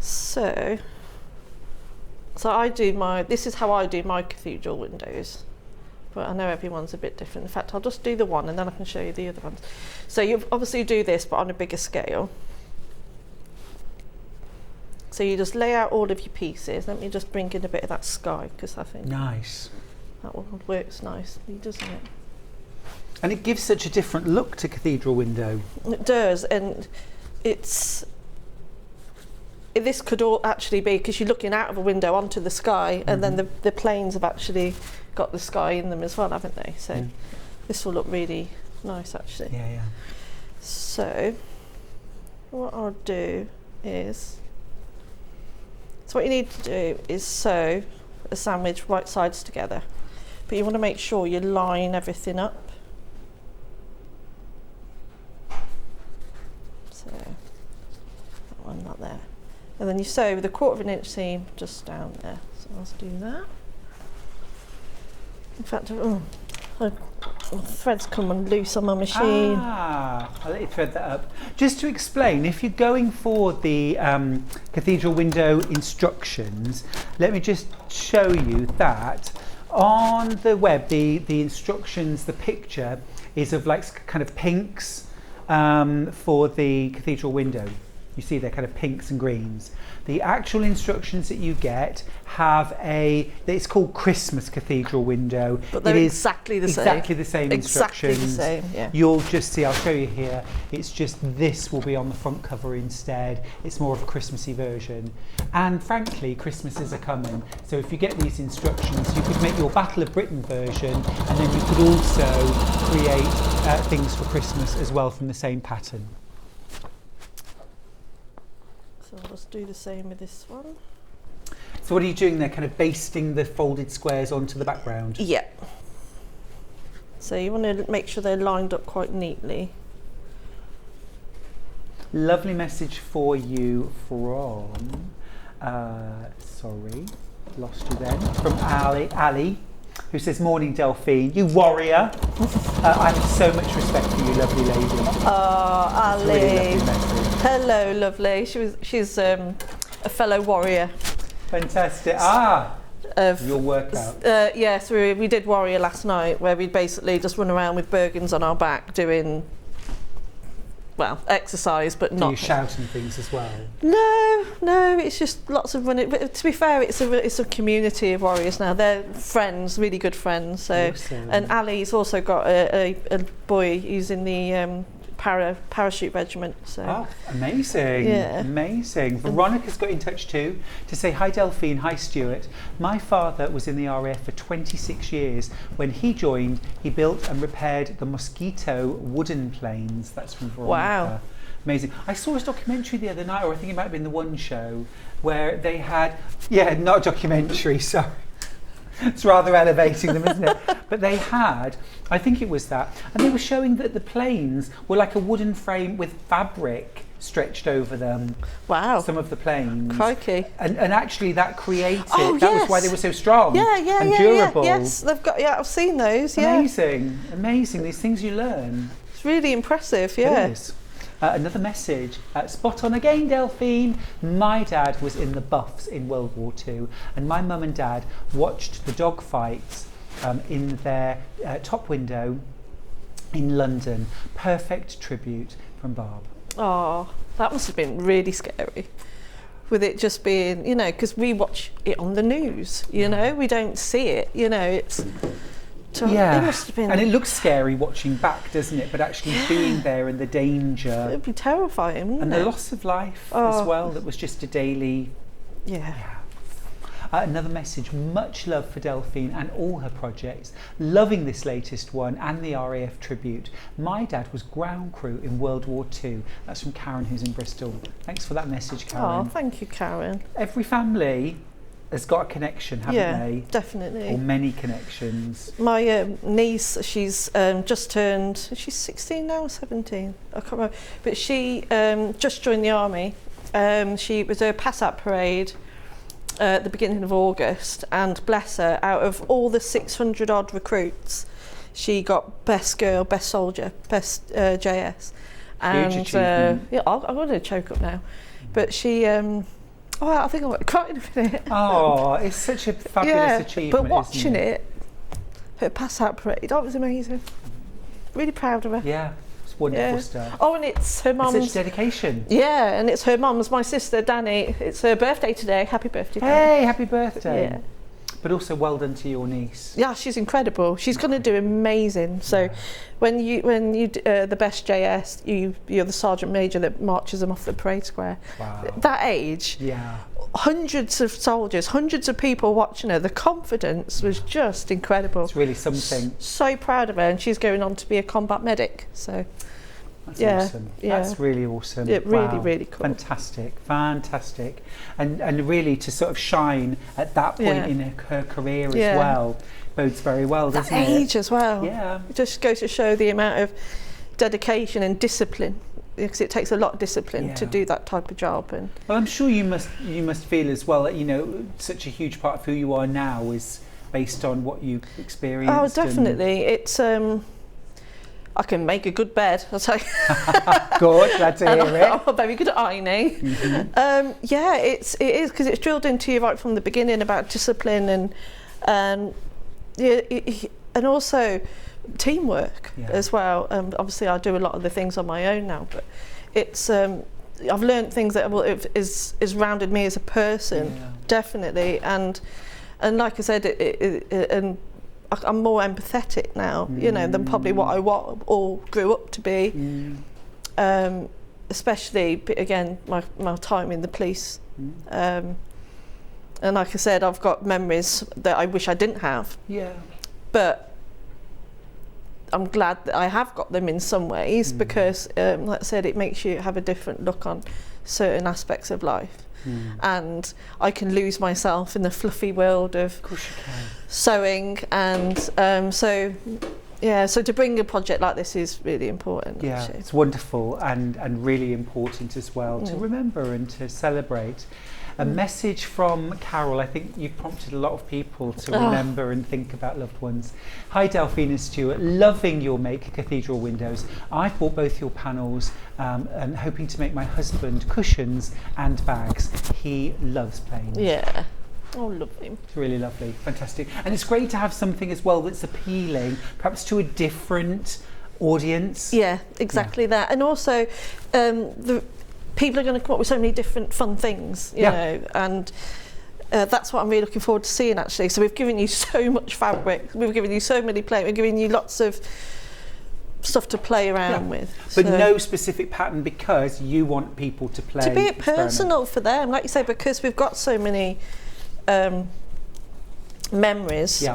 [SPEAKER 6] So this is how I do my cathedral windows. But I know everyone's a bit different. In fact, I'll just do the one and then I can show you the other ones. So you obviously do this, but on a bigger scale. So you just lay out all of your pieces. Let me just bring in a bit of that sky, because I think
[SPEAKER 2] nice.
[SPEAKER 6] That one works nicely, doesn't it?
[SPEAKER 2] And it gives such a different look to cathedral window.
[SPEAKER 6] It does, and this could all actually be, because you're looking out of a window onto the sky, and then the planes have actually got the sky in them as well, haven't they? So this will look really nice, actually.
[SPEAKER 2] Yeah, yeah.
[SPEAKER 6] So what I'll do is, so what you need to do is sew a sandwich right sides together, but you want to make sure you line everything up. So that one, not there. And then you sew with a 1/4 inch seam just down there. So let's do that. In fact, the thread's come loose on my machine.
[SPEAKER 2] I'll let you thread that up. Just to explain, if you're going for the cathedral window instructions, let me just show you that on the web, the instructions, the picture is of like kind of pinks for the cathedral window. You see they're kind of pinks and greens. The actual instructions that you get have it's called Christmas cathedral window.
[SPEAKER 6] But they're exactly the same.
[SPEAKER 2] Exactly the same
[SPEAKER 6] Exactly
[SPEAKER 2] instructions.
[SPEAKER 6] the same, yeah.
[SPEAKER 2] You'll just see, I'll show you here, it's just this will be on the front cover instead. It's more of a Christmassy version. And frankly, Christmases are coming. So if you get these instructions, you could make your Battle of Britain version, and then you could also create things for Christmas as well from the same pattern.
[SPEAKER 6] So I'll just do the same with this one.
[SPEAKER 2] So what are you doing there, kind of basting the folded squares onto the background?
[SPEAKER 6] Yeah. So you want to make sure they're lined up quite neatly.
[SPEAKER 2] Lovely message for you from, sorry, lost you then, from Ali, who says, "Morning Delphine, you warrior." I have so much respect for you, lovely lady.
[SPEAKER 6] Oh, Ali.
[SPEAKER 2] Really lovely message.
[SPEAKER 6] Hello, lovely. She's a fellow warrior.
[SPEAKER 2] Fantastic. Your workout.
[SPEAKER 6] Yes, we did warrior last night, where we basically just run around with Bergens on our back doing well, exercise, but
[SPEAKER 7] Do
[SPEAKER 6] not.
[SPEAKER 7] you shout and things as well?
[SPEAKER 6] No, it's just lots of running. But to be fair, it's a community of warriors now. They're friends, really good friends. So,
[SPEAKER 7] Awesome.
[SPEAKER 6] and Ali's also got a boy who's in the parachute regiment. So.
[SPEAKER 7] Oh, amazing.
[SPEAKER 6] Yeah.
[SPEAKER 7] Amazing. Veronica's got in touch too to say, hi Delphine, hi Stuart. My father was in the RAF for 26 years. When he joined, he built and repaired the Mosquito wooden planes. That's from Veronica.
[SPEAKER 6] Wow.
[SPEAKER 7] Amazing. I saw his documentary the other night, or I think it might have been the One Show, where they had, not a documentary, sorry. It's rather elevating them, isn't it? But they had, I think it was that, and they were showing that the planes were like a wooden frame with fabric stretched over them.
[SPEAKER 6] Wow.
[SPEAKER 7] Some of the planes.
[SPEAKER 6] Crikey.
[SPEAKER 7] And actually that created,
[SPEAKER 6] Oh,
[SPEAKER 7] that was
[SPEAKER 6] yes.
[SPEAKER 7] why they were so strong and
[SPEAKER 6] Yeah.
[SPEAKER 7] durable.
[SPEAKER 6] Yes, they've got. Yeah, I've seen those. Yeah,
[SPEAKER 7] Amazing, amazing, these things you learn.
[SPEAKER 6] it's really impressive. Yeah.
[SPEAKER 7] It is. Another message, spot on again Delphine. My dad was in the Buffs in World War II and my mum and dad watched the dog fights in their top window in London. Perfect tribute from Barb.
[SPEAKER 6] Oh, that must have been really scary. With it just being, because we watch it on the news, we don't see it, it's... So
[SPEAKER 7] Yeah,
[SPEAKER 6] it must have been...
[SPEAKER 7] and it looks scary watching back, doesn't it? But actually being there and the danger
[SPEAKER 6] It'd be terrifying, wouldn't
[SPEAKER 7] and
[SPEAKER 6] it?
[SPEAKER 7] the loss of life
[SPEAKER 6] Oh.
[SPEAKER 7] as well, that was just a daily...
[SPEAKER 6] Yeah.
[SPEAKER 7] Another message, much love for Delphine and all her projects. Loving this latest one and the RAF tribute. My dad was ground crew in World War II. That's from Karen, who's in Bristol. Thanks for that message, Karen.
[SPEAKER 6] Oh, thank you, Karen.
[SPEAKER 7] Every family has got a connection, haven't they?
[SPEAKER 6] Definitely.
[SPEAKER 7] Or many connections.
[SPEAKER 6] My niece, she's just turned, she's 16 now or 17? I can't remember. But she just joined the army. She was a pass-out parade at the beginning of August, and bless her, out of all the 600 odd recruits, she got best girl, best soldier, best JS. And
[SPEAKER 7] Huge achievement.
[SPEAKER 6] I'm going to choke up now. But she, I think I might cry in a minute.
[SPEAKER 7] Oh, it's such a fabulous achievement.
[SPEAKER 6] But watching
[SPEAKER 7] isn't
[SPEAKER 6] it, her pass out parade, that was amazing. Really proud of her.
[SPEAKER 7] Yeah, it's wonderful stuff.
[SPEAKER 6] Oh, and it's her
[SPEAKER 7] It's
[SPEAKER 6] mum's.
[SPEAKER 7] such dedication.
[SPEAKER 6] Yeah, and it's her mum's, my sister Danny. It's her birthday today. Happy birthday, Danny.
[SPEAKER 7] Hey, happy birthday.
[SPEAKER 6] Yeah.
[SPEAKER 7] But also well done to your niece.
[SPEAKER 6] Yeah, she's incredible. She's going to do amazing. So, when you the best JS, you're the sergeant major that marches them off the parade square.
[SPEAKER 7] Wow.
[SPEAKER 6] That age,
[SPEAKER 7] Yeah.
[SPEAKER 6] hundreds of soldiers, hundreds of people watching her. The confidence was just incredible.
[SPEAKER 7] It's really something.
[SPEAKER 6] So proud of her, and she's going on to be a combat medic. So,
[SPEAKER 7] That's
[SPEAKER 6] Yeah,
[SPEAKER 7] awesome.
[SPEAKER 6] yeah.
[SPEAKER 7] That's really awesome.
[SPEAKER 6] Yeah, really,
[SPEAKER 7] Wow.
[SPEAKER 6] really cool.
[SPEAKER 7] Fantastic. And really to sort of shine at that point
[SPEAKER 6] Yeah.
[SPEAKER 7] in her career
[SPEAKER 6] Yeah.
[SPEAKER 7] as well bodes very well,
[SPEAKER 6] that
[SPEAKER 7] doesn't it?
[SPEAKER 6] age as well.
[SPEAKER 7] Yeah.
[SPEAKER 6] It just goes to show the amount of dedication and discipline, because it takes a lot of discipline to
[SPEAKER 7] Yeah.
[SPEAKER 6] do that type of job. And
[SPEAKER 7] Well, I'm sure you must feel as well that, such a huge part of who you are now is based on what you experienced.
[SPEAKER 6] oh,
[SPEAKER 7] and-
[SPEAKER 6] definitely, it's I can make a good bed, I'll tell you.
[SPEAKER 7] Good, glad to hear it.
[SPEAKER 6] I'm very good at ironing.
[SPEAKER 7] Mm-hmm.
[SPEAKER 6] Yeah, it is, because it's drilled into you right from the beginning about discipline and also teamwork as well. Obviously, I do a lot of the things on my own now, but it's I've learned things that is rounded me as a person, definitely. And like I said, and I'm more empathetic now, than probably what I all grew up to be. Especially again, my time in the police. And like I said, I've got memories that I wish I didn't have.
[SPEAKER 7] Yeah.
[SPEAKER 6] But I'm glad that I have got them in some ways, because, like I said, it makes you have a different look on certain aspects of life. And I can lose myself in the fluffy world of sewing, and so to bring a project like this is really important.
[SPEAKER 7] Yeah,
[SPEAKER 6] actually.
[SPEAKER 7] it's wonderful and really important as well to remember and to celebrate. A message from Carol. I think you've prompted a lot of people to remember and think about loved ones. Hi Delphine and Stuart, loving your Make Cathedral windows. I bought both your panels and hoping to make my husband cushions and bags. He loves planes.
[SPEAKER 6] Yeah. Oh, love him.
[SPEAKER 7] It's really lovely, fantastic. And it's great to have something as well that's appealing, perhaps to a different
[SPEAKER 2] audience.
[SPEAKER 6] Yeah, exactly that. And also, the people are going to come up with so many different fun things, you know, and that's what I'm really looking forward to seeing, actually. So we've given you so much fabric, we've given you so many we're giving you lots of stuff to play around with.
[SPEAKER 2] But no specific pattern, because you want people to play.
[SPEAKER 6] To be personal for them, like you say, because we've got so many memories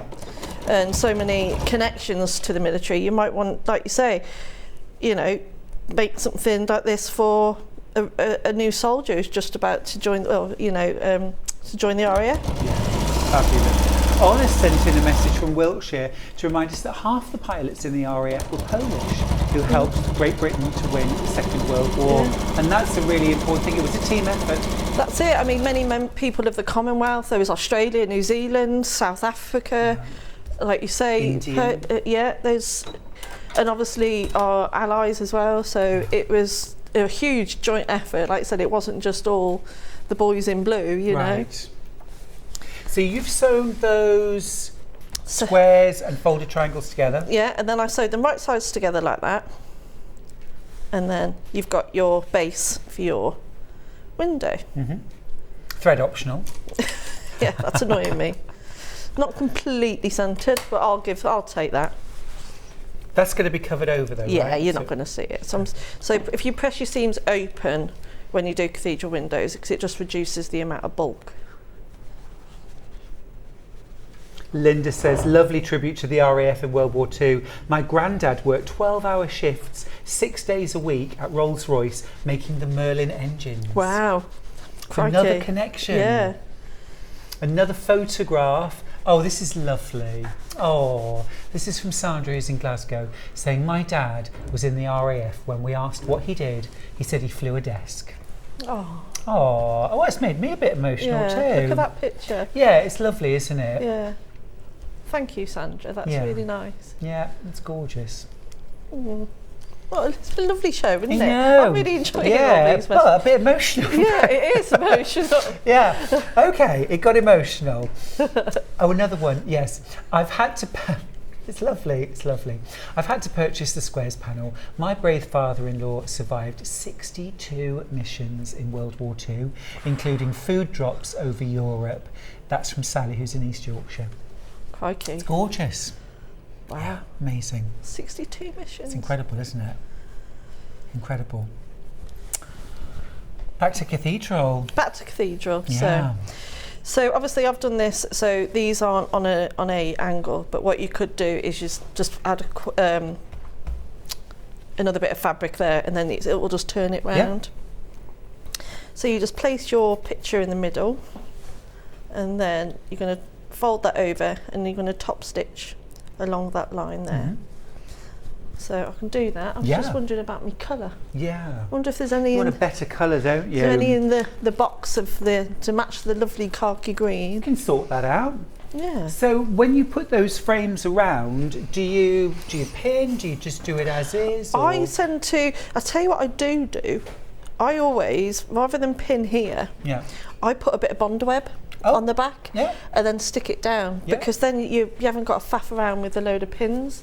[SPEAKER 6] and so many connections to the military. You might want, like you say, you know, make something like this for a new soldier who's just about to join, to join the RAF.
[SPEAKER 2] Fabulous. Honor sent in a message from Wiltshire to remind us that half the pilots in the RAF were Polish, who helped Great Britain to win the Second World War. And that's a really important thing. It was a team effort. That's
[SPEAKER 6] it. I mean, many people of the Commonwealth. There was Australia, New Zealand, South Africa, like you say.
[SPEAKER 2] India.
[SPEAKER 6] There's, and obviously our allies as well. So it was a huge joint effort. Like I said, it wasn't just all the boys in blue, you know.
[SPEAKER 2] So you've sewn those squares and folded triangles together?
[SPEAKER 6] Yeah, and then I sewed them right sides together like that. And then you've got your base for your window.
[SPEAKER 2] Thread optional.
[SPEAKER 6] Yeah, that's annoying me. Not completely centred, but I'll take that.
[SPEAKER 2] That's going to be covered over though,
[SPEAKER 6] yeah,
[SPEAKER 2] right?
[SPEAKER 6] You're not going to see it. So if you press your seams open when you do cathedral windows, because it just reduces the amount of bulk.
[SPEAKER 2] Linda says, lovely tribute to the RAF in World War II. My granddad worked 12-hour shifts, 6 days a week at Rolls-Royce, making the Merlin engines.
[SPEAKER 6] Wow.
[SPEAKER 2] Another connection.
[SPEAKER 6] Yeah.
[SPEAKER 2] Another photograph. Oh, this is lovely. Oh, this is from Sandra, who's in Glasgow, saying, my dad was in the RAF. When we asked what he did, he said he flew a desk.
[SPEAKER 6] Oh.
[SPEAKER 2] Oh, it's made me a bit emotional too.
[SPEAKER 6] Look at that picture.
[SPEAKER 2] Yeah, it's lovely, isn't it?
[SPEAKER 6] Yeah. Thank you, Sandra. That's really nice.
[SPEAKER 2] Yeah, it's gorgeous.
[SPEAKER 6] Well, it's a lovely show, isn't it?
[SPEAKER 2] I'm
[SPEAKER 6] really enjoying
[SPEAKER 2] all
[SPEAKER 6] these.
[SPEAKER 2] But a bit emotional.
[SPEAKER 6] Yeah, it is emotional.
[SPEAKER 2] Yeah. Okay, it got emotional. Oh, another one. Yes, I've had to. It's lovely. It's lovely. I've had to purchase the squares panel. My brave father-in-law survived 62 missions in World War II, including food drops over Europe. That's from Sally, who's in East Yorkshire.
[SPEAKER 6] Crikey.
[SPEAKER 2] It's gorgeous.
[SPEAKER 6] Wow.
[SPEAKER 2] Yeah, amazing.
[SPEAKER 6] 62 missions.
[SPEAKER 2] It's incredible, isn't it? Incredible. Back to cathedral.
[SPEAKER 6] Back to cathedral.
[SPEAKER 2] Yeah.
[SPEAKER 6] So obviously I've done this. So these aren't on a angle, but what you could do is just add another bit of fabric there, and then it will just turn it round. Yeah. So you just place your picture in the middle, and then you're going to fold that over, and you're going to top stitch along that line there. So I can do that. I was just wondering about my colour.
[SPEAKER 2] Yeah.
[SPEAKER 6] I wonder if there's any.
[SPEAKER 2] You want a better colour, don't you?
[SPEAKER 6] Is there any in the box of to match the lovely khaki green?
[SPEAKER 2] You can sort that out.
[SPEAKER 6] Yeah.
[SPEAKER 2] So when you put those frames around, do you pin? Do you just do it as is? Or?
[SPEAKER 6] I tend to. I tell you what I do. I always, rather than pin here, I put a bit of bond web on the back, and then stick it down, because then you haven't got to faff around with a load of pins.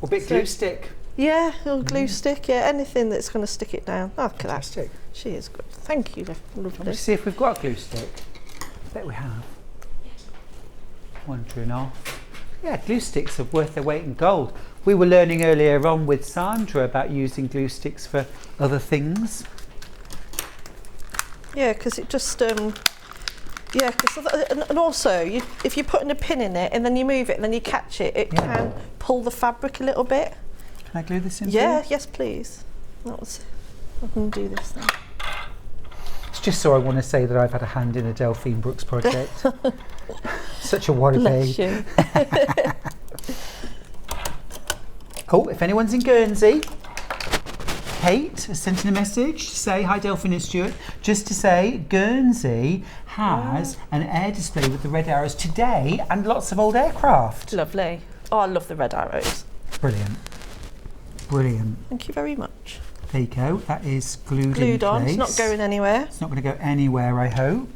[SPEAKER 2] Or a bit glue stick.
[SPEAKER 6] Yeah, or glue stick, anything that's going to stick it down. Oh, look at that.
[SPEAKER 2] Fantastic.
[SPEAKER 6] She is good. Thank you, lovely.
[SPEAKER 2] Let's see if we've got a glue stick. I bet we have. Wondering off. Yeah, glue sticks are worth their weight in gold. We were learning earlier on with Sandra about using glue sticks for other things.
[SPEAKER 6] Yeah, because it just... and also, if you're putting a pin in it and then you move it and then you catch it, it can pull the fabric a little bit.
[SPEAKER 2] Can I glue this in?
[SPEAKER 6] Yes, please. I can do this then.
[SPEAKER 2] It's just so I want to say that I've had a hand in a Delphine Brooks project. Such a wannabe.
[SPEAKER 6] Bless you.
[SPEAKER 2] Oh, if anyone's in Guernsey, Kate has sent in a message to say, hi Delphine and Stuart, just to say Guernsey has an air display with the red arrows today and lots of old aircraft.
[SPEAKER 6] Lovely. Oh, I love the red arrows.
[SPEAKER 2] Brilliant. Brilliant.
[SPEAKER 6] Thank you very much.
[SPEAKER 2] There you go. That is glued
[SPEAKER 6] on.
[SPEAKER 2] place.
[SPEAKER 6] It's not going anywhere.
[SPEAKER 2] It's not going to go anywhere, I hope.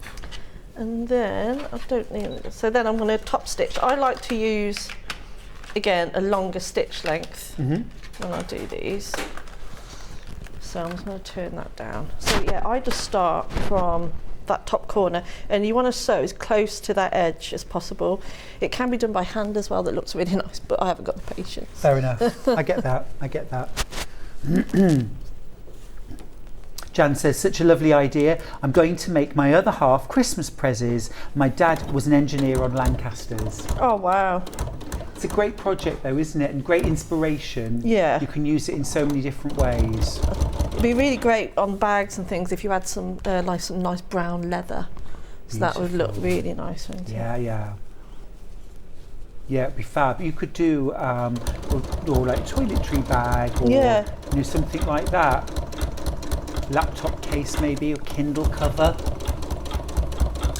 [SPEAKER 6] And then I don't need. So then I'm going to top stitch. I like to use again, a longer stitch length when I do these. So I'm just going to turn that down. So yeah, I just start from that top corner, and you want to sew as close to that edge as possible. It can be done by hand as well, that looks really nice, but I haven't got the patience.
[SPEAKER 2] Fair enough. I get that. Jan says, such a lovely idea. I'm going to make my other half Christmas prezzies. My dad was an engineer on Lancasters.
[SPEAKER 6] Oh, wow.
[SPEAKER 2] It's a great project though, isn't it? And great inspiration.
[SPEAKER 6] Yeah.
[SPEAKER 2] You can use it in so many different ways.
[SPEAKER 6] It'd be really great on bags and things if you had some like some nice brown leather. So that would look really nice, wouldn't it?
[SPEAKER 2] Yeah. Yeah, it'd be fab. You could do or like toiletry bag or something like that. Laptop case maybe, or Kindle cover.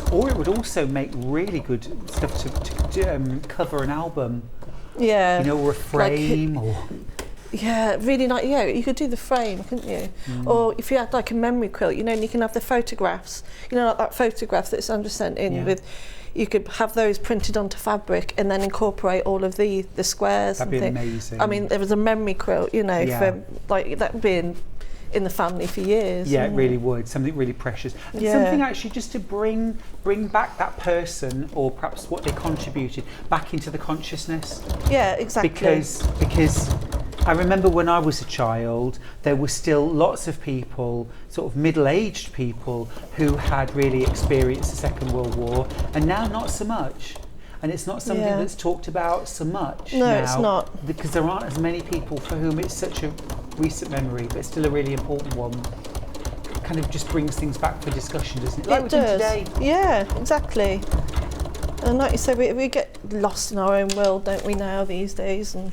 [SPEAKER 2] Or it would also make really good stuff to cover an album.
[SPEAKER 6] Yeah.
[SPEAKER 2] Or a frame or...
[SPEAKER 6] Yeah, really nice. Yeah, you could do the frame, couldn't you? Or if you had like a memory quilt, and you can have the photographs. Like that photograph that Sandra sent in with... You could have those printed onto fabric and then incorporate all of the squares.
[SPEAKER 2] That'd
[SPEAKER 6] and
[SPEAKER 2] be
[SPEAKER 6] things.
[SPEAKER 2] amazing.
[SPEAKER 6] I mean, there was a memory quilt, for like that being in the family for years.
[SPEAKER 2] Yeah, it really would. Something really precious. And something actually just to bring back that person, or perhaps what they contributed, back into the consciousness.
[SPEAKER 6] Yeah, exactly.
[SPEAKER 2] Because I remember when I was a child, there were still lots of people, sort of middle-aged people, who had really experienced the Second World War, and now not so much. And it's not something that's talked about so much now.
[SPEAKER 6] No, it's not.
[SPEAKER 2] Because there aren't as many people for whom it's such a recent memory, but still a really important one. It kind of just brings things back for discussion, doesn't it? Like we do today.
[SPEAKER 6] Yeah, exactly. And like you say, we get lost in our own world, don't we, now these days? And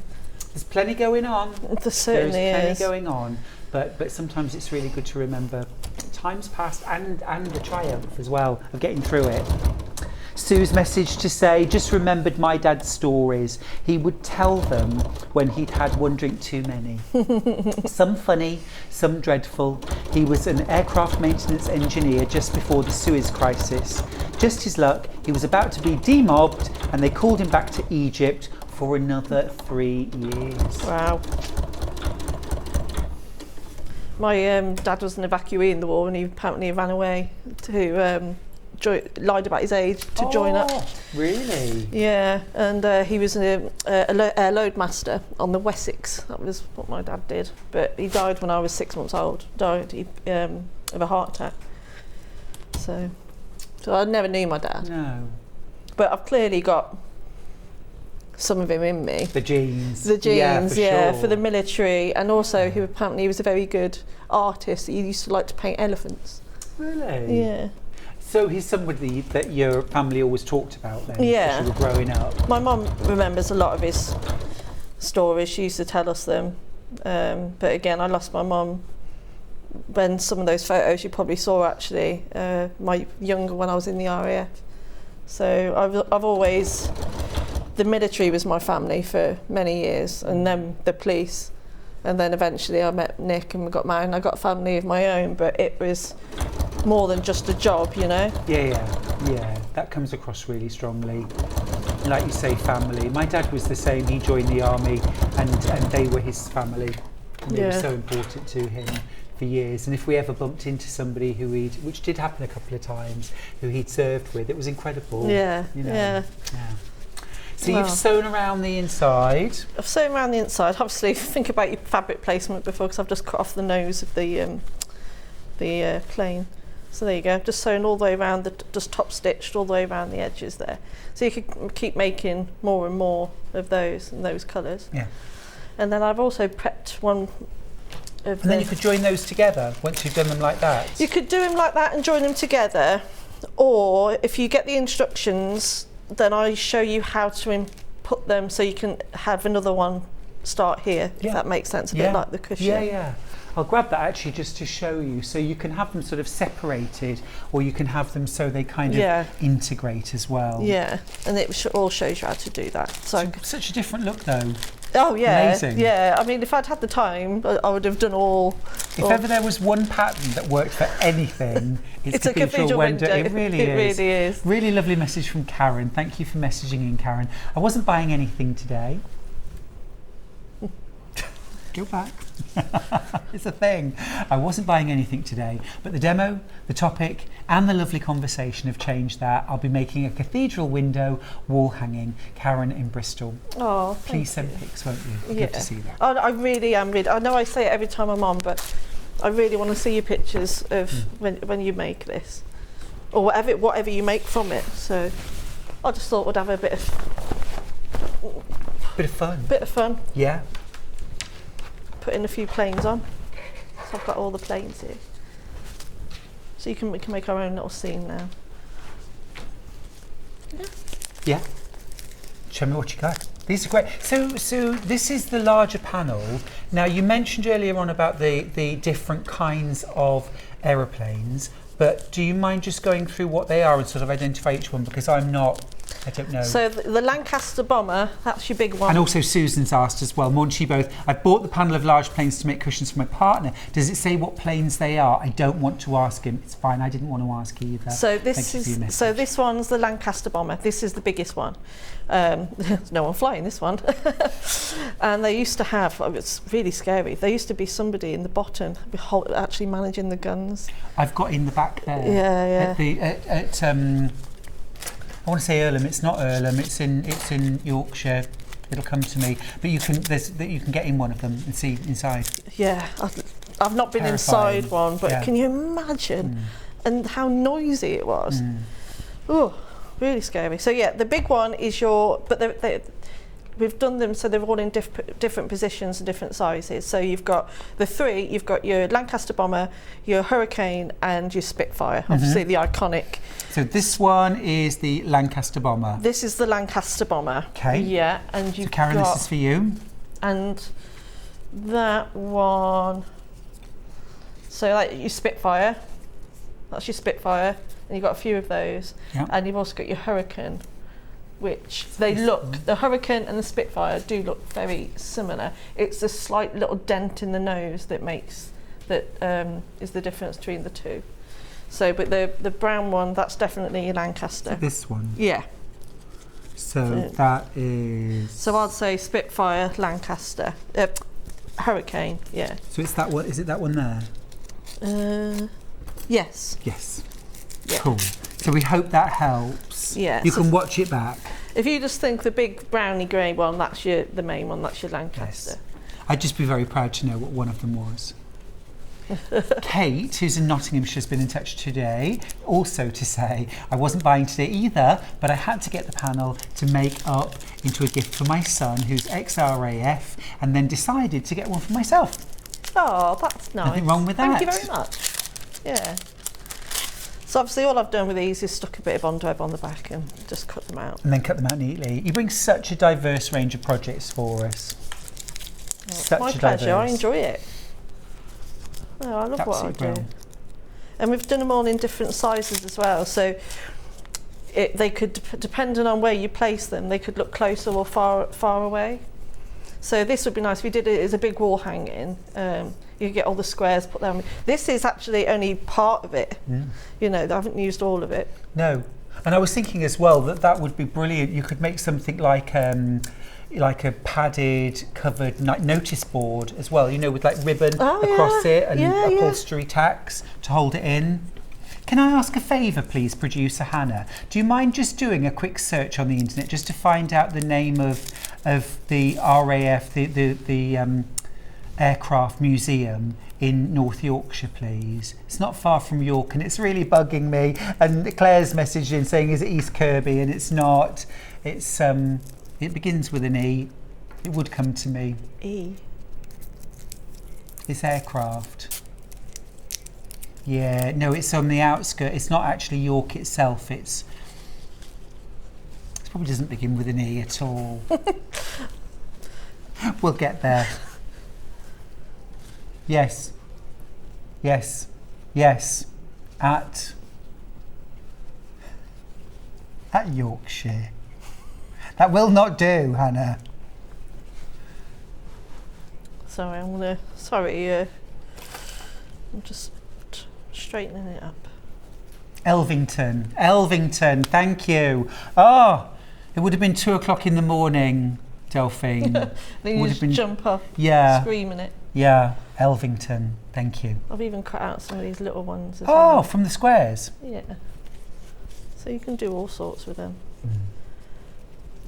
[SPEAKER 2] there's plenty going on.
[SPEAKER 6] There certainly is.
[SPEAKER 2] There's plenty going on, but sometimes it's really good to remember times past and the triumph as well of getting through it. Sue's message to say, just remembered my dad's stories. He would tell them when he'd had one drink too many. Some funny, some dreadful. He was an aircraft maintenance engineer just before the Suez crisis. Just his luck, he was about to be demobbed and they called him back to Egypt for another 3 years.
[SPEAKER 6] Wow. My dad was an evacuee in the war, and he apparently ran away to... lied about his age to join up.
[SPEAKER 2] Really?
[SPEAKER 6] Yeah, and he was a load master on the Wessex. That was what my dad did. But he died when I was 6 months old. Died of a heart attack. So I never knew my dad.
[SPEAKER 2] No.
[SPEAKER 6] But I've clearly got some of him in me.
[SPEAKER 2] The genes.
[SPEAKER 6] The genes,
[SPEAKER 2] sure.
[SPEAKER 6] for the military, and also he apparently was a very good artist. He used to like to paint elephants.
[SPEAKER 2] Really?
[SPEAKER 6] Yeah.
[SPEAKER 2] So he's somebody that your family always talked about then,
[SPEAKER 6] yeah.
[SPEAKER 2] as you were growing up.
[SPEAKER 6] My mum remembers a lot of his stories. She used to tell us them. But again, I lost my mum when some of those photos you probably saw actually, my younger when I was in the RAF. So I've always, the military was my family for many years, and then the police. And then eventually I met Nick and we got married and I got a family of my own, but it was more than just a job,
[SPEAKER 2] Yeah, that comes across really strongly. Like you say, family. My dad was the same. He joined the army and they were his family. And they were so important to him for years. And if we ever bumped into somebody which did happen a couple of times, who he'd served with, it was incredible.
[SPEAKER 6] Yeah.
[SPEAKER 2] So you've sewn around the inside.
[SPEAKER 6] I've sewn around the inside. Obviously, think about your fabric placement before, because I've just cut off the nose of the plane. So there you go. I've just sewn all the way around, just top stitched all the way around the edges there. So you could keep making more and more of those and those colours.
[SPEAKER 2] Yeah.
[SPEAKER 6] And then I've also prepped one of
[SPEAKER 2] And then you could join those together once you've done them like that.
[SPEAKER 6] You could do them like that and join them together, or if you get the instructions, then I show you how to input them so you can have another one start here, if that makes sense, a bit like the cushion.
[SPEAKER 2] Yeah. I'll grab that actually just to show you. So you can have them sort of separated, or you can have them so they kind of integrate as well.
[SPEAKER 6] Yeah, and it all shows you how to do that. So
[SPEAKER 2] such a different look though.
[SPEAKER 6] Oh yeah,
[SPEAKER 2] amazing.
[SPEAKER 6] Yeah. I mean, if I'd had the time, I would have done all.
[SPEAKER 2] If ever there was one pattern that worked for anything, it's
[SPEAKER 6] a cathedral window.
[SPEAKER 2] It really is.
[SPEAKER 6] Really is.
[SPEAKER 2] Really lovely message from Karen. Thank you for messaging in, Karen. I wasn't buying anything today. Go back. It's a thing. I wasn't buying anything today, but the demo, the topic, and the lovely conversation have changed that. I'll be making a cathedral window wall hanging. Karen in Bristol.
[SPEAKER 6] Oh,
[SPEAKER 2] please send pics, won't you?
[SPEAKER 6] Yeah.
[SPEAKER 2] Good to see that.
[SPEAKER 6] I really am. I know I say it every time I'm on, but I really want to see your pictures of when you make this, or whatever you make from it. So I just thought we'd have a bit of
[SPEAKER 2] fun.
[SPEAKER 6] Bit of fun.
[SPEAKER 2] Yeah.
[SPEAKER 6] Putting a few planes on. So I've got all the planes here. So we can make our own little scene now.
[SPEAKER 2] Yeah. Show me what you got. These are great. So this is the larger panel. Now you mentioned earlier on about the different kinds of aeroplanes, but do you mind just going through what they are and sort of identify each one, because I don't know.
[SPEAKER 6] So the Lancaster bomber, that's your big one.
[SPEAKER 2] And also Susan's asked as well, Maud, she both, I bought the panel of large planes to make cushions for my partner. Does it say what planes they are? I don't want to ask him. It's fine, I didn't want to ask either.
[SPEAKER 6] So this one's the Lancaster bomber. This is the biggest one. There's no one flying this one. And they used to have, it's really scary, there used to be somebody in the bottom actually managing the guns.
[SPEAKER 2] I've got in the back there.
[SPEAKER 6] Yeah.
[SPEAKER 2] I want to say Earlham. It's not Earlham. It's in Yorkshire. It'll come to me. But you can get in one of them and see inside.
[SPEAKER 6] Yeah, I've not been
[SPEAKER 2] Terrifying.
[SPEAKER 6] inside one, but can you imagine and how noisy it was? Oh, really scary. So yeah, the big one is we've done them so they're all in different positions and different sizes. So you've got you've got your Lancaster bomber, your Hurricane, and your Spitfire. Obviously the iconic.
[SPEAKER 2] So this one is the Lancaster bomber.
[SPEAKER 6] This is the Lancaster bomber.
[SPEAKER 2] Okay.
[SPEAKER 6] Yeah, and you've
[SPEAKER 2] Karen,
[SPEAKER 6] got,
[SPEAKER 2] this is for you.
[SPEAKER 6] And that one. So like your Spitfire. That's your Spitfire, and you've got a few of those.
[SPEAKER 2] Yep.
[SPEAKER 6] And you've also got your Hurricane, which the Hurricane and the Spitfire do look very similar. It's a slight little dent in the nose that is the difference between the two. So, but the brown one, that's definitely Lancaster.
[SPEAKER 2] So this one.
[SPEAKER 6] Yeah.
[SPEAKER 2] So that is.
[SPEAKER 6] So I'd say Spitfire, Lancaster, Hurricane. Yeah.
[SPEAKER 2] So it's that one. Is it that one there?
[SPEAKER 6] Yes.
[SPEAKER 2] Yes.
[SPEAKER 6] Yeah.
[SPEAKER 2] Cool. So we hope that helps.
[SPEAKER 6] Yeah.
[SPEAKER 2] You can watch it back.
[SPEAKER 6] If you just think the big browny grey one, that's the main one. That's your Lancaster.
[SPEAKER 2] Yes. I'd just be very proud to know what one of them was. Kate, who's in Nottinghamshire, has been in touch today, also to say, I wasn't buying today either, but I had to get the panel to make up into a gift for my son, who's ex-RAF, and then decided to get one for myself.
[SPEAKER 6] Oh, that's nice.
[SPEAKER 2] Nothing wrong with that.
[SPEAKER 6] Thank you very much. Yeah. So obviously all I've done with these is stuck a bit of Bond web on the back and just cut them out.
[SPEAKER 2] And then cut them out neatly. You bring such a diverse range of projects for us.
[SPEAKER 6] Well, it's my pleasure, I enjoy it. Oh, I love what I do. And we've done them all in different sizes as well, so they could, depending on where you place them, they could look closer or far away. So this would be nice if you did it as a big wall hanging. You get all the squares put down. This is actually only part of it. You know, I haven't used all of it.
[SPEAKER 2] No, and I was thinking as well that would be brilliant. You could make something like a padded covered notice board as well, you know, with like ribbon across it and upholstery tacks to hold it in. Can I ask a favour, please, producer Hannah? Do you mind just doing a quick search on the internet just to find out the name of the RAF, the aircraft museum in North Yorkshire, please? It's not far from York and it's really bugging me. And Claire's messaged in saying, is it East Kirby? And it's not. It's it begins with an E. It would come to me.
[SPEAKER 6] E.
[SPEAKER 2] It's aircraft. Yeah, no, it's on the outskirts. It's not actually York itself. It probably doesn't begin with an E at all. We'll get there. Yes. Yes. Yes. At Yorkshire. That will not do, Hannah.
[SPEAKER 6] Sorry, I'm just straightening it up. Elvington,
[SPEAKER 2] thank you. Oh, it would have been 2 o'clock in the morning
[SPEAKER 7] Delphine.
[SPEAKER 6] Then you
[SPEAKER 7] Would
[SPEAKER 6] just
[SPEAKER 7] have been-
[SPEAKER 6] jump up,
[SPEAKER 7] Yeah,
[SPEAKER 6] screaming it.
[SPEAKER 7] yeah, Elvington. Thank you.
[SPEAKER 6] I've even cut out some of these little ones as
[SPEAKER 7] Oh,
[SPEAKER 6] well.
[SPEAKER 7] from the squares.
[SPEAKER 6] Yeah. So you can do all sorts with them.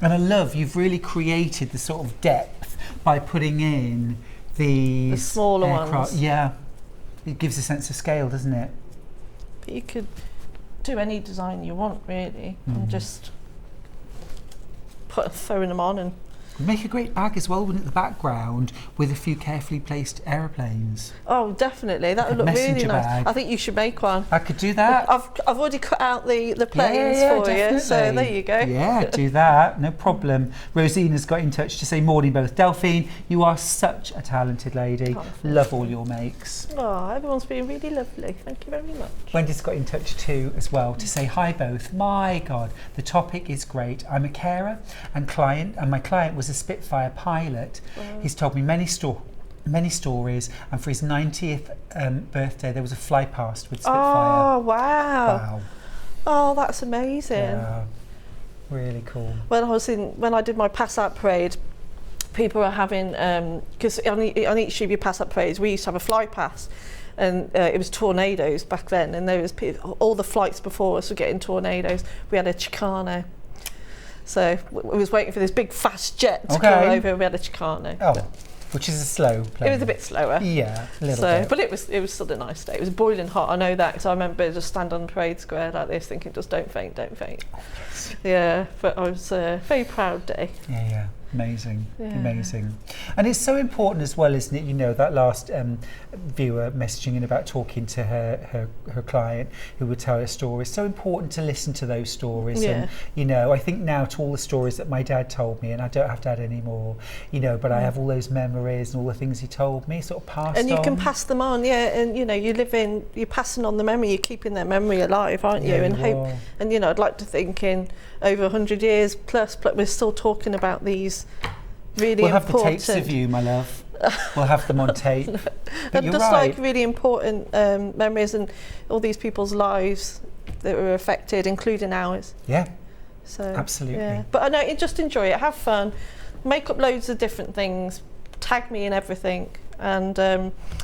[SPEAKER 7] And I love you've really created the sort of depth by putting in these
[SPEAKER 6] The smaller
[SPEAKER 7] aircraft.
[SPEAKER 6] ones.
[SPEAKER 7] Yeah, it gives a sense of scale, doesn't it?
[SPEAKER 6] But you could do any design you want, really, and just throwing them on and
[SPEAKER 7] Make a great bag as well, wouldn't it? The background with a few carefully placed aeroplanes.
[SPEAKER 6] oh, definitely, that would
[SPEAKER 7] a
[SPEAKER 6] look really
[SPEAKER 7] messenger
[SPEAKER 6] nice.
[SPEAKER 7] bag.
[SPEAKER 6] I think you should make one.
[SPEAKER 7] I could do that.
[SPEAKER 6] I've already cut out the planes for you, so
[SPEAKER 7] definitely.
[SPEAKER 6] there you go.
[SPEAKER 7] Yeah, do that, no problem. Rosina's got in touch to say morning both. Delphine, you are such a talented lady.
[SPEAKER 6] Oh,
[SPEAKER 7] Love all your makes.
[SPEAKER 6] Oh, everyone's been really lovely. Thank you very much.
[SPEAKER 7] Wendy's got in touch too as well to say hi both. My God, the topic is great. I'm a carer and my client was a Spitfire pilot. He's told me many stories, and for his 90th birthday there was a fly past with Spitfire.
[SPEAKER 6] Oh, wow. Oh, that's amazing.
[SPEAKER 7] Yeah, really cool.
[SPEAKER 6] When I did my pass out parade, people were having because on each of your pass out parades we used to have a fly pass, and it was tornadoes back then, and there was all the flights before us were getting tornadoes. We had a Chicano, so we was waiting for this big fast jet to come over, and we had a Chicano.
[SPEAKER 7] Oh, which is a slow plane.
[SPEAKER 6] It was a bit slower.
[SPEAKER 7] Yeah, a little bit.
[SPEAKER 6] But it was still a nice day. It was boiling hot. I know that because I remember just stand on the parade square like this, thinking, just don't faint, don't faint. Yeah, but I was a very proud day.
[SPEAKER 7] Yeah. Amazing,
[SPEAKER 6] Yeah.
[SPEAKER 7] amazing. And it's so important as well, isn't it? You know, that last viewer messaging in about talking to her client who would tell her stories. So important to listen to those stories.
[SPEAKER 6] Yeah.
[SPEAKER 7] And, you know, I think now to all the stories that my dad told me, and I don't have dad anymore, you know, but I have all those memories and all the things he told me sort of passed on.
[SPEAKER 6] And you can pass them on, yeah, and you know, you're passing on the memory, you're keeping their memory alive, aren't you?
[SPEAKER 7] Yeah,
[SPEAKER 6] And
[SPEAKER 7] you
[SPEAKER 6] hope,
[SPEAKER 7] are.
[SPEAKER 6] and you know, I'd like to think in over 100 years plus, but we're still talking about these really
[SPEAKER 7] We'll have the
[SPEAKER 6] important.
[SPEAKER 7] tapes of you, my love. We'll have them on tape. But
[SPEAKER 6] And
[SPEAKER 7] you're
[SPEAKER 6] just
[SPEAKER 7] right.
[SPEAKER 6] like really important memories and all these people's lives that were affected, including ours.
[SPEAKER 7] Yeah,
[SPEAKER 6] So
[SPEAKER 7] absolutely.
[SPEAKER 6] yeah. But I know, just enjoy it, have fun, make up loads of different things, tag me in everything, and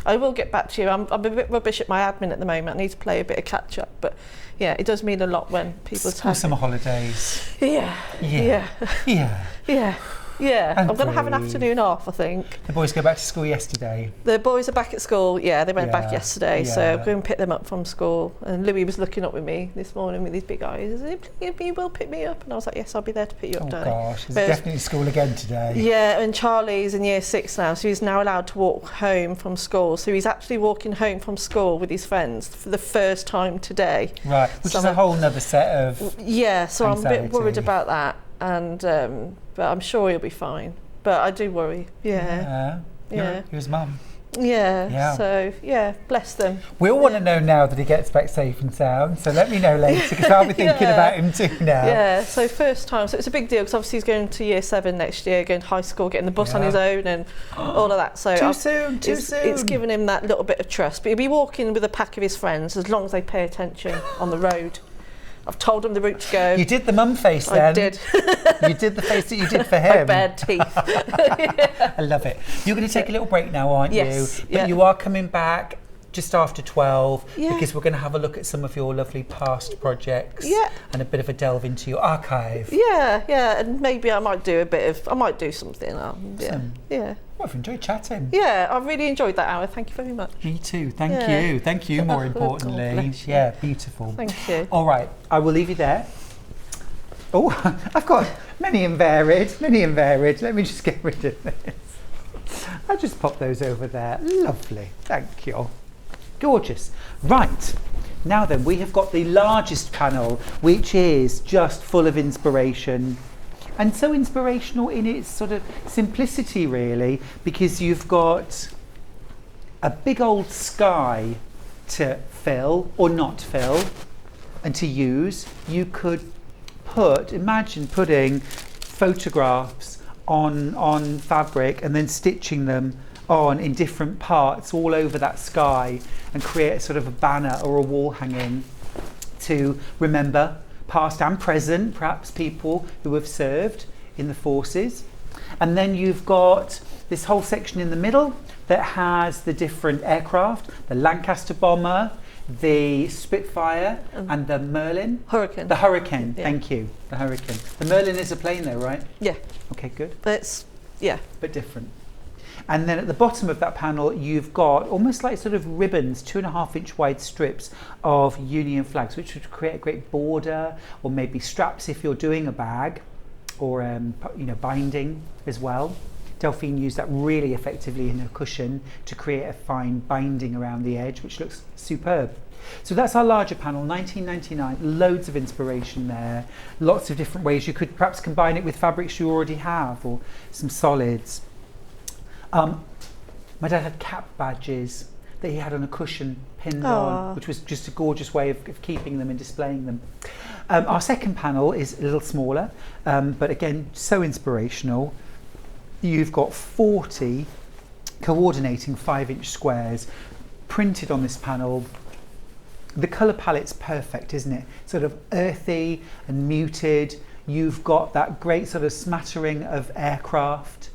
[SPEAKER 6] I will get back to you. I'm a bit rubbish at my admin at the moment. I need to play a bit of catch up, but yeah, it does mean a lot when people
[SPEAKER 7] School
[SPEAKER 6] tag
[SPEAKER 7] summer
[SPEAKER 6] me.
[SPEAKER 7] holidays.
[SPEAKER 6] Yeah.
[SPEAKER 7] Yeah. Yeah.
[SPEAKER 6] Yeah. Yeah. I'm going to have an
[SPEAKER 7] Agree.
[SPEAKER 6] afternoon off, I think.
[SPEAKER 7] The boys go back to school yesterday.
[SPEAKER 6] The boys are back at school. Yeah, they went back
[SPEAKER 7] Yeah,
[SPEAKER 6] yesterday, so
[SPEAKER 7] yeah.
[SPEAKER 6] I'm going to pick them up from school. And Louis was looking up with me this morning with his big eyes. You will pick me up? And I was like, yes, I'll be there to pick you up,
[SPEAKER 7] Oh
[SPEAKER 6] darling.
[SPEAKER 7] gosh, it's
[SPEAKER 6] But-
[SPEAKER 7] definitely school again today.
[SPEAKER 6] Yeah, and Charlie's in year 6 now, so he's now allowed to walk home from school. So he's actually walking home from school with his friends for the first time today.
[SPEAKER 7] Right, which
[SPEAKER 6] So
[SPEAKER 7] is a
[SPEAKER 6] I'm-
[SPEAKER 7] whole nother set of...
[SPEAKER 6] Yeah, so I'm a bit worried
[SPEAKER 7] Anxiety.
[SPEAKER 6] about that, and but I'm sure he'll be fine. But I do worry. Yeah,
[SPEAKER 7] You're his mum.
[SPEAKER 6] yeah.
[SPEAKER 7] Yeah.
[SPEAKER 6] So yeah, bless them.
[SPEAKER 7] We all want to know now that he gets back safe and sound, so let me know later, because I'll be thinking
[SPEAKER 6] Yeah.
[SPEAKER 7] about him too now.
[SPEAKER 6] Yeah, so first time, so it's a big deal because obviously he's going to year 7 next year, going to high school, getting the bus on
[SPEAKER 7] Yeah.
[SPEAKER 6] his own and all of that. So
[SPEAKER 7] Too soon.
[SPEAKER 6] It's given him that little bit of trust. But he'll be walking with a pack of his friends as long as they pay attention on the road. I've told him the route to go.
[SPEAKER 7] You did the mum face then.
[SPEAKER 6] I did.
[SPEAKER 7] You did the face that you did for
[SPEAKER 6] My
[SPEAKER 7] him.
[SPEAKER 6] bad teeth.
[SPEAKER 7] I love it. You're going to take a little break now, aren't
[SPEAKER 6] Yes,
[SPEAKER 7] you? But
[SPEAKER 6] yeah.
[SPEAKER 7] you are coming back just after 12
[SPEAKER 6] Yeah.
[SPEAKER 7] because we're going to have a look at some of your lovely past projects
[SPEAKER 6] Yeah.
[SPEAKER 7] and a bit of a delve into your archive.
[SPEAKER 6] Yeah, and maybe I might do something. Yeah,
[SPEAKER 7] Awesome.
[SPEAKER 6] yeah.
[SPEAKER 7] Well, I've enjoyed chatting.
[SPEAKER 6] Yeah, I really enjoyed that hour. Thank you very much.
[SPEAKER 7] Me too. Thank
[SPEAKER 6] Yeah.
[SPEAKER 7] you. Thank you, more
[SPEAKER 6] Oh,
[SPEAKER 7] importantly.
[SPEAKER 6] God bless you.
[SPEAKER 7] Yeah, beautiful.
[SPEAKER 6] Thank you.
[SPEAKER 7] All right, I will leave you there. Oh, I've got many and varied. Let me just get rid of this. I'll just pop those over there. Lovely. Thank you. Gorgeous. Right. Now then, we have got the largest panel, which is just full of inspiration. And so inspirational in its sort of simplicity, really, because you've got a big old sky to fill or not fill and to use. You could imagine putting photographs on fabric and then stitching them on in different parts all over that sky and create sort of a banner or a wall hanging to remember past and present, perhaps people who have served in the forces.
[SPEAKER 2] And then you've got this whole section in the middle that has the different aircraft, the Lancaster bomber, the Spitfire, and the Merlin.
[SPEAKER 6] Hurricane.
[SPEAKER 2] The Hurricane,
[SPEAKER 6] Yeah.
[SPEAKER 2] thank you. The Hurricane. The Merlin is a plane though, right?
[SPEAKER 6] Yeah,
[SPEAKER 2] Okay, good.
[SPEAKER 6] that's, yeah.
[SPEAKER 2] But different. And then at the bottom of that panel, you've got almost like sort of ribbons, 2.5-inch wide strips of Union flags, which would create a great border, or maybe straps if you're doing a bag, or binding as well. Delphine used that really effectively in her cushion to create a fine binding around the edge, which looks superb. So that's our larger panel, 1999, loads of inspiration there, lots of different ways you could perhaps combine it with fabrics you already have, or some solids. My dad had cap badges that he had on a cushion pinned on, which was just a gorgeous way of keeping them and displaying them. Our second panel is a little smaller, but again, so inspirational. You've got 40 coordinating 5-inch squares printed on this panel. The colour palette's perfect, isn't it? Sort of earthy and muted. You've got that great sort of smattering of aircraft.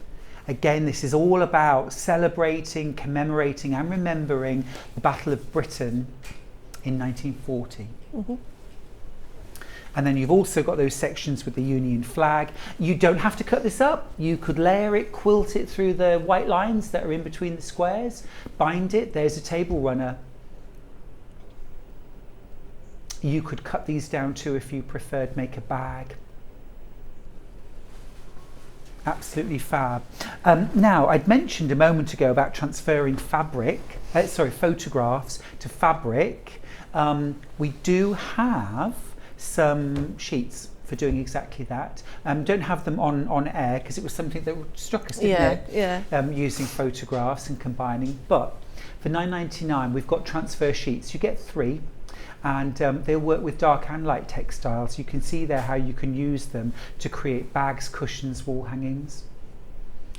[SPEAKER 2] Again, this is all about celebrating, commemorating and remembering the Battle of Britain in 1940. Mm-hmm. And then you've also got those sections with the Union flag. You don't have to cut this up. You could layer it, quilt it through the white lines that are in between the squares, bind it. There's a table runner. You could cut these down too if you preferred, make a bag. Absolutely fab. Now, I'd mentioned a moment ago about transferring photographs to fabric. We do have some sheets for doing exactly that. Don't have them on air because it was something that struck us, didn't it? Using photographs and combining. But for $9.99, we've got transfer sheets. You get 3. And they'll work with dark and light textiles. You can see there how you can use them to create bags, cushions, wall hangings.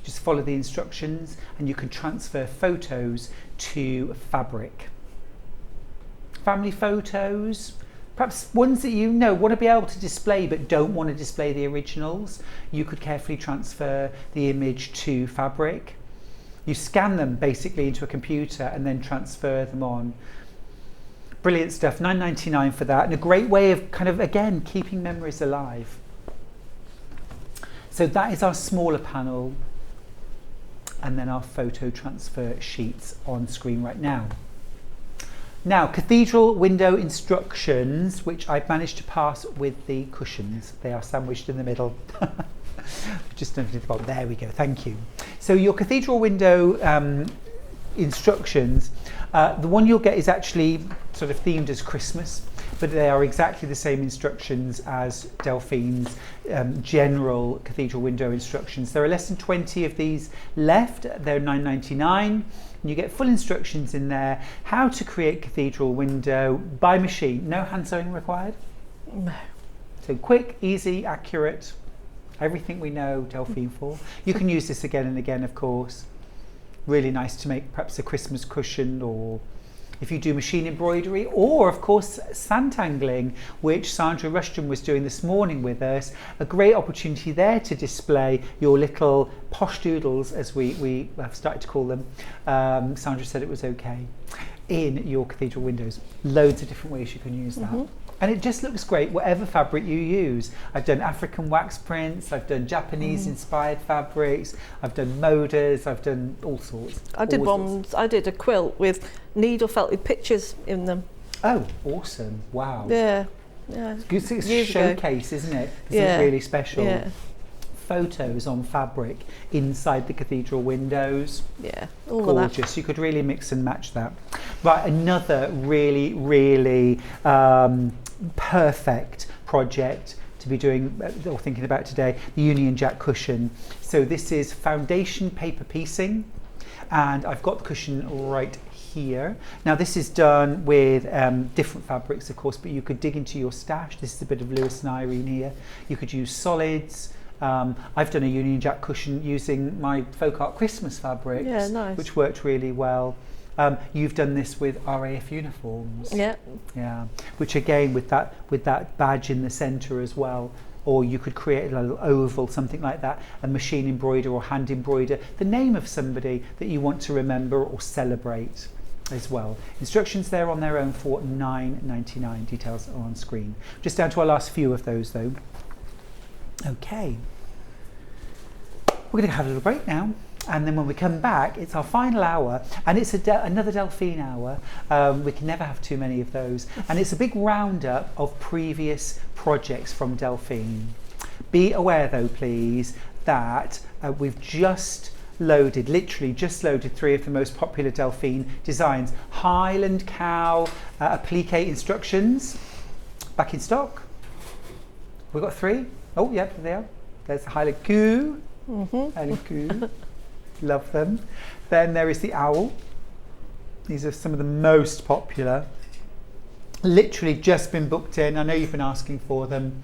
[SPEAKER 2] Just follow the instructions and you can transfer photos to fabric. Family photos, perhaps ones that you want to be able to display but don't want to display the originals. You could carefully transfer the image to fabric. You scan them basically into a computer and then transfer them on. Brilliant stuff, $9.99 for that, and a great way of kind of, again, keeping memories alive. So that is our smaller panel, and then our photo transfer sheets on screen right now. Now, cathedral window instructions, which I've managed to pass with the cushions. They are sandwiched in the middle. Just underneath the bottom. There we go, thank you. So your cathedral window instructions, the one you'll get is actually sort of themed as Christmas, but they are exactly the same instructions as Delphine's general cathedral window instructions. There are less than 20 of these left. They're $9.99, and you get full instructions in there how to create cathedral window by machine. No hand sewing required.
[SPEAKER 6] No.
[SPEAKER 2] So quick, easy, accurate, everything we know Delphine for. You can use this again and again, of course. Really nice to make perhaps a Christmas cushion, or if you do machine embroidery, or of course Sandtangling, which Sandra Rushton was doing this morning with us. A great opportunity there to display your little posh doodles, as we have started to call them. Sandra said it was okay, in your cathedral windows. Loads of different ways you can use that. And it just looks great, whatever fabric you use. I've done African wax prints, I've done Japanese inspired fabrics, I've done modas, I've done all sorts.
[SPEAKER 6] I did a quilt with needle felted pictures in them.
[SPEAKER 2] Oh, awesome, wow.
[SPEAKER 6] Yeah.
[SPEAKER 2] It's a
[SPEAKER 6] Years
[SPEAKER 2] showcase, isn't it? It's really special.
[SPEAKER 6] Yeah.
[SPEAKER 2] Photos on fabric inside the cathedral windows.
[SPEAKER 6] Yeah, all
[SPEAKER 2] gorgeous.
[SPEAKER 6] of that.
[SPEAKER 2] You could really mix and match that. Right, another really, really perfect project to be doing or thinking about today, the Union Jack cushion. So this is foundation paper piecing, and I've got the cushion right here. Now this is done with different fabrics, of course, but you could dig into your stash. This is a bit of Lewis and Irene here. You could use solids. I've done a Union Jack cushion using my folk art Christmas fabrics,
[SPEAKER 6] nice.
[SPEAKER 2] which worked really well. You've done this with RAF uniforms.
[SPEAKER 6] Yeah.
[SPEAKER 2] Yeah. Which again, with that badge in the centre as well, or you could create a little oval, something like that, and machine embroider or hand embroider the name of somebody that you want to remember or celebrate as well. Instructions there on their own for $9.99. Details are on screen. Just down to our last few of those though. Okay. We're going to have a little break now, and then when we come back it's our final hour, and it's another Delphine hour. We can never have too many of those, and it's a big roundup of previous projects from Delphine. Be aware though please that we've just literally just loaded 3 of the most popular Delphine designs. Highland cow applique instructions back in stock. We've got 3. Oh yeah, there they are. There's the Highland coo. Highland coo. Love them. Then there is the owl. These are some of the most popular. Literally just been booked in. I know you've been asking for them.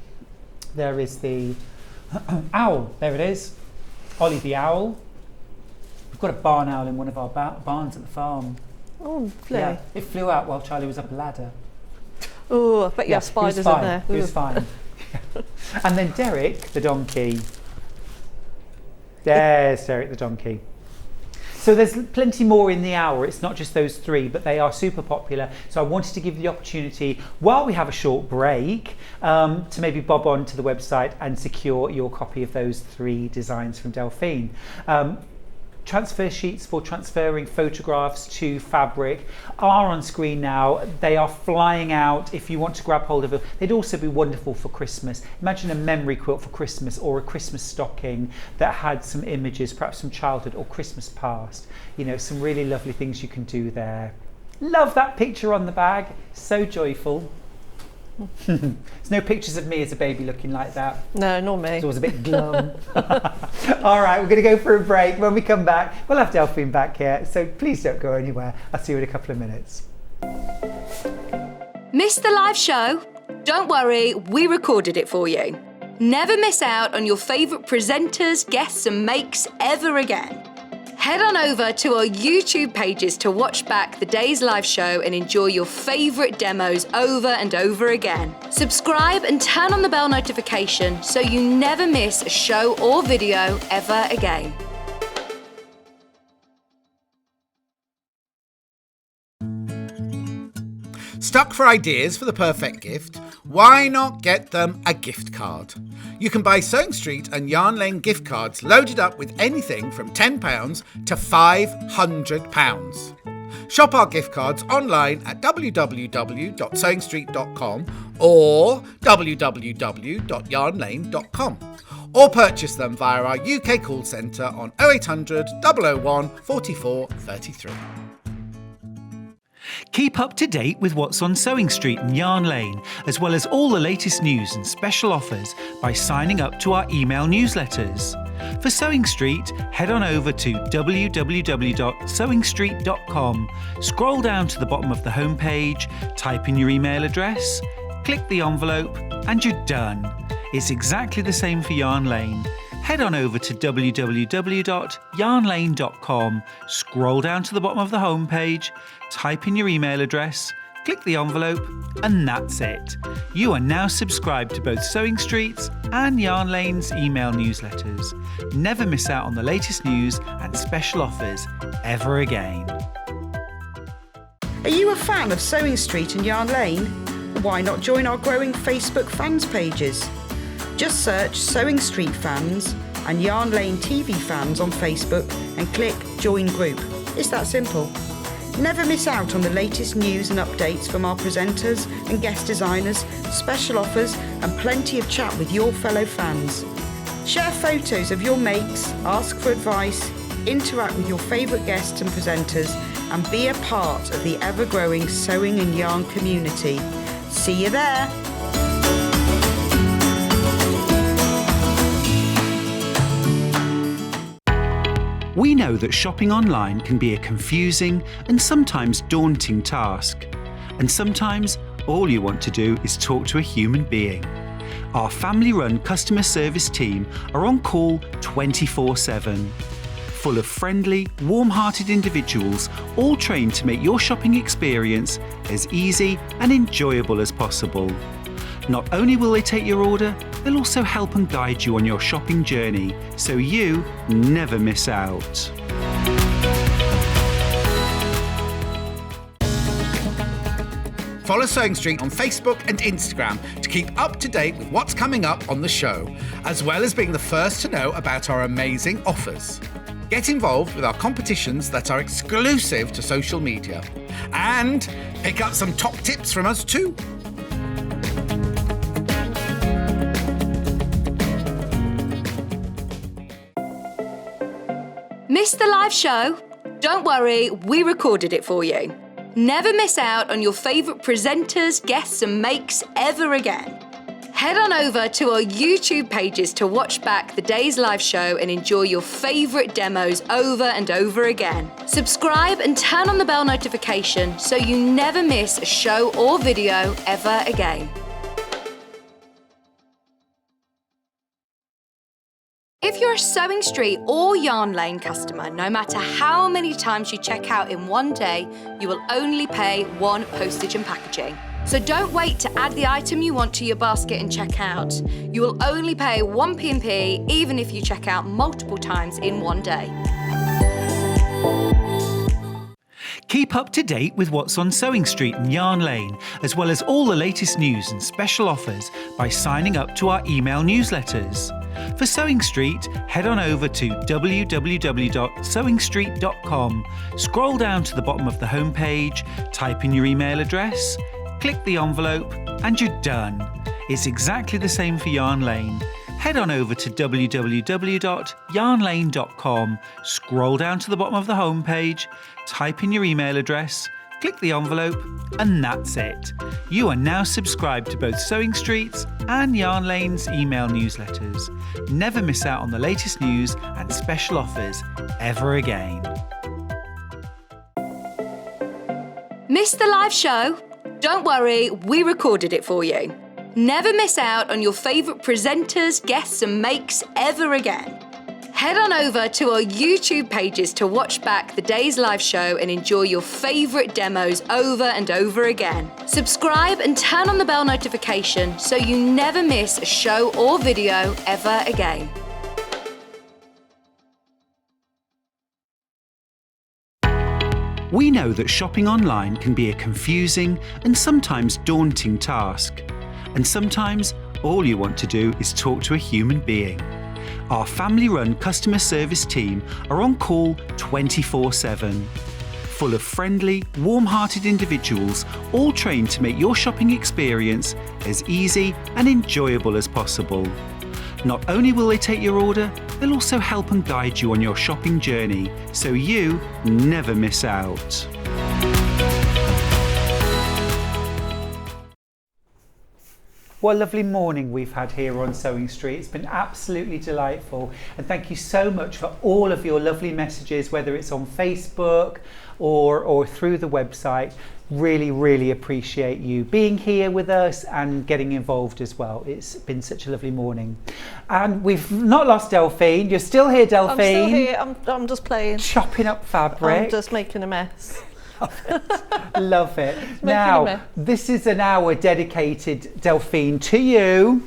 [SPEAKER 2] There is the owl. There it is. Ollie the owl. We've got a barn owl in one of our barns at the farm.
[SPEAKER 6] Oh, lovely.
[SPEAKER 2] Yeah, it flew out while Charlie was up a ladder.
[SPEAKER 6] Oh, I bet you have spiders in there.
[SPEAKER 2] He was fine. And then Derek the donkey. There's Derek the donkey. So there's plenty more in the hour. It's not just those 3, but they are super popular. So I wanted to give you the opportunity, while we have a short break, to maybe bob on to the website and secure your copy of those 3 designs from Delphine. Transfer sheets for transferring photographs to fabric are on screen now. They are flying out if you want to grab hold of them. They'd also be wonderful for Christmas. Imagine a memory quilt for Christmas, or a Christmas stocking that had some images, perhaps from childhood or Christmas past. You know, some really lovely things you can do there. Love that picture on the bag, so joyful. There's no pictures of me as a baby looking like that.
[SPEAKER 6] No, not me.
[SPEAKER 2] It's always a bit glum. All right, we're going to go for a break. When we come back, we'll have Delphine back here, so please don't go anywhere. I'll see you in a couple of minutes.
[SPEAKER 4] Missed the live show? Don't worry, we recorded it for you. Never miss out on your favourite presenters, guests and makes ever again. Head on over to our YouTube pages to watch back the day's live show and enjoy your favourite demos over and over again. Subscribe and turn on the bell notification so you never miss a show or video ever again.
[SPEAKER 1] Stuck for ideas for the perfect gift? Why not get them a gift card? You can buy Sewing Street and Yarn Lane gift cards loaded up with anything from £10 to £500. Shop our gift cards online at www.sewingstreet.com or www.yarnlane.com, or purchase them via our UK call centre on 0800 001 44 33.
[SPEAKER 7] Keep up to date with what's on Sewing Street and Yarn Lane, as well as all the latest news and special offers by signing up to our email newsletters. For Sewing Street, head on over to www.sewingstreet.com, scroll down to the bottom of the homepage, type in your email address, click the envelope, and you're done. It's exactly the same for Yarn Lane. Head on over to www.yarnlane.com, scroll down to the bottom of the homepage, type in your email address, click the envelope, and that's it. You are now subscribed to both Sewing Street's and Yarn Lane's email newsletters. Never miss out on the latest news and special offers ever again.
[SPEAKER 3] Are you a fan of Sewing Street and Yarn Lane? Why not join our growing Facebook fans pages? Just search Sewing Street Fans and Yarn Lane TV Fans on Facebook and click Join Group. It's that simple. Never miss out on the latest news and updates from our presenters and guest designers, special offers and plenty of chat with your fellow fans. Share photos of your makes, ask for advice, interact with your favourite guests and presenters, and be a part of the ever-growing sewing and yarn community. See you there!
[SPEAKER 2] We know that shopping online can be a confusing and sometimes daunting task. And sometimes all you want to do is talk to a human being. Our family-run customer service team are on call 24/7. Full of friendly, warm-hearted individuals, all trained to make your shopping experience as easy and enjoyable as possible. Not only will they take your order, they'll also help and guide you on your shopping journey, so you never miss out.
[SPEAKER 1] Follow Sewing Street on Facebook and Instagram to keep up to date with what's coming up on the show, as well as being the first to know about our amazing offers. Get involved with our competitions that are exclusive to social media. And pick up some top tips from us too.
[SPEAKER 4] Missed the live show? Don't worry, we recorded it for you. Never miss out on your favourite presenters, guests and makes ever again. Head on over to our YouTube pages to watch back the day's live show and enjoy your favourite demos over and over again. Subscribe and turn on the bell notification so you never miss a show or video ever again. If you're a Sewing Street or Yarn Lane customer, no matter how many times you check out in one day, you will only pay one postage and packaging. So don't wait to add the item you want to your basket and check out. You will only pay one P&P even if you check out multiple times in one day.
[SPEAKER 7] Keep up to date with what's on Sewing Street and Yarn Lane, as well as all the latest news and special offers by signing up to our email newsletters. For Sewing Street, head on over to www.sewingstreet.com, scroll down to the bottom of the homepage, type in your email address, click the envelope, and you're done. It's exactly the same for Yarn Lane. Head on over to www.yarnlane.com, scroll down to the bottom of the homepage, type in your email address, click the envelope, and that's it. You are now subscribed to both Sewing Street's and Yarn Lane's email newsletters. Never miss out on the latest news and special offers ever again.
[SPEAKER 4] Missed the live show? Don't worry, we recorded it for you. Never miss out on your favourite presenters, guests and makes ever again. Head on over to our YouTube pages to watch back the day's live show and enjoy your favourite demos over and over again. Subscribe and turn on the bell notification so you never miss a show or video ever again.
[SPEAKER 2] We know that shopping online can be a confusing and sometimes daunting task. And sometimes all you want to do is talk to a human being. Our family-run customer service team are on call 24/7. Full of friendly, warm-hearted individuals, all trained to make your shopping experience as easy and enjoyable as possible. Not only will they take your order, they'll also help and guide you on your shopping journey, so you never miss out.
[SPEAKER 7] What a lovely morning we've had here on Sewing Street. It's been absolutely delightful, and thank you so much for all of your lovely messages, whether it's on Facebook or through the website. Really appreciate you being here with us and getting involved as well. It's been such a lovely morning. And we've not lost Delphine. You're still here, Delphine.
[SPEAKER 6] I'm still here. I'm just playing.
[SPEAKER 7] Chopping up fabric.
[SPEAKER 6] I'm just making a mess.
[SPEAKER 7] Love it. Now, this is an hour dedicated, Delphine, to you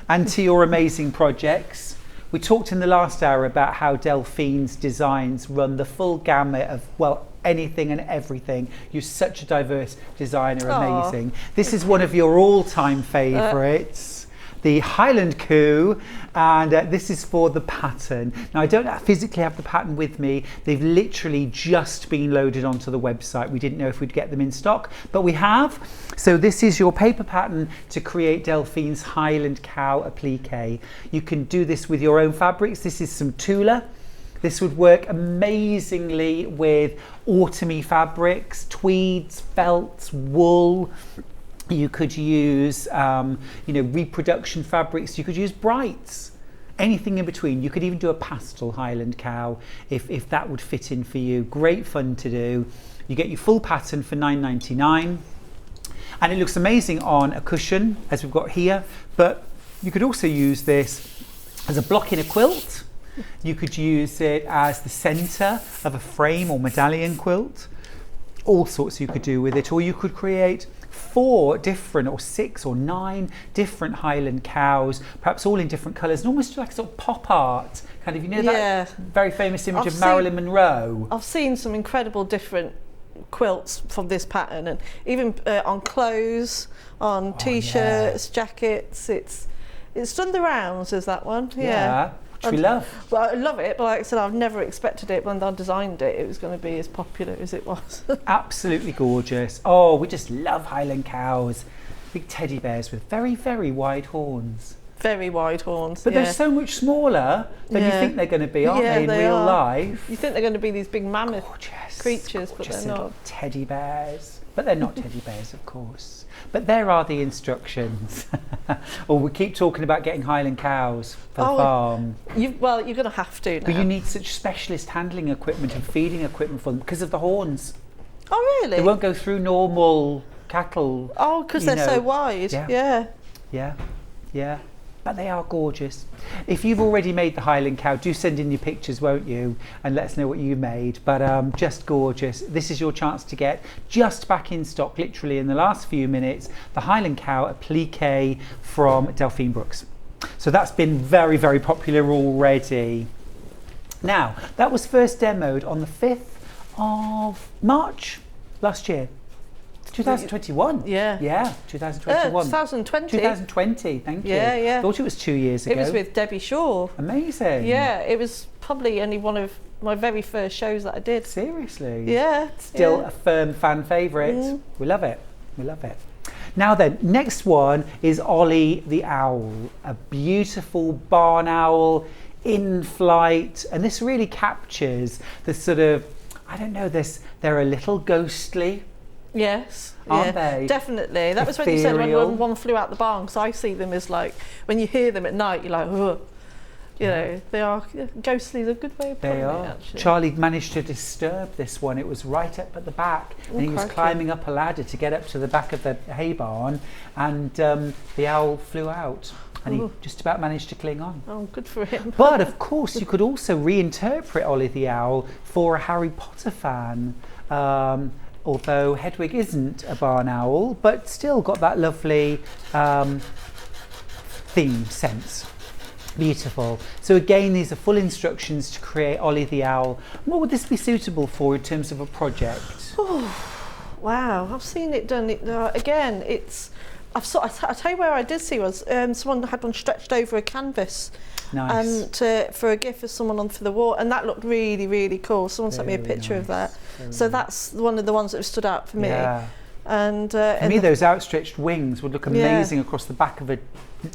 [SPEAKER 7] and to your amazing projects. We talked in the last hour about how Delphine's designs run the full gamut of, well, anything and everything. You're such a diverse designer, amazing. This is one of your all-time favourites, the Highland Coup, and this is for the pattern. Now, I don't physically have the pattern with me. They've literally just been loaded onto the website. We didn't know if we'd get them in stock, but we have. So this is your paper pattern to create Delphine's Highland Cow applique. You can do this with your own fabrics. This is some Tula. This would work amazingly with autumny fabrics, tweeds, felts, wool. You could use, reproduction fabrics. You could use brights, anything in between. You could even do a pastel Highland Cow if that would fit in for you. Great fun to do. You get your full pattern for $9.99, and it looks amazing on a cushion, as we've got here. But you could also use this as a block in a quilt. You could use it as the centre of a frame or medallion quilt. All sorts you could do with it, or you could create
[SPEAKER 2] 4 different or 6 or 9 different Highland cows, perhaps all in different colours, and almost like a sort of pop art kind of, you know, that very famous image of Marilyn Monroe.
[SPEAKER 6] I've seen some incredible different quilts from this pattern, and even on clothes, on t-shirts, jackets. It's done the rounds, is that one?
[SPEAKER 2] Yeah. Which we love.
[SPEAKER 6] Well, I love it, but like I said, I've never expected it when I designed it. It was going to be as popular as it was.
[SPEAKER 2] Absolutely gorgeous. Oh, we just love Highland cows. Big teddy bears with very, very wide horns.
[SPEAKER 6] Very wide horns.
[SPEAKER 2] But they're so much smaller than you think they're going to be, aren't they, in real life?
[SPEAKER 6] You think they're going to be these big mammoth creatures, but they're not.
[SPEAKER 2] Teddy bears. But they're not teddy bears, of course. But there are the instructions. Or we keep talking about getting Highland cows for the farm.
[SPEAKER 6] Well, you're going to have to now.
[SPEAKER 2] But you need such specialist handling equipment and feeding equipment for them because of the horns.
[SPEAKER 6] Oh, really?
[SPEAKER 2] They won't go through normal cattle.
[SPEAKER 6] Oh, because they're so wide.
[SPEAKER 2] Yeah. But they are gorgeous. If you've already made the Highland cow, do send in your pictures, won't you? And let us know what you made. But just gorgeous. This is your chance to get just back in stock, literally in the last few minutes, the Highland cow applique from Delphine Brooks. So that's been very, very popular already. Now, that was first demoed on the 5th of March last year. 2021.
[SPEAKER 6] Yeah.
[SPEAKER 2] Yeah, 2021.
[SPEAKER 6] 2020.
[SPEAKER 2] 2020, thank you.
[SPEAKER 6] Yeah.
[SPEAKER 2] Thought it was 2 years ago.
[SPEAKER 6] It was with Debbie Shaw.
[SPEAKER 2] Amazing.
[SPEAKER 6] Yeah, it was probably only one of my very first shows that I did.
[SPEAKER 2] Seriously?
[SPEAKER 6] Yeah.
[SPEAKER 2] Still a firm fan favourite. We love it. We love it. Now then, next one is Ollie the Owl, a beautiful barn owl in flight, and this really captures the sort of, I don't know, they're a little ghostly.
[SPEAKER 6] Yes,
[SPEAKER 2] aren't they?
[SPEAKER 6] Definitely. That was when you said when one flew out the barn, because I see them as like, when you hear them at night, you're like, oh. You know, they are, ghostly is a good way of putting it, actually. Charlie
[SPEAKER 2] managed to disturb this one. It was right up at the back, and he was climbing up a ladder to get up to the back of the hay barn, and the owl flew out. And he just about managed to cling on.
[SPEAKER 6] Oh, good for him.
[SPEAKER 2] But of course, you could also reinterpret Ollie the Owl for a Harry Potter fan. Although Hedwig isn't a barn owl, but still got that lovely theme sense. Beautiful. So again, these are full instructions to create Ollie the Owl. What would this be suitable for in terms of a project?
[SPEAKER 6] Oh, wow, I've seen it done. Again, it's... I'll tell you where I did see was someone had one stretched over a canvas.
[SPEAKER 2] Nice.
[SPEAKER 6] For a gift for someone for the wall, and that looked really, really cool. Someone sent me a picture of that. So that's one of the ones that stood out for me. And
[SPEAKER 2] for me, those outstretched wings would look amazing across the back of a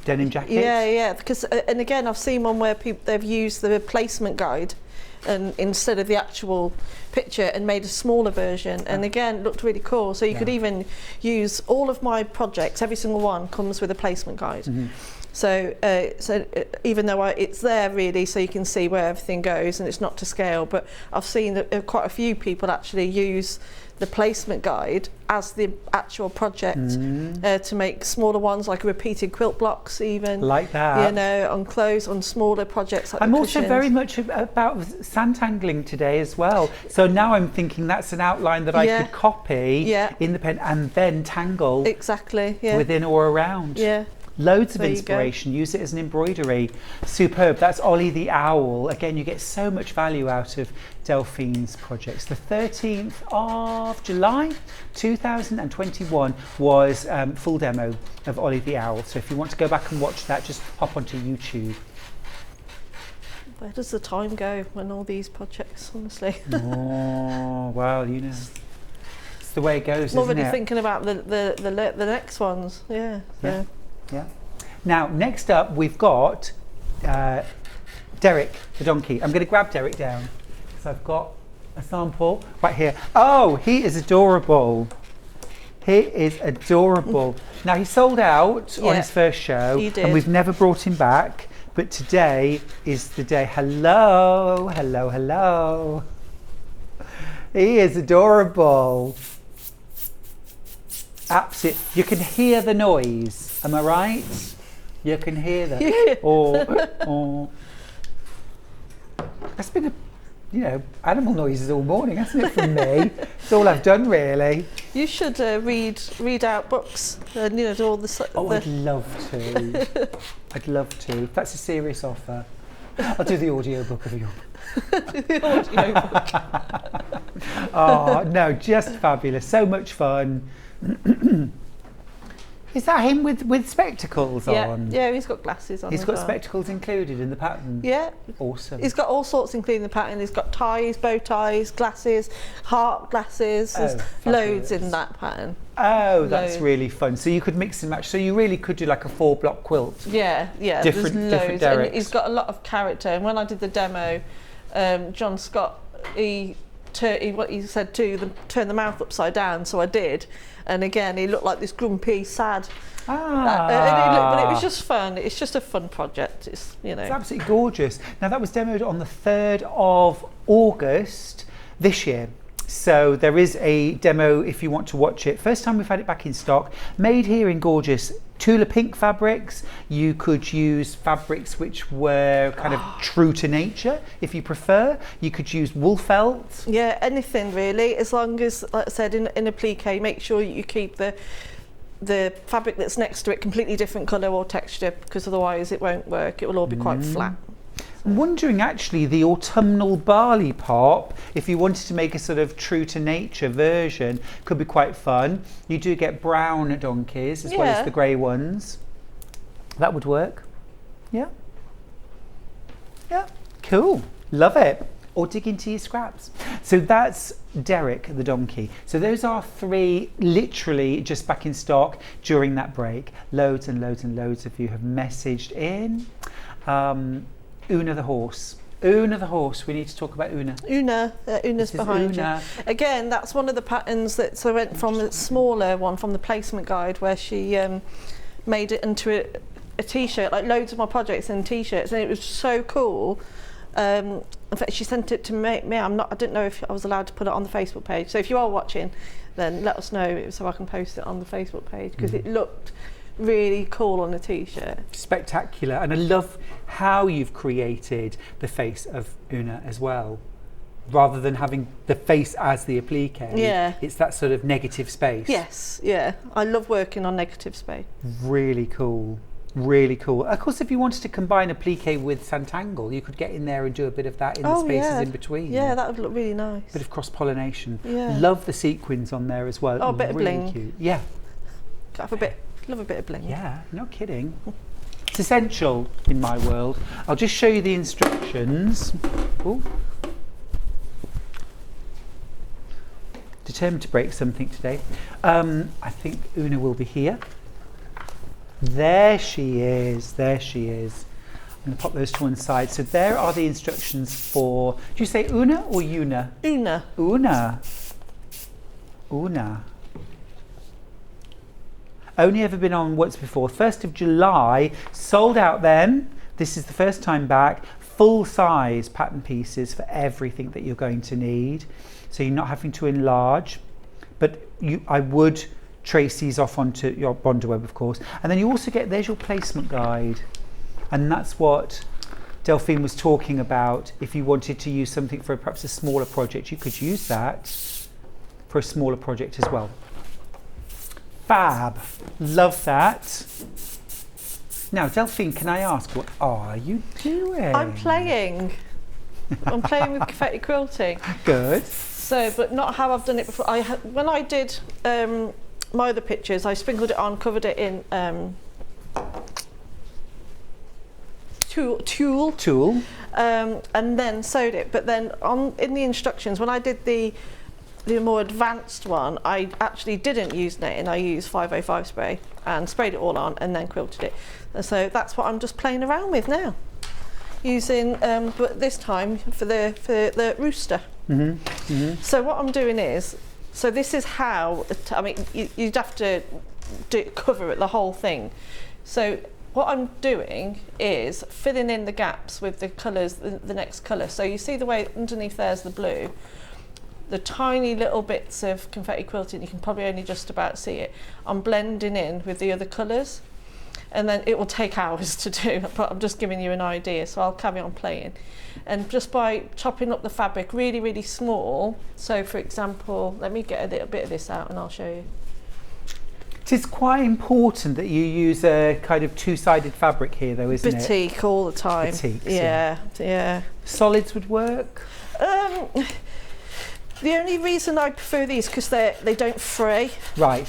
[SPEAKER 2] denim jacket.
[SPEAKER 6] Yeah, because and again, I've seen one where they've used the placement guide, and instead of the actual picture, and made a smaller version, and again it looked really cool. So you could even use all of my projects, every single one comes with a placement guide. So even though it's there really, so you can see where everything goes, and it's not to scale, but I've seen that quite a few people actually use the placement guide as the actual project to make smaller ones, like repeated quilt blocks, even
[SPEAKER 2] like that.
[SPEAKER 6] You know, on clothes, on smaller projects. Like
[SPEAKER 2] I'm also very much about Sanntangling today as well. So now I'm thinking that's an outline that I could copy in the pen and then tangle within or around. Loads of inspiration. Use it as an embroidery. Superb. That's Ollie the Owl. Again, you get so much value out of Delphine's projects. The 13th of July 2021 was full demo of Ollie the Owl. So if you want to go back and watch that, just hop onto YouTube.
[SPEAKER 6] Where does the time go when all these projects, honestly?
[SPEAKER 2] Oh, well, you know. It's the way it goes, isn't it?
[SPEAKER 6] I'm already thinking about the next ones. Yeah.
[SPEAKER 2] Now, next up, we've got Derek the donkey. I'm going to grab Derek down because I've got a sample right here. Oh, he is adorable. He is adorable. Now, he sold out on his first show, and we've never brought him back. But today is the day. Hello, hello, hello. He is adorable. Absolutely. You can hear the noise. Am I right? You can hear that. Or that's been animal noises all morning, hasn't it, from me? It's all I've done, really.
[SPEAKER 6] You should read out books and do all the.
[SPEAKER 2] I'd love to. I'd love to. That's a serious offer. I'll do the audio book of your.
[SPEAKER 6] The audio book.
[SPEAKER 2] Oh no, just fabulous! So much fun. Is that him with spectacles on?
[SPEAKER 6] Yeah, he's got glasses on.
[SPEAKER 2] He's
[SPEAKER 6] as
[SPEAKER 2] got
[SPEAKER 6] well.
[SPEAKER 2] spectacles included in the pattern.
[SPEAKER 6] Yeah.
[SPEAKER 2] Awesome.
[SPEAKER 6] He's got all sorts including the pattern. He's got ties, bow ties, glasses, heart glasses. There's loads in that pattern.
[SPEAKER 2] Oh, that's
[SPEAKER 6] Loads.
[SPEAKER 2] really fun. So you could mix and match. So you really could do like a 4-block quilt.
[SPEAKER 6] Yeah.
[SPEAKER 2] Different
[SPEAKER 6] There's loads.
[SPEAKER 2] Derricks.
[SPEAKER 6] And he's got a lot of character. And when I did the demo, John Scott, what he said to turn the mouth upside down, so I did. And again, he looked like this grumpy, sad. But it was just fun. It's just a fun project. It's
[SPEAKER 2] It's absolutely gorgeous. Now that was demoed on the 3rd of August this year. So there is a demo if you want to watch it. First time we've had it back in stock. Made here in gorgeous Tula pink fabrics. You could use fabrics which were kind of true to nature if you prefer. You could use wool felt.
[SPEAKER 6] Yeah, anything really, as long as, like I said, in a plique, make sure you keep the fabric that's next to it completely different colour or texture, because otherwise it won't work. It will all be quite flat.
[SPEAKER 2] I'm wondering actually the autumnal barley pop, if you wanted to make a sort of true to nature version, could be quite fun. You do get brown donkeys as well as the grey ones. That would work. Yeah. Yeah. Cool. Love it. Or dig into your scraps. So that's Derek the donkey. So those are 3 literally just back in stock during that break. Loads and loads and loads of you have messaged in. Una the horse. Una the horse. We need to talk about Una.
[SPEAKER 6] Una's behind you. Again, that's one of the patterns that I went from the smaller one from the placement guide, where she made it into a t-shirt, like loads of my projects in t-shirts, and it was so cool. In fact, she sent it to me. I didn't know if I was allowed to put it on the Facebook page. So if you are watching, then let us know so I can post it on the Facebook page, because it looked really cool on a t-shirt.
[SPEAKER 2] Spectacular. And I love how you've created the face of Una as well, rather than having the face as the applique.
[SPEAKER 6] Yeah,
[SPEAKER 2] it's that sort of negative space.
[SPEAKER 6] Yes, yeah, I love working on negative space.
[SPEAKER 2] Really cool. Really cool. Of course, if you wanted to combine applique with Sanntangle, you could get in there and do a bit of that in the spaces in between.
[SPEAKER 6] Yeah, that would look really nice.
[SPEAKER 2] Bit of cross-pollination.
[SPEAKER 6] Yeah.
[SPEAKER 2] Love the sequins on there as well.
[SPEAKER 6] Oh, a bit
[SPEAKER 2] really
[SPEAKER 6] of bling.
[SPEAKER 2] Cute. Yeah.
[SPEAKER 6] Love a bit of bling.
[SPEAKER 2] Yeah, no kidding. It's essential in my world. I'll just show you the instructions. Ooh. Determined to break something today. I think Una will be here. There she is. There she is. I'm going to pop those to one side. So there are the instructions for. Do you say Una or Una?
[SPEAKER 6] Una.
[SPEAKER 2] Una. Una. Only ever been on once before. 1st of July. Sold out then. This is the first time back. Full size pattern pieces for everything that you're going to need. So you're not having to enlarge. But I would trace these off onto your Bondaweb, of course. And then you also get, there's your placement guide. And that's what Delphine was talking about. If you wanted to use something for perhaps a smaller project, you could use that for a smaller project as well. Fab. Love that. Now, Delphine, can I ask, what are you doing?
[SPEAKER 6] I'm playing. I'm playing with confetti quilting.
[SPEAKER 2] Good.
[SPEAKER 6] So, but not how I've done it before. When I did my other pictures, I sprinkled it on, covered it in tulle, and then sewed it. But then in the instructions, when I did the more advanced one, I actually didn't use netting. I used 505 spray and sprayed it all on and then quilted it. And so that's what I'm just playing around with now, using but this time for the Rooster. So what I'm doing is, so this is how, I mean, you'd have to cover it, the whole thing. So what I'm doing is filling in the gaps with the colours, the next colour. So you see the way underneath there's the blue, the tiny little bits of confetti quilting, you can probably only just about see it. I'm blending in with the other colours. and then it will take hours to do, but I'm just giving you an idea, so I'll carry on playing. And just by chopping up the fabric really, really small, so for example, let me get a little bit of this out and I'll show you.
[SPEAKER 2] It is quite important that you use a kind of two-sided fabric here though, isn't it?
[SPEAKER 6] Batik all the time.
[SPEAKER 2] Batiks,
[SPEAKER 6] yeah.
[SPEAKER 2] Solids would work?
[SPEAKER 6] The only reason I prefer these because they don't fray.
[SPEAKER 2] Right.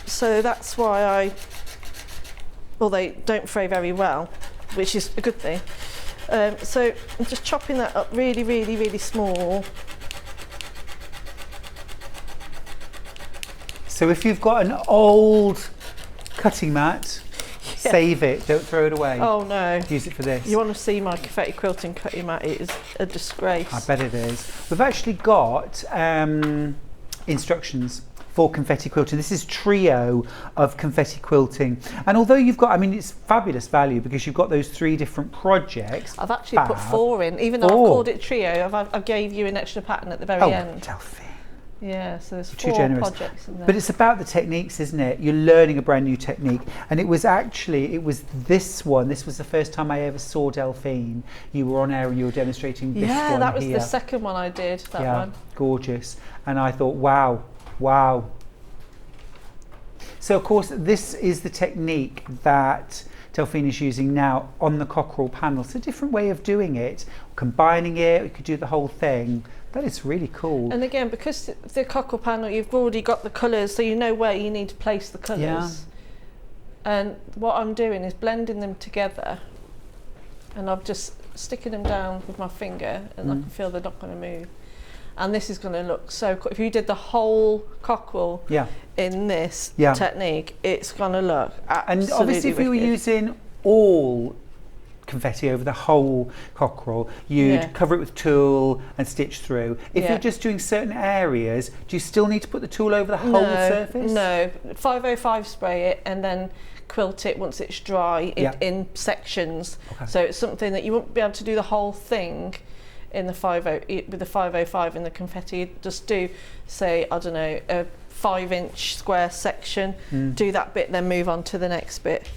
[SPEAKER 6] So that's why they don't fray very well, which is a good thing. So I'm just chopping that up really, really, really small.
[SPEAKER 2] So if you've got an old cutting mat, save it, don't throw it away.
[SPEAKER 6] Oh no.
[SPEAKER 2] Use it for this.
[SPEAKER 6] You want to see my confetti quilting cutting mat, it is a disgrace.
[SPEAKER 2] I bet it is. We've actually got instructions for confetti quilting. This is trio of confetti quilting. And although you've got, I mean, it's fabulous value because you've got those 3 different projects.
[SPEAKER 6] I've actually put 4 in, even though I've called it trio, I gave you an extra pattern at the very end.
[SPEAKER 2] Delphine.
[SPEAKER 6] Yeah, so there's
[SPEAKER 2] Too
[SPEAKER 6] 4
[SPEAKER 2] generous.
[SPEAKER 6] projects in there.
[SPEAKER 2] But it's about the techniques, isn't it? You're learning a brand new technique. And it was this one. This was the first time I ever saw Delphine. You were on air and you were demonstrating this one.
[SPEAKER 6] Yeah, that was
[SPEAKER 2] here.
[SPEAKER 6] the second one I did, that one.
[SPEAKER 2] Gorgeous. And I thought, wow. So of course, this is the technique that Delphine is using now on the cockerel panel. It's a different way of doing it. Combining it, you could do the whole thing. That is really cool.
[SPEAKER 6] And again, because the cockerel panel, you've already got the colours, so you know where you need to place the colours.
[SPEAKER 2] Yeah.
[SPEAKER 6] And what I'm doing is blending them together, and I'm just sticking them down with my finger, and I can feel they're not going to move. And this is going to look so cool. If you did the whole cockerel in this technique, it's going to look absolutely
[SPEAKER 2] And obviously if you were using all confetti over the whole cockerel, you'd cover it with tulle and stitch through. If you're just doing certain areas, do you still need to put the tulle over the whole surface?
[SPEAKER 6] No, 505 spray it and then quilt it once it's dry in sections. Okay. So it's something that you won't be able to do the whole thing in the with the 505 in the confetti. You just do, say, I don't know, a 5-inch square section, do that bit, then move on to the next bit.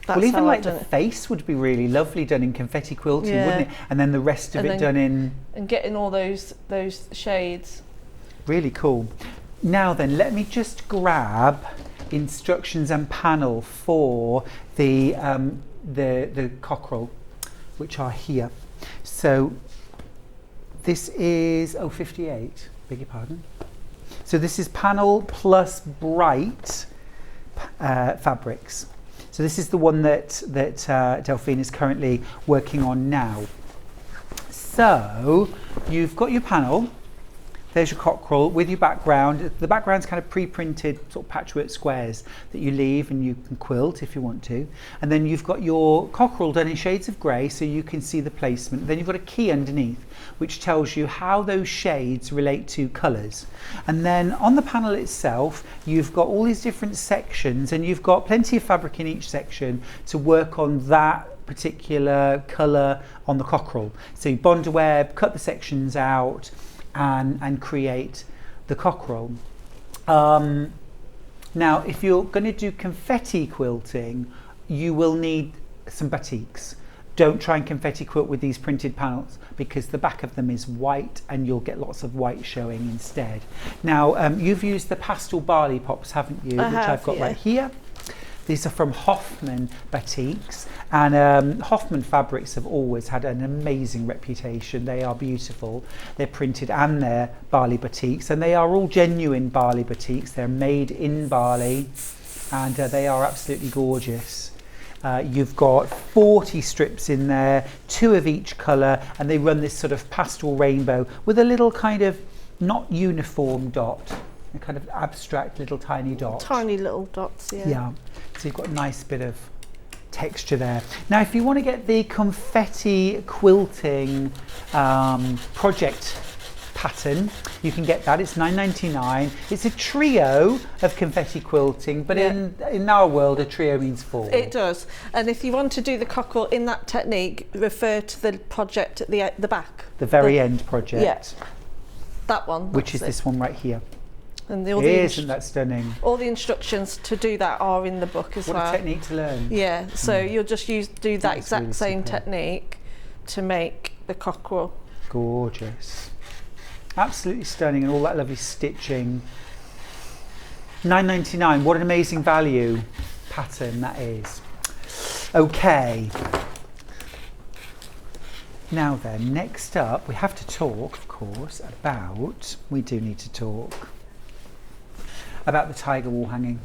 [SPEAKER 6] That's
[SPEAKER 2] well, even like
[SPEAKER 6] the
[SPEAKER 2] face would be really lovely done in confetti quilting, wouldn't it? And then the rest of it done in...
[SPEAKER 6] And getting all those shades.
[SPEAKER 2] Really cool. Now then, let me just grab instructions and panel for the cockerel, which are here. So this is 58, beg your pardon. So this is panel plus bright fabrics. So this is the one that Delphine is currently working on now. So you've got your panel. There's your cockerel with your background. The background's kind of pre-printed sort of patchwork squares that you leave and you can quilt if you want to. And then you've got your cockerel done in shades of grey so you can see the placement. Then you've got a key underneath which tells you how those shades relate to colours. And then on the panel itself, you've got all these different sections and you've got plenty of fabric in each section to work on that particular colour on the cockerel. So you bond a web, cut the sections out, and create the cockerel. Now, if you're going to do confetti quilting, you will need some batiks. Don't try and confetti quilt with these printed panels because the back of them is white and you'll get lots of white showing instead. Now, you've used the pastel barley pops, haven't you? I've got right here. These are from Hoffman batiks, and Hoffman fabrics have always had an amazing reputation. They are beautiful. They're printed and they're Bali batiks, and they are all genuine Bali batiks. They're made in Bali, and they are absolutely gorgeous. You've got 40 strips in there, 2 of each colour, and they run this sort of pastel rainbow with a little kind of not uniform dot. A kind of abstract little tiny dot.
[SPEAKER 6] Tiny little dots, yeah.
[SPEAKER 2] Yeah, so you've got a nice bit of texture there. Now, if you want to get the confetti quilting project pattern, you can get that. It's $9.99. It's a trio of confetti quilting, but in our world, a trio means 4.
[SPEAKER 6] It does. And if you want to do the cockerel in that technique, refer to the project at the back.
[SPEAKER 2] The very end project.
[SPEAKER 6] Yeah. That one.
[SPEAKER 2] Which is this one right here.
[SPEAKER 6] And
[SPEAKER 2] Isn't that stunning?
[SPEAKER 6] all the instructions to do that are in the book as well.
[SPEAKER 2] What a technique to learn.
[SPEAKER 6] Yeah, so you'll just do that
[SPEAKER 2] That's
[SPEAKER 6] exact
[SPEAKER 2] really
[SPEAKER 6] same
[SPEAKER 2] superb.
[SPEAKER 6] technique to make the cockerel.
[SPEAKER 2] Gorgeous. Absolutely stunning, and all that lovely stitching. £9.99, what an amazing value pattern that is. Okay. Now then, next up, we have to talk, of course, about, we do need to talk about the tiger wall hanging.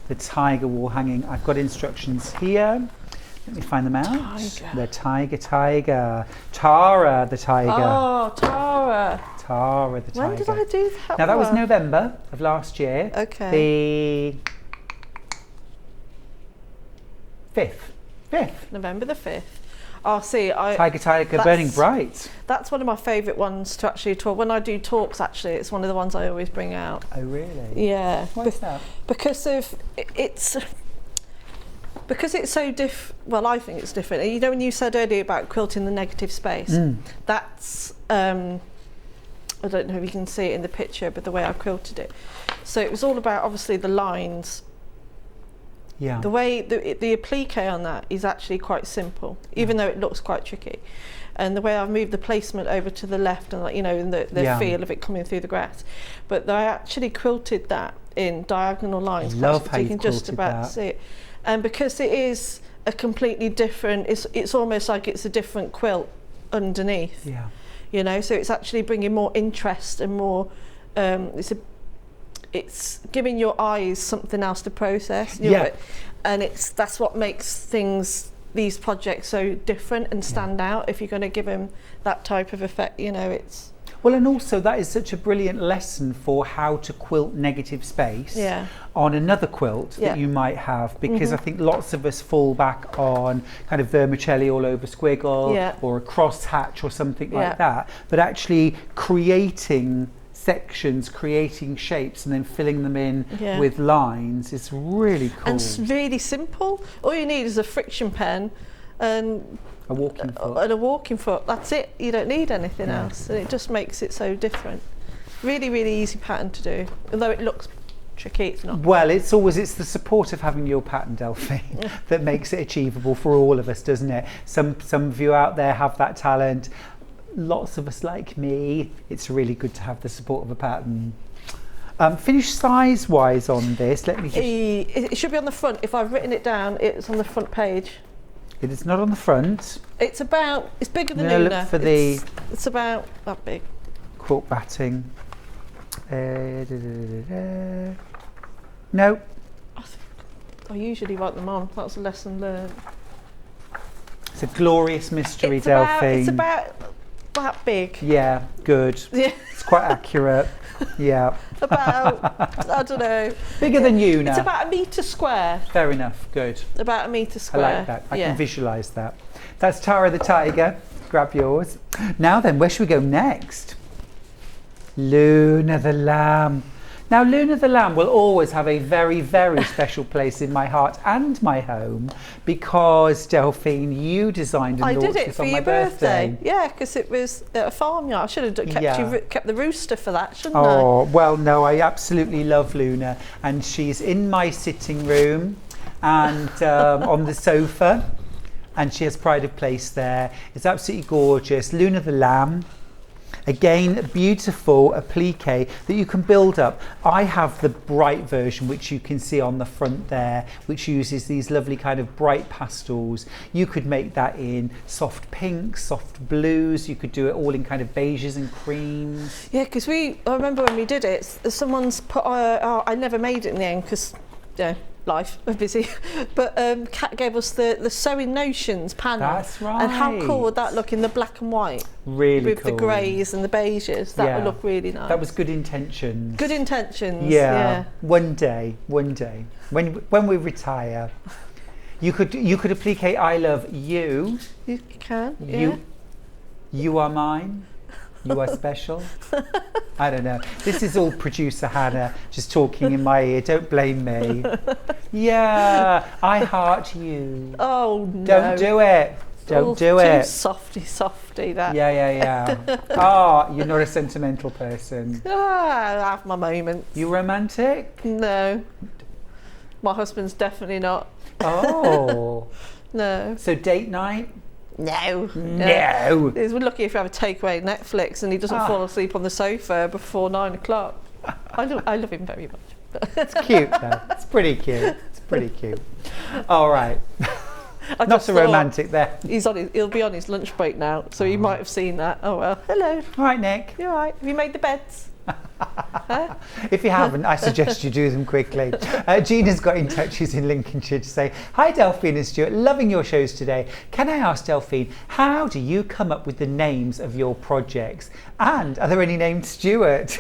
[SPEAKER 2] The tiger wall hanging. I've got instructions here. Let me find them out. The tiger. Tara the tiger.
[SPEAKER 6] Oh, Tara.
[SPEAKER 2] Tara the tiger.
[SPEAKER 6] When did I do that?
[SPEAKER 2] Now that was
[SPEAKER 6] one?
[SPEAKER 2] November of last year.
[SPEAKER 6] Okay.
[SPEAKER 2] The 5th.
[SPEAKER 6] November the 5th. Oh, see,
[SPEAKER 2] Tiger, burning bright.
[SPEAKER 6] That's one of my favourite ones to actually talk. When I do talks, actually, it's one of the ones I always bring out.
[SPEAKER 2] Oh, really?
[SPEAKER 6] Yeah.
[SPEAKER 2] Why is that?
[SPEAKER 6] Because it's so well, I think it's different. You know, when you said earlier about quilting the negative space, that's I don't know if you can see it in the picture, but the way I quilted it. So it was all about obviously the lines.
[SPEAKER 2] Yeah.
[SPEAKER 6] The way the applique on that is actually quite simple, even though it looks quite tricky. And the way I've moved the placement over to the left, and you know, and the feel of it coming through the grass. But I actually quilted that in diagonal lines.
[SPEAKER 2] I love how
[SPEAKER 6] you can just about see it. And because it is a completely different, it's almost like it's a different quilt underneath.
[SPEAKER 2] Yeah.
[SPEAKER 6] You know, so it's actually bringing more interest and more. It's giving your eyes something else to process. You know, and that's what makes these projects so different and stand out. If you're going to give them that type of effect, you know, it's.
[SPEAKER 2] Well, and also that is such a brilliant lesson for how to quilt negative space on another quilt that you might have, because I think lots of us fall back on kind of vermicelli all over squiggle or a cross hatch or something like that, but actually creating sections, creating shapes and then filling them in with lines is really cool.
[SPEAKER 6] And it's really simple. All you need is a friction pen and
[SPEAKER 2] a walking foot.
[SPEAKER 6] And a walking foot. That's it. You don't need anything else. And it just makes it so different. Really, really easy pattern to do. Although it looks tricky, it's not.
[SPEAKER 2] Well, it's the support of having your pattern, Delphine, that makes it achievable for all of us, doesn't it? Some of you out there have that talent. Lots of us like me, it's really good to have the support of a pattern. Finish size wise on this, let me just...
[SPEAKER 6] It should be on the front. If I've written it down, it's on the front page.
[SPEAKER 2] It is not on the front.
[SPEAKER 6] It's bigger than
[SPEAKER 2] Luna.
[SPEAKER 6] Luna.
[SPEAKER 2] Look for
[SPEAKER 6] it's about that big.
[SPEAKER 2] Quilt batting. No.
[SPEAKER 6] I usually write them on. That's a lesson learned.
[SPEAKER 2] It's a glorious mystery, Delphine.
[SPEAKER 6] It's about that big.
[SPEAKER 2] Yeah, good.
[SPEAKER 6] Yeah.
[SPEAKER 2] It's quite accurate. Yeah.
[SPEAKER 6] About, I don't know.
[SPEAKER 2] Bigger than you now.
[SPEAKER 6] It's about 1 metre square.
[SPEAKER 2] Fair enough, good.
[SPEAKER 6] About 1 metre
[SPEAKER 2] I
[SPEAKER 6] square.
[SPEAKER 2] like that. I can visualise that. That's Tara the tiger. Grab yours. Now then, where should we go next? Luna the lamb. Now, Luna the lamb will always have a very, very special place in my heart and my home, because Delphine, you designed and launched this on my birthday.
[SPEAKER 6] Yeah, because it was at a farmyard. I should have kept the Rooster for that, shouldn't I?
[SPEAKER 2] Oh, well, no, I absolutely love Luna, and she's in my sitting room and on the sofa, and she has pride of place there. It's absolutely gorgeous. Luna the lamb. Again, beautiful applique that you can build up. I have the bright version, which you can see on the front there, which uses these lovely kind of bright pastels. You could make that in soft pinks, soft blues. You could do it all in kind of beiges and creams.
[SPEAKER 6] Yeah, because I remember when we did it, someone's put, I never made it in the end because, life, we're busy. But Kat gave us the Sewing Notions panel.
[SPEAKER 2] That's right.
[SPEAKER 6] And how cool would that look in the black and white?
[SPEAKER 2] Really
[SPEAKER 6] with
[SPEAKER 2] cool.
[SPEAKER 6] With the greys and the beiges. That would look really nice.
[SPEAKER 2] That was good intentions.
[SPEAKER 6] Good intentions.
[SPEAKER 2] Yeah. One day, when we retire, you could applique I love you.
[SPEAKER 6] You can.
[SPEAKER 2] You are mine. You are special. I don't know. This is all producer Hannah just talking in my ear. Don't blame me. Yeah, I heart you.
[SPEAKER 6] Oh no.
[SPEAKER 2] Don't do it. Don't do
[SPEAKER 6] too
[SPEAKER 2] it.
[SPEAKER 6] Softy, that.
[SPEAKER 2] Yeah. Oh, you're not a sentimental person.
[SPEAKER 6] I have my moments.
[SPEAKER 2] You romantic?
[SPEAKER 6] No. My husband's definitely not.
[SPEAKER 2] Oh.
[SPEAKER 6] No.
[SPEAKER 2] So date night?
[SPEAKER 6] No.
[SPEAKER 2] No.
[SPEAKER 6] We're lucky if you have a takeaway Netflix and he doesn't fall asleep on the sofa before 9 o'clock. I love him very much.
[SPEAKER 2] It's cute though. It's pretty cute. All right. Not so romantic there.
[SPEAKER 6] He'll be on his lunch break now, so he might have seen that. Oh well. Hello.
[SPEAKER 2] All right, Nick.
[SPEAKER 6] You all right? Have you made the beds? Huh?
[SPEAKER 2] If you haven't, I suggest you do them quickly. Gina's got in touch. She's in Lincolnshire to say, "Hi Delphine and Stuart, loving your shows today. Can I ask Delphine, how do you come up with the names of your projects? And are there any named Stuart?"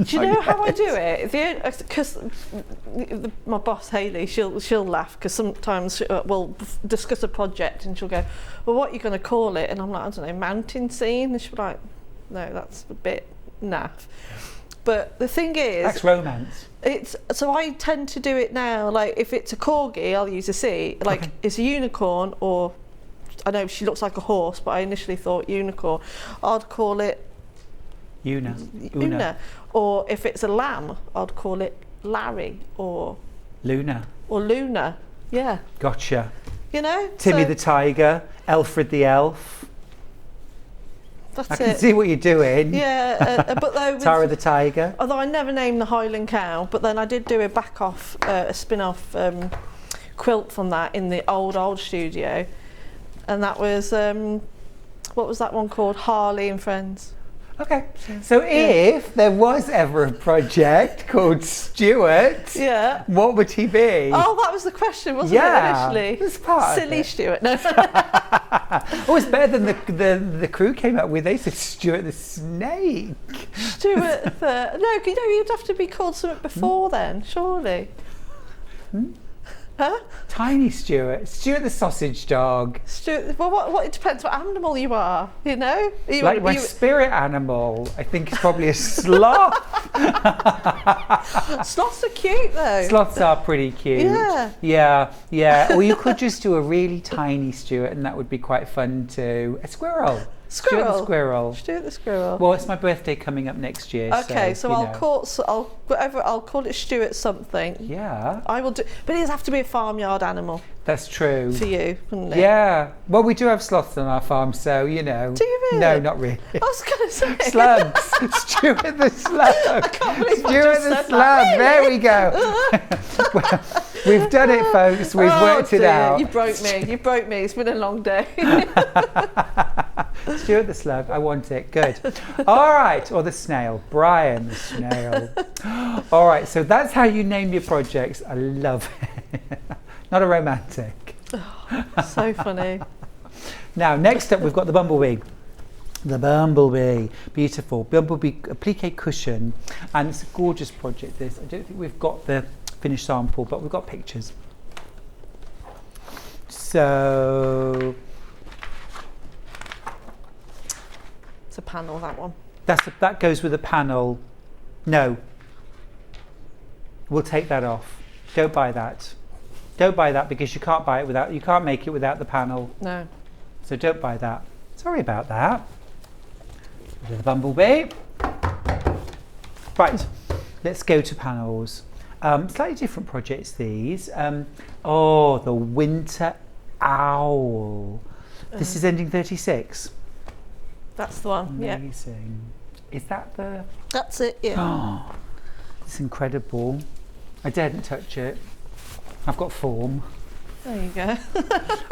[SPEAKER 6] Do you know how I do it? Because my boss Hayley, she'll laugh because sometimes we'll discuss a project and she'll go, "Well, what are you going to call it?" And I'm like, "I don't know, mountain scene." And she'll be like, "No, that's a bit naff." But the thing is,
[SPEAKER 2] that's romance.
[SPEAKER 6] So I tend to do it now. Like if it's a corgi, I'll use a C. Like it's a unicorn, or I know she looks like a horse, but I initially thought unicorn. I'd call it Una. Or if it's a lamb, I'd call it Larry or
[SPEAKER 2] Luna.
[SPEAKER 6] Yeah.
[SPEAKER 2] Gotcha.
[SPEAKER 6] You know,
[SPEAKER 2] Timmy the tiger, Alfred the elf.
[SPEAKER 6] That's
[SPEAKER 2] I can see what you're doing.
[SPEAKER 6] Yeah, but though
[SPEAKER 2] Tara the tiger.
[SPEAKER 6] Although I never named the Highland cow, but then I did do a spin-off quilt from that in the old studio, and that was what was that one called? Harley and Friends.
[SPEAKER 2] Okay, so if there was ever a project called Stuart, what would he be?
[SPEAKER 6] Oh, that was the question, wasn't it, initially?
[SPEAKER 2] It's part
[SPEAKER 6] Silly
[SPEAKER 2] of it.
[SPEAKER 6] Stuart. No.
[SPEAKER 2] Oh, it's better than the crew came up with. They said Stuart the snake.
[SPEAKER 6] Stuart the... No, you'd have to be called something before then, surely. Huh?
[SPEAKER 2] Tiny Stuart the sausage dog.
[SPEAKER 6] Stuart, well, what? It depends what animal you are. You know,
[SPEAKER 2] My spirit animal, I think, is probably a sloth.
[SPEAKER 6] Sloths are cute though.
[SPEAKER 2] Sloths are pretty cute. Yeah. Or you could just do a really tiny Stuart, and that would be quite fun too. A squirrel. Stuart the squirrel.
[SPEAKER 6] Stuart the squirrel.
[SPEAKER 2] Well, it's my birthday coming up next year.
[SPEAKER 6] Okay, so I'll call it Stuart something.
[SPEAKER 2] Yeah.
[SPEAKER 6] I will do, but it does have to be a farmyard animal.
[SPEAKER 2] That's true.
[SPEAKER 6] For you, wouldn't it?
[SPEAKER 2] Yeah. Well, we do have sloths on our farm, so you know.
[SPEAKER 6] Do you really?
[SPEAKER 2] No, not really.
[SPEAKER 6] I was going to say.
[SPEAKER 2] Slugs. Stuart the slug.
[SPEAKER 6] I can't believe
[SPEAKER 2] Stuart the slug.
[SPEAKER 6] Really?
[SPEAKER 2] There we go. Well, we've done it, folks. We've worked it out.
[SPEAKER 6] You broke me. It's been a long day.
[SPEAKER 2] Stuart the slug. I want it. Good. All right. Or the snail. Brian the snail. All right. So that's how you name your projects. I love it. Not a romantic.
[SPEAKER 6] Oh, so funny.
[SPEAKER 2] Now, next up, we've got the bumblebee. The bumblebee, beautiful bumblebee applique cushion, and it's a gorgeous project. This, I don't think we've got the finished sample, but we've got pictures. So
[SPEAKER 6] it's a panel, that one.
[SPEAKER 2] That goes with a panel. No, we'll take that off. Don't buy that. Don't buy that because you can't buy it without. You can't make it without the panel.
[SPEAKER 6] No.
[SPEAKER 2] So don't buy that. Sorry about that. The bumblebee. Right, let's go to panels. Slightly different projects, these. The winter owl. This is ending 36.
[SPEAKER 6] That's the one.
[SPEAKER 2] Amazing. Is that the...
[SPEAKER 6] That's it, yeah.
[SPEAKER 2] Oh, it's incredible. I daren't touch it. I've got form.
[SPEAKER 6] There you go.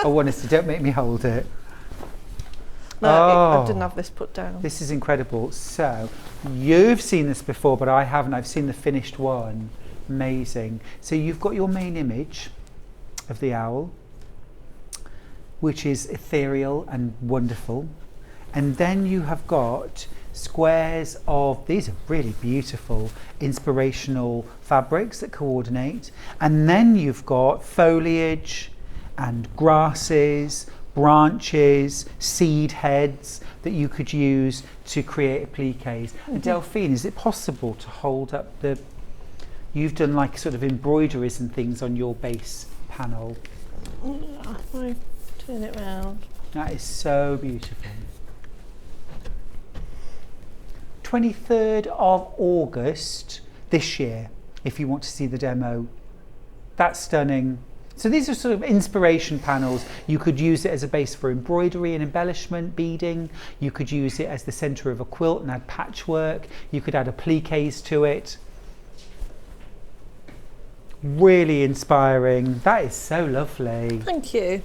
[SPEAKER 2] Oh, honestly, don't make me hold it.
[SPEAKER 6] No, I didn't have this put down.
[SPEAKER 2] This is incredible. So, you've seen this before, but I haven't. I've seen the finished one. Amazing. So you've got your main image of the owl, which is ethereal and wonderful. And then you have got squares of, these are really beautiful, inspirational fabrics that coordinate. And then you've got foliage and grasses, branches, seed heads that you could use to create appliques. And Delphine, is it possible to hold up the... You've done like sort of embroideries and things on your base panel.
[SPEAKER 6] If I turn it round.
[SPEAKER 2] That is so beautiful. 23rd of August this year, if you want to see the demo. That's stunning. So these are sort of inspiration panels. You could use it as a base for embroidery and embellishment, beading. You could use it as the centre of a quilt and add patchwork. You could add appliques to it. Really inspiring. That is so lovely.
[SPEAKER 6] Thank you.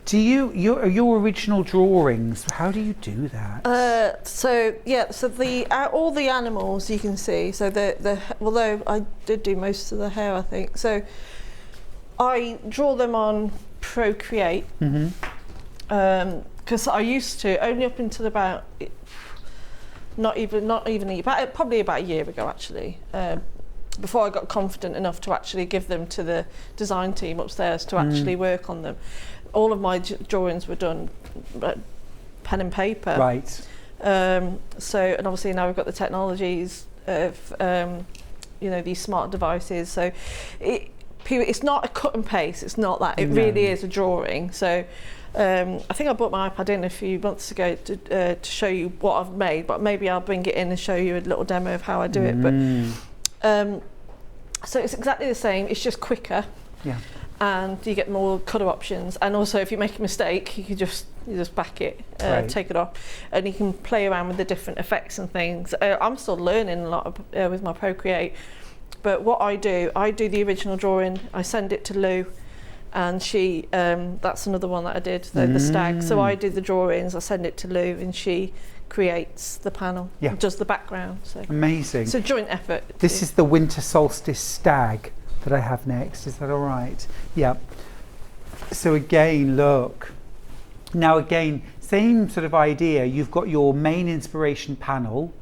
[SPEAKER 2] Do your original drawings, how do you do that?
[SPEAKER 6] So all the animals you can see. So although I did do most of the hair, I think. So I draw them on Procreate. Because I used to only up until about probably about a year ago actually. Before I got confident enough to actually give them to the design team upstairs to actually work on them. All of my drawings were done pen and paper.
[SPEAKER 2] Right.
[SPEAKER 6] And obviously now we've got the technologies of these smart devices. So it's not a cut and paste. It's not that. It really is a drawing. So I think I brought my iPad in a few months ago to show you what I've made. But maybe I'll bring it in and show you a little demo of how I do it. But so it's exactly the same. It's just quicker.
[SPEAKER 2] Yeah.
[SPEAKER 6] And you get more colour options, and also if you make a mistake you can just back it, take it off, and you can play around with the different effects and things. I'm still learning a lot with my Procreate, but what I do the original drawing, I send it to Lou, and she that's another one that I did, the stag. So I do the drawings, I send it to Lou, and she creates the panel, does the background. So
[SPEAKER 2] amazing.
[SPEAKER 6] It's a joint effort.
[SPEAKER 2] This is the winter solstice stag that I have next. Is that all right? Yeah. So again, look. Now again, same sort of idea. You've got your main inspiration panel.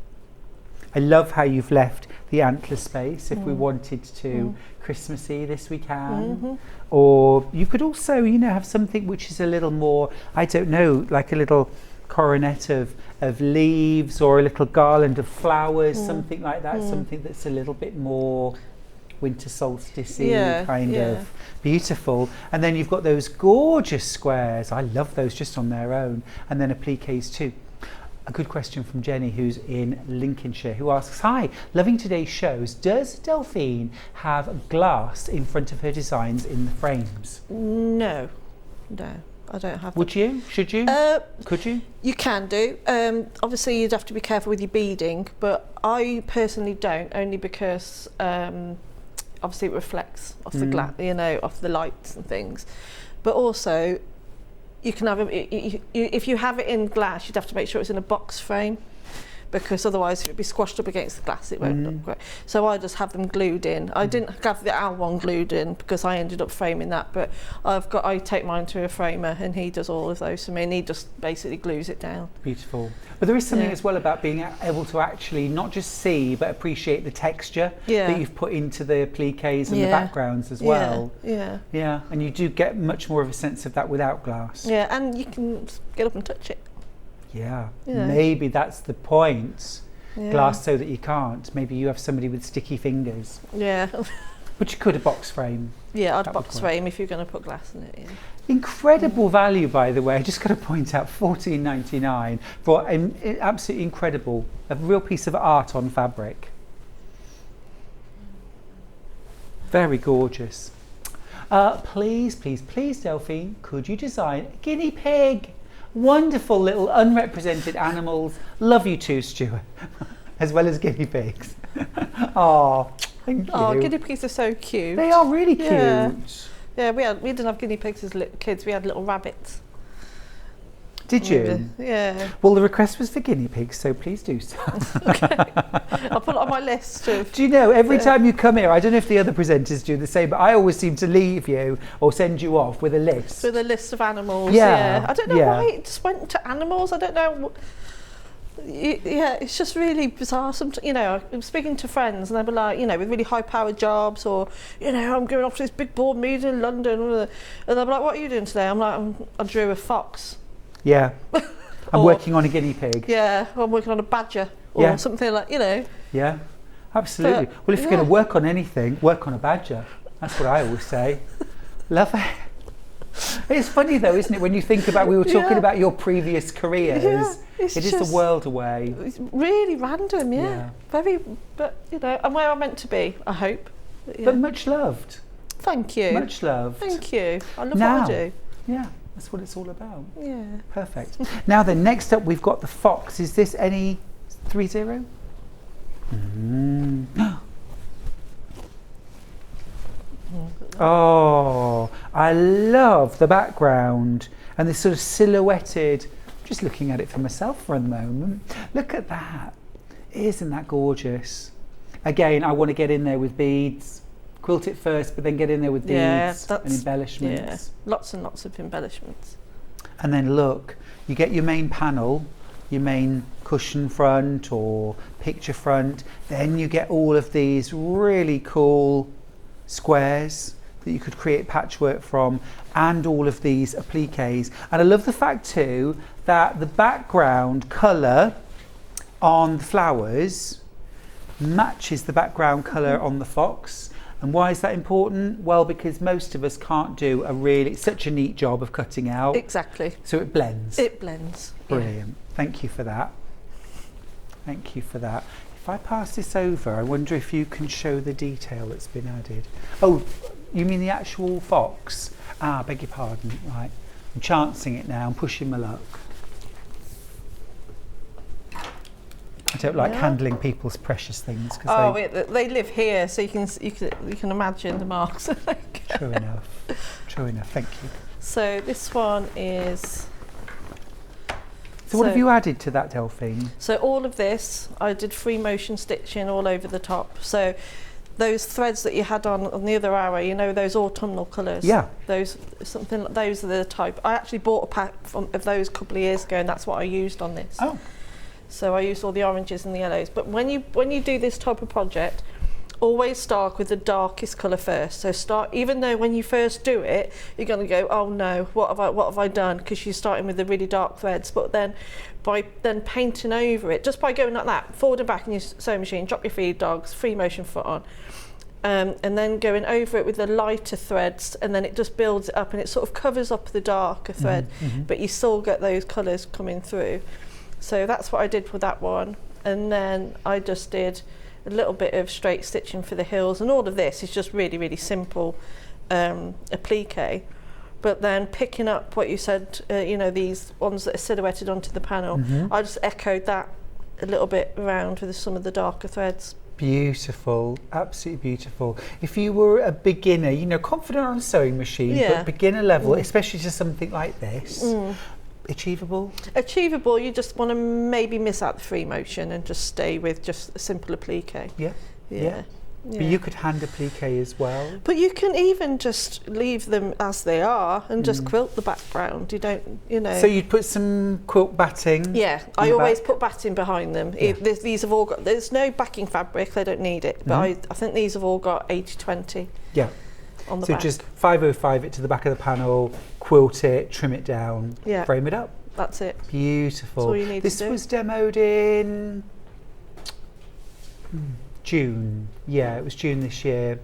[SPEAKER 2] I love how you've left the antler space. If we wanted to Christmassy this, we can. Or you could also, have something which is a little more, I don't know, like a little coronet of leaves or a little garland of flowers, something like that. Something that's a little bit more winter solstice-y, kind of beautiful. And then you've got those gorgeous squares. I love those just on their own. And then appliques too. A good question from Jenny, who's in Lincolnshire, who asks, hi, loving today's shows. Does Delphine have glass in front of her designs in the frames?
[SPEAKER 6] No, I don't have.
[SPEAKER 2] Would you? Should you? Could you?
[SPEAKER 6] You can do. Obviously, you'd have to be careful with your beading, but I personally don't, only because obviously it reflects off the glass, off the lights and things. But also, you can have if you have it in glass, you'd have to make sure it's in a box frame, because otherwise if it'd be squashed up against the glass, it won't look great. So I just have them glued in. I didn't have the owl one glued in because I ended up framing that, but I take mine to a framer and he does all of those for me, and he just basically glues it down.
[SPEAKER 2] Beautiful. But there is something as well about being able to actually not just see but appreciate the texture that you've put into the appliques and the backgrounds as well. Yeah, and you do get much more of a sense of that without glass.
[SPEAKER 6] Yeah, and you can get up and touch it.
[SPEAKER 2] Yeah, maybe that's the point. Glass so that you can't. Maybe you have somebody with sticky fingers.
[SPEAKER 6] Yeah.
[SPEAKER 2] But you could a box frame.
[SPEAKER 6] Yeah, I'd box frame if you're going to put glass in it. Yeah.
[SPEAKER 2] Incredible value, by the way. I just got to point out, $14.99 for absolutely incredible, a real piece of art on fabric. Very gorgeous. Please, Delphine, could you design a guinea pig? Wonderful little unrepresented animals. Love you too, Stuart. As well as guinea pigs. Oh, thank you.
[SPEAKER 6] Oh, guinea pigs are so cute.
[SPEAKER 2] They are really cute.
[SPEAKER 6] Yeah, we didn't have guinea pigs as little kids. We had little rabbits.
[SPEAKER 2] Did you?
[SPEAKER 6] Yeah.
[SPEAKER 2] Well, the request was for guinea pigs, so please do so.
[SPEAKER 6] Okay. I'll put it on my list.
[SPEAKER 2] Do you know, every time you come here, I don't know if the other presenters do the same, but I always seem to leave you or send you off with a list.
[SPEAKER 6] With a list of animals.
[SPEAKER 2] Yeah.
[SPEAKER 6] I don't know why it just went to animals. I don't know. Yeah, it's just really bizarre. I'm speaking to friends and they'll be like, with really high-powered jobs, or, I'm going off to this big board meeting in London, and they'll be like, what are you doing today? I'm like, I drew a fox.
[SPEAKER 2] Yeah. I'm working on a guinea pig.
[SPEAKER 6] Yeah, or I'm working on a badger or something like,
[SPEAKER 2] Yeah, absolutely. Well, if you're going to work on anything, work on a badger. That's what I always say. Love it. It's funny though, isn't it, when you think about, we were talking about your previous careers.
[SPEAKER 6] Yeah,
[SPEAKER 2] it is the world away.
[SPEAKER 6] It's really random, yeah. Very, but you know, I'm where I'm meant to be, I hope.
[SPEAKER 2] But much loved.
[SPEAKER 6] Thank you.
[SPEAKER 2] Much loved.
[SPEAKER 6] Thank you. I love
[SPEAKER 2] Now,
[SPEAKER 6] what I do.
[SPEAKER 2] Yeah, that's what it's all about.
[SPEAKER 6] Yeah.
[SPEAKER 2] Perfect. Now then, next up we've got the fox. Is this any 30? Oh, I love the background and this sort of silhouetted. Just looking at it for myself for a moment. Look at that. Isn't that gorgeous? Again, I want to get in there with beads. Quilt it first, but then get in there with beads and embellishments.
[SPEAKER 6] Yeah, lots and lots of embellishments.
[SPEAKER 2] And then look, you get your main panel, your main cushion front or picture front. Then you get all of these really cool squares that you could create patchwork from, and all of these appliques. And I love the fact too that the background colour on the flowers matches the background colour on the fox. And why is that important? Well, because most of us can't do such a neat job of cutting out.
[SPEAKER 6] Exactly.
[SPEAKER 2] So it blends.
[SPEAKER 6] It blends.
[SPEAKER 2] Brilliant. Yeah. Thank you for that. Thank you for that. If I pass this over, I wonder if you can show the detail that's been added. Oh, you mean the actual fox? Ah, beg your pardon. Right. I'm chancing it now. I'm pushing my luck. I don't like handling people's precious things.
[SPEAKER 6] They live here, so you can imagine the marks.
[SPEAKER 2] True enough. True enough. Thank you.
[SPEAKER 6] So this one is.
[SPEAKER 2] So what have you added to that, Delphine?
[SPEAKER 6] So all of this, I did free motion stitching all over the top. So those threads that you had on the other hour, you know, those autumnal colours. Yeah. Those are the type. I actually bought a pack of those a couple of years ago, and that's what I used on this.
[SPEAKER 2] Oh.
[SPEAKER 6] So I used all the oranges and the yellows. But when you do this type of project, always start with the darkest colour first. So even though when you first do it, you're going to go, oh no, what have I done? Because you're starting with the really dark threads. But then by painting over it, just by going like that, forward and back in your sewing machine, drop your feed dogs, free motion foot on, and then going over it with the lighter threads, and then it just builds it up and it sort of covers up the darker thread, but you still get those colours coming through. So that's what I did with that one. And then I just did a little bit of straight stitching for the hills, and all of this is just really, really simple applique. But then picking up what you said, you know, these ones that are silhouetted onto the panel, I just echoed that a little bit around with some of the darker threads.
[SPEAKER 2] Beautiful, absolutely beautiful. If you were a beginner, you know, confident on a sewing machine, but beginner level, especially to something like this, achievable? Achievable.
[SPEAKER 6] You just want to maybe miss out the free motion and just stay with just a simple applique. Yeah.
[SPEAKER 2] But you could hand applique as well.
[SPEAKER 6] But you can even just leave them as they are and just quilt the background. You don't, you know.
[SPEAKER 2] So you'd put some quilt batting.
[SPEAKER 6] Yeah, I always put batting behind them. Yeah. These have all got. There's no backing fabric. They don't need it. But I think these have all got 80/20.
[SPEAKER 2] Yeah.
[SPEAKER 6] On the
[SPEAKER 2] so
[SPEAKER 6] back.
[SPEAKER 2] Just 505 it to the back of the panel, quilt it, trim it down, frame it up.
[SPEAKER 6] That's it.
[SPEAKER 2] Beautiful.
[SPEAKER 6] That's all you need
[SPEAKER 2] this
[SPEAKER 6] to do.
[SPEAKER 2] Was demoed in June. Yeah, it was June this year.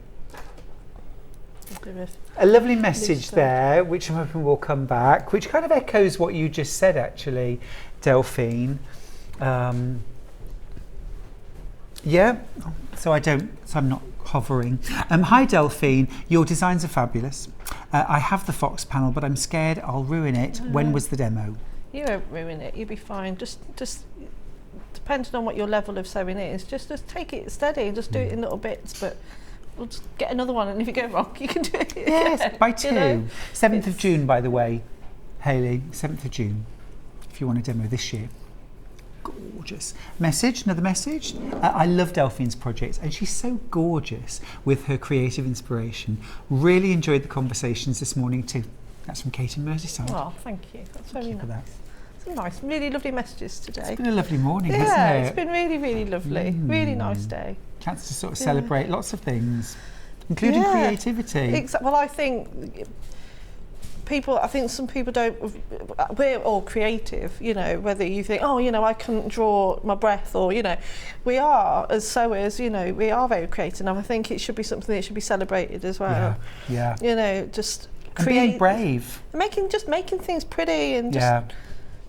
[SPEAKER 2] A lovely message there, which I'm hoping will come back, which kind of echoes what you just said actually, Delphine. Yeah, so I'm not hovering. Hi Delphine, your designs are fabulous. I have the fox panel, but I'm scared I'll ruin it. When was the demo?
[SPEAKER 6] You won't ruin it, you'll be fine. Just depending on what your level of sewing is, just take it steady and just do it in little bits, but we'll just get another one, and if you go wrong, you can do it again.
[SPEAKER 2] Yes, by two. You know? 7th of June, by the way, Hayley, 7th of June, if you want a demo this year. Gorgeous. Another message. I love Delphine's projects, and she's so gorgeous with her creative inspiration. Really enjoyed the conversations this morning too. That's from Kate in Merseyside.
[SPEAKER 6] Oh, thank you. That's very nice. Some nice, really lovely messages today.
[SPEAKER 2] It's been a lovely morning, hasn't it?
[SPEAKER 6] Yeah, it's been really, really lovely. Really nice day.
[SPEAKER 2] Chance to sort of celebrate lots of things, including creativity.
[SPEAKER 6] Well, I think some people don't. We're all creative, you know. Whether you think, oh, you know, I couldn't draw my breath, or you know, we are as sewers, you know, we are very creative, and I think it should be something that should be celebrated as well.
[SPEAKER 2] Yeah.
[SPEAKER 6] You know, just
[SPEAKER 2] And being brave.
[SPEAKER 6] making things pretty and just
[SPEAKER 2] Yeah.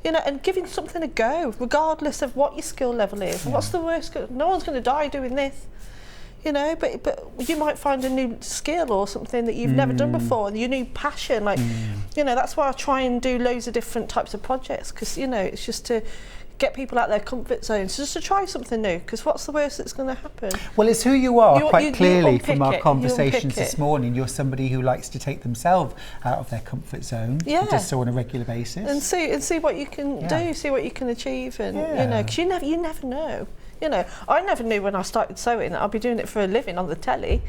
[SPEAKER 6] you know, and giving something a go, regardless of what your skill level is.
[SPEAKER 2] Yeah.
[SPEAKER 6] What's the worst? No one's going to die doing this, you know. But you might find a new skill or something that you've never done before, your new passion. Like, you know, that's why I try and do loads of different types of projects, because you know, it's just to get people out their comfort zones, just to try something new. Because what's the worst that's going to happen?
[SPEAKER 2] Well, it's who you are, quite clearly
[SPEAKER 6] unpick
[SPEAKER 2] from our
[SPEAKER 6] it,
[SPEAKER 2] conversations
[SPEAKER 6] you
[SPEAKER 2] this
[SPEAKER 6] unpick
[SPEAKER 2] morning. You're somebody who likes to take themselves out of their comfort zone,
[SPEAKER 6] Yeah.
[SPEAKER 2] and does so on a regular basis.
[SPEAKER 6] And see what you can do, see what you can achieve, and you know, because you never know. You know, I never knew when I started sewing that I'd be doing it for a living on the telly.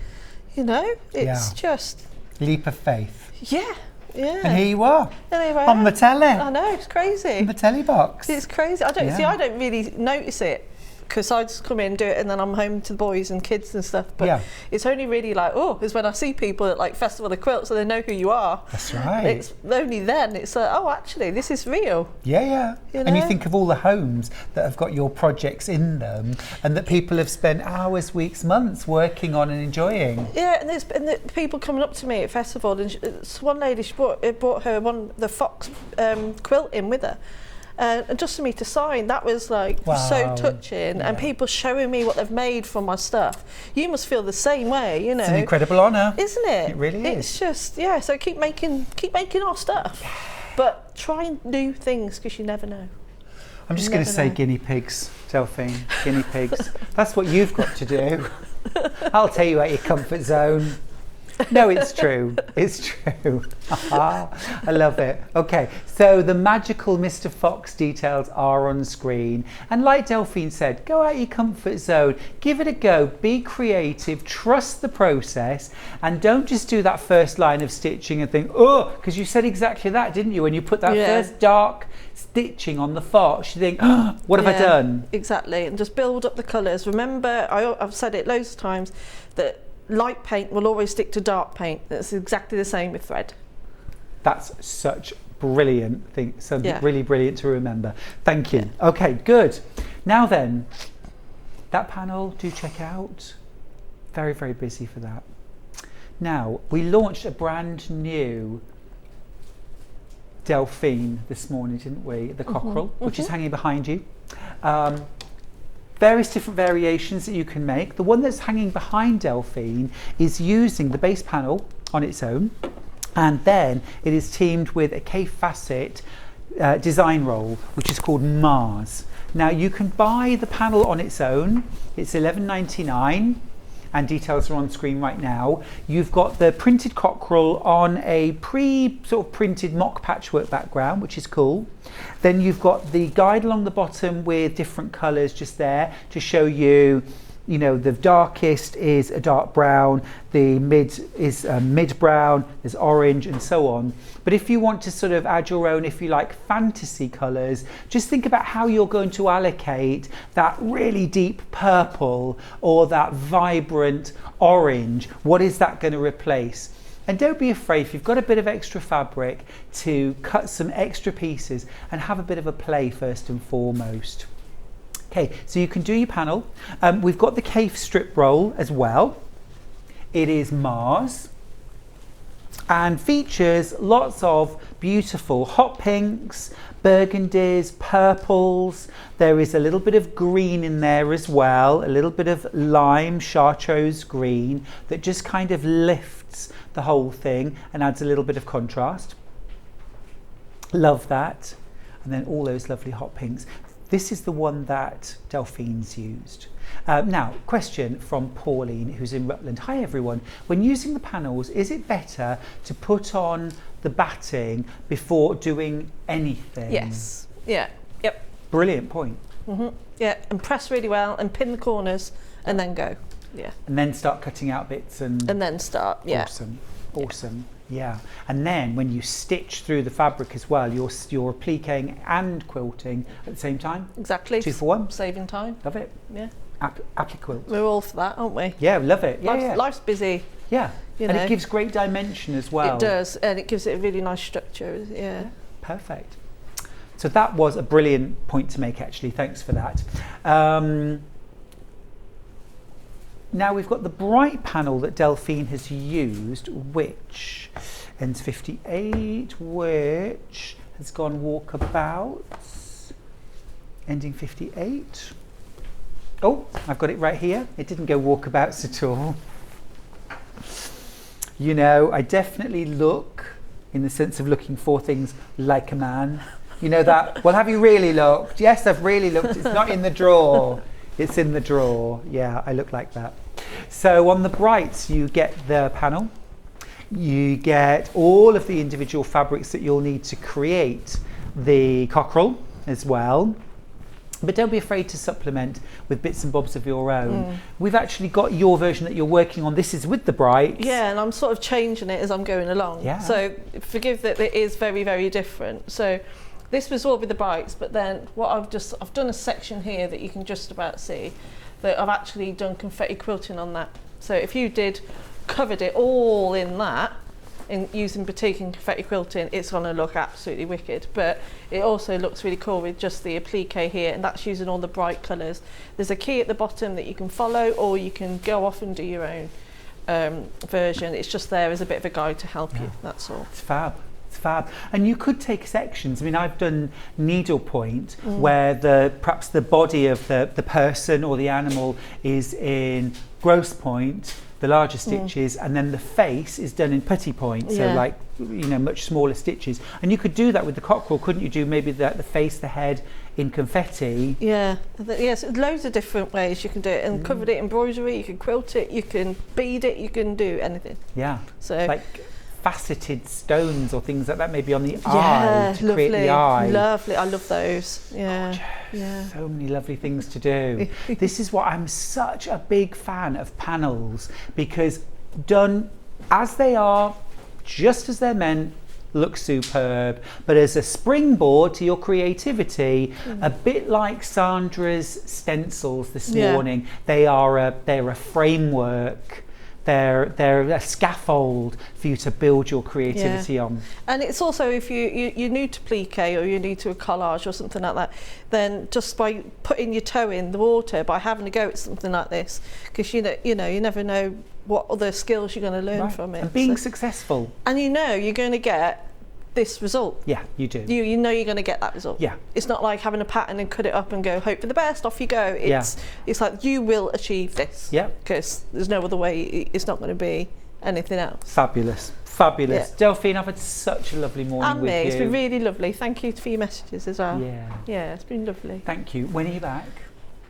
[SPEAKER 6] You know, it's just
[SPEAKER 2] Leap of faith.
[SPEAKER 6] yeah.
[SPEAKER 2] And here you are,
[SPEAKER 6] Anyway,
[SPEAKER 2] on the telly.
[SPEAKER 6] I know, it's crazy.
[SPEAKER 2] On the telly box.
[SPEAKER 6] It's crazy. I don't really notice it, because I just come in and do it, and then I'm home to the boys and kids and stuff. But it's only really like, is when I see people at like Festival of Quilts, so they know who you are.
[SPEAKER 2] That's right.
[SPEAKER 6] It's only then it's like, actually, this is real.
[SPEAKER 2] Yeah.
[SPEAKER 6] You
[SPEAKER 2] And you
[SPEAKER 6] know?
[SPEAKER 2] think of all the homes that have got your projects in them, and that people have spent hours, weeks, months working on and enjoying.
[SPEAKER 6] Yeah, and the people coming up to me at festival, and one lady, she brought her the fox quilt in with her. And just for me to sign, that was like so touching. And people showing me what they've made from my stuff. You must feel the same way, you know.
[SPEAKER 2] It's an incredible honour,
[SPEAKER 6] isn't it?
[SPEAKER 2] It really is.
[SPEAKER 6] It's just so keep making our stuff, but try new things, because you never know.
[SPEAKER 2] I'm just going to say guinea pigs, Delphine. Guinea pigs. That's what you've got to do. I'll tell you out your comfort zone. No, it's true. It's true. I love it. Okay, so the magical Mr. Fox details are on screen. And like Delphine said, go out your comfort zone. Give it a go. Be creative. Trust the process. And don't just do that first line of stitching and think, because you said exactly that, didn't you? When you put that first dark stitching on the fox, you think, what have I done?
[SPEAKER 6] Exactly. And just build up the colours. Remember, I've said it loads of times, that light paint will always stick to dark paint. That's exactly the same with thread.
[SPEAKER 2] That's such brilliant thing, something really brilliant to remember. Thank you. Okay, good. Now then, that panel, do check out. Very, very busy for that. Now, we launched a brand new Delphine this morning, didn't we? The cockerel, which is hanging behind you. Various different variations that you can make. The one that's hanging behind Delphine is using the base panel on its own, and then it is teamed with a K-facet design roll, which is called Mars. Now you can buy the panel on its own. It's $11.99, and details are on screen right now. You've got the printed cockerel on a printed mock patchwork background, which is cool. Then you've got the guide along the bottom with different colours just there to show you, you know, the darkest is a dark brown, the mid is a mid brown, there's orange and so on. But if you want to sort of add your own, if you like, fantasy colours, just think about how you're going to allocate that really deep purple or that vibrant orange. What is that going to replace? And don't be afraid, if you've got a bit of extra fabric, to cut some extra pieces and have a bit of a play first and foremost. Okay, so you can do your panel. We've got the K strip roll as well. It is Mars and features lots of beautiful hot pinks, burgundies, purples. There is a little bit of green in there as well, a little bit of lime chartreuse green that just kind of lifts the whole thing and adds a little bit of contrast. Love that. And then all those lovely hot pinks. This is the one that Delphine's used. Now, question from Pauline, who's in Rutland. Hi everyone. When using the panels, is it better to put on the batting before doing anything?
[SPEAKER 6] Yes. Yeah. Yep.
[SPEAKER 2] Brilliant point.
[SPEAKER 6] Yeah, and press really well and pin the corners and then go. Yeah.
[SPEAKER 2] And then start cutting out bits and
[SPEAKER 6] then start. Yeah.
[SPEAKER 2] Awesome. Yeah. And then when you stitch through the fabric as well, you're appliquing and quilting at the same time.
[SPEAKER 6] Exactly.
[SPEAKER 2] 2 for 1.
[SPEAKER 6] Saving time.
[SPEAKER 2] Love it.
[SPEAKER 6] Yeah.
[SPEAKER 2] Appliquilt.
[SPEAKER 6] We're all for that, aren't we?
[SPEAKER 2] Yeah, love it. Yeah,
[SPEAKER 6] Life's busy.
[SPEAKER 2] Yeah.
[SPEAKER 6] You
[SPEAKER 2] and
[SPEAKER 6] know.
[SPEAKER 2] it gives great dimension as well.
[SPEAKER 6] It does, and it gives it a really nice structure. Yeah.
[SPEAKER 2] Perfect. So that was a brilliant point to make, actually. Thanks for that. Now we've got the bright panel that Delphine has used, which ends 58, which has gone walkabout, ending 58. Oh, I've got it right here. It didn't go walkabouts at all. You know, I definitely look, in the sense of looking for things, like a man. You know that? Well, have you really looked? Yes, I've really looked. It's not in the drawer. It's in the drawer. Yeah, I look like that. So on the brights, you get the panel. You get all of the individual fabrics that you'll need to create the cockerel as well. But don't be afraid to supplement with bits and bobs of your own. We've actually got your version that you're working on. This is with the brights.
[SPEAKER 6] Yeah, and I'm sort of changing it as I'm going along.
[SPEAKER 2] Yeah.
[SPEAKER 6] So forgive that it is very, very different. So this was all with the brights, but then what I've done a section here that you can just about see that I've actually done confetti quilting on that. So if you covered it all in that, in using batik and confetti quilting, it's going to look absolutely wicked. But it also looks really cool with just the applique here, and that's using all the bright colours. There's a key at the bottom that you can follow, or you can go off and do your own version. It's just there as a bit of a guide to help you, that's all.
[SPEAKER 2] It's fab. It's fab. And you could take sections. I mean, I've done needlepoint where perhaps the body of the person or the animal is in gross point, the larger stitches, and then the face is done in petit point, so like, you know, much smaller stitches. And you could do that with the cockerel, couldn't you? Do maybe the face, the head in confetti.
[SPEAKER 6] Yeah, yes, loads of different ways you can do it, and covered it in embroidery, you can quilt it, you can bead it, you can do anything.
[SPEAKER 2] Yeah,
[SPEAKER 6] so
[SPEAKER 2] like faceted stones or things like that, maybe on the eye to create the eye.
[SPEAKER 6] Lovely, I love those. Yeah.
[SPEAKER 2] Gorgeous.
[SPEAKER 6] Yeah.
[SPEAKER 2] So many lovely things to do. This is what I'm such a big fan of panels, because done as they are, just as they're meant, look superb. But as a springboard to your creativity, a bit like Sandra's stencils this morning, they're a framework. They're a scaffold for you to build your creativity on.
[SPEAKER 6] And it's also, if you're new to plique or you're new to a collage or something like that, then just by putting your toe in the water, by having a go at something like this, because you never know what other skills you're going to learn from it.
[SPEAKER 2] And being successful.
[SPEAKER 6] And you're going to get this result.
[SPEAKER 2] Yeah, you do.
[SPEAKER 6] You know you're going to get that result.
[SPEAKER 2] Yeah.
[SPEAKER 6] It's not like having a pattern and cut it up and go hope for the best, off you go. It's like you will achieve this.
[SPEAKER 2] Yeah.
[SPEAKER 6] Because there's no other way. It's not going to be anything else.
[SPEAKER 2] Fabulous. Fabulous. Yeah. Delphine, I've had such a lovely morning with you.
[SPEAKER 6] It's been really lovely. Thank you for your messages as well.
[SPEAKER 2] Yeah.
[SPEAKER 6] Yeah, it's been lovely.
[SPEAKER 2] Thank you. When are you back?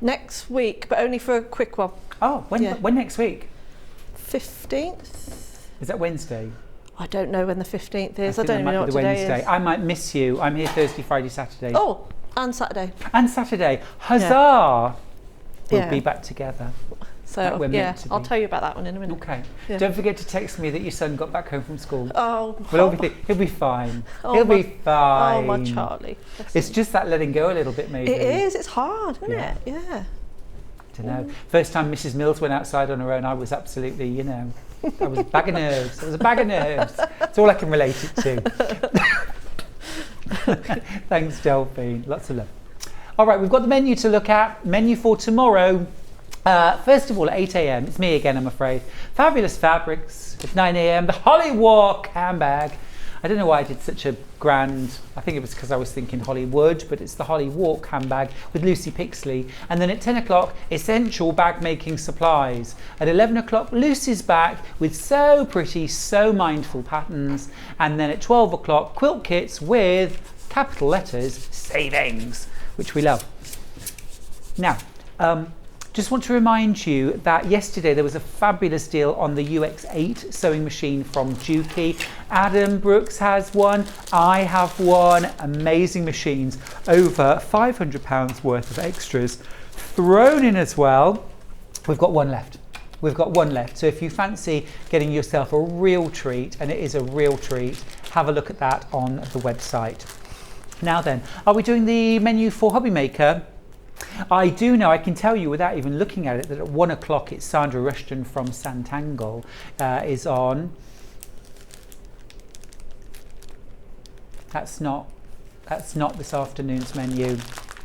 [SPEAKER 6] Next week, but only for a quick one.
[SPEAKER 2] Oh, when next week?
[SPEAKER 6] 15th.
[SPEAKER 2] Is that Wednesday?
[SPEAKER 6] I don't know when the 15th is. I don't even know what
[SPEAKER 2] today
[SPEAKER 6] today is.
[SPEAKER 2] I might miss you. I'm here Thursday, Friday, Saturday.
[SPEAKER 6] Oh, and Saturday.
[SPEAKER 2] And Saturday. Huzzah! We'll be back together.
[SPEAKER 6] So I'll tell you about that one in a minute.
[SPEAKER 2] Okay. Yeah. Don't forget to text me that your son got back home from school.
[SPEAKER 6] Oh.
[SPEAKER 2] Well, he'll be fine. He'll be fine.
[SPEAKER 6] Oh, my Charlie.
[SPEAKER 2] It's just that letting go a little bit, maybe.
[SPEAKER 6] It is. It's hard, isn't it? Yeah.
[SPEAKER 2] I don't know. First time Mrs. Mills went outside on her own, I was absolutely, I was a bag of nerves. That's all I can relate it to. Thanks, Delphine. Lots of love. All right, we've got the menu to look at. Menu for tomorrow. First of all, at 8 a.m, it's me again, I'm afraid. Fabulous fabrics. At 9 a.m, the Holly Walk handbag. I don't know why I did such a grand, I think it was because I was thinking Hollywood, but it's the Holly Walk handbag with Lucy Pixley. And then at 10 o'clock, essential bag making supplies. At 11 o'clock, Lucy's back with so pretty, so mindful patterns. And then at 12 o'clock, quilt kits with capital letters, savings, which we love. Now, just want to remind you that yesterday there was a fabulous deal on the UX8 sewing machine from Juki. Adam Brooks has one, I have one. Amazing machines, over £500 worth of extras thrown in as well. We've got one left. So if you fancy getting yourself a real treat, and it is a real treat, have a look at that on the website. Now then, are we doing the menu for Hobby Maker? I do know, I can tell you without even looking at it, that at 1 o'clock it's Sandra Rushton from Sanntangle is on. That's not this afternoon's menu.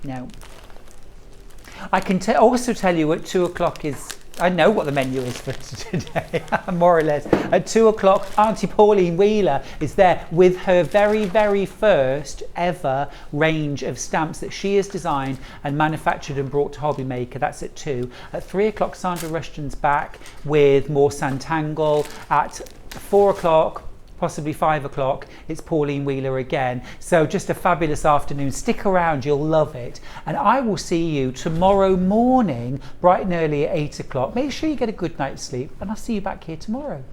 [SPEAKER 2] No. I can also tell you at 2 o'clock is
[SPEAKER 7] I know what the menu is for today, more or less. At 2 o'clock, Auntie Pauline Wheeler is there with her very, very first ever range of stamps that she has designed and manufactured and brought to Hobbymaker. That's at 2. At 3 o'clock, Sandra Rushton's back with more Sanntangle. At 4 o'clock, possibly 5 o'clock, it's Pauline Wheeler again. So just a fabulous afternoon. Stick around, you'll love it. And I will see you tomorrow morning, bright and early at 8 o'clock. Make sure you get a good night's sleep, and I'll see you back here tomorrow.